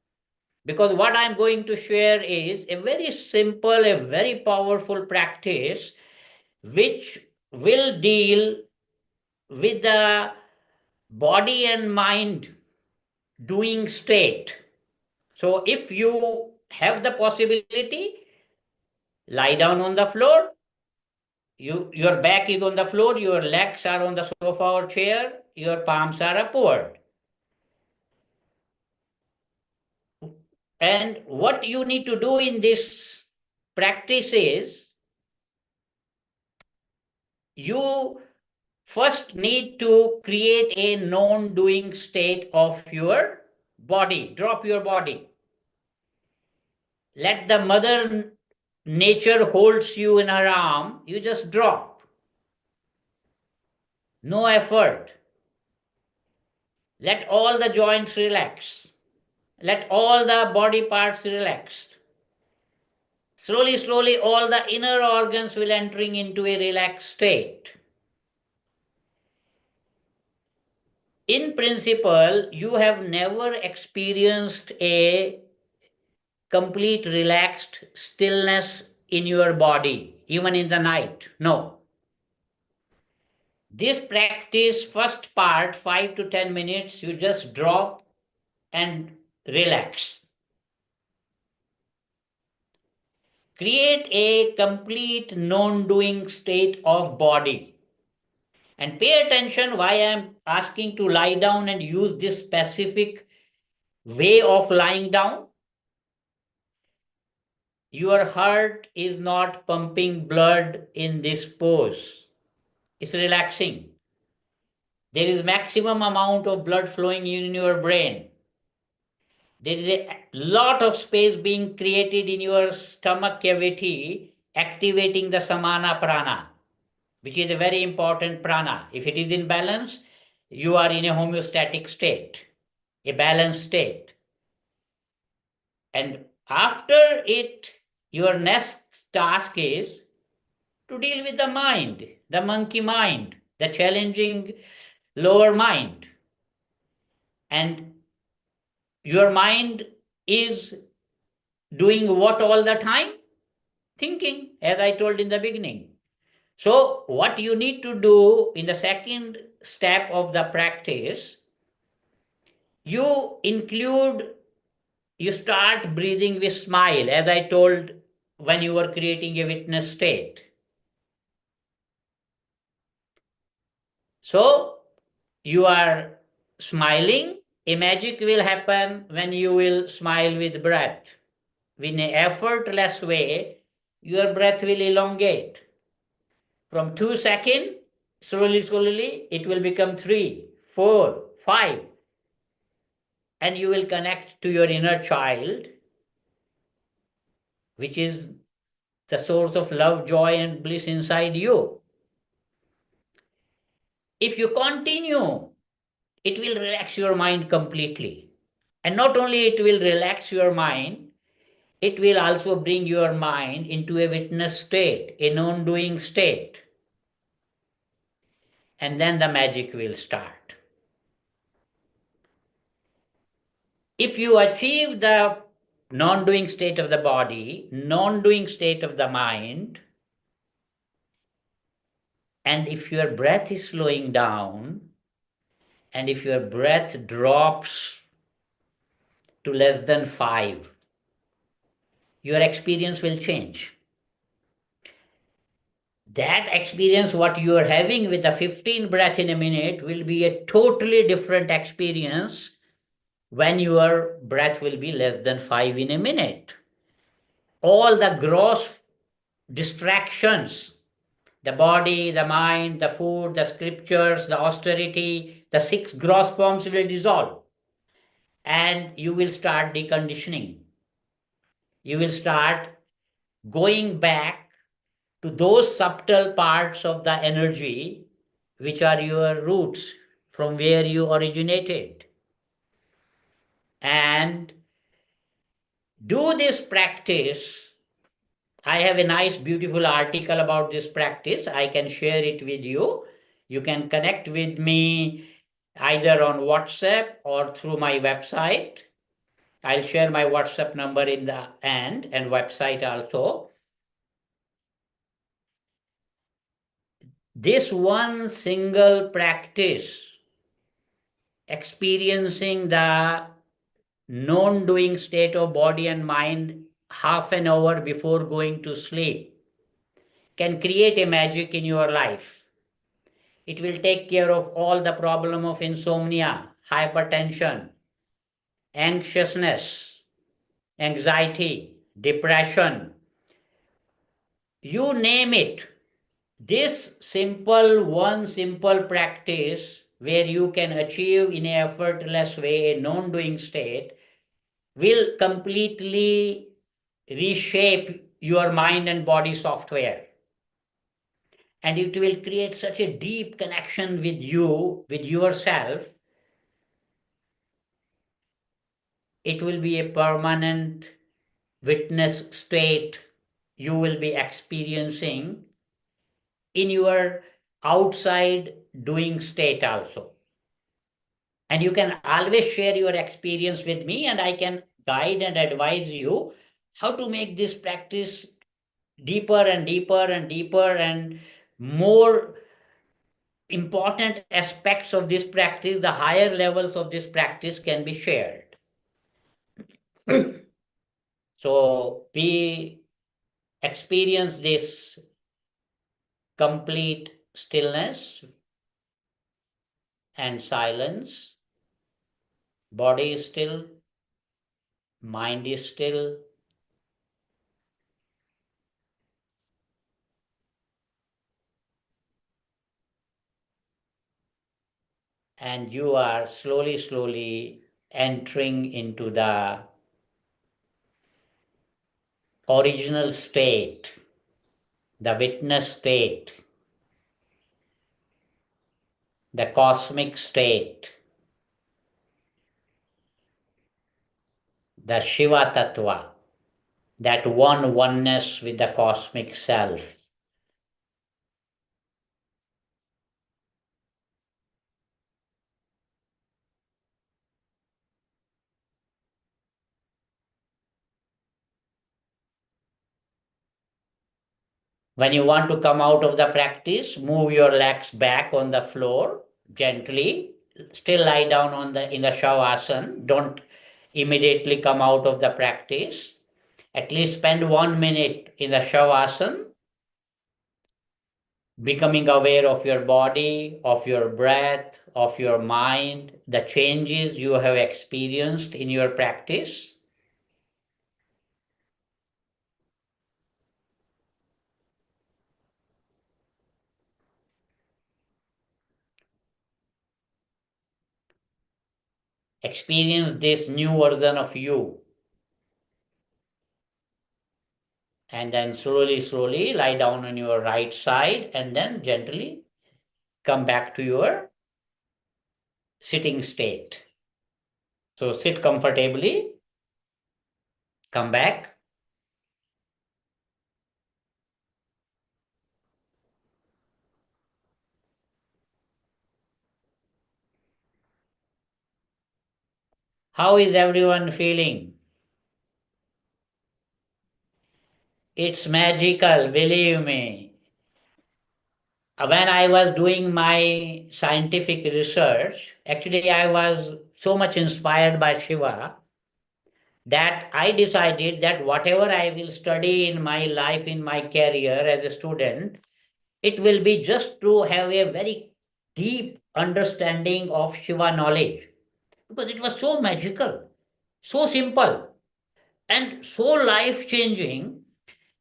because what I'm going to share is a very simple, a very powerful practice which will deal with the body and mind doing state. So if you have the possibility, lie down on the floor. Your back is on the floor, your legs are on the sofa or chair, your palms are upward. And what you need to do in this practice is, you first need to create a non-doing state of your body. Drop your body. Let the mother nature holds you in her arm, you just drop. No effort. Let all the joints relax. Let all the body parts relax. Slowly, slowly, all the inner organs will entering into a relaxed state. In principle, you have never experienced a complete relaxed stillness in your body, even in the night. No. This practice, first part, 5 to 10 minutes, you just drop and relax. Create a complete non-doing state of body. And pay attention why I am asking to lie down and use this specific way of lying down. Your heart is not pumping blood in this pose. It's relaxing. There is maximum amount of blood flowing in your brain. There is a lot of space being created in your stomach cavity, activating the samana prana, which is a very important prana. If it is in balance, you are in a homeostatic state, a balanced state. And after it, your next task is to deal with the mind, the monkey mind, the challenging lower mind. And your mind is doing what all the time? Thinking, as I told in the beginning. So what you need to do in the second step of the practice, you start breathing with smile, as I told when you were creating a witness state. So you are smiling, a magic will happen when you will smile with breath. In an effortless way, your breath will elongate. From 2 seconds, slowly, it will become 3, 4, 5. And you will connect to your inner child, which is the source of love, joy, and bliss inside you. If you continue, it will relax your mind completely. And not only it will relax your mind, it will also bring your mind into a witness state, a non-doing state. And then the magic will start. If you achieve the non-doing state of the body, non-doing state of the mind, and if your breath is slowing down, and if your breath drops to less than 5, your experience will change. That experience, what you are having with the 15 breath in a minute, will be a totally different experience when your breath will be less than 5 in a minute. All the gross distractions, the body, the mind, the food, the scriptures, the austerity, the 6 gross forms will dissolve. And you will start deconditioning. You will start going back to those subtle parts of the energy which are your roots, from where you originated. And do this practice. I have a nice, beautiful article about this practice. I can share it with you. You can connect with me either on WhatsApp or through my website. I'll share my WhatsApp number in the end and website also. This one single practice, experiencing the non-doing state of body and mind half an hour before going to sleep, can create a magic in your life. It will take care of all the problem of insomnia, hypertension, anxiousness, anxiety, depression, you name it. This one simple practice where you can achieve in an effortless way a non-doing state will completely reshape your mind and body software. And it will create such a deep connection with you, with yourself. It will be a permanent witness state you will be experiencing in your outside doing state also. And you can always share your experience with me, and I can guide and advise you how to make this practice deeper and deeper and deeper, and more important aspects of this practice, the higher levels of this practice can be shared. So we experience this complete stillness and silence. Body is still, mind is still, and you are slowly entering into the original state, the witness state, the cosmic state, the Shiva Tattva, that oneness with the cosmic self. When you want to come out of the practice, move your legs back on the floor gently. Still lie down in the Shavasana. Don't immediately come out of the practice. At least spend 1 minute in the Shavasana, becoming aware of your body, of your breath, of your mind, the changes you have experienced in your practice. Experience this new version of you. And then slowly lie down on your right side, and then gently come back to your sitting state. So sit comfortably, come back. How is everyone feeling? It's magical, believe me. When I was doing my scientific research, actually I was so much inspired by Shiva that I decided that whatever I will study in my life, in my career as a student, it will be just to have a very deep understanding of Shiva knowledge, because it was so magical, so simple, and so life changing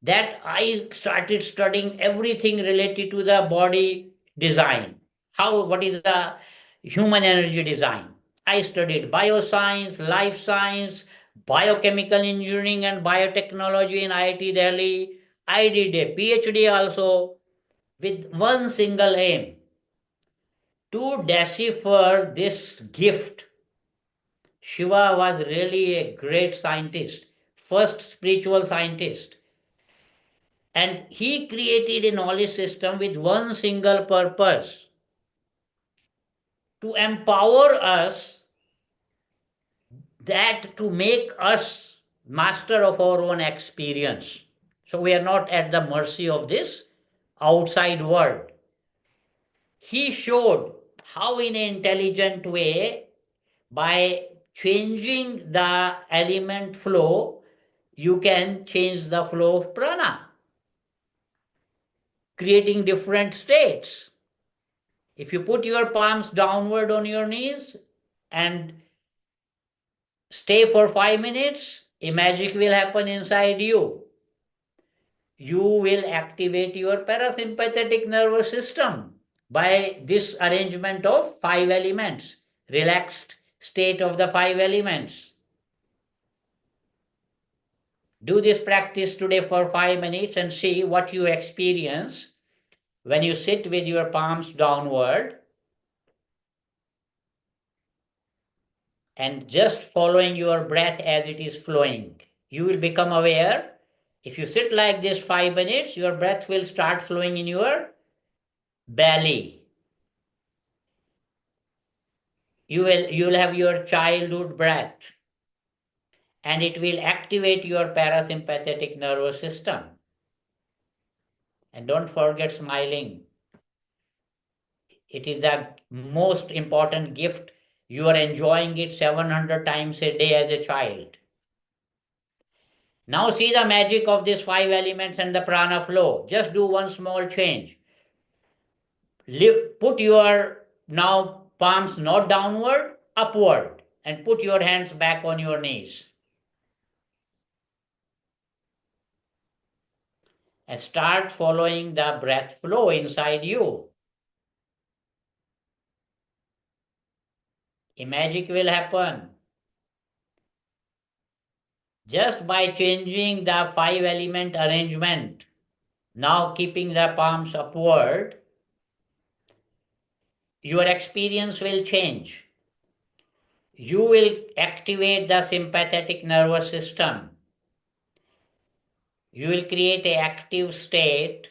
that I started studying everything related to the body design. What is the human energy design? I studied bioscience, life science, biochemical engineering, and biotechnology in IIT Delhi. I did a PhD also with one single aim to decipher this gift. Shiva was really a great scientist, first spiritual scientist. And he created a knowledge system with one single purpose: to empower us, that to make us master of our own experience. So we are not at the mercy of this outside world. He showed how in an intelligent way, by changing the element flow, you can change the flow of prana, creating different states. If you put your palms downward on your knees and stay for 5 minutes, a magic will happen inside you. You will activate your parasympathetic nervous system by this arrangement of 5 elements, relaxed state of the 5 elements. Do this practice today for 5 minutes and see what you experience when you sit with your palms downward and just following your breath as it is flowing. You will become aware. If you sit like this 5 minutes, your breath will start flowing in your belly. You'll have your childhood breath, and it will activate your parasympathetic nervous system. And don't forget smiling. It is the most important gift. You are enjoying it 700 times a day as a child. Now see the magic of these 5 elements and the prana flow. Just do one small change. Put your now palms not downward, upward, and put your hands back on your knees. And start following the breath flow inside you. A magic will happen. Just by changing the 5 element arrangement, now keeping the palms upward, your experience will change. You will activate the sympathetic nervous system. You will create an active state.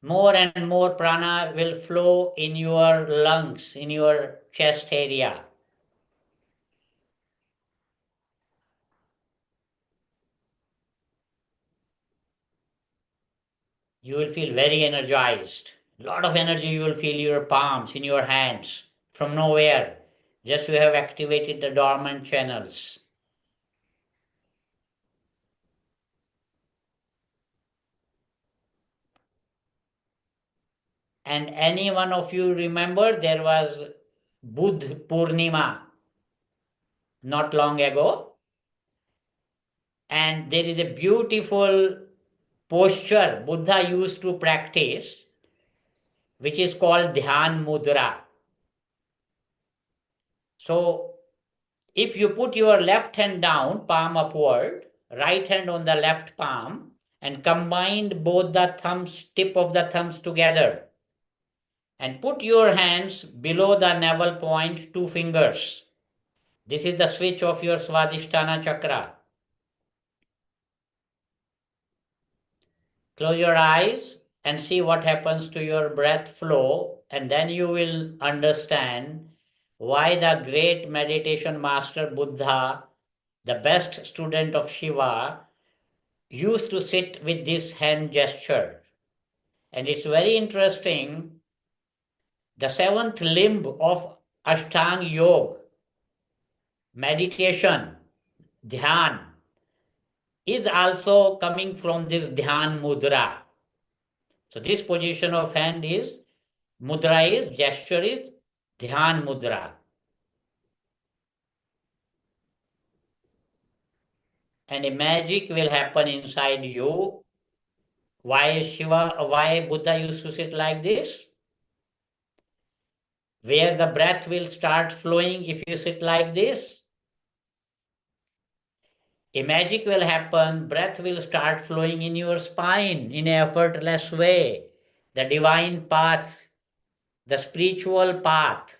More and more prana will flow in your lungs, in your chest area. You will feel very energized. A lot of energy you will feel in your palms, in your hands, from nowhere. Just you have activated the dormant channels. And any one of you remember there was Buddha Purnima not long ago. And there is a beautiful posture Buddha used to practice, which is called Dhyan Mudra. So, if you put your left hand down, palm upward, right hand on the left palm, and combine both the thumbs, tip of the thumbs together, and put your hands below the navel point, 2 fingers. This is the switch of your Swadhisthana chakra. Close your eyes and see what happens to your breath flow, and then you will understand why the great meditation master Buddha, the best student of Shiva, used to sit with this hand gesture. And it's very interesting, the 7th limb of Ashtanga Yoga, meditation, dhyan, is also coming from this dhyan mudra. So this position of hand is, mudra is, gesture is dhyan mudra. And a magic will happen inside you. Why Buddha used to sit like this? Where the breath will start flowing if you sit like this. A magic will happen, breath will start flowing in your spine in an effortless way. The divine path, the spiritual path.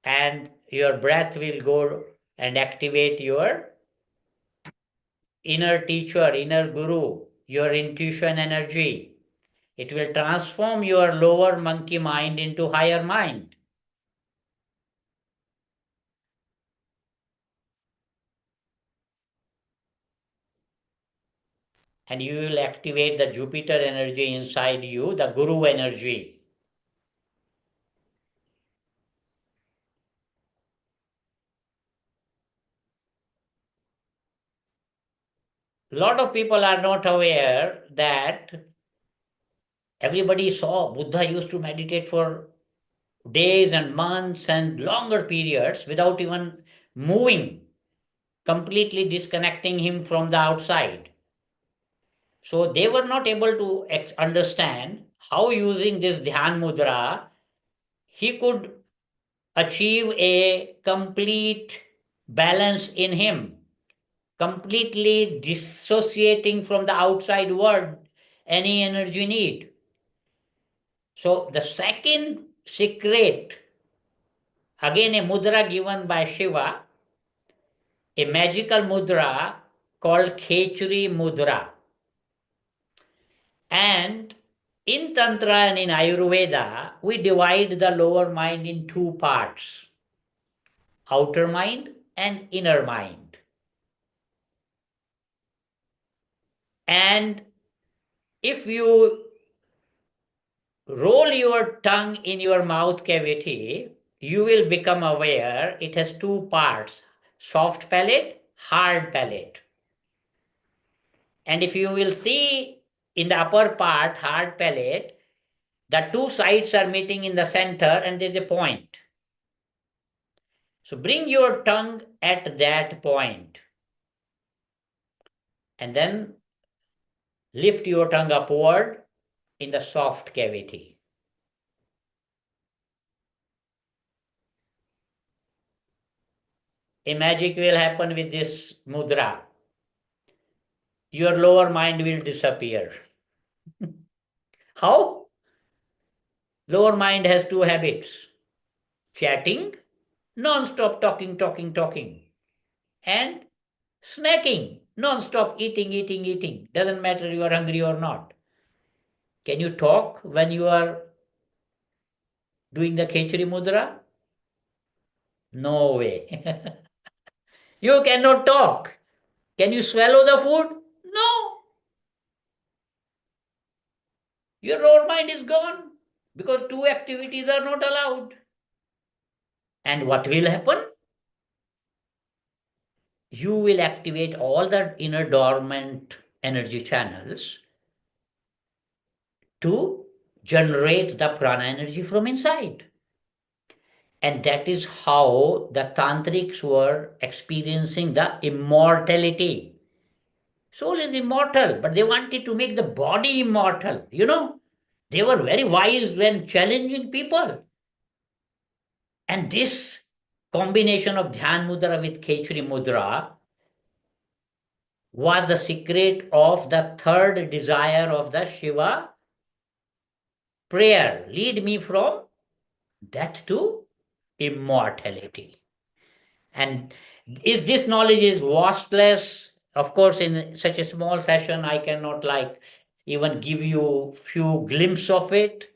And your breath will go and activate your inner teacher, inner guru, your intuition energy. It will transform your lower monkey mind into higher mind. And you will activate the Jupiter energy inside you, the Guru energy. A lot of people are not aware that everybody saw Buddha used to meditate for days and months and longer periods without even moving, completely disconnecting him from the outside. So they were not able to understand how using this Dhyan Mudra, he could achieve a complete balance in him, completely dissociating from the outside world any energy need. So the second secret, again a mudra given by Shiva, a magical mudra called Khechri Mudra. And in Tantra and in Ayurveda, we divide the lower mind in two parts, outer mind and inner mind. And if you roll your tongue in your mouth cavity, you will become aware it has two parts, soft palate, hard palate. And if you will see in the upper part, hard palate, the two sides are meeting in the center and there's a point. So bring your tongue at that point and then lift your tongue upward in the soft cavity. A magic will happen with this mudra. Your lower mind will disappear. How? Lower mind has two habits: chatting, non-stop talking, and snacking, non-stop eating. Doesn't matter you are hungry or not. Can you talk when you are doing the Khechri Mudra? No way. You cannot talk. Can you swallow the food? No. Your lower mind is gone because two activities are not allowed. And what will happen? You will activate all the inner dormant energy channels to generate the prana energy from inside. And that is how the tantrics were experiencing the immortality. Soul is immortal, but they wanted to make the body immortal. They were very wise when challenging people. And this combination of Dhyan Mudra with Khechri Mudra was the secret of the third desire of the Shiva prayer. Lead me from death to immortality. And this knowledge is vastless. Of course, in such a small session, I cannot even give you few glimpses of it.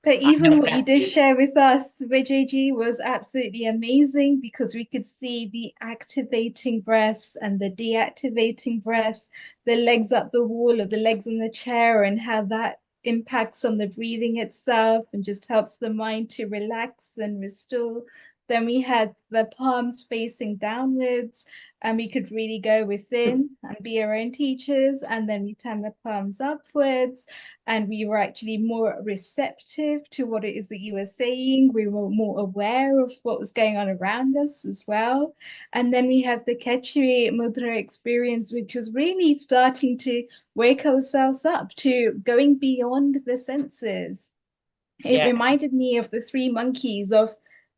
But even what you did share with us, Vijayji, was absolutely amazing because we could see the activating breaths and the deactivating breaths, the legs up the wall or the legs in the chair, and how that impacts on the breathing itself and just helps the mind to relax and restore. Then we had the palms facing downwards, and we could really go within and be our own teachers. And then we turn the palms upwards, and we were actually more receptive to what it is that you were saying. We were more aware of what was going on around us as well. And then we had the Khechri Mudra experience, which was really starting to wake ourselves up to going beyond the senses. It reminded me of the three monkeys of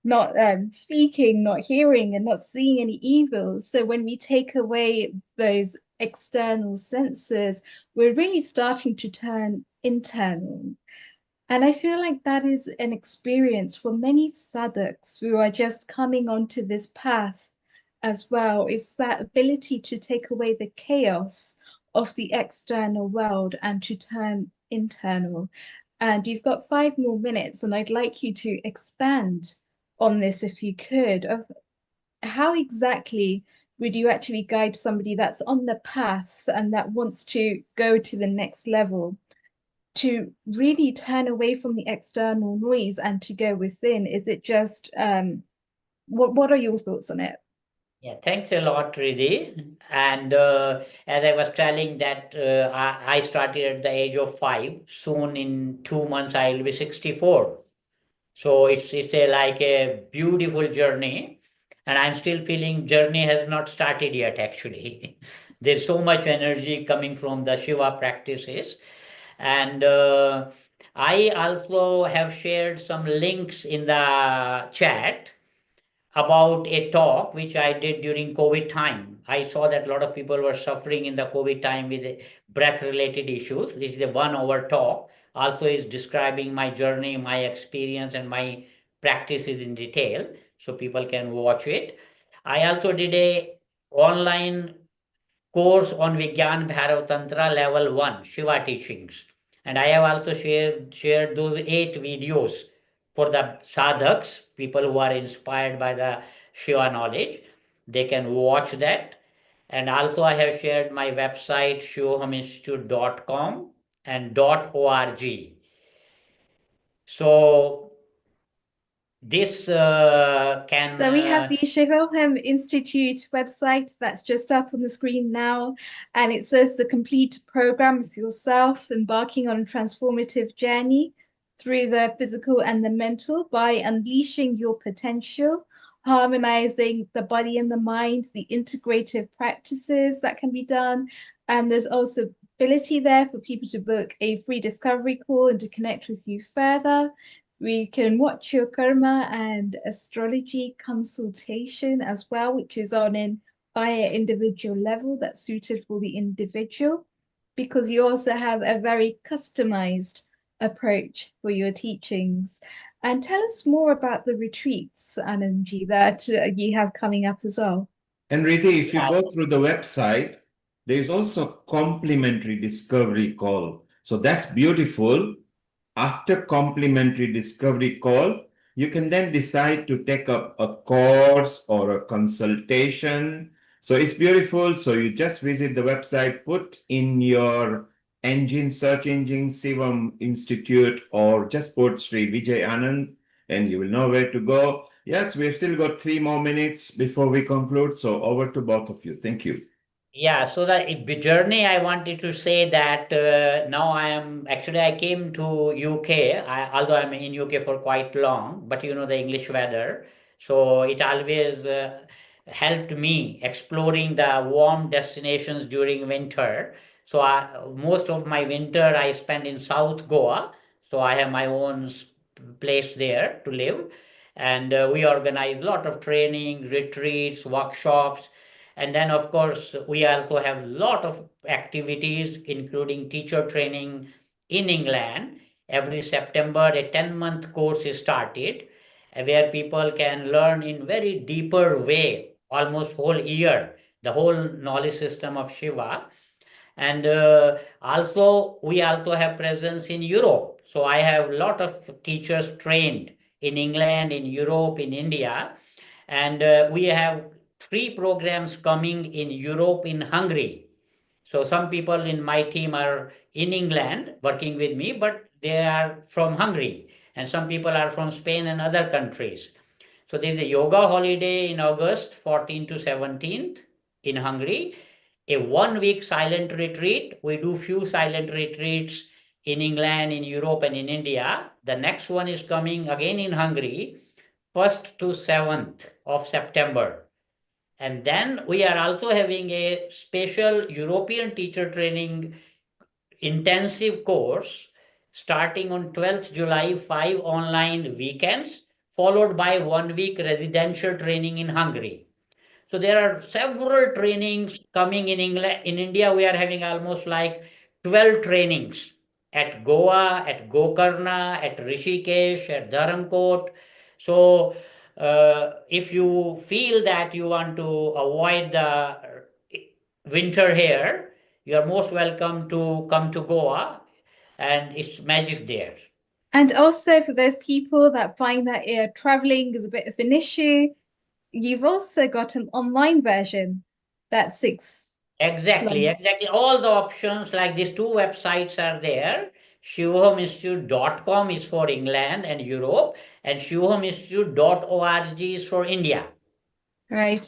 not speaking, not hearing, and not seeing any evils. So when we take away those external senses, we're really starting to turn internal. And I feel like that is an experience for many sadhaks who are just coming onto this path as well. It's that ability to take away the chaos of the external world and to turn internal. And you've got 5 more minutes, and I'd like you to expand on this if you could, of how exactly would you actually guide somebody that's on the path and that wants to go to the next level to really turn away from the external noise and to go within? Is it just what are your thoughts on it? Yeah, thanks a lot, Riddhi. And as I was telling that I started at the age of 5. Soon in 2 months, I will be 64. So it's like a beautiful journey. And I'm still feeling journey has not started yet, actually. There's so much energy coming from the Shiva practices. And I also have shared some links in the chat about a talk which I did during COVID time. I saw that a lot of people were suffering in the COVID time with breath related issues. This is a 1 hour talk. Also is describing my journey, my experience, and my practices in detail, so people can watch it. I also did a online course on Vigyan Bhairav Tantra level 1 Shiva teachings, and I have also shared those 8 videos for the sadhaks, people who are inspired by the Shiva knowledge. They can watch that. And also I have shared my website shivohaminstitute.com and .org. So this can So we have the Shivoham Institute website that's just up on the screen now, and it says the complete program with yourself embarking on a transformative journey through the physical and the mental by unleashing your potential, harmonizing the body and the mind, the integrative practices that can be done. And there's also ability there for people to book a free discovery call and to connect with you further. We can watch your karma and astrology consultation as well, which is on an via individual level that's suited for the individual, because you also have a very customized approach for your teachings. And tell us more about the retreats, Anandji, that you have coming up as well. And Riddhi, if you go through the website, there is also complimentary discovery call. So that's beautiful. After complimentary discovery call, you can then decide to take up a course or a consultation. So it's beautiful. So you just visit the website, put in your search engine, Shivam Institute, or just put Sri Vijay Anand, and you will know where to go. Yes, we've still got 3 more minutes before we conclude. So over to both of you. Thank you. Yeah, so the journey, I wanted to say that now I came to UK, although I'm in UK for quite long, but you know the English weather. So it always helped me exploring the warm destinations during winter. So most of my winter I spend in South Goa. So I have my own place there to live. And we organize a lot of training, retreats, workshops. And then, of course, we also have a lot of activities, including teacher training in England. Every September, a 10-month course is started where people can learn in very deeper way, almost whole year, the whole knowledge system of Shiva. And also, we also have presence in Europe. So I have a lot of teachers trained in England, in Europe, in India. And we have 3 programs coming in Europe, in Hungary. So some people in my team are in England working with me, but they are from Hungary. And some people are from Spain and other countries. So there's a yoga holiday in August 14th to 17th in Hungary. A 1 week silent retreat. We do few silent retreats in England, in Europe, and in India. The next one is coming again in Hungary, 1st to 7th of September. And then we are also having a special European teacher training intensive course starting on 12th July, 5 online weekends, followed by 1 week residential training in Hungary. So there are several trainings coming in England. In India, we are having almost like 12 trainings at Goa, at Gokarna, at Rishikesh, at Dharamkot. So if you feel that you want to avoid the winter here, you are most welcome to come to Goa, and it's magic there. And also for those people that find that traveling is a bit of an issue, you've also got an online version that's Exactly. All the options, like these two websites are there. shivahominstitute.com is for England and Europe, and shivahominstitute.org is for India. Right.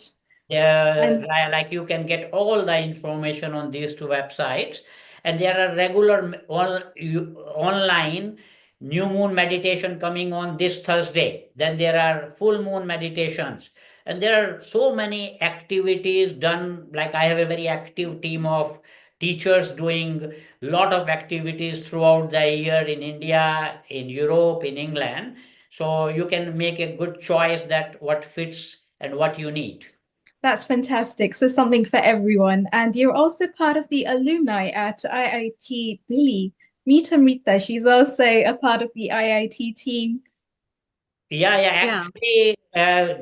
Like you can get all the information on these two websites, and there are regular online new moon meditation coming on this Thursday. Then there are full moon meditations, and there are so many activities done. Like I have a very active team of teachers doing a lot of activities throughout the year in India, in Europe, in England. So you can make a good choice that what fits and what you need. That's fantastic. So something for everyone. And you're also part of the alumni at IIT Delhi. Meet Amrita. She's also a part of the IIT team. Yeah. Actually,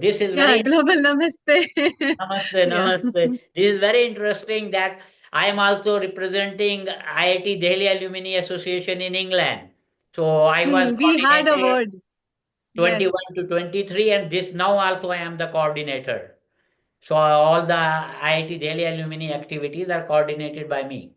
this is very global namaste. Namaste. This is very interesting that I am also representing IIT Delhi Alumni Association in England. So I was We had a word. 21 to 23, and this now also I am the coordinator. So all the IIT Delhi alumni activities are coordinated by me.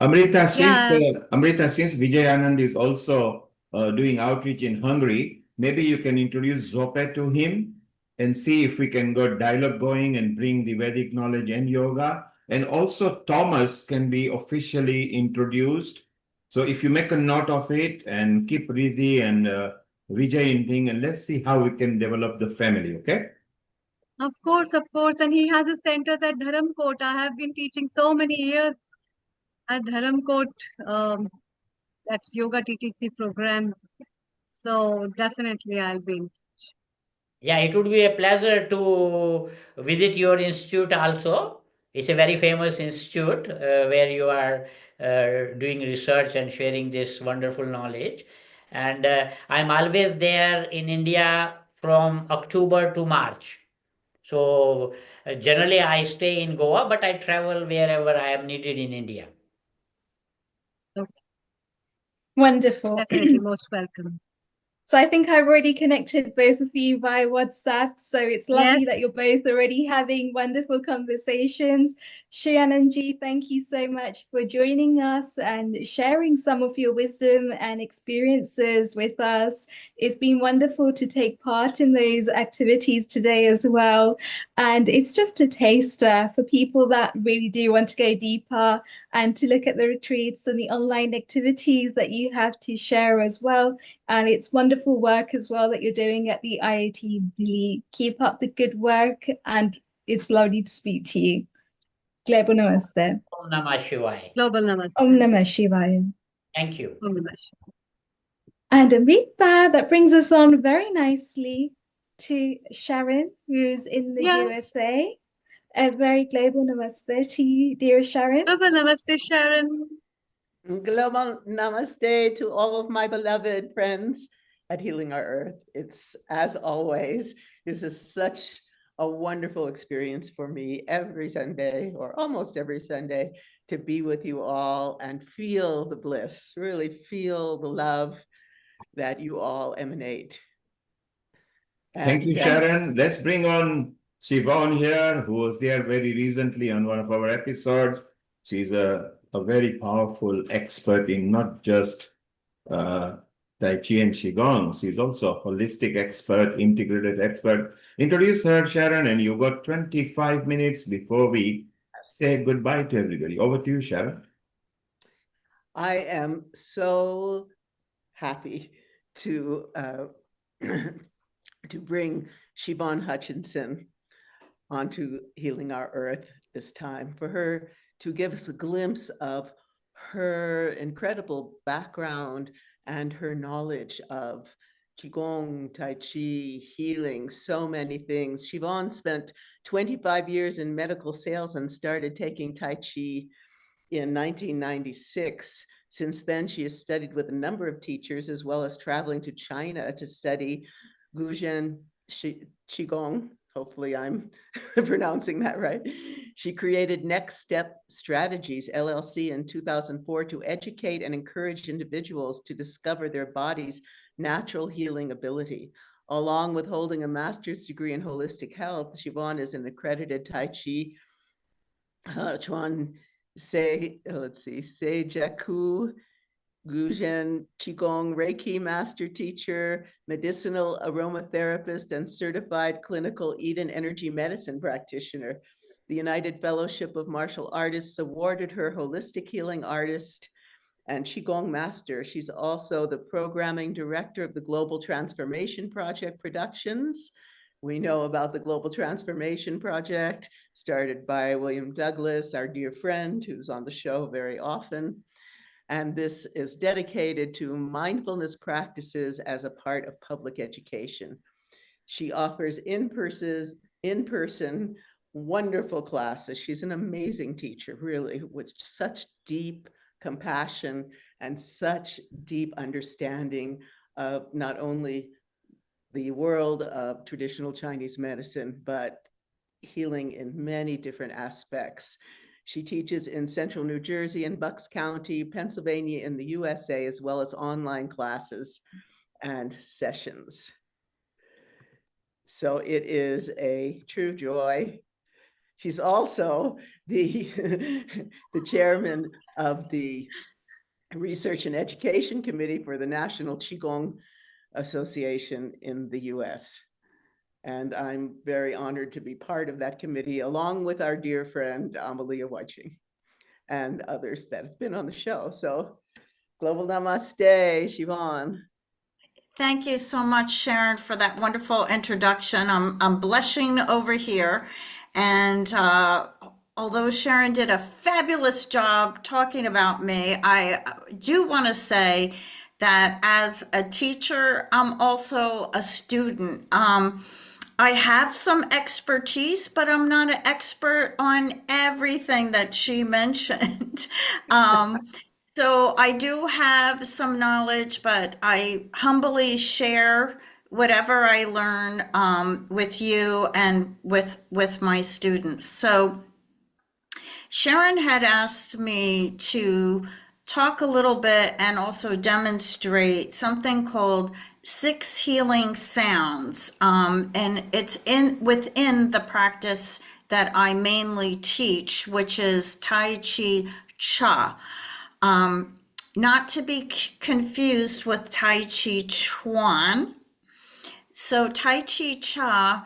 Amrita, since Vijay Anand is also doing outreach in Hungary, maybe you can introduce Zope to him and see if we can get dialogue going and bring the Vedic knowledge and yoga. And also Thomas can be officially introduced. So if you make a note of it and keep Riddhi and Vijay in thing, and let's see how we can develop the family, okay? Of course. And he has his centers at Dharamkot. I have been teaching so many years at Dharamkot, that's yoga TTC programs. So definitely I'll be in touch. Yeah, it would be a pleasure to visit your institute also. It's a very famous institute where you are doing research and sharing this wonderful knowledge. And I'm always there in India from October to March. So generally I stay in Goa, but I travel wherever I am needed in India. Okay. Wonderful. Definitely most welcome. So I think I've already connected both of you via WhatsApp. So it's lovely that you're both already having wonderful conversations. Shiananji, thank you so much for joining us and sharing some of your wisdom and experiences with us. It's been wonderful to take part in those activities today as well. And it's just a taster for people that really do want to go deeper and to look at the retreats and the online activities that you have to share as well. And it's wonderful work as well that you're doing at the IIT Delhi. Keep up the good work, and it's lovely to speak to you. Global Namaste. Om Namah Shivaya. Global Namaste. Om Namah Shivaya. Thank you. Om Namah Shivaya. And Amrita, that brings us on very nicely to Sharon, who's in the USA. A very global namaste to you, dear Sharon. Global namaste, Sharon. Global namaste to all of my beloved friends at Healing Our Earth. It's, as always, this is such a wonderful experience for me every Sunday, or almost every Sunday, to be with you all and feel the bliss, really feel the love that you all emanate. Thank you, Sharon. Let's bring on Siobhan here, who was there very recently on one of our episodes. She's a very powerful expert in not just Tai Chi and Qigong. She's also a holistic expert, integrated expert. Introduce her, Sharon, and you got 25 minutes before we say goodbye to everybody. Over to you, Sharon. I am so happy to to bring Siobhan Hutchinson onto Healing Our Earth this time, for her to give us a glimpse of her incredible background and her knowledge of Qigong, Tai Chi, healing, so many things. Siobhan spent 25 years in medical sales and started taking Tai Chi in 1996. Since then, she has studied with a number of teachers, as well as traveling to China to study Guzhen Qigong, Hopefully I'm pronouncing that right. She created Next Step Strategies, LLC in 2004 to educate and encourage individuals to discover their body's natural healing ability. Along with holding a master's degree in holistic health, Siobhan is an accredited Tai Chi Chuan Seijaku Gujen Qigong Reiki master teacher, medicinal aromatherapist, and certified clinical Eden energy medicine practitioner. The United Fellowship of Martial Artists awarded her Holistic Healing Artist and Qigong Master. She's also the programming director of the Global Transformation Project Productions. We know about the Global Transformation Project, started by William Douglas, our dear friend, who's on the show very often. And this is dedicated to mindfulness practices as a part of public education. She offers in-person wonderful classes. She's an amazing teacher, really, with such deep compassion and such deep understanding of not only the world of traditional Chinese medicine, but healing in many different aspects. She teaches in Central New Jersey and Bucks County, Pennsylvania in the USA, as well as online classes and sessions. So it is a true joy. She's also the, the chairman of the Research and Education Committee for the National Qigong Association in the US. And I'm very honored to be part of that committee, along with our dear friend, Amalia Watching, and others that have been on the show. So global namaste, Siobhan. Thank you so much, Sharon, for that wonderful introduction. I'm blushing over here. And although Sharon did a fabulous job talking about me, I do want to say that as a teacher, I'm also a student. I have some expertise, but I'm not an expert on everything that she mentioned. So I do have some knowledge, but I humbly share whatever I learn with you and with my students. So Sharon had asked me to talk a little bit and also demonstrate something called 6 healing sounds, and it's within the practice that I mainly teach, which is Tai Chi Cha. Not to be confused with Tai Chi Chuan. So Tai Chi Cha,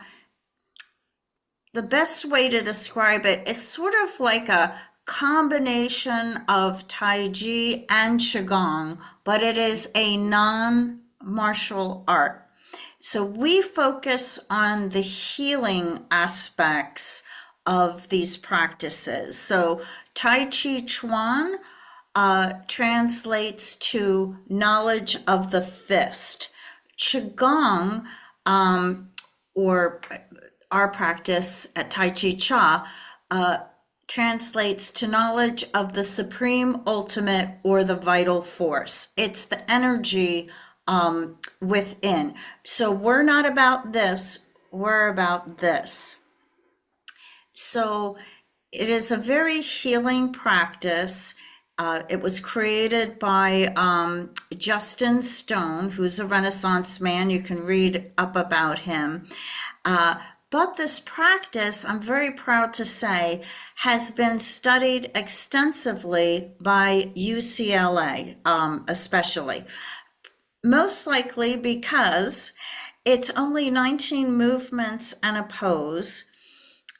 the best way to describe it is sort of like a combination of Tai Chi and Qigong, but it is a non-martial art. So we focus on the healing aspects of these practices. So Tai Chi Chuan translates to knowledge of the fist. Qigong, or our practice at Tai Chi Cha, translates to knowledge of the supreme ultimate or the vital force. It's the energy within. So we're not about this, we're about this. So it is a very healing practice. It was created by Justin Stone, who's a Renaissance man. You can read up about him. But this practice, I'm very proud to say, has been studied extensively by UCLA, especially. Most likely because it's only 19 movements and a pose.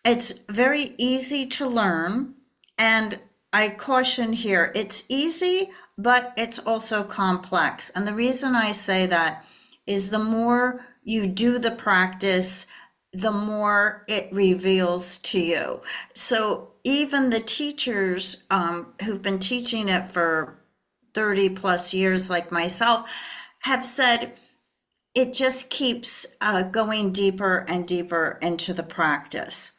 It's very easy to learn, and I caution here, it's easy, but it's also complex. And the reason I say that is the more you do the practice, the more it reveals to you. So even the teachers who've been teaching it for 30 plus years, like myself, have said it just keeps going deeper and deeper into the practice.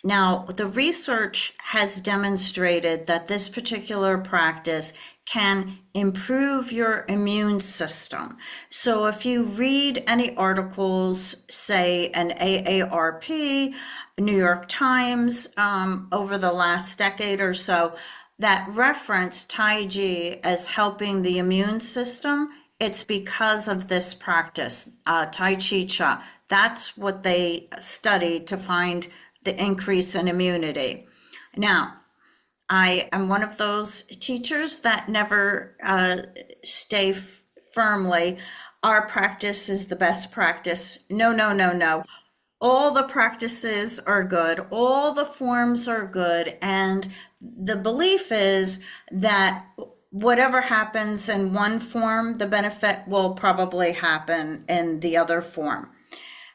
Now, the research has demonstrated that this particular practice can improve your immune system. So if you read any articles, say an AARP, New York Times, over the last decade or so, that reference Tai Chi as helping the immune system, it's because of this practice, Tai Chi Cha. That's what they studied to find the increase in immunity. Now, I am one of those teachers that never stay firmly, our practice is the best practice. No, no, no, no. All the practices are good, all the forms are good, and the belief is that whatever happens in one form, the benefit will probably happen in the other form.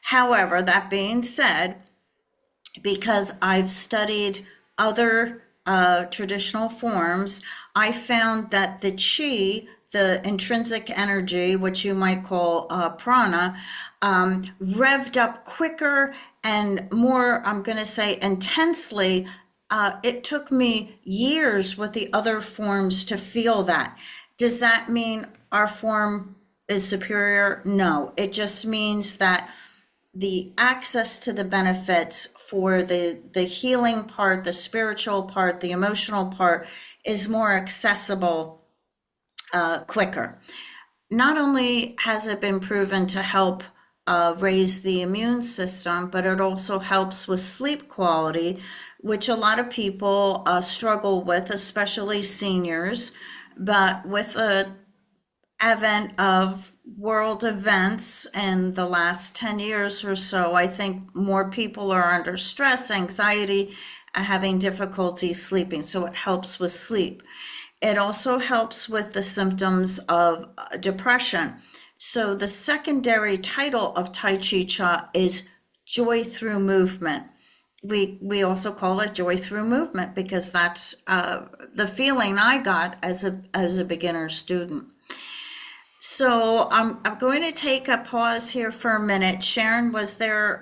However, that being said, because I've studied other traditional forms, I found that the chi, the intrinsic energy, which you might call prana, revved up quicker and more, I'm going to say, intensely. It took me years with the other forms to feel that. Does that mean our form is superior? No, it just means that the access to the benefits for the healing part, the spiritual part, the emotional part is more accessible quicker. Not only has it been proven to help raise the immune system, but it also helps with sleep quality, which a lot of people struggle with, especially seniors. But with the advent of world events in the last 10 years or so, I think more people are under stress, anxiety, having difficulty sleeping. So it helps with sleep. It also helps with the symptoms of depression. So the secondary title of Tai Chi Cha is Joy Through Movement. We also call it Joy Through Movement because that's the feeling I got as a beginner student. So I'm going to take a pause here for a minute. Sharon, was there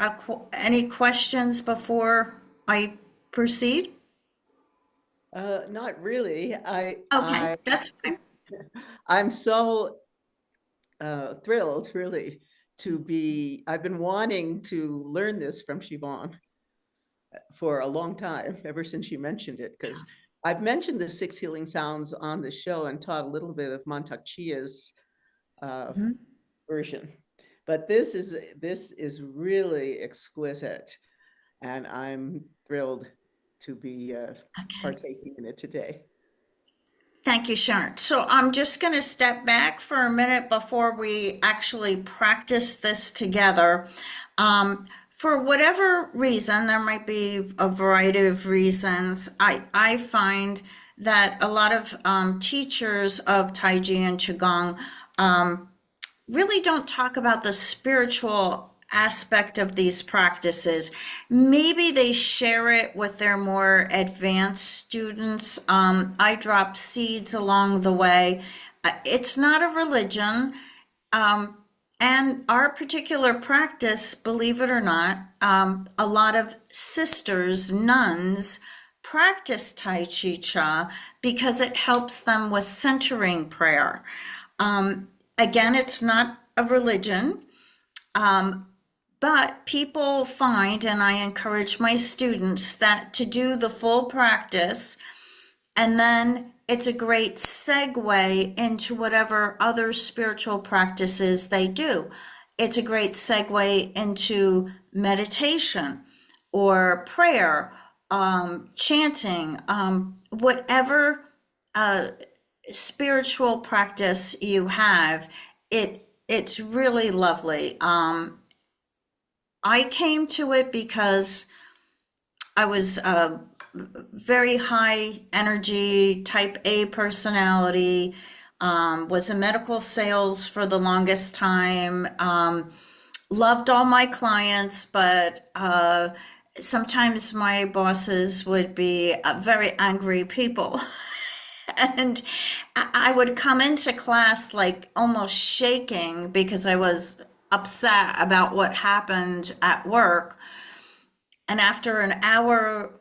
any questions before I proceed? Not really. Okay, that's fine. I'm so thrilled, really, I've been wanting to learn this from Siobhan for a long time, ever since you mentioned it, because I've mentioned the 6 healing sounds on the show and taught a little bit of Mantak Chia's version. But this is really exquisite, and I'm thrilled to be partaking in it today. Thank you, Sharon. So I'm just going to step back for a minute before we actually practice this together. For whatever reason, there might be a variety of reasons, I find that a lot of teachers of Tai Chi and Qigong really don't talk about the spiritual aspect of these practices. Maybe they share it with their more advanced students. I drop seeds along the way. It's not a religion. And our particular practice, believe it or not, a lot of sisters, nuns, practice Tai Chi Cha because it helps them with centering prayer. Again, it's not a religion, but people find, and I encourage my students, that to do the full practice, and then it's a great segue into whatever other spiritual practices they do. It's a great segue into meditation or prayer, chanting, whatever spiritual practice you have. It's really lovely. I came to it because I was very high energy, type A personality, was in medical sales for the longest time, loved all my clients, but sometimes my bosses would be very angry people. And I would come into class like almost shaking because I was upset about what happened at work. And after an hour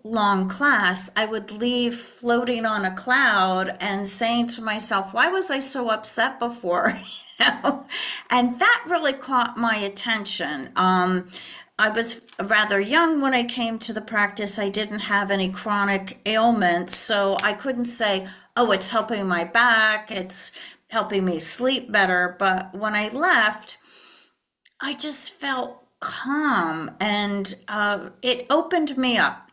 long class, I would leave floating on a cloud and saying to myself, why was I so upset before? And that really caught my attention. I was rather young when I came to the practice. I didn't have any chronic ailments, so I couldn't say, oh, it's helping my back, it's helping me sleep better. But when I left, I just felt calm, and it opened me up.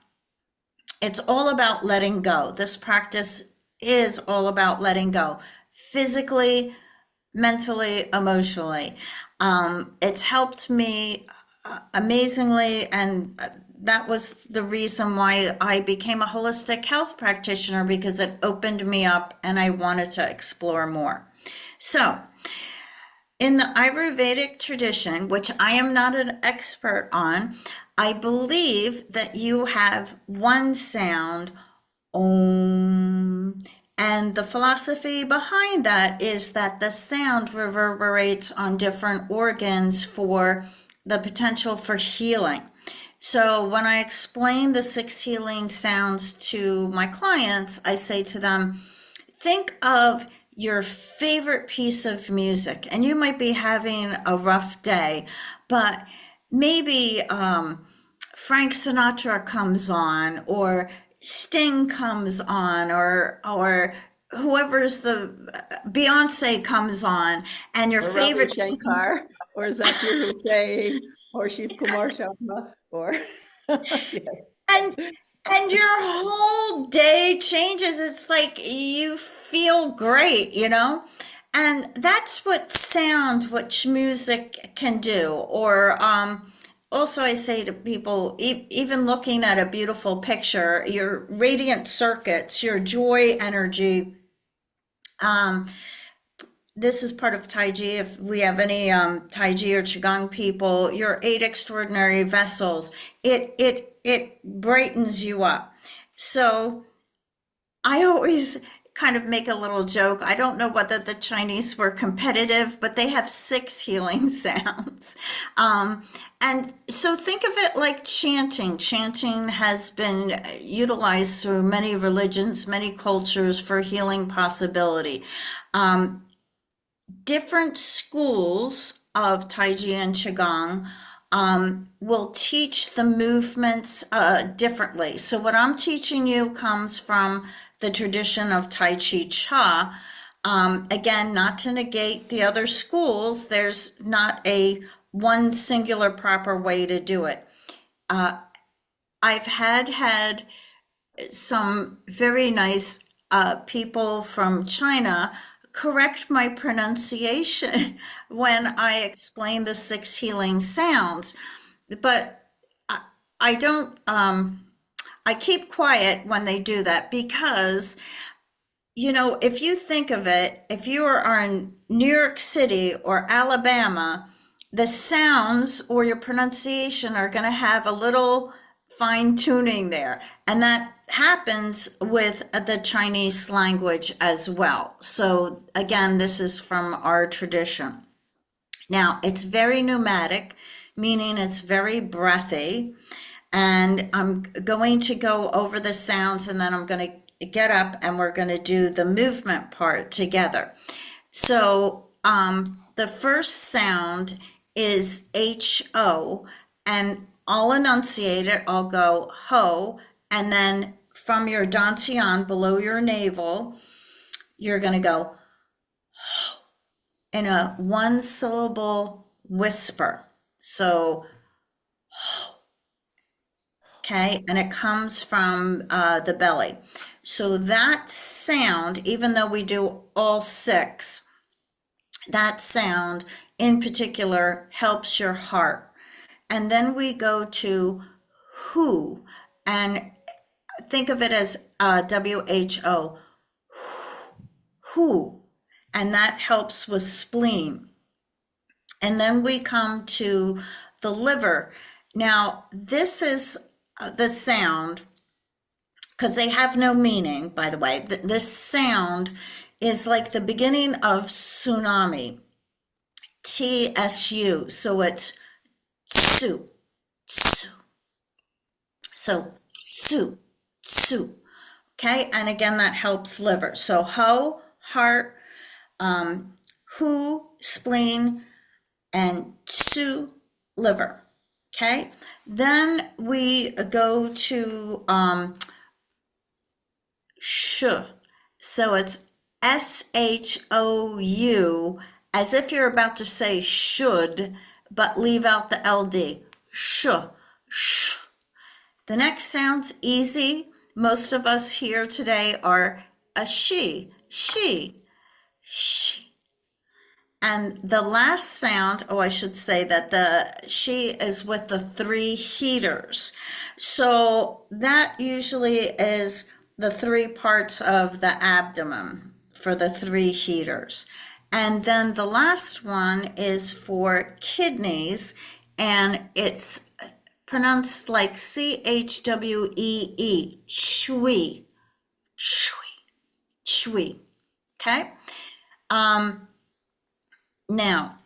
It's all about letting go. This practice is all about letting go, physically, mentally, emotionally. It's helped me amazingly, and that was the reason why I became a holistic health practitioner, because it opened me up and I wanted to explore more. So, in the Ayurvedic tradition, which I am not an expert on, I believe that you have one sound, Om. And the philosophy behind that is that the sound reverberates on different organs for the potential for healing. So when I explain the 6 healing sounds to my clients, I say to them, think of your favorite piece of music, and you might be having a rough day, but maybe Frank Sinatra comes on, or Sting comes on, or whoever's the Beyonce comes on, and your Or favorite Ravi Shankar, or Zakir Hussain, or Shiv Kumar Sharma, or yes. And your whole day changes. It's like you feel great, And that's what sound, which music can do. Or also I say to people, even looking at a beautiful picture, your radiant circuits, your joy energy, this is part of Tai Chi. If we have any Tai Chi or Qigong people, your 8 extraordinary vessels, it brightens you up. So I always kind of make a little joke. I don't know whether the Chinese were competitive, but they have 6 healing sounds. And so think of it like chanting. Chanting has been utilized through many religions, many cultures for healing possibility. Different schools of Tai Chi and Qigong will teach the movements differently. So what I'm teaching you comes from the tradition of Tai Chi Cha. Again, not to negate the other schools, there's not a one singular proper way to do it. I've had some very nice people from China correct my pronunciation when I explain the 6 healing sounds. But I don't, I keep quiet when they do that, because, if you think of it, if you are in New York City or Alabama, the sounds or your pronunciation are going to have a little fine tuning there. And that happens with the Chinese language as well. So again, this is from our tradition. Now, it's very pneumatic, meaning it's very breathy. And I'm going to go over the sounds, and then I'm going to get up and we're going to do the movement part together. So the first sound is H-O, and I'll enunciate it. I'll go ho, and then from your dantian below your navel, you're going to go ho in a 1-syllable whisper. So ho. Okay, and it comes from the belly. So that sound, even though we do all 6, that sound in particular helps your heart. And then we go to who, and think of it as WHO, who, and that helps with spleen. And then we come to the liver. Now, this is the sound, because they have no meaning, by the way. This sound is like the beginning of tsunami, TSU. So it's tsu, tsu. So tsu, tsu. Okay, and again, that helps liver. So ho, heart, hu, spleen, and tsu, liver. Okay, then we go to sh. So it's shou, as if you're about to say should, but leave out the LD. Sh, sh. The next sound's easy. Most of us here today are a she. And the last sound, I should say that the she is with the 3 heaters. So that usually is the 3 parts of the abdomen for the 3 heaters. And then the last one is for kidneys, and it's pronounced like CHWEE, shui, shui, shui. Okay? Now,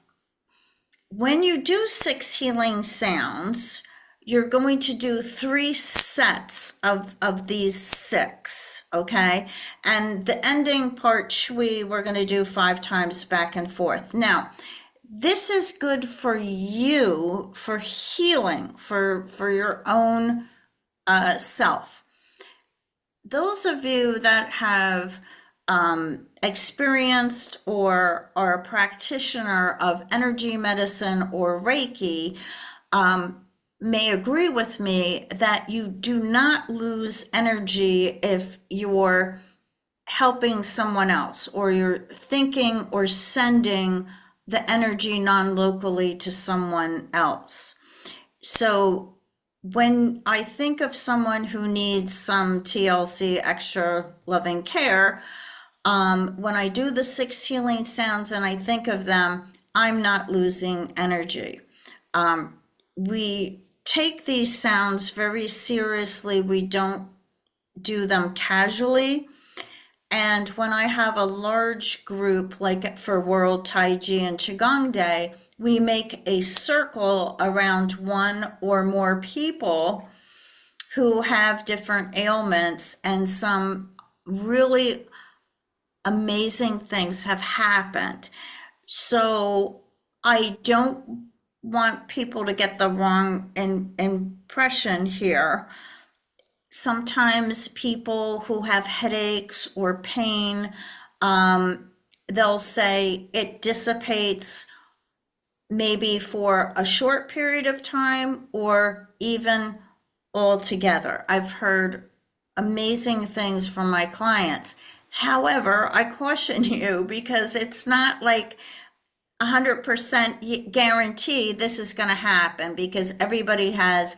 when you do 6 healing sounds, you're going to do 3 sets of these 6, okay? And the ending part, shui, we're going to do 5 times back and forth. Now, this is good for you, for healing, for your own self. Those of you that have experienced or are a practitioner of energy medicine or Reiki may agree with me that you do not lose energy if you're helping someone else, or you're thinking or sending the energy non-locally to someone else. So when I think of someone who needs some TLC, extra loving care, when I do the 6 healing sounds and I think of them, I'm not losing energy. We take these sounds very seriously. We don't do them casually. And when I have a large group, like for World Tai Chi and Qigong Day, we make a circle around 1 or more people who have different ailments, and some really amazing things have happened. So I don't want people to get the wrong impression here. Sometimes people who have headaches or pain, they'll say it dissipates maybe for a short period of time or even altogether. I've heard amazing things from my clients. However, I caution you, because it's not like 100% guarantee this is going to happen, because everybody has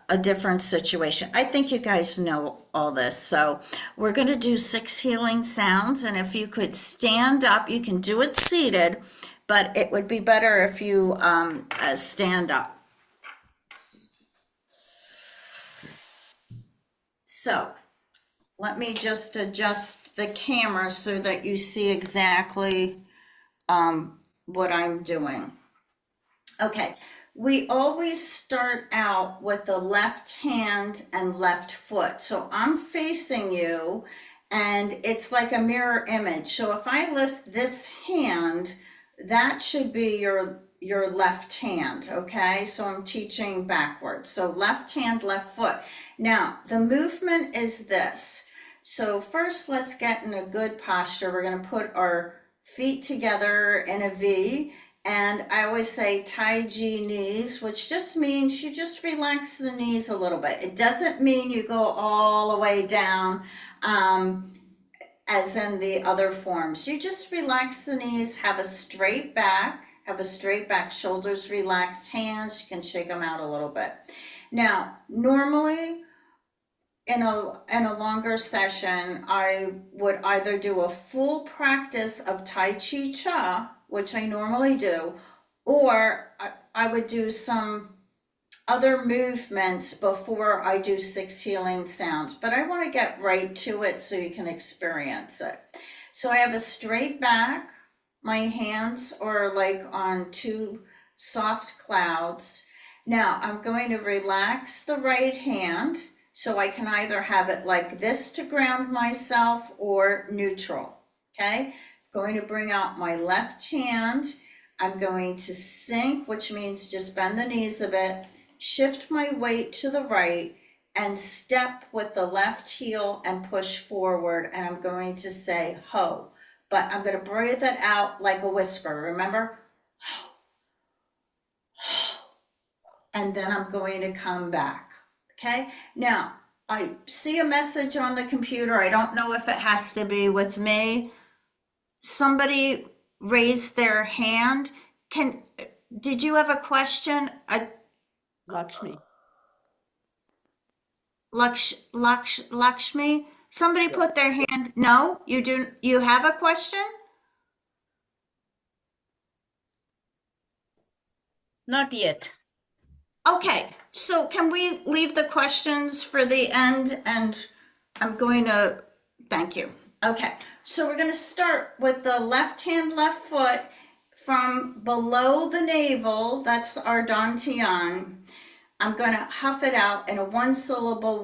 a different situation. I think you guys know all this. So we're going to do 6 healing sounds, and if you could stand up, you can do it seated, but it would be better if you stand up. So let me just adjust the camera so that you see exactly what I'm doing. Okay, we always start out with the left hand and left foot. So I'm facing you, and it's like a mirror image. So if I lift this hand, that should be your left hand, okay? So I'm teaching backwards. So left hand, left foot. Now, the movement is this. So first, let's get in a good posture. We're going to put our feet together in a V. And I always say Tai Chi knees, which just means you just relax the knees a little bit. It doesn't mean you go all the way down as in the other forms. You just relax the knees, have a straight back, shoulders relaxed, hands, you can shake them out a little bit. Now, normally in a longer session, I would either do a full practice of Tai Chi Cha, which I normally do, or I would do some other movements before I do 6 healing sounds. But I want to get right to it so you can experience it. So I have a straight back. My hands are like on 2 soft clouds. Now I'm going to relax the right hand. So I can either have it like this to ground myself or neutral. Okay, going to bring out my left hand. I'm going to sink, which means just bend the knees a bit, shift my weight to the right, and step with the left heel and push forward. And I'm going to say ho, but I'm going to breathe it out like a whisper. Remember? And then I'm going to come back. Okay. Now I see a message on the computer. I don't know if it has to be with me. Somebody raised their hand. Did you have a question? Lakshmi. Lakshmi? Somebody put their hand. No, you do. You have a question? Not yet. Okay, so can we leave the questions for the end? And I'm going to, thank you. Okay, so we're going to start with the left hand, left foot from below the navel. That's our dantian. I'm going to huff it out in a one syllable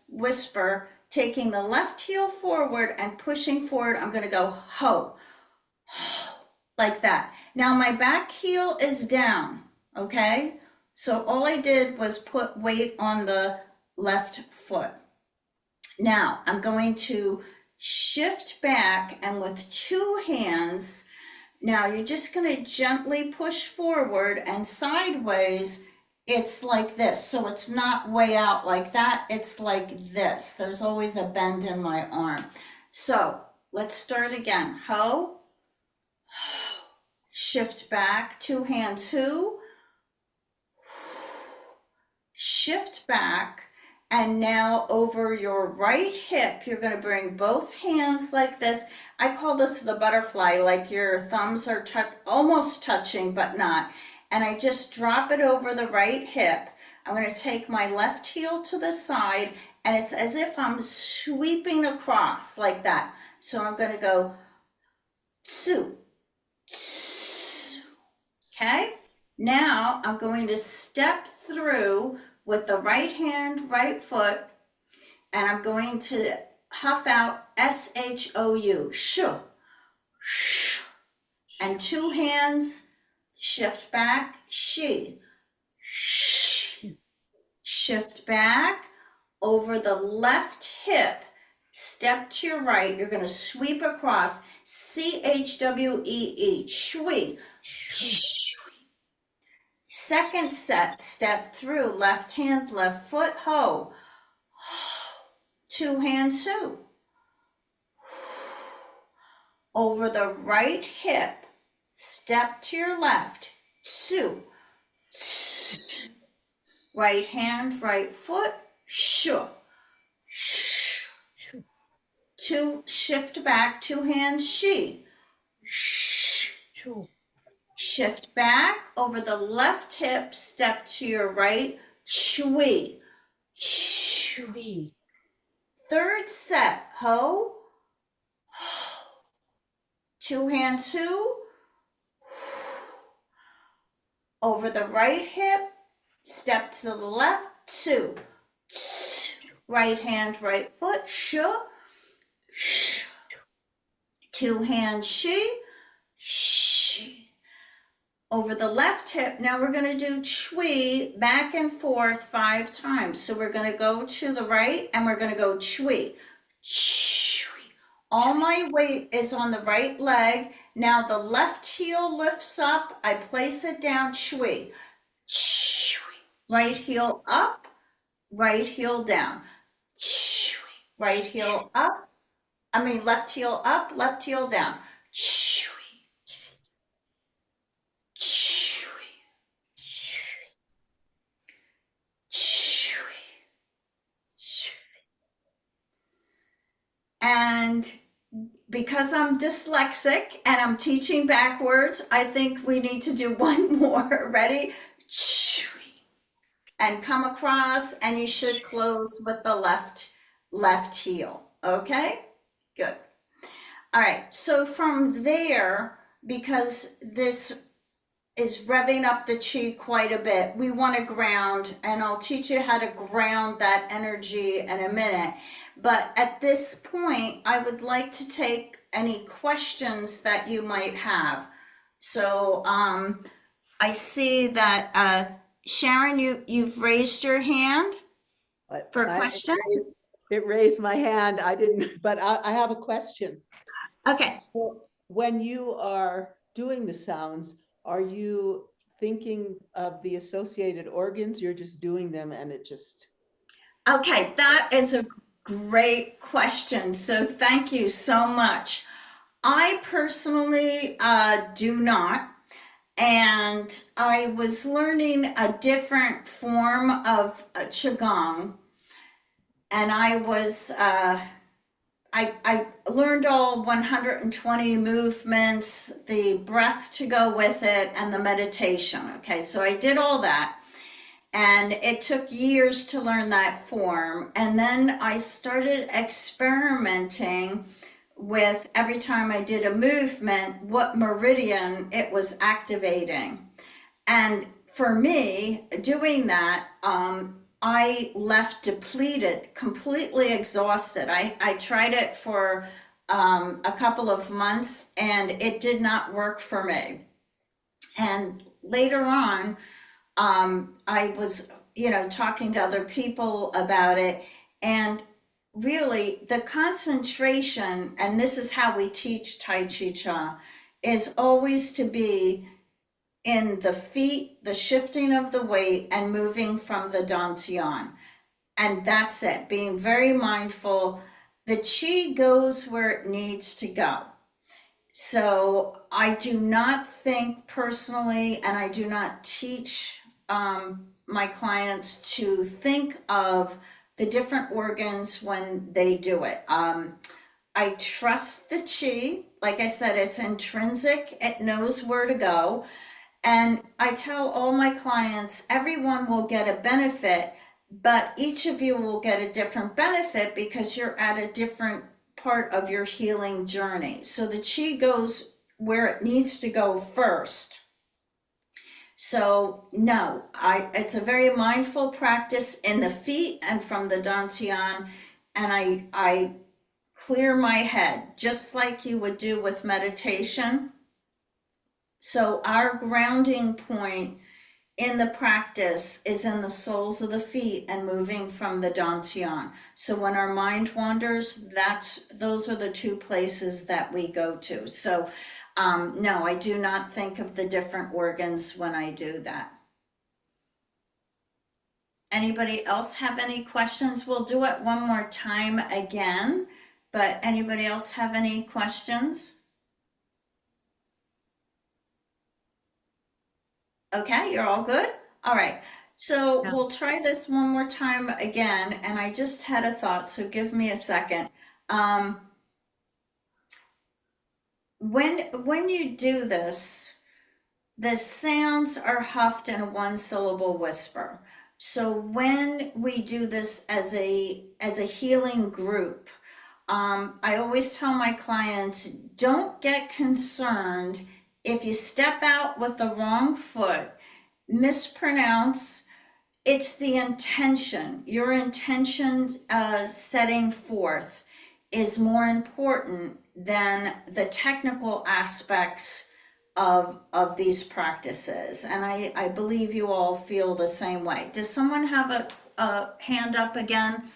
whisper, taking the left heel forward and pushing forward. I'm going to go ho, like that. Now my back heel is down, okay? So all I did was put weight on the left foot. Now I'm going to shift back, and with two hands, now you're just going to gently push forward, and sideways it's like this. So it's not way out like that. It's like this. There's always a bend in my arm. So let's start again. Ho, shift back, two hands, two, shift back, and now over your right hip, you're going to bring both hands like this. I call this the butterfly, like your thumbs are almost touching, but not. And I just drop it over the right hip. I'm going to take my left heel to the side, and it's as if I'm sweeping across like that. So I'm going to go tsu, tsu. Okay? Now I'm going to step through with the right hand, right foot, and I'm going to huff out S-H-O-U, shoo, shoo. And two hands, shift back, she, shift back, over the left hip, step to your right, you're going to sweep across, C-H-W-E-E, shui, second set, step through, left hand, left foot, ho, two hands, ho, over the right hip, step to your left, su, right hand, right foot, shu, two, shift back, two hands, she, shift back, over the left hip, step to your right, shui, third set, ho, two hands, hu, over the right hip, step to the left, two, right hand, right foot, shu, two hands, she, over the left hip. Now we're going to do chui back and forth 5 times. So we're going to go to the right and we're going to go chui. All my weight is on the right leg. Now the left heel lifts up. I place it down, chui. Right heel up, right heel down. Right heel up. Left heel up, left heel down. And because I'm dyslexic and I'm teaching backwards, I think we need to do one more. Ready? And come across, and you should close with the left heel. Okay? Good. All right. So from there, because this is revving up the chi quite a bit. We want to ground, and I'll teach you how to ground that energy in a minute. But at this point, I would like to take any questions that you might have. So I see that Sharon, you've raised your hand for a question. It raised my hand. I didn't, but I have a question. Okay. So when you are doing the sounds, are you thinking of the associated organs? You're just doing them and it just... Okay, that is a great question. So thank you so much. I personally do not. And I was learning a different form of Qigong. And I learned all 120 movements, the breath to go with it, and the meditation. Okay, so I did all that. And it took years to learn that form. And then I started experimenting with every time I did a movement, what meridian it was activating. And for me, doing that, I left depleted, completely exhausted. I tried it for a couple of months and it did not work for me. And later on, I was, talking to other people about it, and really the concentration, and this is how we teach Tai Chi Cha, is always to be in the feet, the shifting of the weight, and moving from the dantian. And that's it, being very mindful. The chi goes where it needs to go. So I do not think personally, and I do not teach my clients to think of the different organs when they do it. I trust the chi. Like I said, it's intrinsic. It knows where to go. And I tell all my clients, everyone will get a benefit, but each of you will get a different benefit because you're at a different part of your healing journey. So the chi goes where it needs to go first. So no, it's a very mindful practice in the feet and from the dantian, and I clear my head just like you would do with meditation. So our grounding point in the practice is in the soles of the feet and moving from the dantian. So when our mind wanders, those are the two places that we go to. So no, I do not think of the different organs when I do that. Anybody else have any questions? We'll do it one more time again, but anybody else have any questions? Okay, you're all good? All right. So we'll try this one more time again, and I just had a thought, so give me a second. When you do this, the sounds are huffed in a one-syllable whisper. So when we do this as a healing group, I always tell my clients, don't get concerned if you step out with the wrong foot, mispronounce. It's the intention. Your intention setting forth is more important than the technical aspects of these practices. And I believe you all feel the same way. Does someone have a hand up again?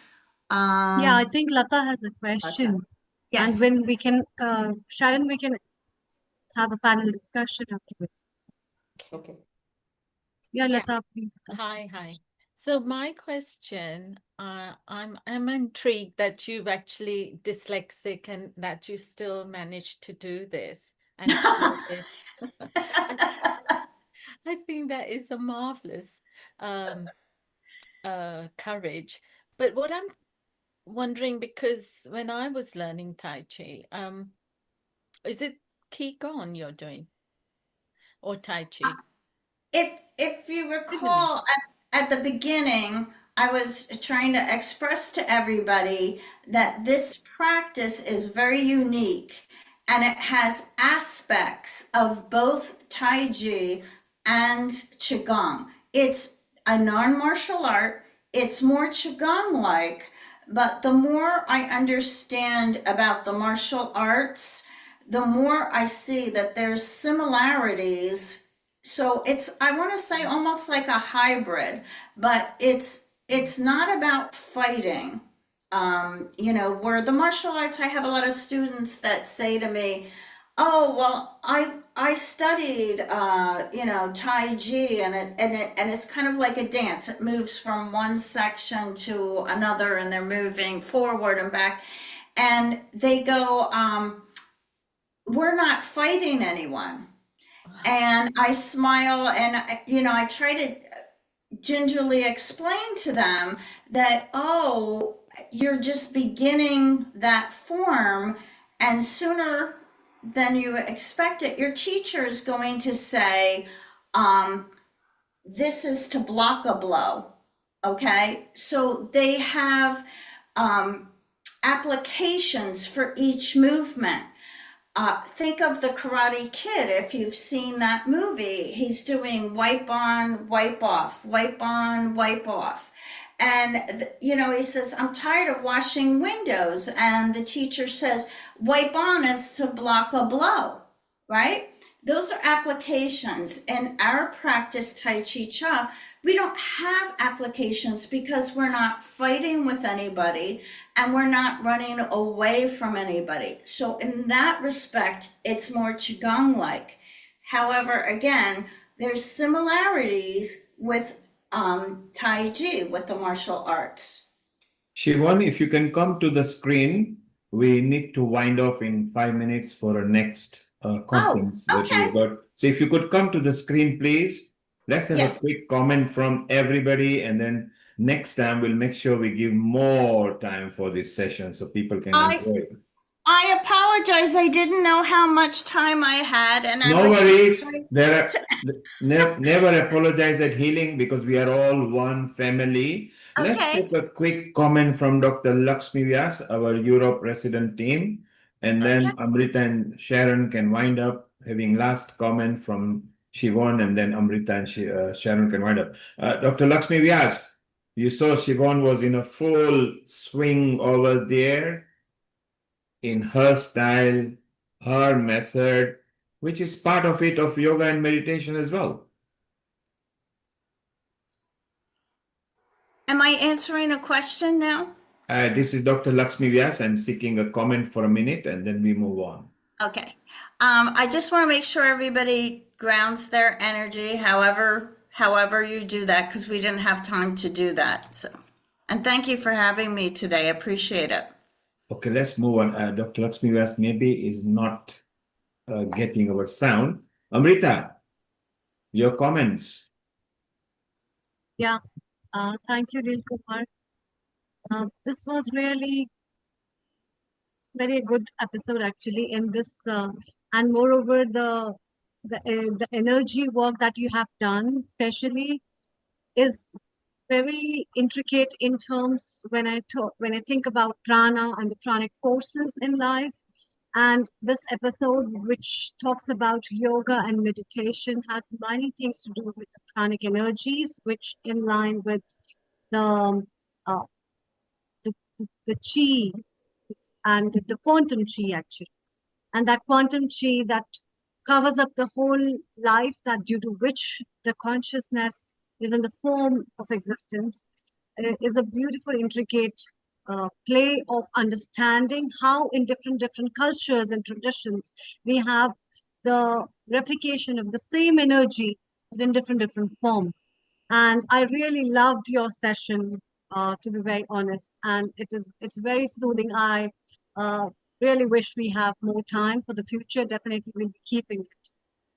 Yeah, I think Lata has a question. Yes. And when we can, Sharon, we can have a panel discussion afterwards. Okay. Yeah, Lata, please. Hi. So my question, I'm intrigued that you've actually dyslexic and that you still managed to do this and share it. I think that is a marvelous courage. But what I'm wondering, because when I was learning Tai Chi, is it Qigong you're doing or Tai Chi? If you recall, at the beginning, I was trying to express to everybody that this practice is very unique and it has aspects of both Tai Chi and Qigong. It's a non-martial art. It's more Qigong-like, but the more I understand about the martial arts, the more I see that there's similarities. So it's, I want to say, almost like a hybrid, but it's not about fighting. You know, where the martial arts, I have a lot of students that say to me, "Oh, well, I studied you know, Tai Chi, and it's kind of like a dance. It moves from one section to another, and they're moving forward and back." And they go, "We're not fighting anyone." And I smile, and you know, I try to gingerly explain to them that, oh, you're just beginning that form, and sooner than you expect it, your teacher is going to say, this is to block a blow. Okay, so they have applications for each movement. Think of the Karate Kid. If you've seen that movie, he's doing wipe on, wipe off, wipe on, wipe off. And, you know, he says, "I'm tired of washing windows." And the teacher says, "Wipe on is to block a blow," right? Those are applications. In our practice, Tai Chi Cha, we don't have applications because we're not fighting with anybody and we're not running away from anybody. So in that respect, it's more Qigong-like. However, again, there's similarities with Tai Chi, with the martial arts. Siobhan, if you can come to the screen, we need to wind off in 5 minutes for our next conference that we got. So if you could come to the screen, please. Let's have a quick comment from everybody, and then next time we'll make sure we give more time for this session so people can enjoy it. I apologize. I didn't know how much time I had, and No worries. There are never apologize at healing, because we are all one family. Let's take a quick comment from Dr. Lakshmi Vyas, our Europe resident team, and then Amrita and Sharon can wind up having last comment from Siobhan, and then Amrita and Sharon can wind up. Dr. Lakshmi Vyas, you saw Siobhan was in a full swing over there in her style, her method, which is part of it of yoga and meditation as well. Am I answering a question now? This is Dr. Lakshmi Vyas. I'm seeking a comment for a minute, and then we move on. Okay. I just want to make sure everybody grounds their energy, however you do that, because we didn't have time to do that. So, and thank you for having me today. I appreciate it. Okay, let's move on. Dr. Lakshmi Vyas maybe is not getting our sound. Amrita, your comments. Yeah, thank you, Dil Kumar. This was really very good episode actually in this, and moreover the energy work that you have done, especially, is very intricate in terms when I think about prana and the pranic forces in life. And this episode, which talks about yoga and meditation, has many things to do with the pranic energies, which in line with the the chi and the quantum chi actually. And that quantum chi that covers up the whole life, that due to which the consciousness is in the form of existence, is a beautiful, intricate play of understanding how in different cultures and traditions we have the replication of the same energy but in different forms. And I really loved your session, to be very honest, and it's very soothing. I really wish we have more time for the future. Definitely we'll be keeping it.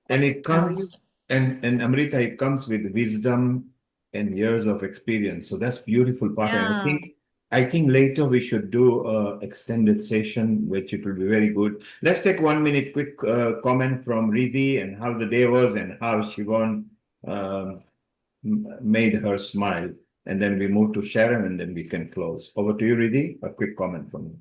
And it comes, and Amrita, it comes with wisdom and years of experience. So that's beautiful part. Yeah. And I think later we should do a extended session, which it will be very good. Let's take 1 minute quick comment from Riddhi and how the day was and how Siobhan made her smile. And then we move to Sharon, and then we can close. Over to you, Riddhi. A quick comment from you.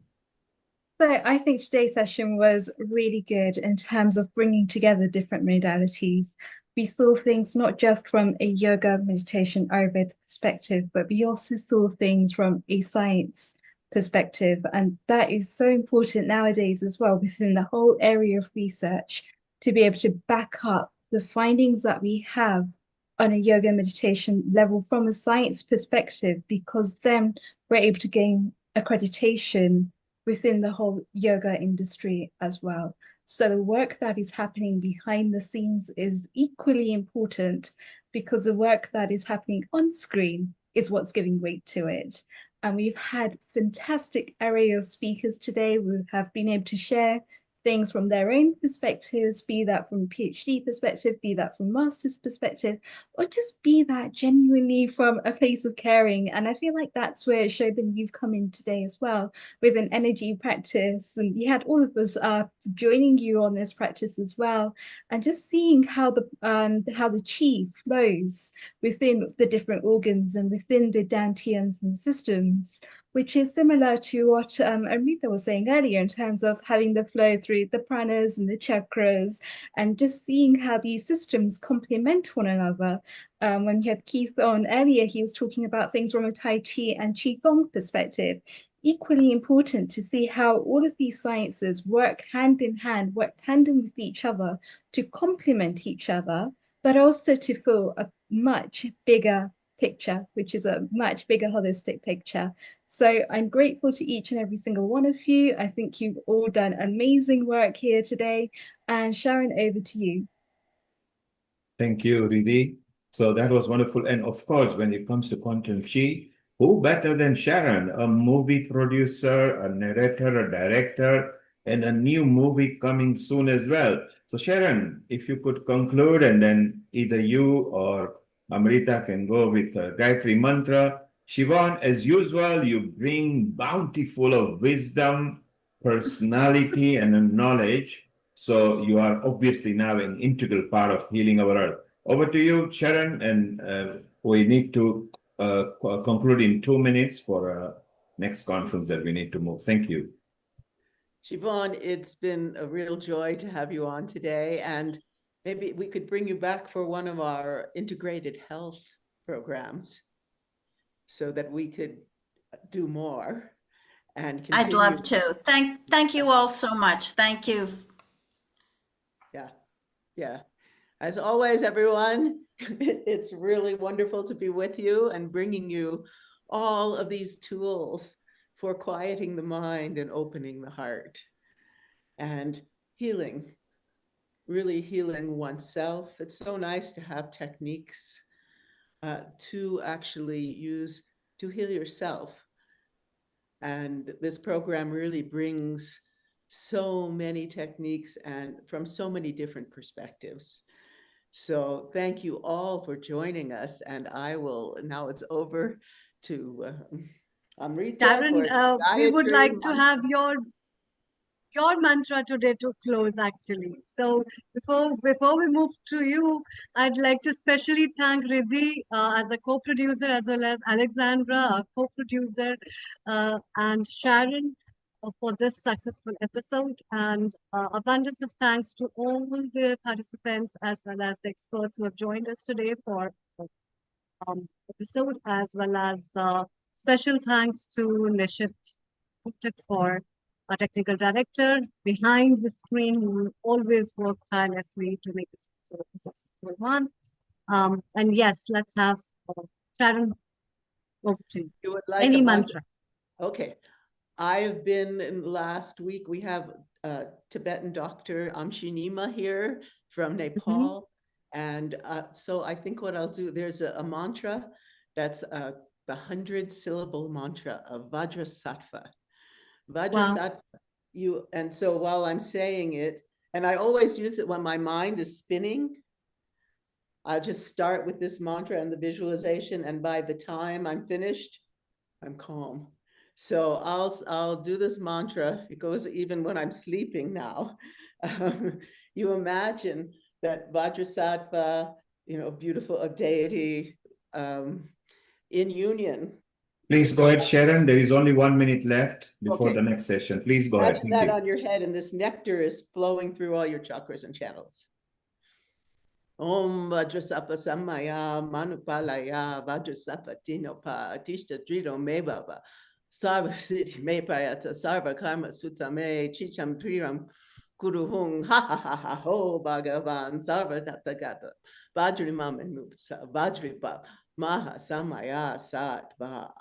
But I think today's session was really good in terms of bringing together different modalities. we saw things not just from a yoga, meditation, Ayurveda perspective, but we also saw things from a science perspective. And that is so important nowadays as well, within the whole area of research, to be able to back up the findings that we have on a yoga meditation level from a science perspective, because then we're able to gain accreditation within the whole yoga industry as well. So the work that is happening behind the scenes is equally important, because the work that is happening on screen is what's giving weight to it. And we've had fantastic array of speakers today who have been able to share things from their own perspectives, be that from a PhD perspective, be that from master's perspective, or just be that genuinely from a place of caring. And I feel like that's where, Shobhan, you've come in today as well, with an energy practice. And you had all of us joining you on this practice as well, and just seeing how the chi flows within the different organs and within the dantians and systems, which is similar to what Amrita was saying earlier, in terms of having the flow through the pranas and the chakras, and just seeing how these systems complement one another. When we had Keith on earlier, he was talking about things from a Tai Chi and Qigong perspective. Equally important to see how all of these sciences work hand in hand, work tandem with each other to complement each other, but also to fill a much bigger picture, which is a much bigger holistic picture. So I'm grateful to each and every single one of you. I think you've all done amazing work here today. And Sharon, over to you. Thank you, Riddhi. So that was wonderful. And of course, when it comes to quantum chi, who better than Sharon, a movie producer, a narrator, a director, and a new movie coming soon as well. So Sharon, if you could conclude, and then either you or Amrita can go with Gayatri Mantra. Siobhan, as usual, you bring bountiful of wisdom, personality, and knowledge. So you are obviously now an integral part of healing our earth. Over to you, Sharon, and we need to conclude in 2 minutes for next conference that we need to move. Thank you. Siobhan, it's been a real joy to have you on today, and maybe we could bring you back for one of our integrated health programs so that we could do more and continue. I'd love to. Thank you all so much. Thank you. Yeah. As always, everyone, it's really wonderful to be with you and bringing you all of these tools for quieting the mind and opening the heart and healing, really healing oneself. It's so nice to have techniques to actually use to heal yourself. And this program really brings so many techniques and from so many different perspectives. So thank you all for joining us. And I will, now it's over to Amrita. Darren, we would like to have your mantra today to close, actually. So before we move to you, I'd like to specially thank Riddhi as a co-producer, as well as Alexandra, a co-producer, and Sharon for this successful episode. And abundance of thanks to all the participants as well as the experts who have joined us today for episode, as well as special thanks to Nishit for our technical director behind the screen, who always work tirelessly to make this a successful one. And yes, let's have Sharon over to you. You would like any a mantra. Okay. I've been in last week, we have Tibetan doctor Amshinima here from Nepal. And so I think what I'll do, there's a mantra that's the 100-syllable mantra of Vajrasattva. Vajrasattva, and so while I'm saying it, and I always use it when my mind is spinning, I just start with this mantra and the visualization, and by the time I'm finished, I'm calm. So I'll do this mantra. It goes even when I'm sleeping now. You imagine that Vajrasattva, beautiful, a deity in union. Please go ahead, Sharon. There is only 1 minute left before the next session. Please go ahead. Imagine that on your head, and this nectar is flowing through all your chakras and channels. Om Vajrasapa Samaya Manupalaya Vajrasapa Tinopa Tishta Drido Mebaba Sarva Siddhi Me Payata Sarva Karma Sutame Chicham Triram Kuruhung Ha Ha Ha Ha Ho Bhagavan Sarva Tathagata Vajri Mama Mutsa Vajri Bab Maha Samaya Sat Va